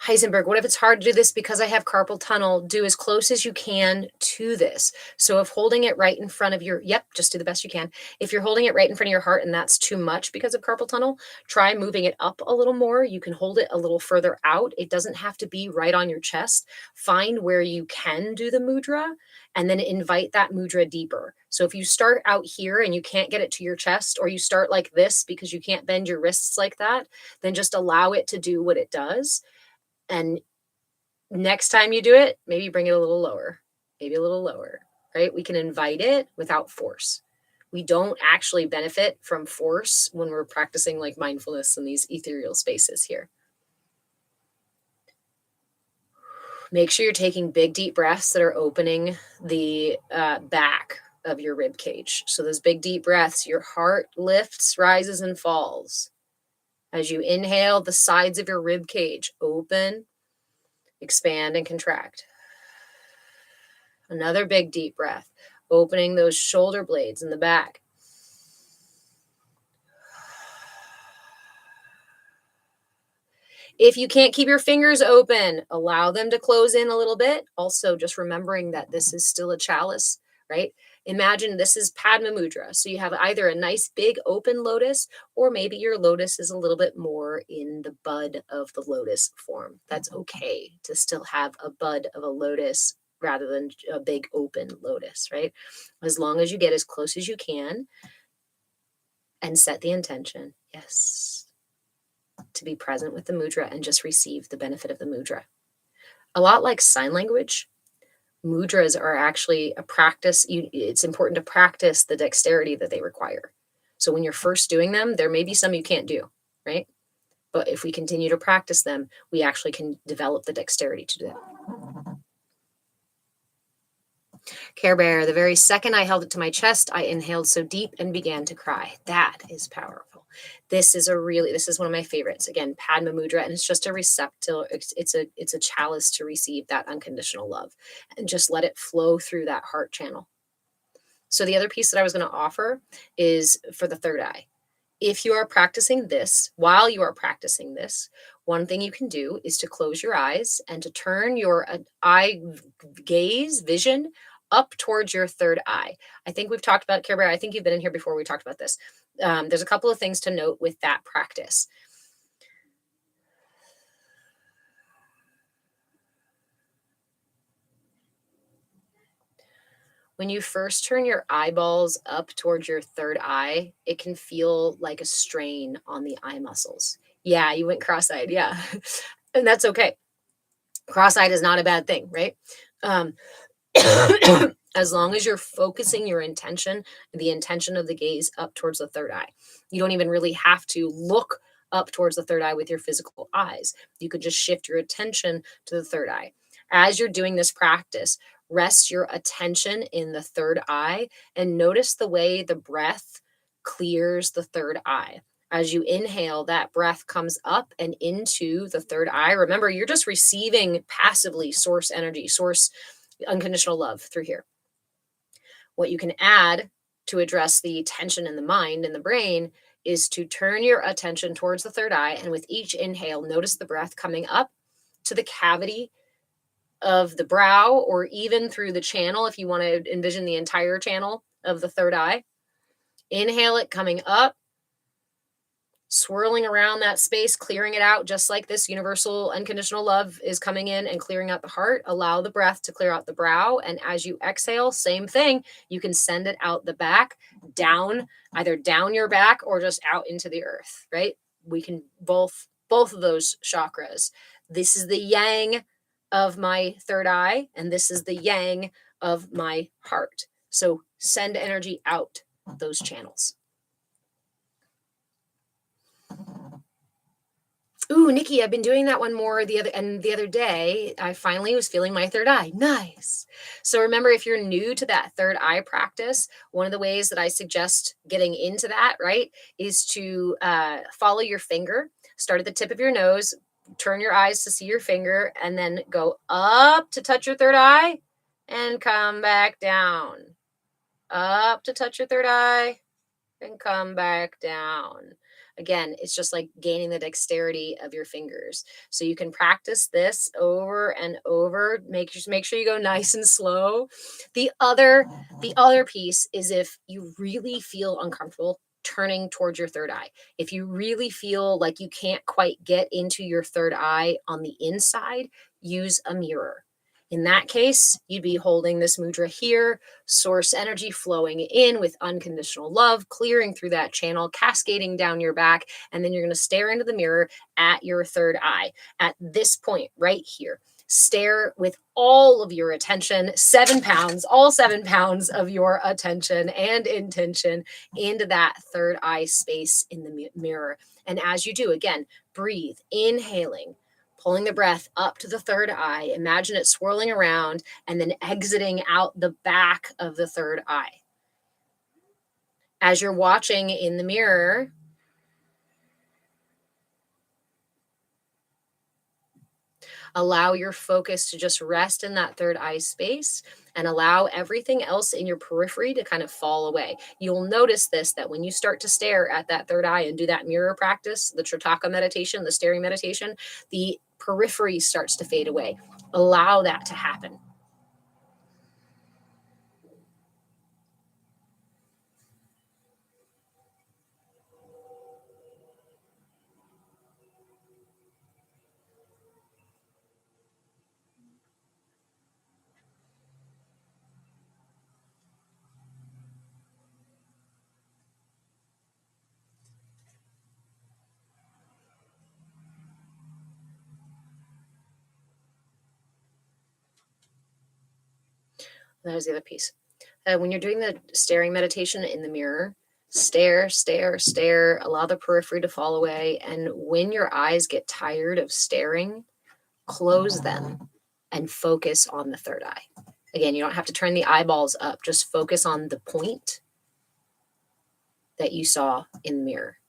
Heisenberg, what if it's hard to do this because I have carpal tunnel? Do as close as you can to this. So if holding it right in front of your, just do the best you can. If you're holding it right in front of your heart and that's too much because of carpal tunnel, try moving it up a little more. You can hold it a little further out. It doesn't have to be right on your chest. Find where you can do the mudra and then invite that mudra deeper. So if you start out here and you can't get it to your chest, or you start like this because you can't bend your wrists like that, then just allow it to do what it does. And next time you do it, maybe bring it a little lower, right? We can invite it without force. We don't actually benefit from force when we're practicing like mindfulness in these ethereal spaces here. Make sure you're taking big, deep breaths that are opening the back of your rib cage. So those big, deep breaths, your heart lifts, rises, and falls. As you inhale, the sides of your rib cage open, expand, and contract. Another big deep breath, opening those shoulder blades in the back. If you can't keep your fingers open, allow them to close in a little bit. Also, just remembering that this is still a chalice, right? Imagine this is Padma Mudra. So you have either a nice big open lotus, or maybe your lotus is a little bit more in the bud of the lotus form. That's okay to still have a bud of a lotus rather than a big open lotus, right? As long as you get as close as you can and set the intention, yes, to be present with the mudra and just receive the benefit of the mudra. A lot like sign language, mudras are actually a practice. It's important to practice the dexterity that they require. So when you're first doing them, there may be some you can't do, right? But if we continue to practice them, we actually can develop the dexterity to do that. Care Bear, the very second I held it to my chest, I inhaled so deep and began to cry. That is powerful. This is one of my favorites. Again, Padma Mudra, and it's just a receptacle. It's a chalice to receive that unconditional love, and just let it flow through that heart channel. So the other piece that I was going to offer is for the third eye. If you are practicing this, while you are practicing this, one thing you can do is to close your eyes and to turn your eye gaze, vision, up towards your third eye. I think we've talked about Care Bear. I think you've been in here before we talked about this. There's a couple of things to note with that practice. When you first turn your eyeballs up towards your third eye, it can feel like a strain on the eye muscles. Yeah, you went cross-eyed. Yeah. And that's okay. Cross-eyed is not a bad thing, right? As long as you're focusing your intention, the intention of the gaze up towards the third eye. You don't even really have to look up towards the third eye with your physical eyes. You could just shift your attention to the third eye. As you're doing this practice, rest your attention in the third eye and notice the way the breath clears the third eye. As you inhale, that breath comes up and into the third eye. Remember, you're just receiving passively source energy, source unconditional love through here. What you can add to address the tension in the mind and the brain is to turn your attention towards the third eye. And with each inhale, notice the breath coming up to the cavity of the brow, or even through the channel, if you want to envision the entire channel of the third eye. Inhale it coming up, swirling around that space, clearing it out, just like this universal unconditional love is coming in and clearing out the heart. Allow the breath to clear out the brow. And as you exhale, same thing, you can send it out the back, down, either down your back or just out into the earth, right? We can both of those chakras. This is the yang of my third eye, and this is the yang of my heart. So send energy out those channels. Ooh, Nikki, I've been doing that one more the other day, I finally was feeling my third eye. Nice. So remember, if you're new to that third eye practice, one of the ways that I suggest getting into that, right, is to follow your finger. Start at the tip of your nose, turn your eyes to see your finger, and then go up to touch your third eye and come back down. Up to touch your third eye and come back down. Again, it's just like gaining the dexterity of your fingers. So you can practice this over and over. Make sure you go nice and slow. The other piece is if you really feel uncomfortable turning towards your third eye. If you really feel like you can't quite get into your third eye on the inside, use a mirror. In that case, you'd be holding this mudra here, source energy flowing in with unconditional love, clearing through that channel, cascading down your back, and then you're going to stare into the mirror at your third eye. At this point, right here, stare with all of your attention, 7 pounds, all 7 pounds of your attention and intention into that third eye space in the mirror. And as you do, again, breathe, inhaling, pulling the breath up to the third eye. Imagine it swirling around and then exiting out the back of the third eye. As you're watching in the mirror, allow your focus to just rest in that third eye space and allow everything else in your periphery to kind of fall away. You'll notice this, that when you start to stare at that third eye and do that mirror practice, the Tritaka meditation, the staring meditation, the periphery starts to fade away. Allow that to happen. That was the other piece. When you're doing the staring meditation in the mirror, stare, stare, stare, allow the periphery to fall away. And when your eyes get tired of staring, close them and focus on the third eye. Again, you don't have to turn the eyeballs up, just focus on the point that you saw in the mirror.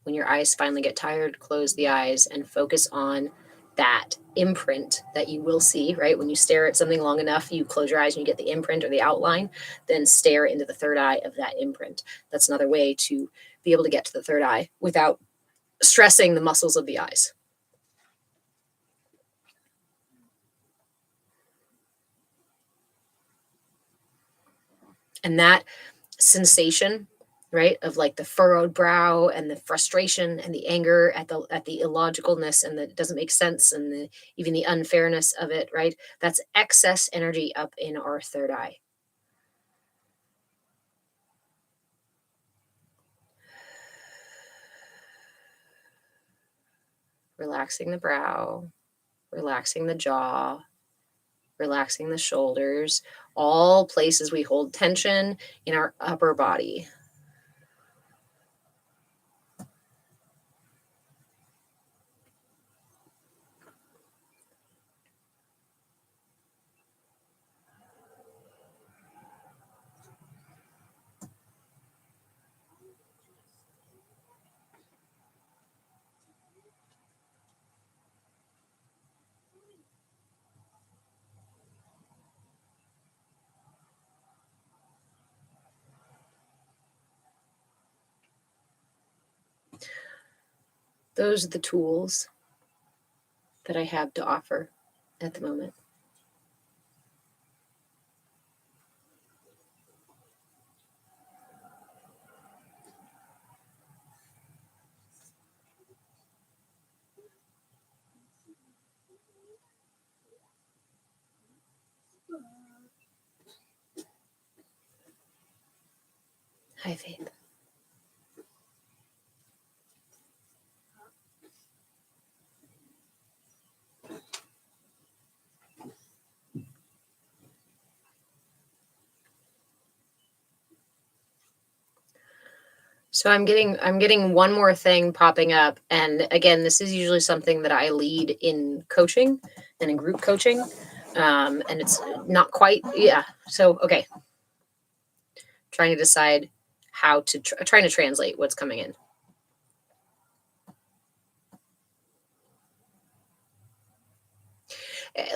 When your eyes finally get tired, close the eyes and focus on that imprint that you will see, right? When you stare at something long enough, you close your eyes and you get the imprint or the outline, then stare into the third eye of that imprint. That's another way to be able to get to the third eye without stressing the muscles of the eyes. And that sensation, right, of like the furrowed brow and the frustration and the anger at the illogicalness and that it doesn't make sense and even the unfairness of it, right? That's excess energy up in our third eye. Relaxing the brow, relaxing the jaw, relaxing the shoulders, all places we hold tension in our upper body. Those are the tools that I have to offer at the moment. Hi, Faith. So I'm getting one more thing popping up. And again, this is usually something that I lead in coaching and in group coaching. And it's not quite, yeah. So, okay. Trying to decide how to, trying to translate what's coming in.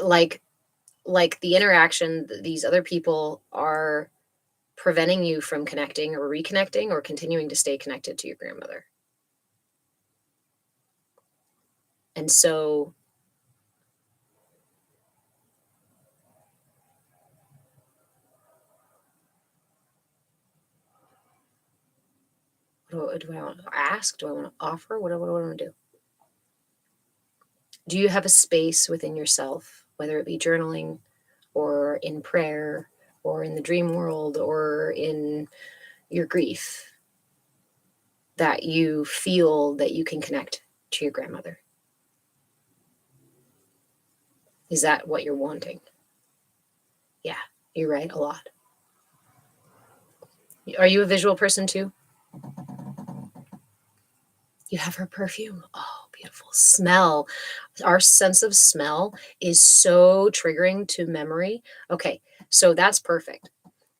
Like the interaction, these other people are preventing you from connecting or reconnecting or continuing to stay connected to your grandmother. And so do I want to ask? Do I want to offer? What do I want to do? Do you have a space within yourself, whether it be journaling or in prayer or in the dream world or in your grief, that you feel that you can connect to your grandmother? Is that what you're wanting? Yeah, you're right, a lot. Are you a visual person too? You have her perfume. Oh, beautiful. Smell. Our sense of smell is so triggering to memory. Okay, so that's perfect.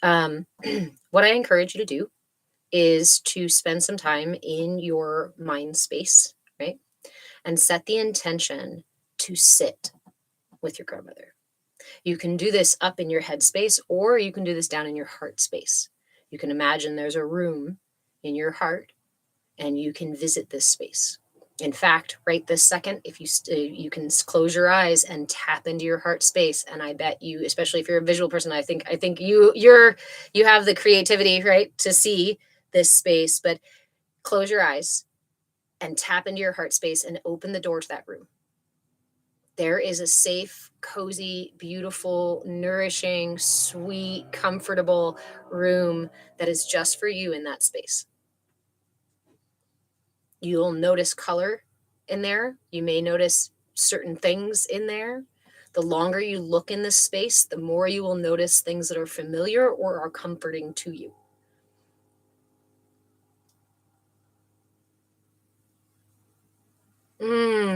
What I encourage you to do is to spend some time in your mind space, right? And set the intention to sit with your grandmother. You can do this up in your head space, or you can do this down in your heart space. You can imagine there's a room in your heart and you can visit this space. In fact, right this second, if you can close your eyes and tap into your heart space, and I bet you, especially if you're a visual person, I think you have the creativity, right, to see this space. But close your eyes and tap into your heart space and open the door to that room. There is a safe, cozy, beautiful, nourishing, sweet, comfortable room that is just for you in that space. You'll notice color in there. You may notice certain things in there. The longer you look in this space, the more you will notice things that are familiar or are comforting to you.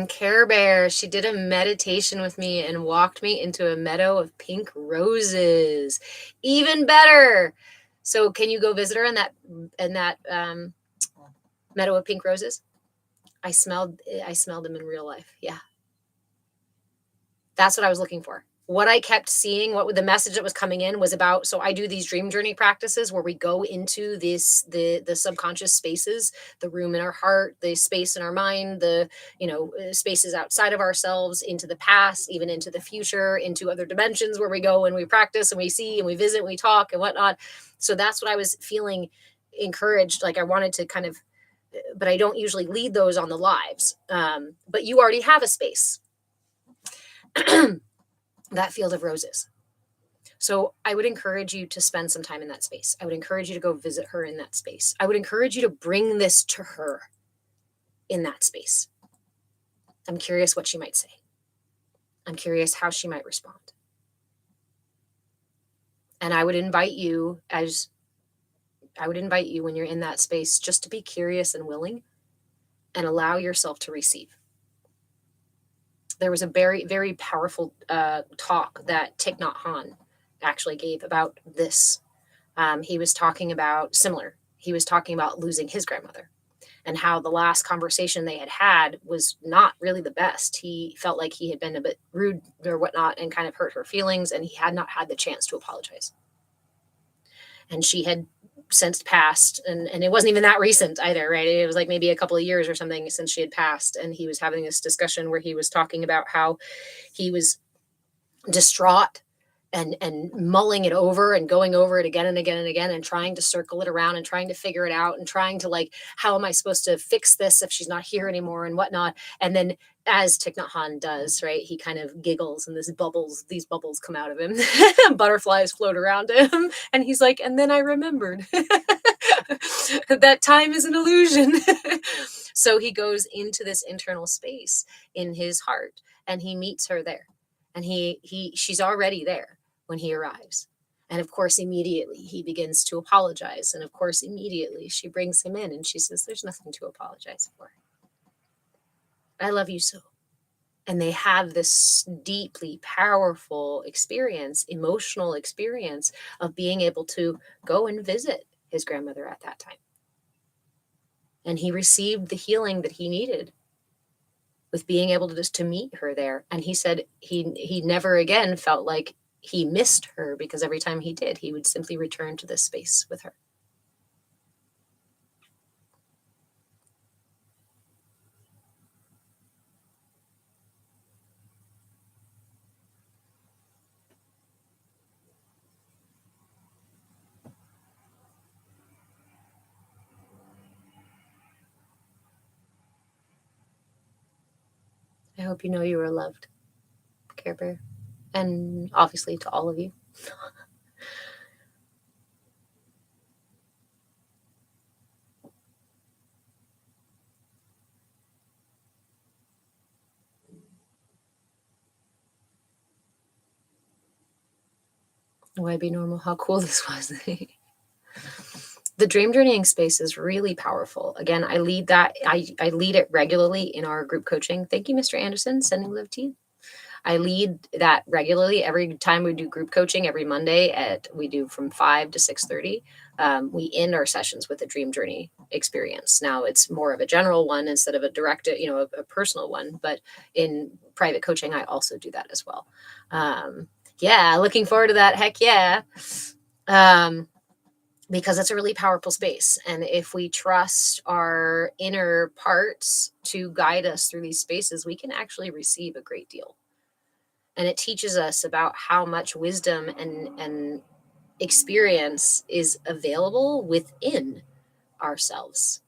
Care Bear. She did a meditation with me and walked me into a meadow of pink roses. Even better. So can you go visit her in that meadow of pink roses? I smelled them in real life. Yeah. That's what I was looking for. What I kept seeing, what the message that was coming in was about. So I do these dream journey practices where we go into the subconscious spaces, the room in our heart, the space in our mind, the spaces outside of ourselves, into the past, even into the future, into other dimensions where we go and we practice and we see and we visit and we talk and whatnot. So that's what I was feeling encouraged. Like I wanted to kind of, but I don't usually lead those on the lives. But you already have a space. That field of roses. So I would encourage you to spend some time in that space. I would encourage you to go visit her in that space. I would encourage you to bring this to her in that space. I'm curious what she might say. I'm curious how she might respond. And I would invite you when you're in that space just to be curious and willing and allow yourself to receive. There was a very, very powerful talk that Thich Nhat Hanh actually gave about this. He was talking about losing his grandmother and how the last conversation they had was not really the best. He felt like he had been a bit rude or whatnot and kind of hurt her feelings, and he had not had the chance to apologize. And she had since passed, and it wasn't even that recent either, right? It was like maybe a couple of years or something since she had passed, and he was having this discussion where he was talking about how he was distraught and mulling it over and going over it again and again and again and trying to circle it around and trying to figure it out and trying to, like, how am I supposed to fix this if she's not here anymore and whatnot. And then, as Thich Nhat Hanh does, right, he kind of giggles and these bubbles come out of him. Butterflies float around him, and he's like, and then I remembered. That time is an illusion. So he goes into this internal space in his heart and he meets her there. And she's already there when he arrives. And of course, immediately he begins to apologize. And of course, immediately she brings him in and she says, there's nothing to apologize for. I love you so. And they have this deeply powerful experience, emotional experience of being able to go and visit his grandmother at that time. And he received the healing that he needed with being able to just to meet her there. And he said he never again felt like he missed her, because every time he did, he would simply return to this space with her. I hope you know you are loved, Care Bear. And obviously to all of you. Why be normal? How cool this was. The dream journeying space is really powerful. Again, I lead that. I lead it regularly in our group coaching. Thank you, Mr. Anderson. Sending love to you. I lead that regularly every time we do group coaching every Monday we do from 5 to 6:30. We end our sessions with a dream journey experience. Now it's more of a general one instead of a direct, a personal one. But in private coaching, I also do that as well. Yeah, looking forward to that. Heck yeah. Because it's a really powerful space. And if we trust our inner parts to guide us through these spaces, we can actually receive a great deal. And it teaches us about how much wisdom and experience is available within ourselves.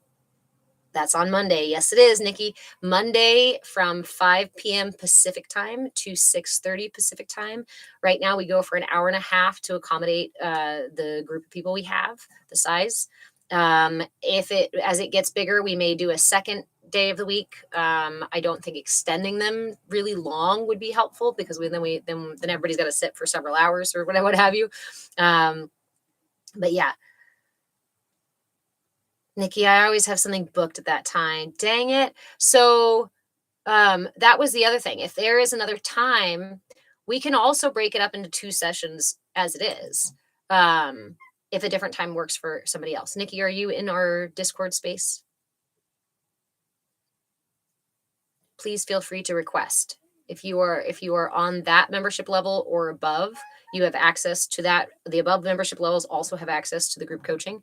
That's on Monday. Yes, it is, Nikki. Monday from 5 p.m. Pacific time to 6:30 Pacific time. Right now, we go for an hour and a half to accommodate the group of people we have, the size. As it gets bigger, we may do a second day of the week. I don't think extending them really long would be helpful, because then everybody's got to sit for several hours or what have you. But yeah. Nikki, I always have something booked at that time. Dang it. So that was the other thing. If there is another time, we can also break it up into 2 sessions as it is. If a different time works for somebody else. Nikki, are you in our Discord space? Please feel free to request. If you are on that membership level or above, you have access to that. The above membership levels also have access to the group coaching.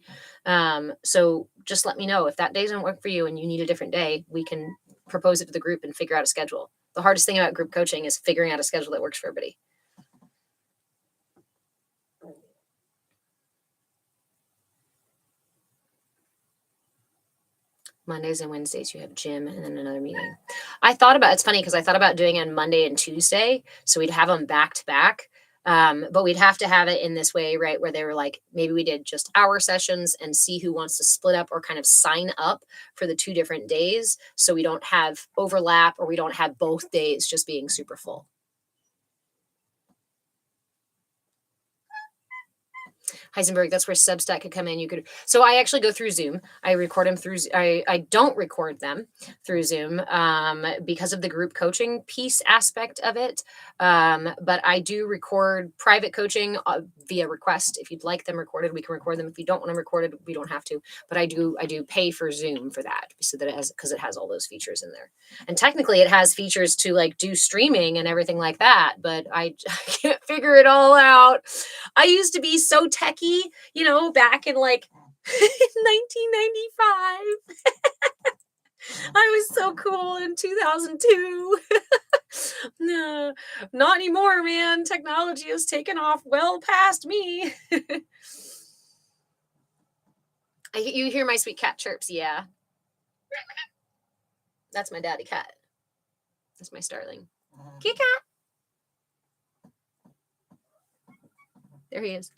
So just let me know if that day doesn't work for you and you need a different day. We can propose it to the group and figure out a schedule. The hardest thing about group coaching is figuring out a schedule that works for everybody. Mondays and Wednesdays you have gym and then another meeting. It's funny because I thought about doing it on Monday and Tuesday, so we'd have them back to back. But we'd have to have it in this way, right, where they were like, maybe we did just hour sessions and see who wants to split up or kind of sign up for the 2 different days, so we don't have overlap or we don't have both days just being super full. Heisenberg, that's where Substack could come in. So I actually go through Zoom. I record them through, I don't record them through Zoom because of the group coaching piece aspect of it. But I do record private coaching via request. If you'd like them recorded, we can record them. If you don't want them recorded, we don't have to. But I do pay for Zoom for that, so that because it has all those features in there. And technically it has features to like do streaming and everything like that, but I can't figure it all out. I used to be so techie, back in like 1995. I was so cool in 2002. No, not anymore, man. Technology has taken off well past me. You hear my sweet cat chirps, yeah. That's my daddy cat. That's my starling. Kitty cat. There he is.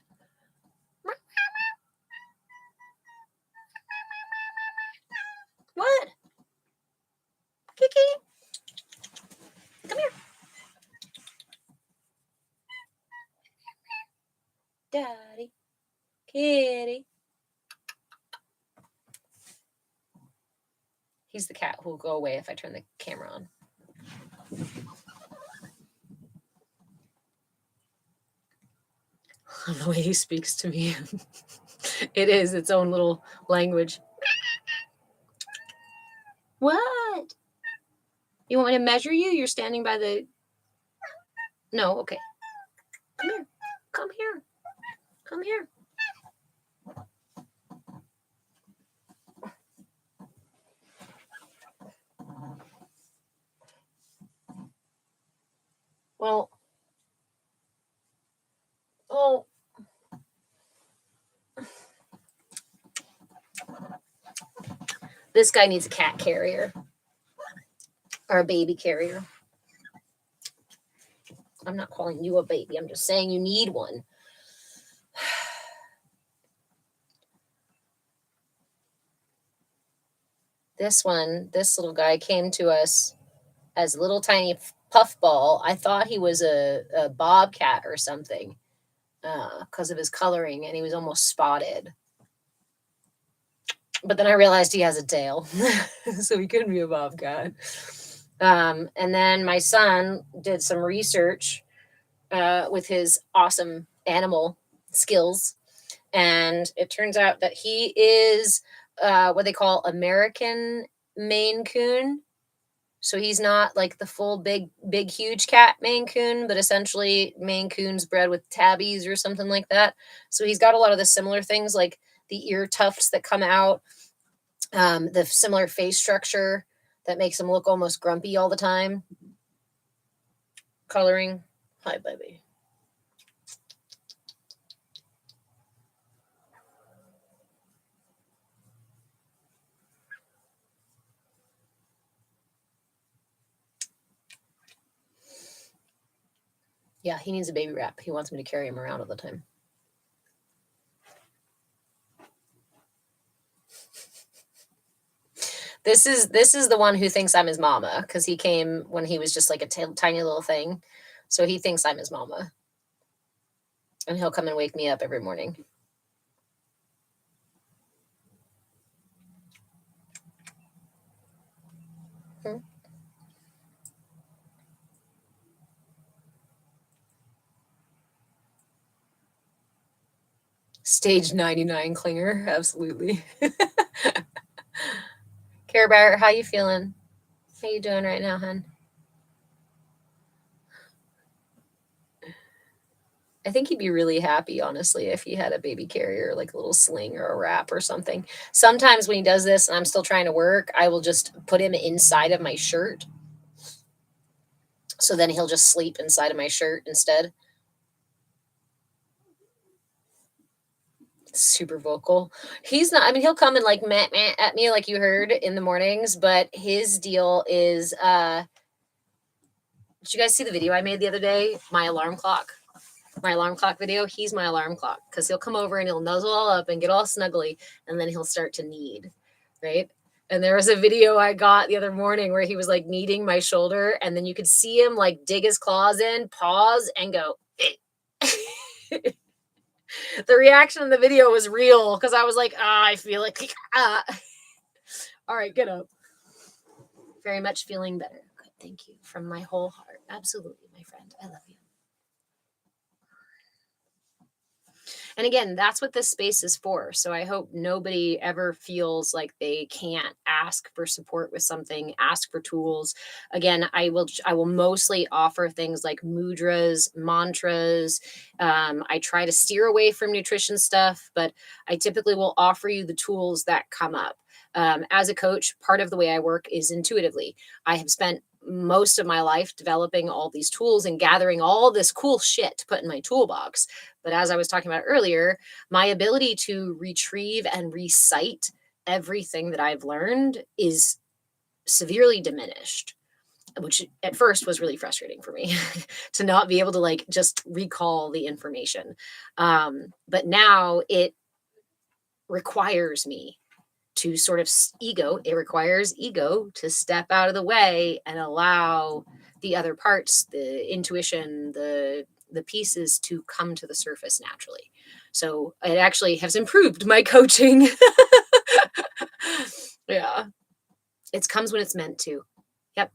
Kitty. He's the cat who will go away if I turn the camera on. The way he speaks to me. It is its own little language. What? You want me to measure you? You're standing by the... No, okay. Come here. Come here. Come here. Well... Oh... This guy needs a cat carrier. Or a baby carrier. I'm not calling you a baby. I'm just saying you need one. This little guy came to us as a little tiny puffball. I thought he was a bobcat or something because of his coloring, and he was almost spotted. But then I realized he has a tail, so he couldn't be a bobcat. And then my son did some research with his awesome animal skills, and it turns out that he is what they call American Maine Coon. So he's not like the full big huge cat Maine Coon, but essentially Maine Coons bred with tabbies or something like that. So he's got a lot of the similar things, like the ear tufts that come out, the similar face structure that makes him look almost grumpy all the time. Coloring. Hi, baby. Yeah, he needs a baby wrap. He wants me to carry him around all the time. This is the one who thinks I'm his mama, because he came when he was just like a tiny little thing. So he thinks I'm his mama. And he'll come and wake me up every morning. Stage 99 clinger, absolutely. Care Bear, how you feeling? How you doing right now, hon? I think he'd be really happy, honestly, if he had a baby carrier, like a little sling or a wrap or something. Sometimes when he does this and I'm still trying to work, I will just put him inside of my shirt. So then he'll just sleep inside of my shirt instead. Super vocal. He's not, I mean, he'll come and like meh, meh at me like you heard in the mornings, but his deal is, did you guys see the video I made the other day? My alarm clock video. He's my alarm clock, because he'll come over and he'll nuzzle all up and get all snuggly, and then he'll start to knead, right? And there was a video I got the other morning where he was like kneading my shoulder, and then you could see him like dig his claws in, pause, and go. The reaction in the video was real, because I was like, I feel like, all right, get up. Very much feeling better. Good, thank you from my whole heart. Absolutely, my friend. I love you. And again, that's what this space is for. So I hope nobody ever feels like they can't ask for support with something, ask for tools. Again, I will mostly offer things like mudras, mantras. I try to steer away from nutrition stuff, but I typically will offer you the tools that come up. As a coach, part of the way I work is intuitively. I have spent most of my life developing all these tools and gathering all this cool shit to put in my toolbox. But as I was talking about earlier, my ability to retrieve and recite everything that I've learned is severely diminished, which at first was really frustrating for me to not be able to like just recall the information. But now it requires me to sort of it requires ego to step out of the way and allow the other parts, the intuition, the pieces to come to the surface naturally. So it actually has improved my coaching. Yeah. It comes when it's meant to. Yep.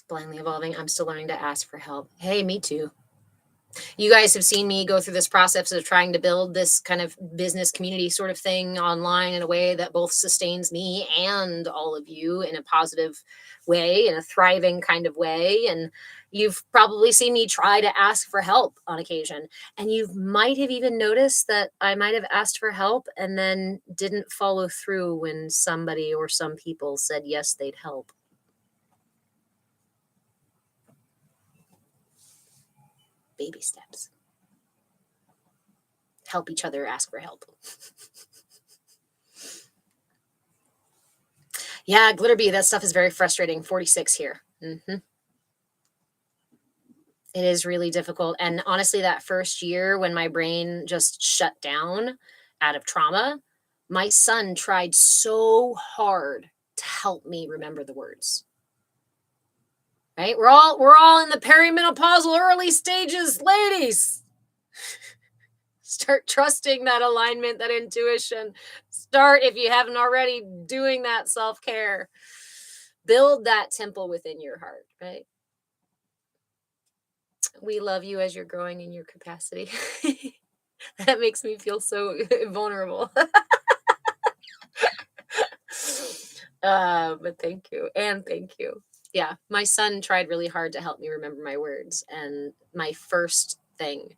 Blindly evolving. I'm still learning to ask for help. Hey, me too. You guys have seen me go through this process of trying to build this kind of business community sort of thing online in a way that both sustains me and all of you in a positive way, in a thriving kind of way. And you've probably seen me try to ask for help on occasion. And you might have even noticed that I might have asked for help and then didn't follow through when somebody or some people said yes, they'd help. Baby steps. Help each other ask for help. Yeah, Glitterbee, that stuff is very frustrating. 46 here. Mm-hmm. It is really difficult. And honestly, that first year when my brain just shut down out of trauma, my son tried so hard to help me remember the words. Right? We're all in the perimenopausal early stages, ladies. Start trusting that alignment, that intuition. Start, if you haven't already, doing that self-care. Build that temple within your heart, right? We love you as you're growing in your capacity. That makes me feel so vulnerable. But thank you. And thank you. Yeah, my son tried really hard to help me remember my words. And my first thing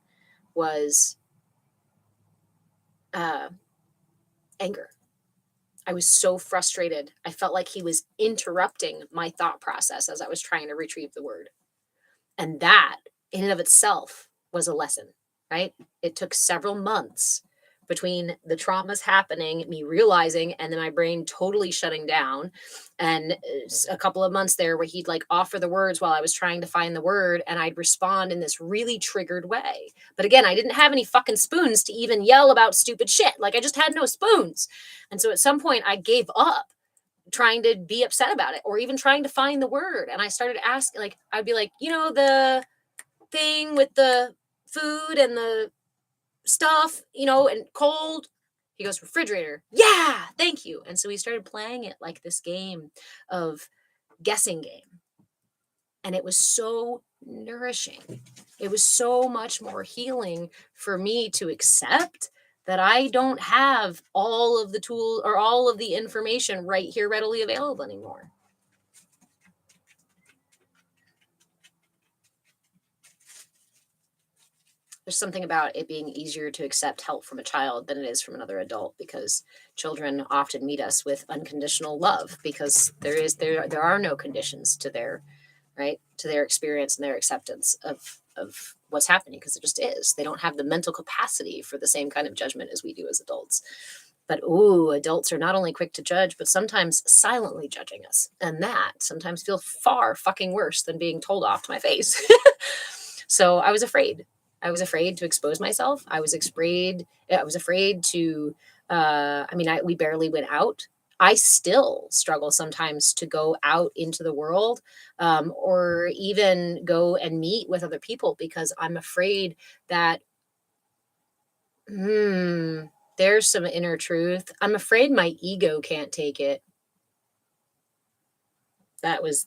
was anger. I was so frustrated. I felt like he was interrupting my thought process as I was trying to retrieve the word. And that, in and of itself, was a lesson, right? It took several months between the traumas happening, me realizing, and then my brain totally shutting down. And a couple of months there where he'd like offer the words while I was trying to find the word, and I'd respond in this really triggered way. But again, I didn't have any fucking spoons to even yell about stupid shit. Like I just had no spoons. And so at some point I gave up trying to be upset about it or even trying to find the word. And I started asking, like, I'd be like, you know, the thing with the food and the stuff, you know, and cold. He goes, refrigerator. Yeah, thank you. And so we started playing it like this game of guessing game. And it was so nourishing. It was so much more healing for me to accept that I don't have all of the tools or all of the information right here readily available anymore. There's something about it being easier to accept help from a child than it is from another adult, because children often meet us with unconditional love because there are no conditions to their experience and their acceptance of what's happening, because it just is. They don't have the mental capacity for the same kind of judgment as we do as adults. But adults are not only quick to judge, but sometimes silently judging us. And that sometimes feels far fucking worse than being told off to my face. So I was afraid. I was afraid to expose myself. I was afraid to, we barely went out. I still struggle sometimes to go out into the world, or even go and meet with other people, because I'm afraid that, there's some inner truth. I'm afraid my ego can't take it. That was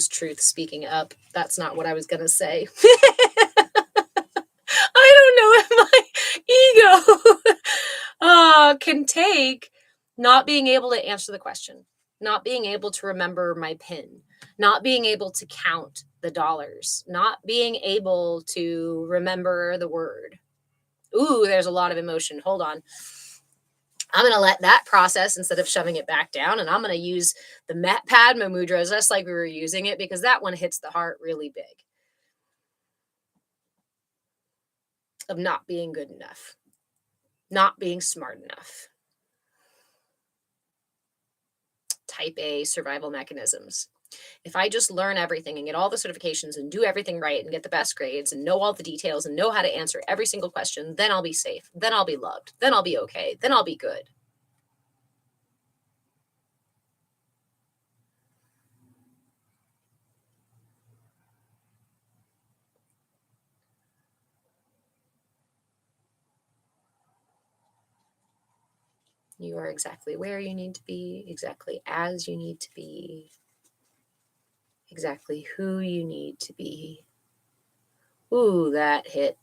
truth speaking up. That's not what I was going to say. I don't know if my ego can take not being able to answer the question, not being able to remember my PIN, not being able to count the dollars, not being able to remember the word. Ooh, there's a lot of emotion. Hold on. I'm going to let that process instead of shoving it back down. And I'm going to use the Padma mudras just like we were using it, because that one hits the heart really big. Of not being good enough, not being smart enough. Type A survival mechanisms. If I just learn everything and get all the certifications and do everything right and get the best grades and know all the details and know how to answer every single question, then I'll be safe. Then I'll be loved. Then I'll be okay. Then I'll be good. You are exactly where you need to be, exactly as you need to be, exactly who you need to be. Ooh, that hit.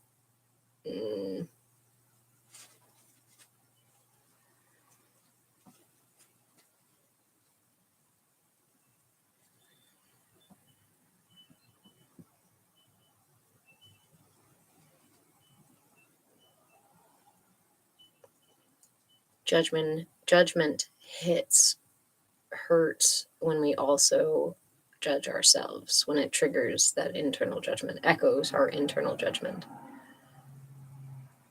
Judgment hurts when we also judge ourselves, when it triggers that internal judgment, echoes our internal judgment.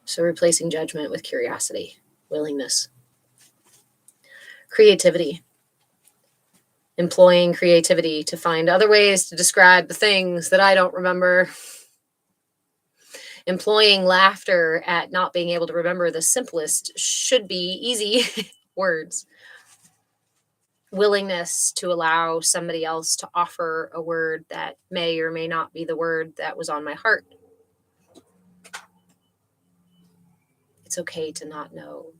So replacing judgment with curiosity, willingness, creativity, employing creativity to find other ways to describe the things that I don't remember, employing laughter at not being able to remember the simplest, should be easy words, willingness to allow somebody else to offer a word that may or may not be the word that was on my heart. It's okay to not know.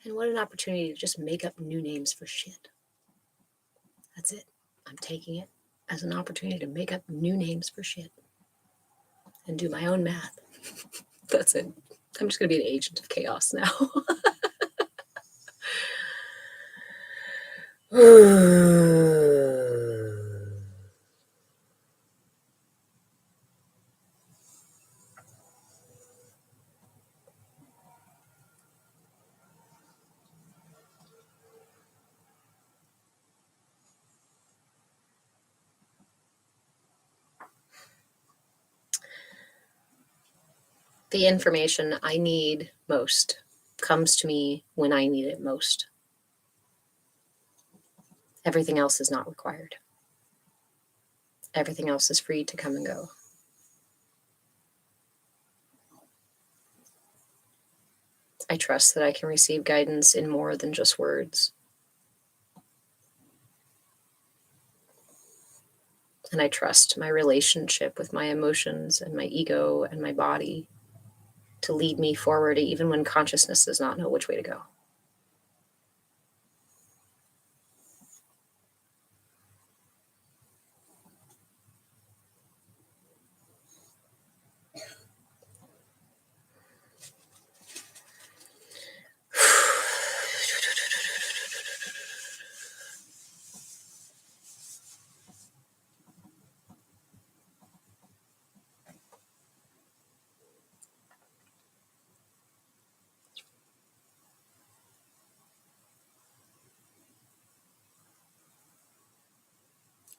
And what an opportunity to just make up new names for shit. That's it. I'm taking it as an opportunity to make up new names for shit and do my own math. That's it. I'm just going to be an agent of chaos now. The information I need most comes to me when I need it most. Everything else is not required. Everything else is free to come and go. I trust that I can receive guidance in more than just words. And I trust my relationship with my emotions and my ego and my body to lead me forward even when consciousness does not know which way to go.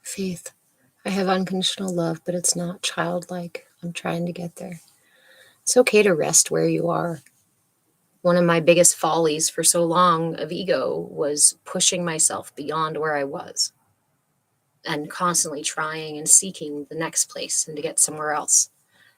Faith. I have unconditional love, but it's not childlike. I'm trying to get there. It's okay to rest where you are. One of my biggest follies for so long of ego was pushing myself beyond where I was and constantly trying and seeking the next place and to get somewhere else.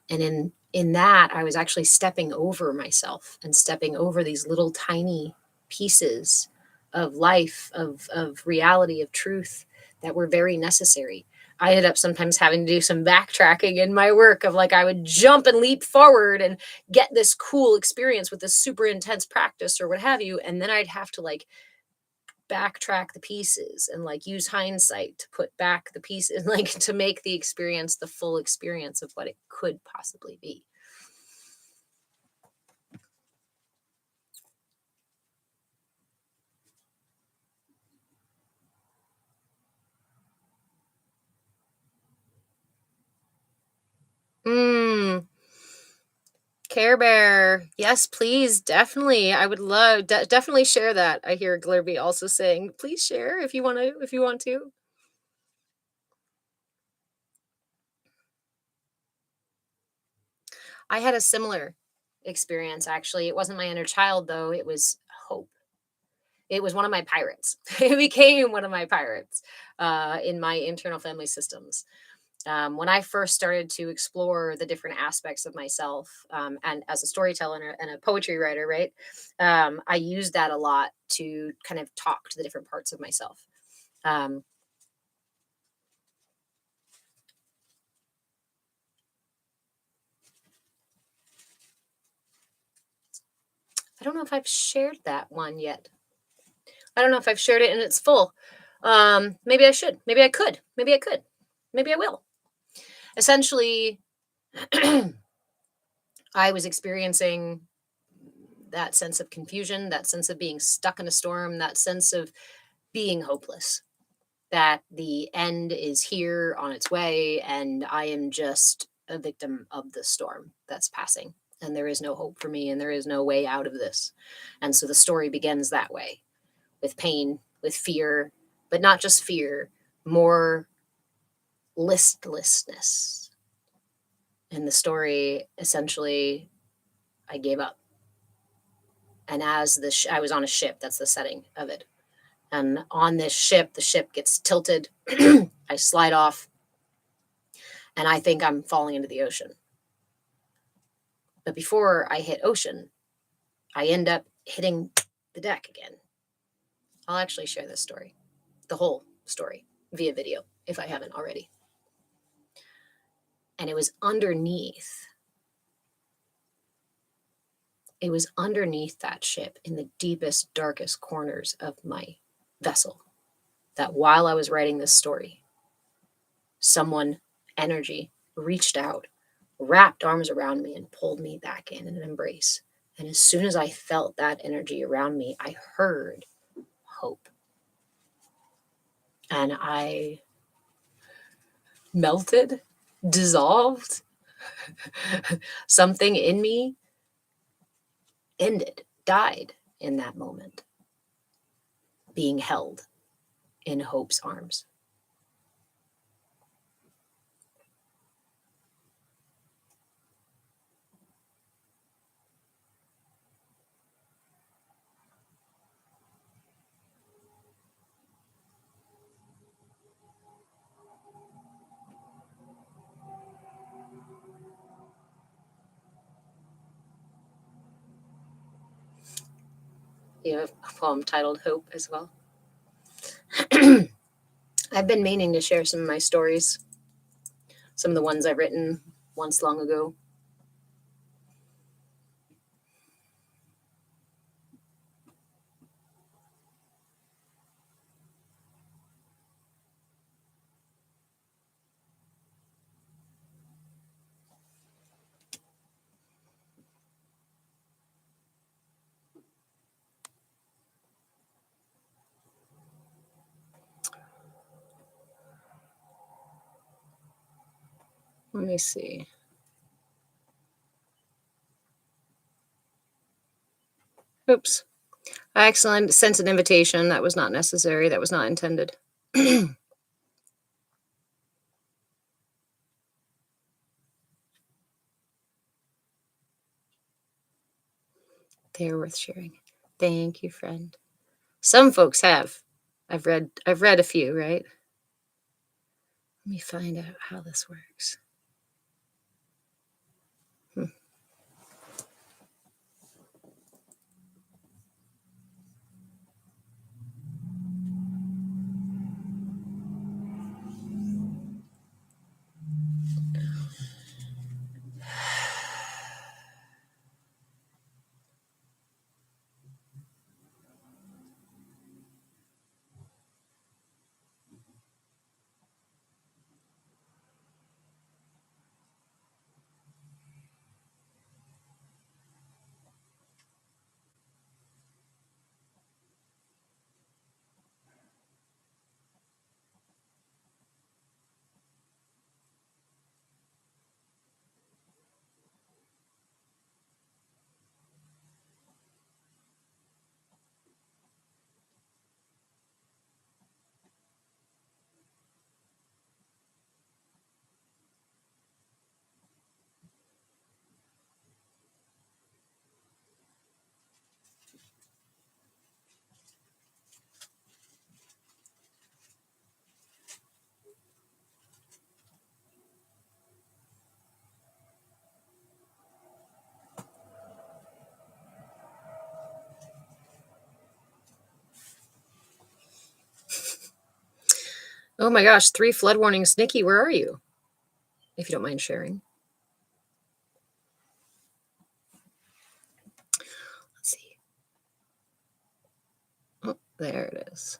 And in that, I was actually stepping over myself and stepping over these little tiny pieces of life, of reality, of truth that were very necessary. I ended up sometimes having to do some backtracking in my work of like, I would jump and leap forward and get this cool experience with this super intense practice or what have you. And then I'd have to like backtrack the pieces and like use hindsight to put back the pieces, like to make the experience the full experience of what it could possibly be. Care Bear. Yes, please. Definitely. I would love definitely share that. I hear Glirby also saying, please share if you want to. I had a similar experience actually. It wasn't my inner child though. It was hope. It was one of my pirates. It became one of my pirates in my internal family systems. When I first started to explore the different aspects of myself, and as a storyteller and a poetry writer, right, I used that a lot to kind of talk to the different parts of myself. Um, I don't know if I've shared that one yet. I don't know if I've shared it in its full. Maybe I should. Maybe I could. Maybe I could. Maybe I will. Essentially, I was experiencing that sense of confusion, that sense of being stuck in a storm, that sense of being hopeless, that the end is here on its way, and I am just a victim of the storm that's passing. And there is no hope for me, and there is no way out of this. And so the story begins that way, with pain, with fear, but not just fear, more listlessness. In the story, essentially, I gave up. And as I was on a ship, that's the setting of it. And on this ship, the ship gets tilted. I slide off, and I think I'm falling into the ocean. But before I hit ocean, I end up hitting the deck again. I'll actually share this story, the whole story, via video, if I haven't already. And it was underneath that ship, in the deepest, darkest corners of my vessel, that while I was writing this story, someone, energy, reached out, wrapped arms around me, and pulled me back in an embrace. And as soon as I felt that energy around me, I heard hope. And I melted, dissolved. Something in me ended, died in that moment, being held in hope's arms. You have a poem titled Hope as well. I've been meaning to share some of my stories, some of the ones I've written once long ago. Let me see. Oops. I accidentally sent an invitation. That was not necessary. That was not intended. They're worth sharing. Thank you, friend. Some folks have. I've read a few, right? Let me find out how this works. Oh my gosh, 3 flood warnings. Nikki, where are you? If you don't mind sharing. Let's see. Oh, there it is.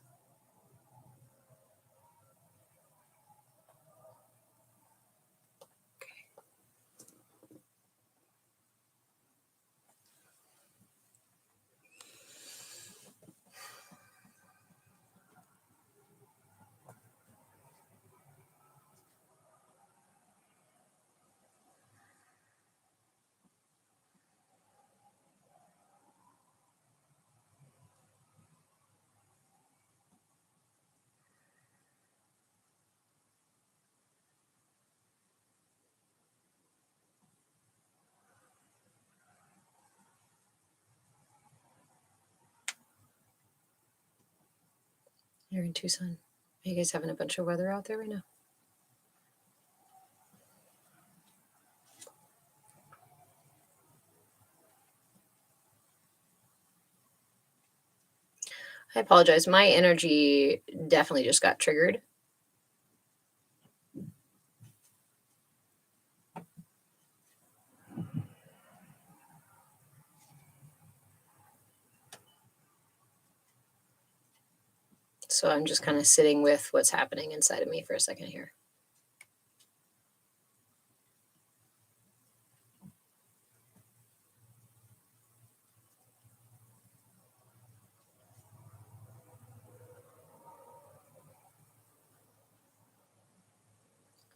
You're in Tucson. Are you guys having a bunch of weather out there right now? I apologize. My energy definitely just got triggered. So I'm just kind of sitting with what's happening inside of me for a second here.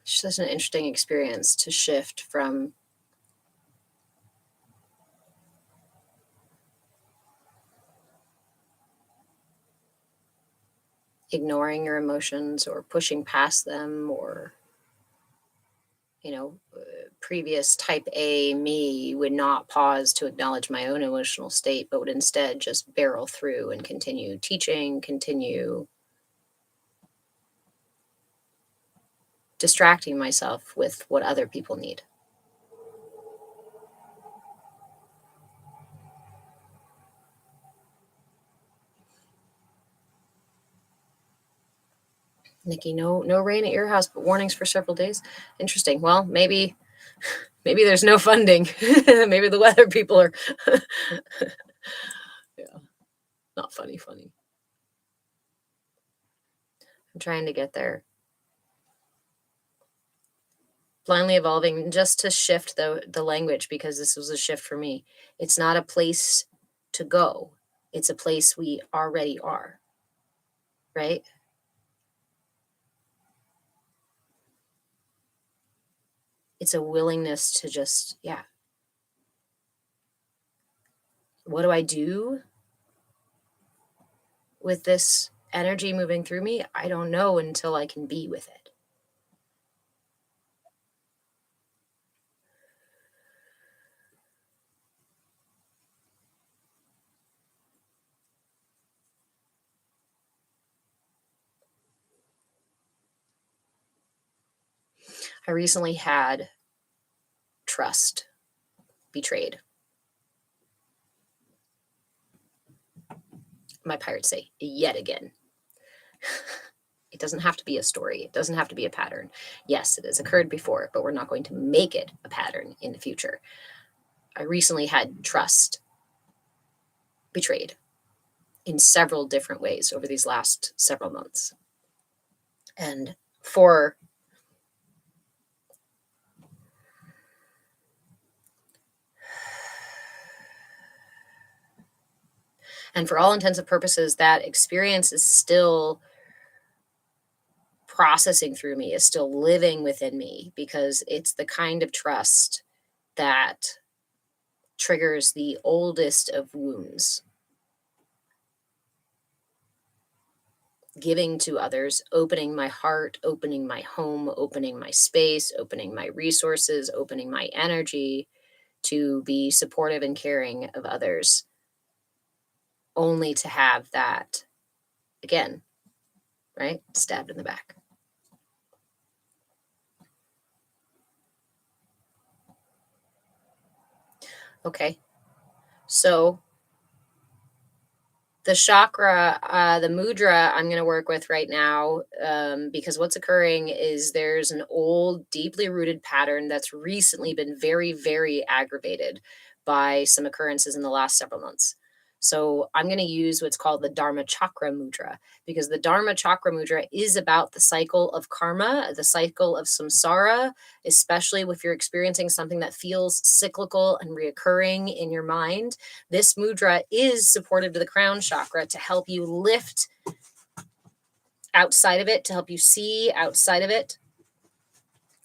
It's just an interesting experience to shift from ignoring your emotions or pushing past them, or previous type A me would not pause to acknowledge my own emotional state, but would instead just barrel through and continue teaching, continue distracting myself with what other people need. Nikki, no rain at your house, but warnings for several days. Interesting. Well, maybe there's no funding. Maybe the weather people are yeah, not funny. I'm trying to get there. Blindly evolving, just to shift the language, because this was a shift for me. It's not a place to go. It's a place we already are. Right? It's a willingness to just, what do I do with this energy moving through me? I don't know until I can be with it. I recently had trust betrayed. My pirates say, yet again. It doesn't have to be a story. It doesn't have to be a pattern. Yes, it has occurred before, but we're not going to make it a pattern in the future. I recently had trust betrayed in several different ways over these last several months. And for all intents and purposes, that experience is still processing through me, is still living within me, because it's the kind of trust that triggers the oldest of wounds. Giving to others, opening my heart, opening my home, opening my space, opening my resources, opening my energy to be supportive and caring of others, only to have that, again, right, stabbed in the back. Okay, so The chakra, the mudra I'm going to work with right now, because what's occurring is there's an old, deeply rooted pattern that's recently been very, very aggravated by some occurrences in the last several months. So I'm going to use what's called the Dharma Chakra mudra, because the Dharma Chakra mudra is about the cycle of karma, the cycle of samsara, especially if you're experiencing something that feels cyclical and reoccurring in your mind. This mudra is supportive to the crown chakra to help you lift outside of it, to help you see outside of it,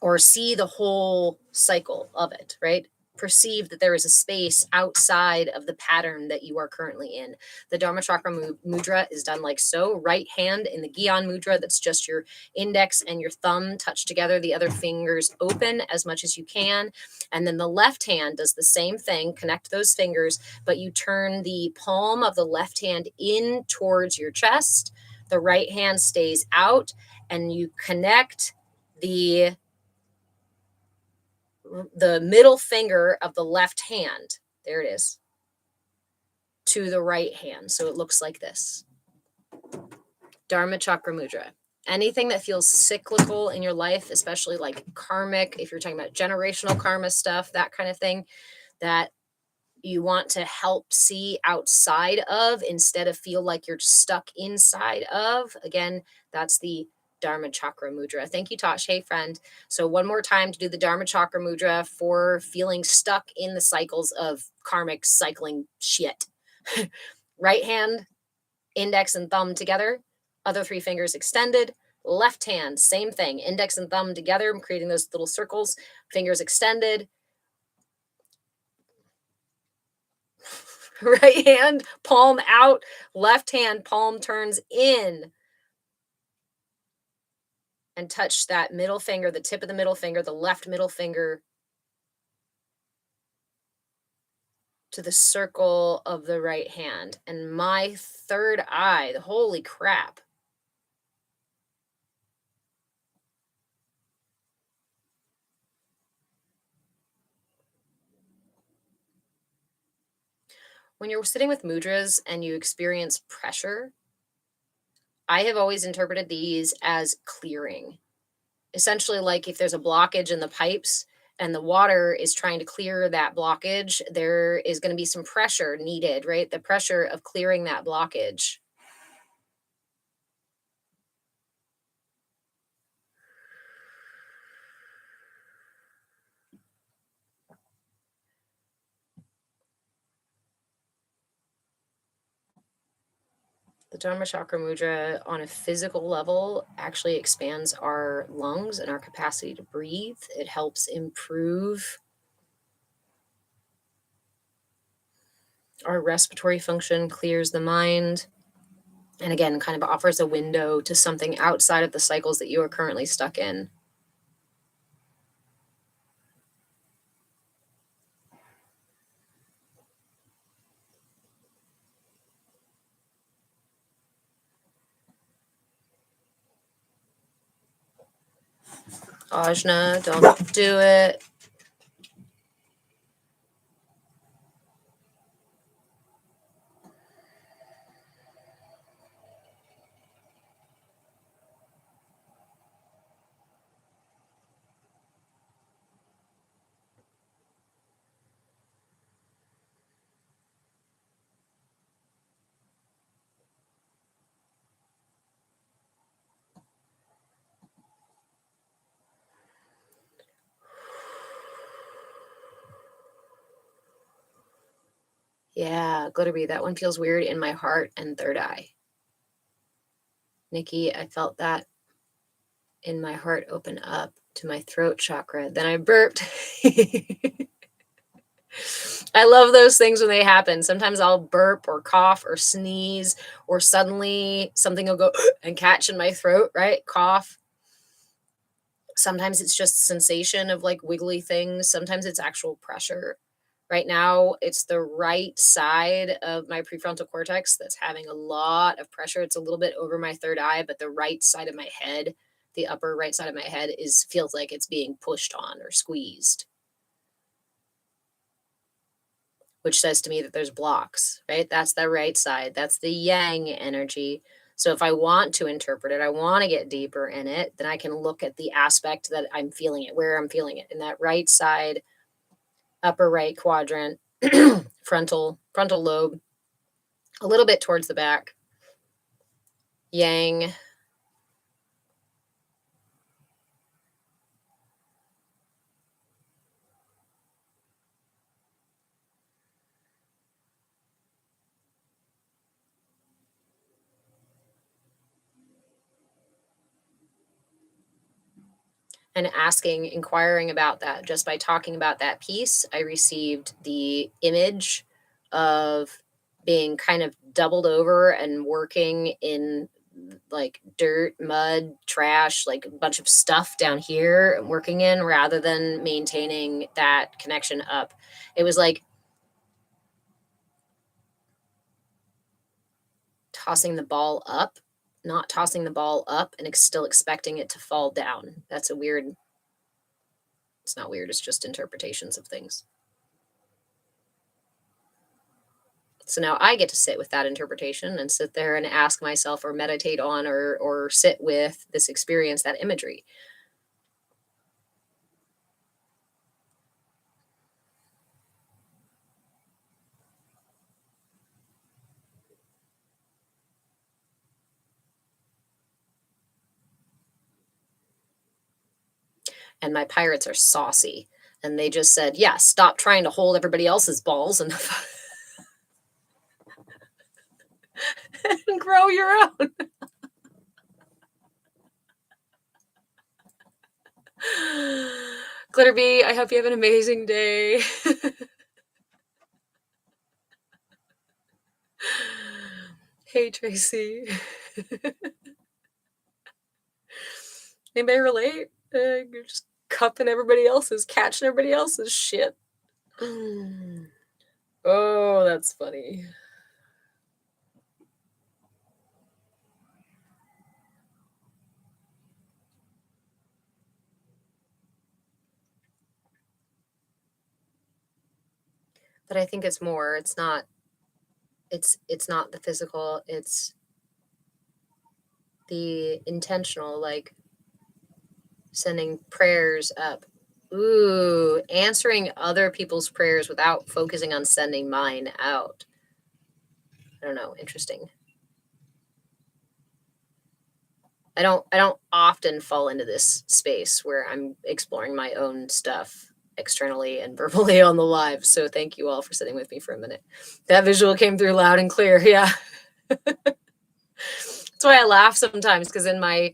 or see the whole cycle of it, right? Perceive that there is a space outside of the pattern that you are currently in. The Dharma Chakra mudra is done like so. Right hand in the Gyan mudra, that's just your index and your thumb touched together, the other fingers open as much as you can. And then the left hand does the same thing, connect those fingers, but you turn the palm of the left hand in towards your chest. The right hand stays out, and you connect the middle finger of the left hand, there it is, to the right hand. So it looks like this. Dharma Chakra Mudra. Anything that feels cyclical in your life, especially like karmic, if you're talking about generational karma stuff, that kind of thing, that you want to help see outside of instead of feel like you're just stuck inside of. Again, that's the Dharma Chakra Mudra. Thank you, Tosh. Hey, friend. So one more time to do the Dharma Chakra Mudra for feeling stuck in the cycles of karmic cycling shit. Right hand, index and thumb together, other three fingers extended. Left hand, same thing, index and thumb together. I'm creating those little circles, fingers extended. Right hand, palm out, left hand, palm turns in. And touch that middle finger, the tip of the middle finger, the left middle finger to the circle of the right hand. And my third eye, holy crap. When you're sitting with mudras and you experience pressure, I have always interpreted these as clearing. Essentially, like if there's a blockage in the pipes and the water is trying to clear that blockage, there is going to be some pressure needed, right? The pressure of clearing that blockage. The Dharma Chakra Mudra on a physical level actually expands our lungs and our capacity to breathe. It helps improve our respiratory function, clears the mind, and again, kind of offers a window to something outside of the cycles that you are currently stuck in. Ajna, don't do it. Yeah, Glitterbee, that one feels weird in my heart and third eye. Nikki, I felt that in my heart open up to my throat chakra. Then I burped. I love those things when they happen. Sometimes I'll burp or cough or sneeze, or suddenly something will go and catch in my throat, right? Cough. Sometimes it's just sensation of like wiggly things. Sometimes it's actual pressure. Right now, it's the right side of my prefrontal cortex that's having a lot of pressure. It's a little bit over my third eye, but the right side of my head, the upper right side of my head, feels like it's being pushed on or squeezed. which says to me that there's blocks, right? That's the right side. That's the yang energy. So if I want to interpret it, I want to get deeper in it, then I can look at the aspect that I'm feeling it, where I'm feeling it, in that right side, upper right quadrant, frontal lobe, a little bit towards the back, yang, and inquiring about that. Just by talking about that piece, I received the image of being kind of doubled over and working in like dirt, mud, trash, like a bunch of stuff down here working in, rather than maintaining that connection up. It was like tossing the ball up, not tossing the ball up and still expecting it to fall down. That's a weird, it's not weird, it's just interpretations of things. So now I get to sit with that interpretation and sit there and ask myself or meditate on or sit with this experience, that imagery. And my pirates are saucy. And they just said, yeah, stop trying to hold everybody else's balls and, and grow your own. Glitterbee, I hope you have an amazing day. Hey, Tracy. Anybody relate? You're just cupping everybody else's, catching everybody else's shit. Oh, that's funny. But I think it's more, it's not the physical, it's the intentional, like sending prayers up. Ooh, answering other people's prayers without focusing on sending mine out. I don't know, interesting. I don't often fall into this space where I'm exploring my own stuff externally and verbally on the live. So thank you all for sitting with me for a minute. That visual came through loud and clear. Yeah. That's why I laugh sometimes, because in my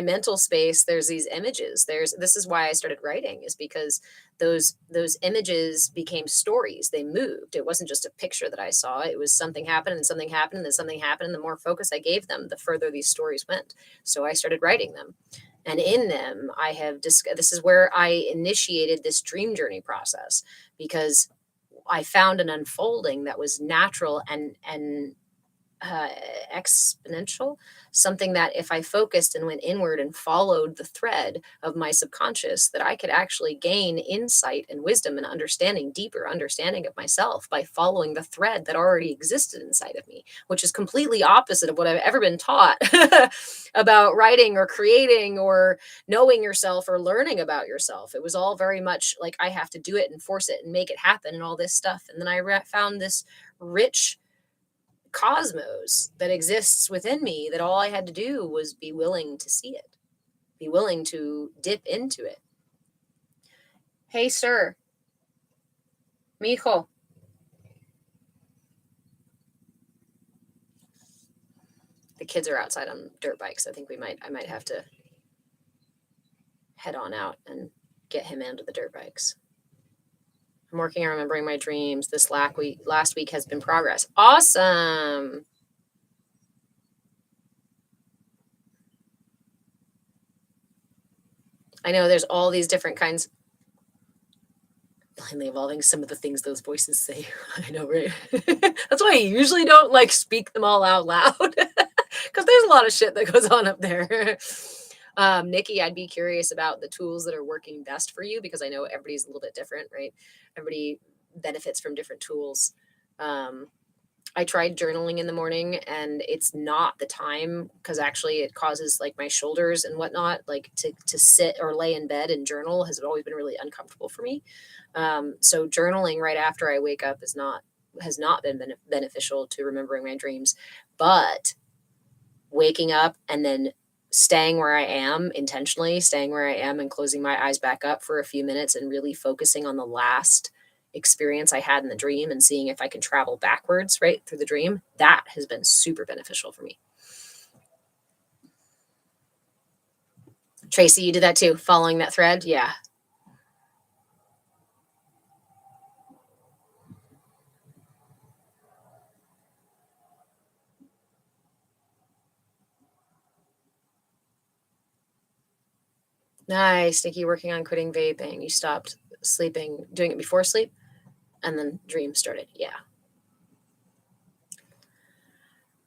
mental space, there's these images. This is why I started writing, is because those images became stories. They moved. It wasn't just a picture that I saw. It was something happened and something happened and then something happened. And the more focus I gave them, the further these stories went. So I started writing them. And in them, I have this is where I initiated this dream journey process, because I found an unfolding that was natural and exponential, something that if I focused and went inward and followed the thread of my subconscious, that I could actually gain insight and wisdom and understanding, deeper understanding of myself, by following the thread that already existed inside of me, which is completely opposite of what I've ever been taught about writing or creating or knowing yourself or learning about yourself. It was all very much like I have to do it and force it and make it happen and all this stuff. And then I found this rich cosmos that exists within me, that all I had to do was be willing to see it, be willing to dip into it. Hey, sir. Mijo. The kids are outside on dirt bikes. I think I might have to head on out and get him into the dirt bikes. I'm working on remembering my dreams. This last week has been progress. Awesome. I know there's all these different kinds. Blindly evolving some of the things those voices say. I know, right? That's why I usually don't speak them all out loud, because there's a lot of shit that goes on up there. Nikki, I'd be curious about the tools that are working best for you, because I know everybody's a little bit different, right? Everybody benefits from different tools. I tried journaling in the morning, and it's not the time, because actually it causes like my shoulders and whatnot, like to sit or lay in bed and journal has always been really uncomfortable for me. So journaling right after I wake up has not been beneficial to remembering my dreams. But waking up and then staying where I am, intentionally staying where I am and closing my eyes back up for a few minutes and really focusing on the last experience I had in the dream and seeing if I can travel backwards right through the dream, that has been super beneficial for me. Tracy, you did that too, following that thread? Yeah. Nice. Nikki, working on quitting vaping. You stopped sleeping, doing it before sleep, and then dreams started. Yeah.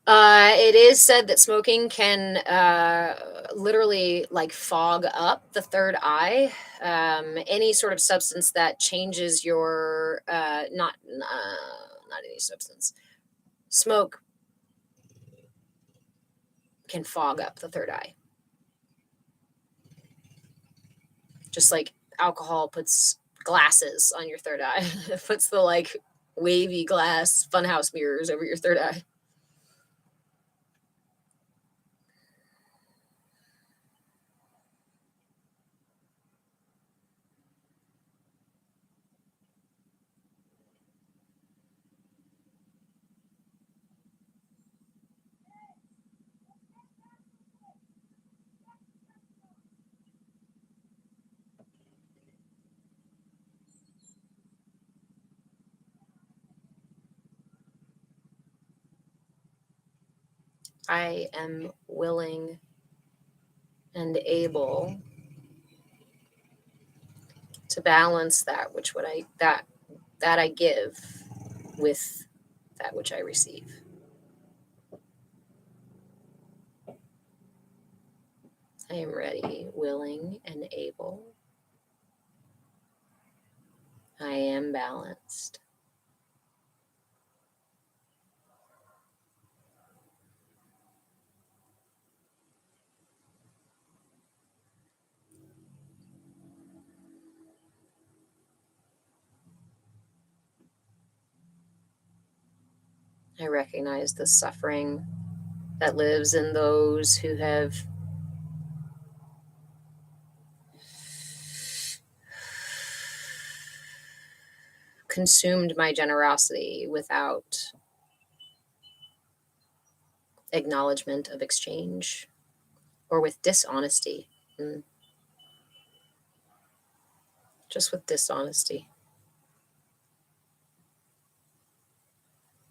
It is said that smoking can literally like fog up the third eye. Any sort of substance that changes your not any substance. Smoke can fog up the third eye. Just like alcohol puts glasses on your third eye. It puts the like wavy glass funhouse mirrors over your third eye. I am willing and able to balance that which that I give with that which I receive. I am ready, willing, and able. I am balanced. I recognize the suffering that lives in those who have consumed my generosity without acknowledgement of exchange or with dishonesty. Just with dishonesty.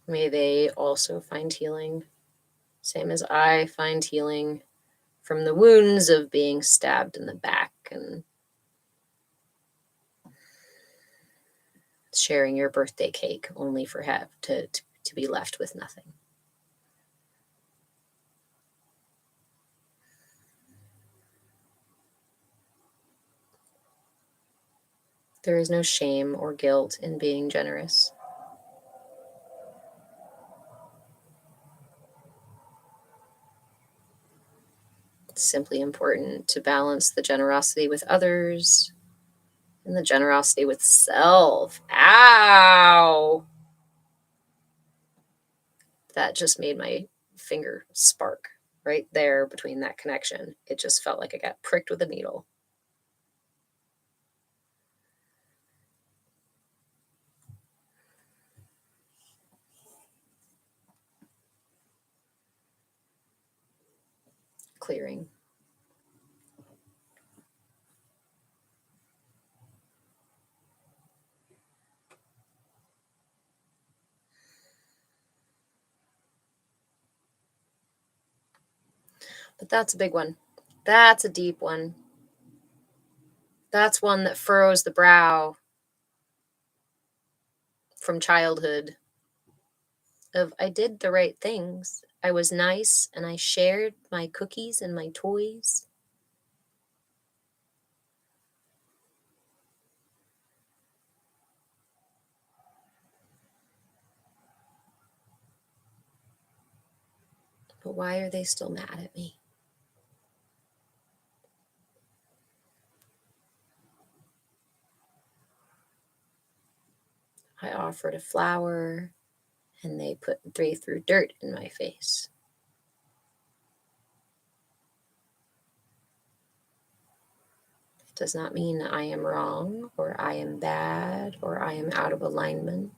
May they also find healing, same as I find healing from the wounds of being stabbed in the back and sharing your birthday cake only for to be left with nothing. There is no shame or guilt in being generous. It's simply important to balance the generosity with others and the generosity with self. Ow! That just made my finger spark right there between that connection. It just felt like I got pricked with a needle. Clearing. But that's a big one. That's a deep one. That's one that furrows the brow from childhood of I did the right things. I was nice and I shared my cookies and my toys. But why are they still mad at me? I offered a flower and they threw dirt in my face. It does not mean I am wrong or I am bad or I am out of alignment.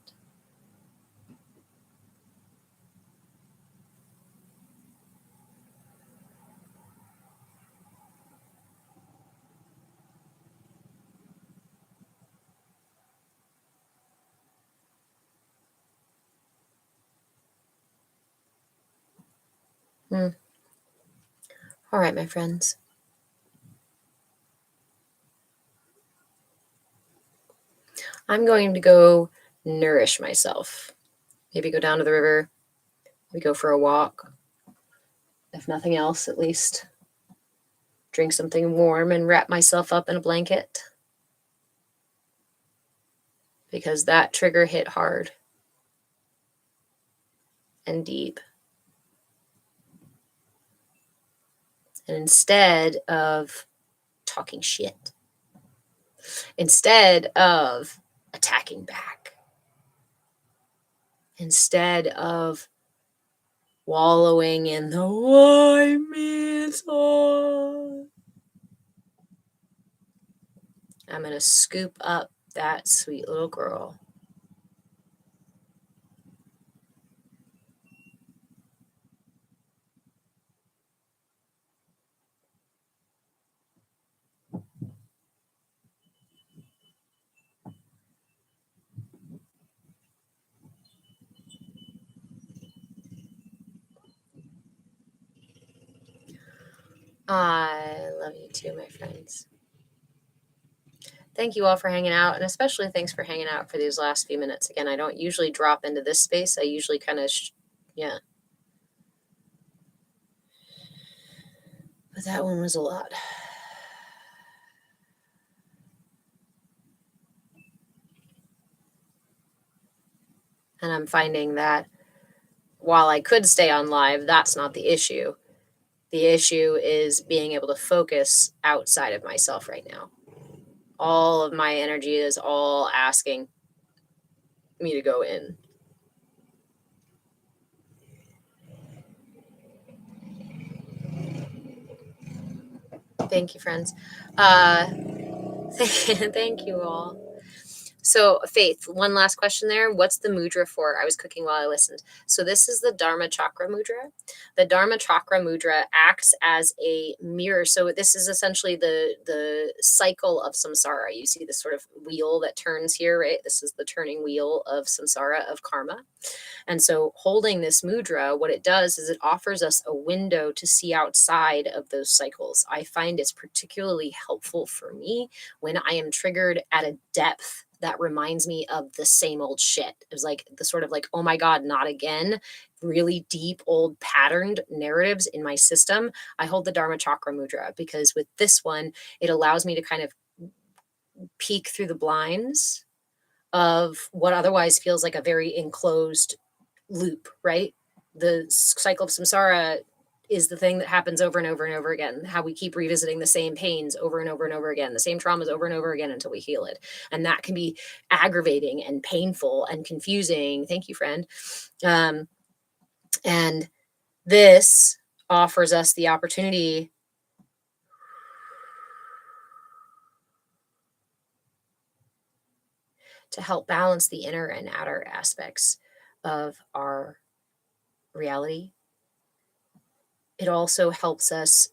All right, my friends. I'm going to go nourish myself. Maybe go down to the river. Maybe go for a walk. If nothing else, at least drink something warm and wrap myself up in a blanket. Because that trigger hit hard and deep. And instead of talking shit, instead of attacking back, instead of wallowing in the why me so, I'm going to scoop up that sweet little girl. I love you too, my friends. Thank you all for hanging out, and especially thanks for hanging out for these last few minutes. Again, I don't usually drop into this space. I usually kind of, But that one was a lot. And I'm finding that while I could stay on live, that's not the issue. The issue is being able to focus outside of myself right now. All of my energy is all asking me to go in. Thank you, friends. Thank you all. So, Faith, one last question there. What's the mudra for? I was cooking while I listened. So, this is the Dharma Chakra mudra. The Dharma Chakra mudra acts as a mirror. So, this is essentially the cycle of samsara. You see this sort of wheel that turns here, right? This is the turning wheel of samsara, of karma. And so, holding this mudra, what it does is it offers us a window to see outside of those cycles. I find it's particularly helpful for me when I am triggered at a depth that reminds me of the same old shit. It was like the sort of like, oh my God, not again. Really deep, old patterned narratives in my system. I hold the Dharma Chakra mudra because with this one, it allows me to kind of peek through the blinds of what otherwise feels like a very enclosed loop, right? The cycle of samsara is the thing that happens over and over and over again. How we keep revisiting the same pains over and over and over again, the same traumas over and over again until we heal it. And that can be aggravating and painful and confusing. Thank you, friend. And this offers us the opportunity to help balance the inner and outer aspects of our reality. It also helps us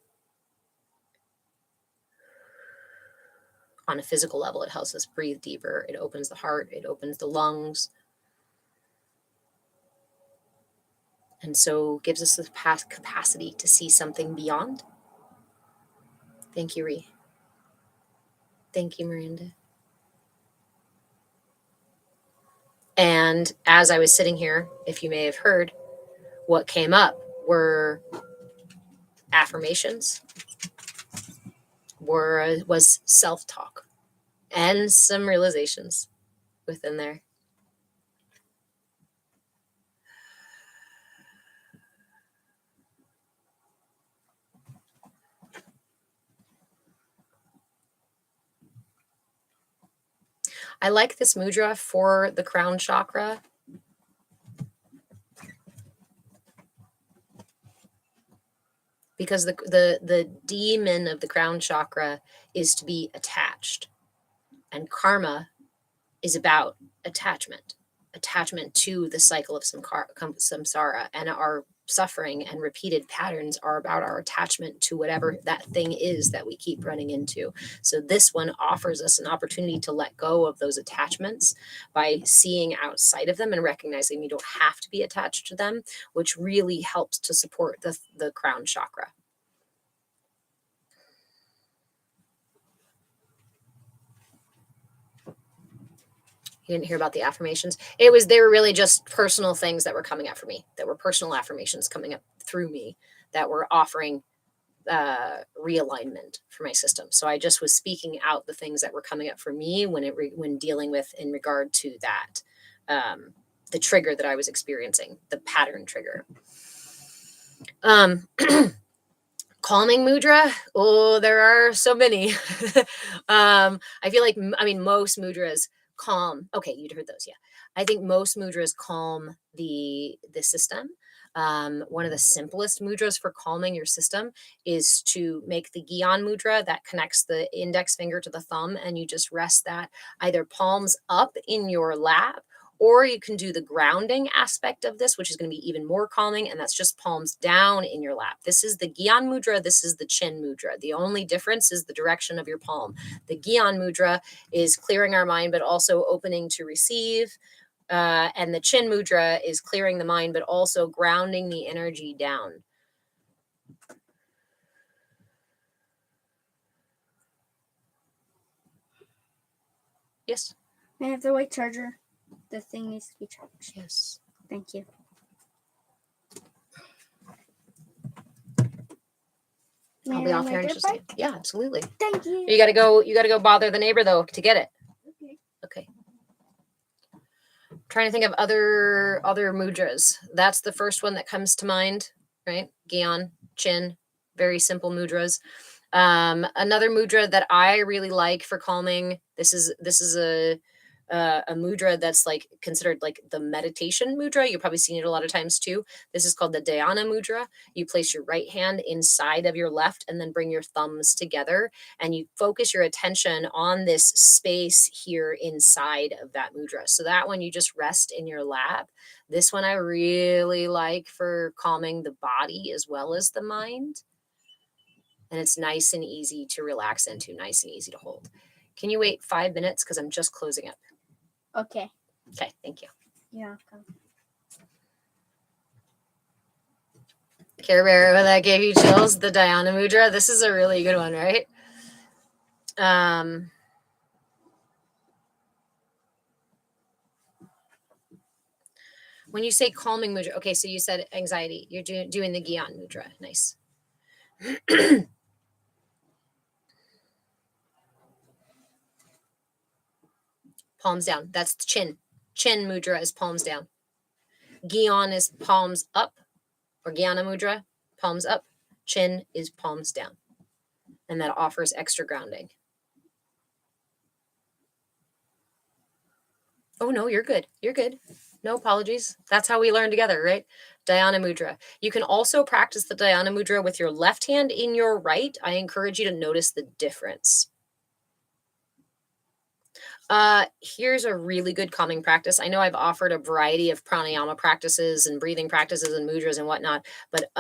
on a physical level. It helps us breathe deeper. It opens the heart. It opens the lungs. And so gives us the capacity to see something beyond. Thank you, Ree. Thank you, Miranda. And as I was sitting here, if you may have heard, what came up were affirmations, was self-talk, and some realizations within there. I like this mudra for the crown chakra. Because the demon of the crown chakra is to be attached. And karma is about attachment to the cycle of samsara. And our suffering and repeated patterns are about our attachment to whatever that thing is that we keep running into. So this one offers us an opportunity to let go of those attachments by seeing outside of them and recognizing we don't have to be attached to them, which really helps to support the crown chakra. You didn't hear about the affirmations. They were really just personal things that were coming up for me, that were personal affirmations coming up through me that were offering realignment for my system. So I just was speaking out the things that were coming up for me when dealing with in regard to that, the trigger that I was experiencing, the pattern trigger. Calming mudra. Oh, there are so many. I feel like, most mudras calm. Okay, you'd heard those. Yeah. I think most mudras calm the system. One of the simplest mudras for calming your system is to make the Gyan mudra that connects the index finger to the thumb, and you just rest that either palms up in your lap, or you can do the grounding aspect of this, which is going to be even more calming, and that's just palms down in your lap. This is the Gyan mudra. This is the Chin mudra. The only difference is the direction of your palm. The Gyan mudra is clearing our mind, but also opening to receive. And the Chin mudra is clearing the mind, but also grounding the energy down. Yes. May I have the white charger? The thing needs to be charged. Yes. Thank you. I'll be off here in just a second. Yeah, absolutely. Thank you. You gotta go bother the neighbor though to get it. Okay. Trying to think of other mudras. That's the first one that comes to mind, right? Gyan, Chin, very simple mudras. Another mudra that I really like for calming. This is a mudra that's like considered like the meditation mudra. You've probably seen it a lot of times too. This is called the Dhyana mudra. You place your right hand inside of your left and then bring your thumbs together, and you focus your attention on this space here inside of that mudra. So that one you just rest in your lap. This one I really like for calming the body as well as the mind. And it's nice and easy to relax into, nice and easy to hold. Can you wait 5 minutes? Because I'm just closing up. Okay. Okay, thank you. Yeah. Care Bear, that gave you chills, the Dhyana mudra. This is a really good one, right? When you say calming mudra, okay, so you said anxiety. You're doing the Gyan mudra. Nice. Palms down. That's the Chin. Chin mudra is palms down. Gyan is palms up, or Gyana mudra, palms up. Chin is palms down. And that offers extra grounding. Oh, no, you're good. You're good. No apologies. That's how we learn together, right? Dhyana mudra. You can also practice the Dhyana mudra with your left hand in your right. I encourage you to notice the difference. Here's a really good calming practice. I know I've offered a variety of pranayama practices and breathing practices and mudras and whatnot, but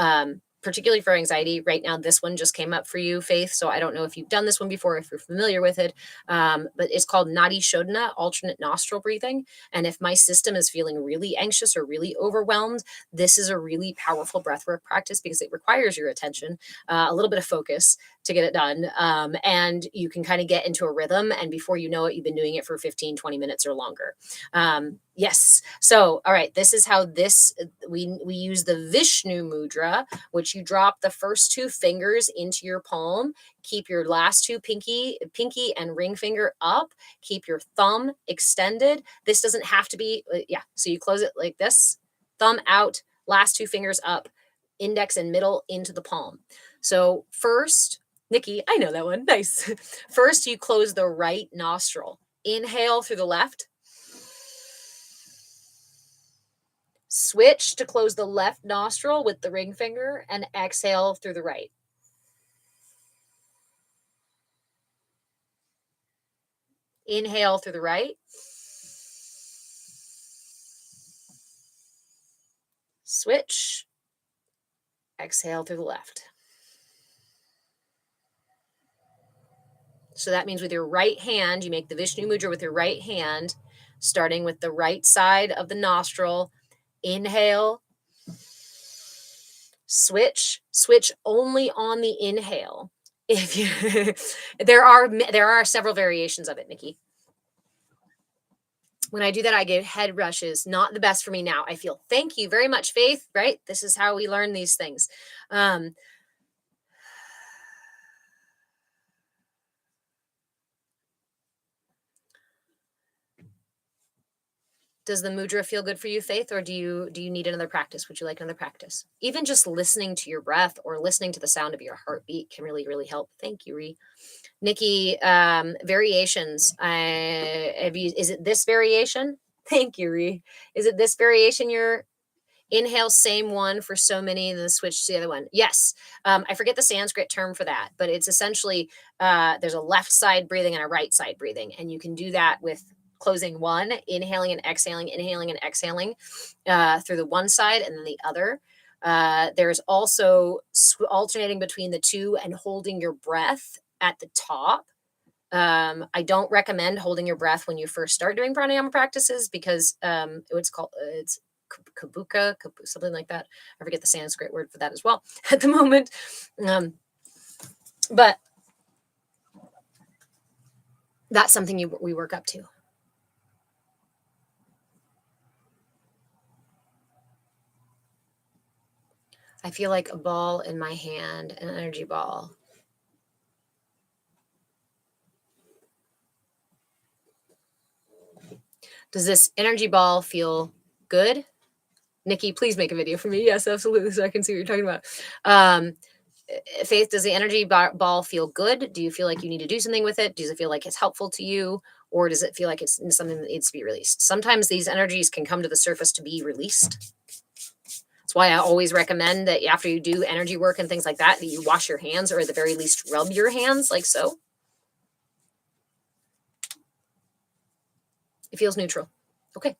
particularly for anxiety right now, this one just came up for you, Faith. So I don't know if you've done this one before, if you're familiar with it, but it's called Nadi Shodhana, alternate nostril breathing. And if my system is feeling really anxious or really overwhelmed, this is a really powerful breathwork practice because it requires your attention, a little bit of focus to get it done. And you can kind of get into a rhythm. And before you know it, you've been doing it for 15, 20 minutes or longer. Yes. So, all right, this is how we use the Vishnu mudra, which you drop the first two fingers into your palm, keep your last two pinky and ring finger up, keep your thumb extended. This doesn't have to be, so you close it like this, thumb out, last two fingers up, index and middle into the palm. So first, Nikki, I know that one. Nice. First, you close the right nostril. Inhale through the left. Switch to close the left nostril with the ring finger and exhale through the right. Inhale through the right. Switch. Exhale through the left. So that means with your right hand, you make the Vishnu Mudra with your right hand, starting with the right side of the nostril. Inhale. Switch only on the inhale. If you there are several variations of it, Nikki. When I do that, I get head rushes. Not the best for me now. I feel, thank you very much, Faith, right? This is how we learn these things. Does the mudra feel good for you, Faith, or do you need another practice? Would you like another practice? Even just listening to your breath or listening to the sound of your heartbeat can really, really help. Thank you, Ree. Nikki, variations. Is it this variation? Thank you, Ree. Is it this variation you're inhale, same one for so many, then switch to the other one? Yes. I forget the Sanskrit term for that, but it's essentially there's a left side breathing and a right side breathing. And you can do that with closing one, inhaling and exhaling through the one side and then the other. There's also alternating between the two and holding your breath at the top. I don't recommend holding your breath when you first start doing pranayama practices because it's kabuka, something like that. I forget the Sanskrit word for that as well at the moment. But that's something we work up to. I feel like a ball in my hand, an energy ball. Does this energy ball feel good? Nikki, please make a video for me. Yes, absolutely. So I can see what you're talking about. Faith, does the energy ball feel good? Do you feel like you need to do something with it? Does it feel like it's helpful to you? Or does it feel like it's something that needs to be released? Sometimes these energies can come to the surface to be released. That's why I always recommend that after you do energy work and things like that, that you wash your hands or at the very least rub your hands like so. It feels neutral. Okay.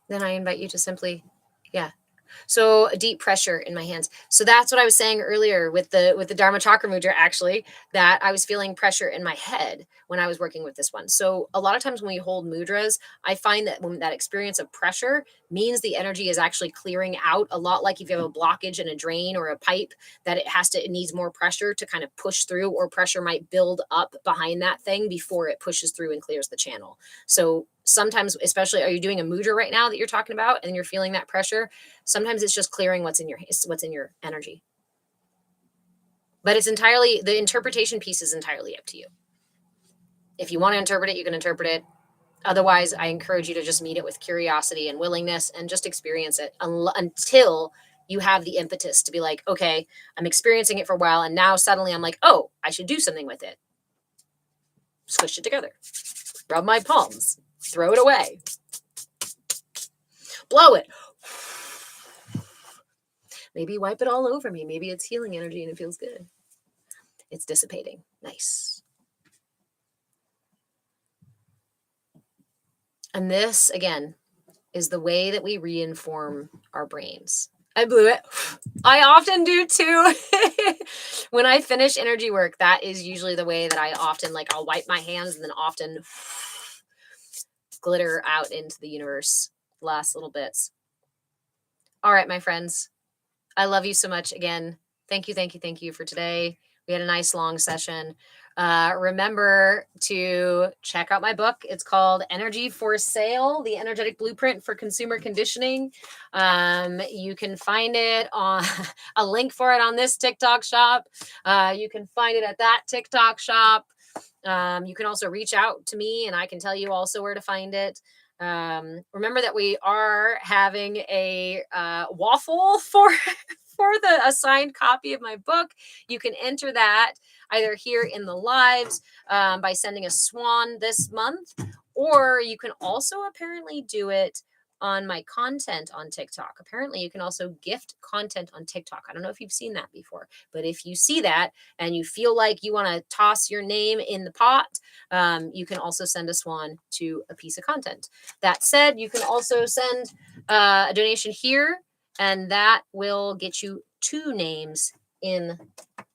Then I invite you to simply, So deep pressure in my hands. So that's what I was saying earlier with the Dharma Chakra Mudra, actually, that I was feeling pressure in my head when I was working with this one. So a lot of times when we hold mudras, I find that when that experience of pressure means the energy is actually clearing out, a lot like if you have a blockage in a drain or a pipe, that it needs more pressure to kind of push through, or pressure might build up behind that thing before it pushes through and clears the channel. So sometimes, especially, are you doing a mudra right now that you're talking about and you're feeling that pressure? Sometimes it's just clearing what's in your energy. But it's entirely, the interpretation piece is entirely up to you. If you want to interpret it, you can interpret it. Otherwise, I encourage you to just meet it with curiosity and willingness and just experience it until you have the impetus to be like, okay, I'm experiencing it for a while, and now suddenly I'm like, oh, I should do something with it. Squish it together. Rub my palms. Throw it away. Blow it. Maybe wipe it all over me. Maybe it's healing energy and it feels good. It's dissipating. Nice. And this, again, is the way that we reinform our brains. I blew it. I often do too. When I finish energy work, that is usually the way that I often, like, I'll wipe my hands and then often glitter out into the universe. Last little bits. All right, my friends. I love you so much. Again, thank you for today. We had a nice long session. Remember to check out my book. It's called Energy for Sale, The Energetic Blueprint for Consumer Conditioning. You can find it on a link for it on this TikTok shop. You can find it at that TikTok shop. You can also reach out to me and I can tell you also where to find it. Remember that we are having a waffle for for a signed copy of my book, you can enter that either here in the lives by sending a swan this month, or you can also apparently do it on my content on TikTok. Apparently, you can also gift content on TikTok. I don't know if you've seen that before, but if you see that and you feel like you want to toss your name in the pot, you can also send a swan to a piece of content. That said, you can also send a donation here, and that will get you 2 names in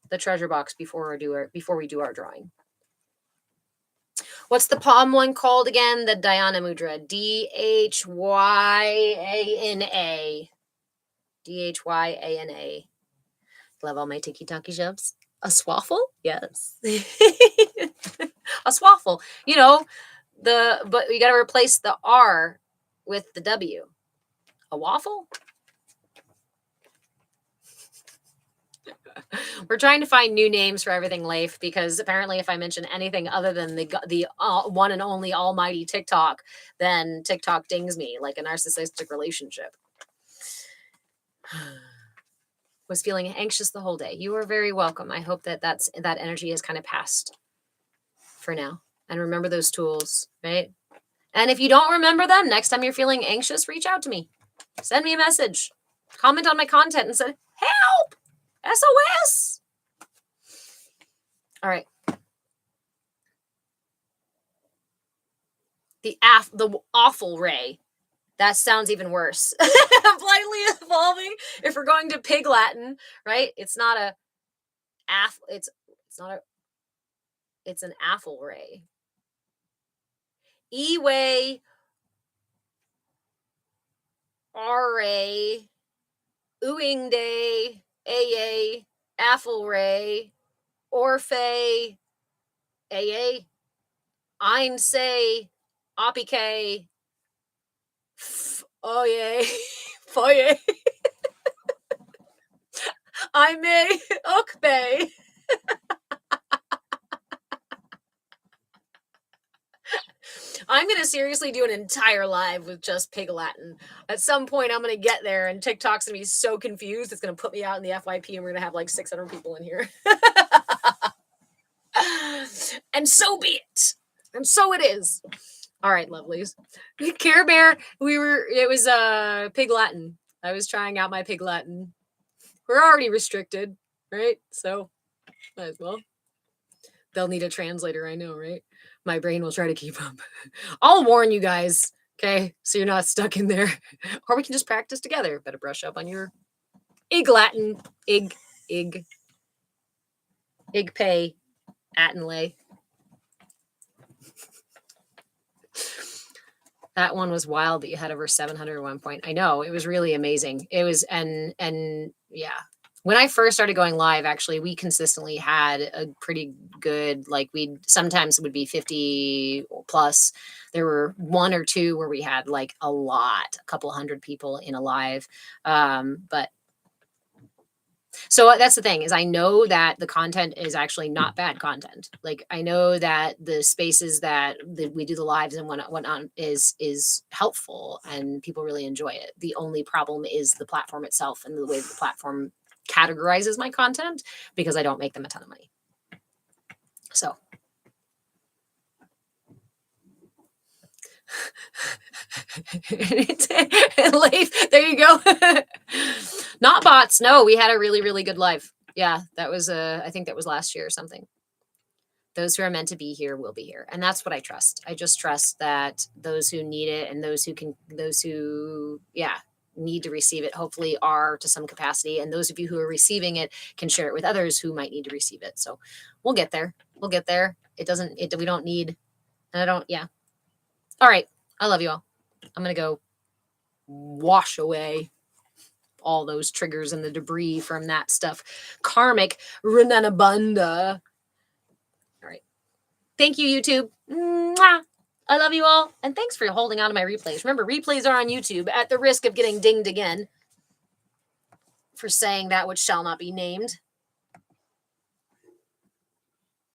the treasure box before we do our drawing. What's the palm one called again? The Dhyana Mudra. Dhyana. Dhyana. Love all my tiki-taki shoves. A swaffle? Yes. A swaffle. You know, but you got to replace the R with the W. A waffle? We're trying to find new names for everything life, because apparently if I mention anything other than the one and only almighty TikTok, then TikTok dings me like a narcissistic relationship. Was feeling anxious the whole day. You are very welcome. I hope that that energy has kind of passed for now. And remember those tools, right? And if you don't remember them, next time you're feeling anxious, reach out to me. Send me a message. Comment on my content and say, help! SOS! All right. The awful ray. That sounds even worse. Blindly evolving. If we're going to Pig Latin, right? It's not a it's an affle ray. E-way, R-ray, ooing day, A-A, affle ray, Orphe, A-A, Ein say, Opike, oh yay, foye, I may, Ukbe. I'm going to seriously do an entire live with just Pig Latin. At some point, I'm going to get there, and TikTok's going to be so confused, it's going to put me out in the FYP, and we're going to have like 600 people in here. And so be it. And so it is. All right, lovelies. Care Bear, it was Pig Latin. I was trying out my Pig Latin. We're already restricted, right? So, might as well. They'll need a translator, I know, right? My brain will try to keep up. I'll warn you guys, okay? So you're not stuck in there. Or we can just practice together. Better brush up on your Ig Latin. Ig pay, Atenlay. That one was wild that you had over 700 at one point. I know, it was really amazing. It was, and yeah. When I first started going live, actually, we consistently had a pretty good, like sometimes it would be 50 plus. There were 1 or 2 where we had like a couple hundred people in a live. But so that's the thing, is I know that the content is actually not bad content. Like I know that the spaces that we do the lives and whatnot is helpful and people really enjoy it. The only problem is the platform itself and the way the platform categorizes my content, because I don't make them a ton of money. So Leif, there you go. Not bots. No, we had a really, really good live. Yeah, that was I think that was last year or something. Those who are meant to be here will be here. And that's what I trust. I just trust that those who need it and those who need to receive it hopefully are to some capacity, and those of you who are receiving it can share it with others who might need to receive it. So we'll get there. We don't need, yeah. All right. I love you all. I'm going to go wash away all those triggers and the debris from that stuff. Karmic Renanabunda. All right. Thank you, YouTube. Mwah. I love you all. And thanks for holding on to my replays. Remember, replays are on YouTube at the risk of getting dinged again for saying that which shall not be named.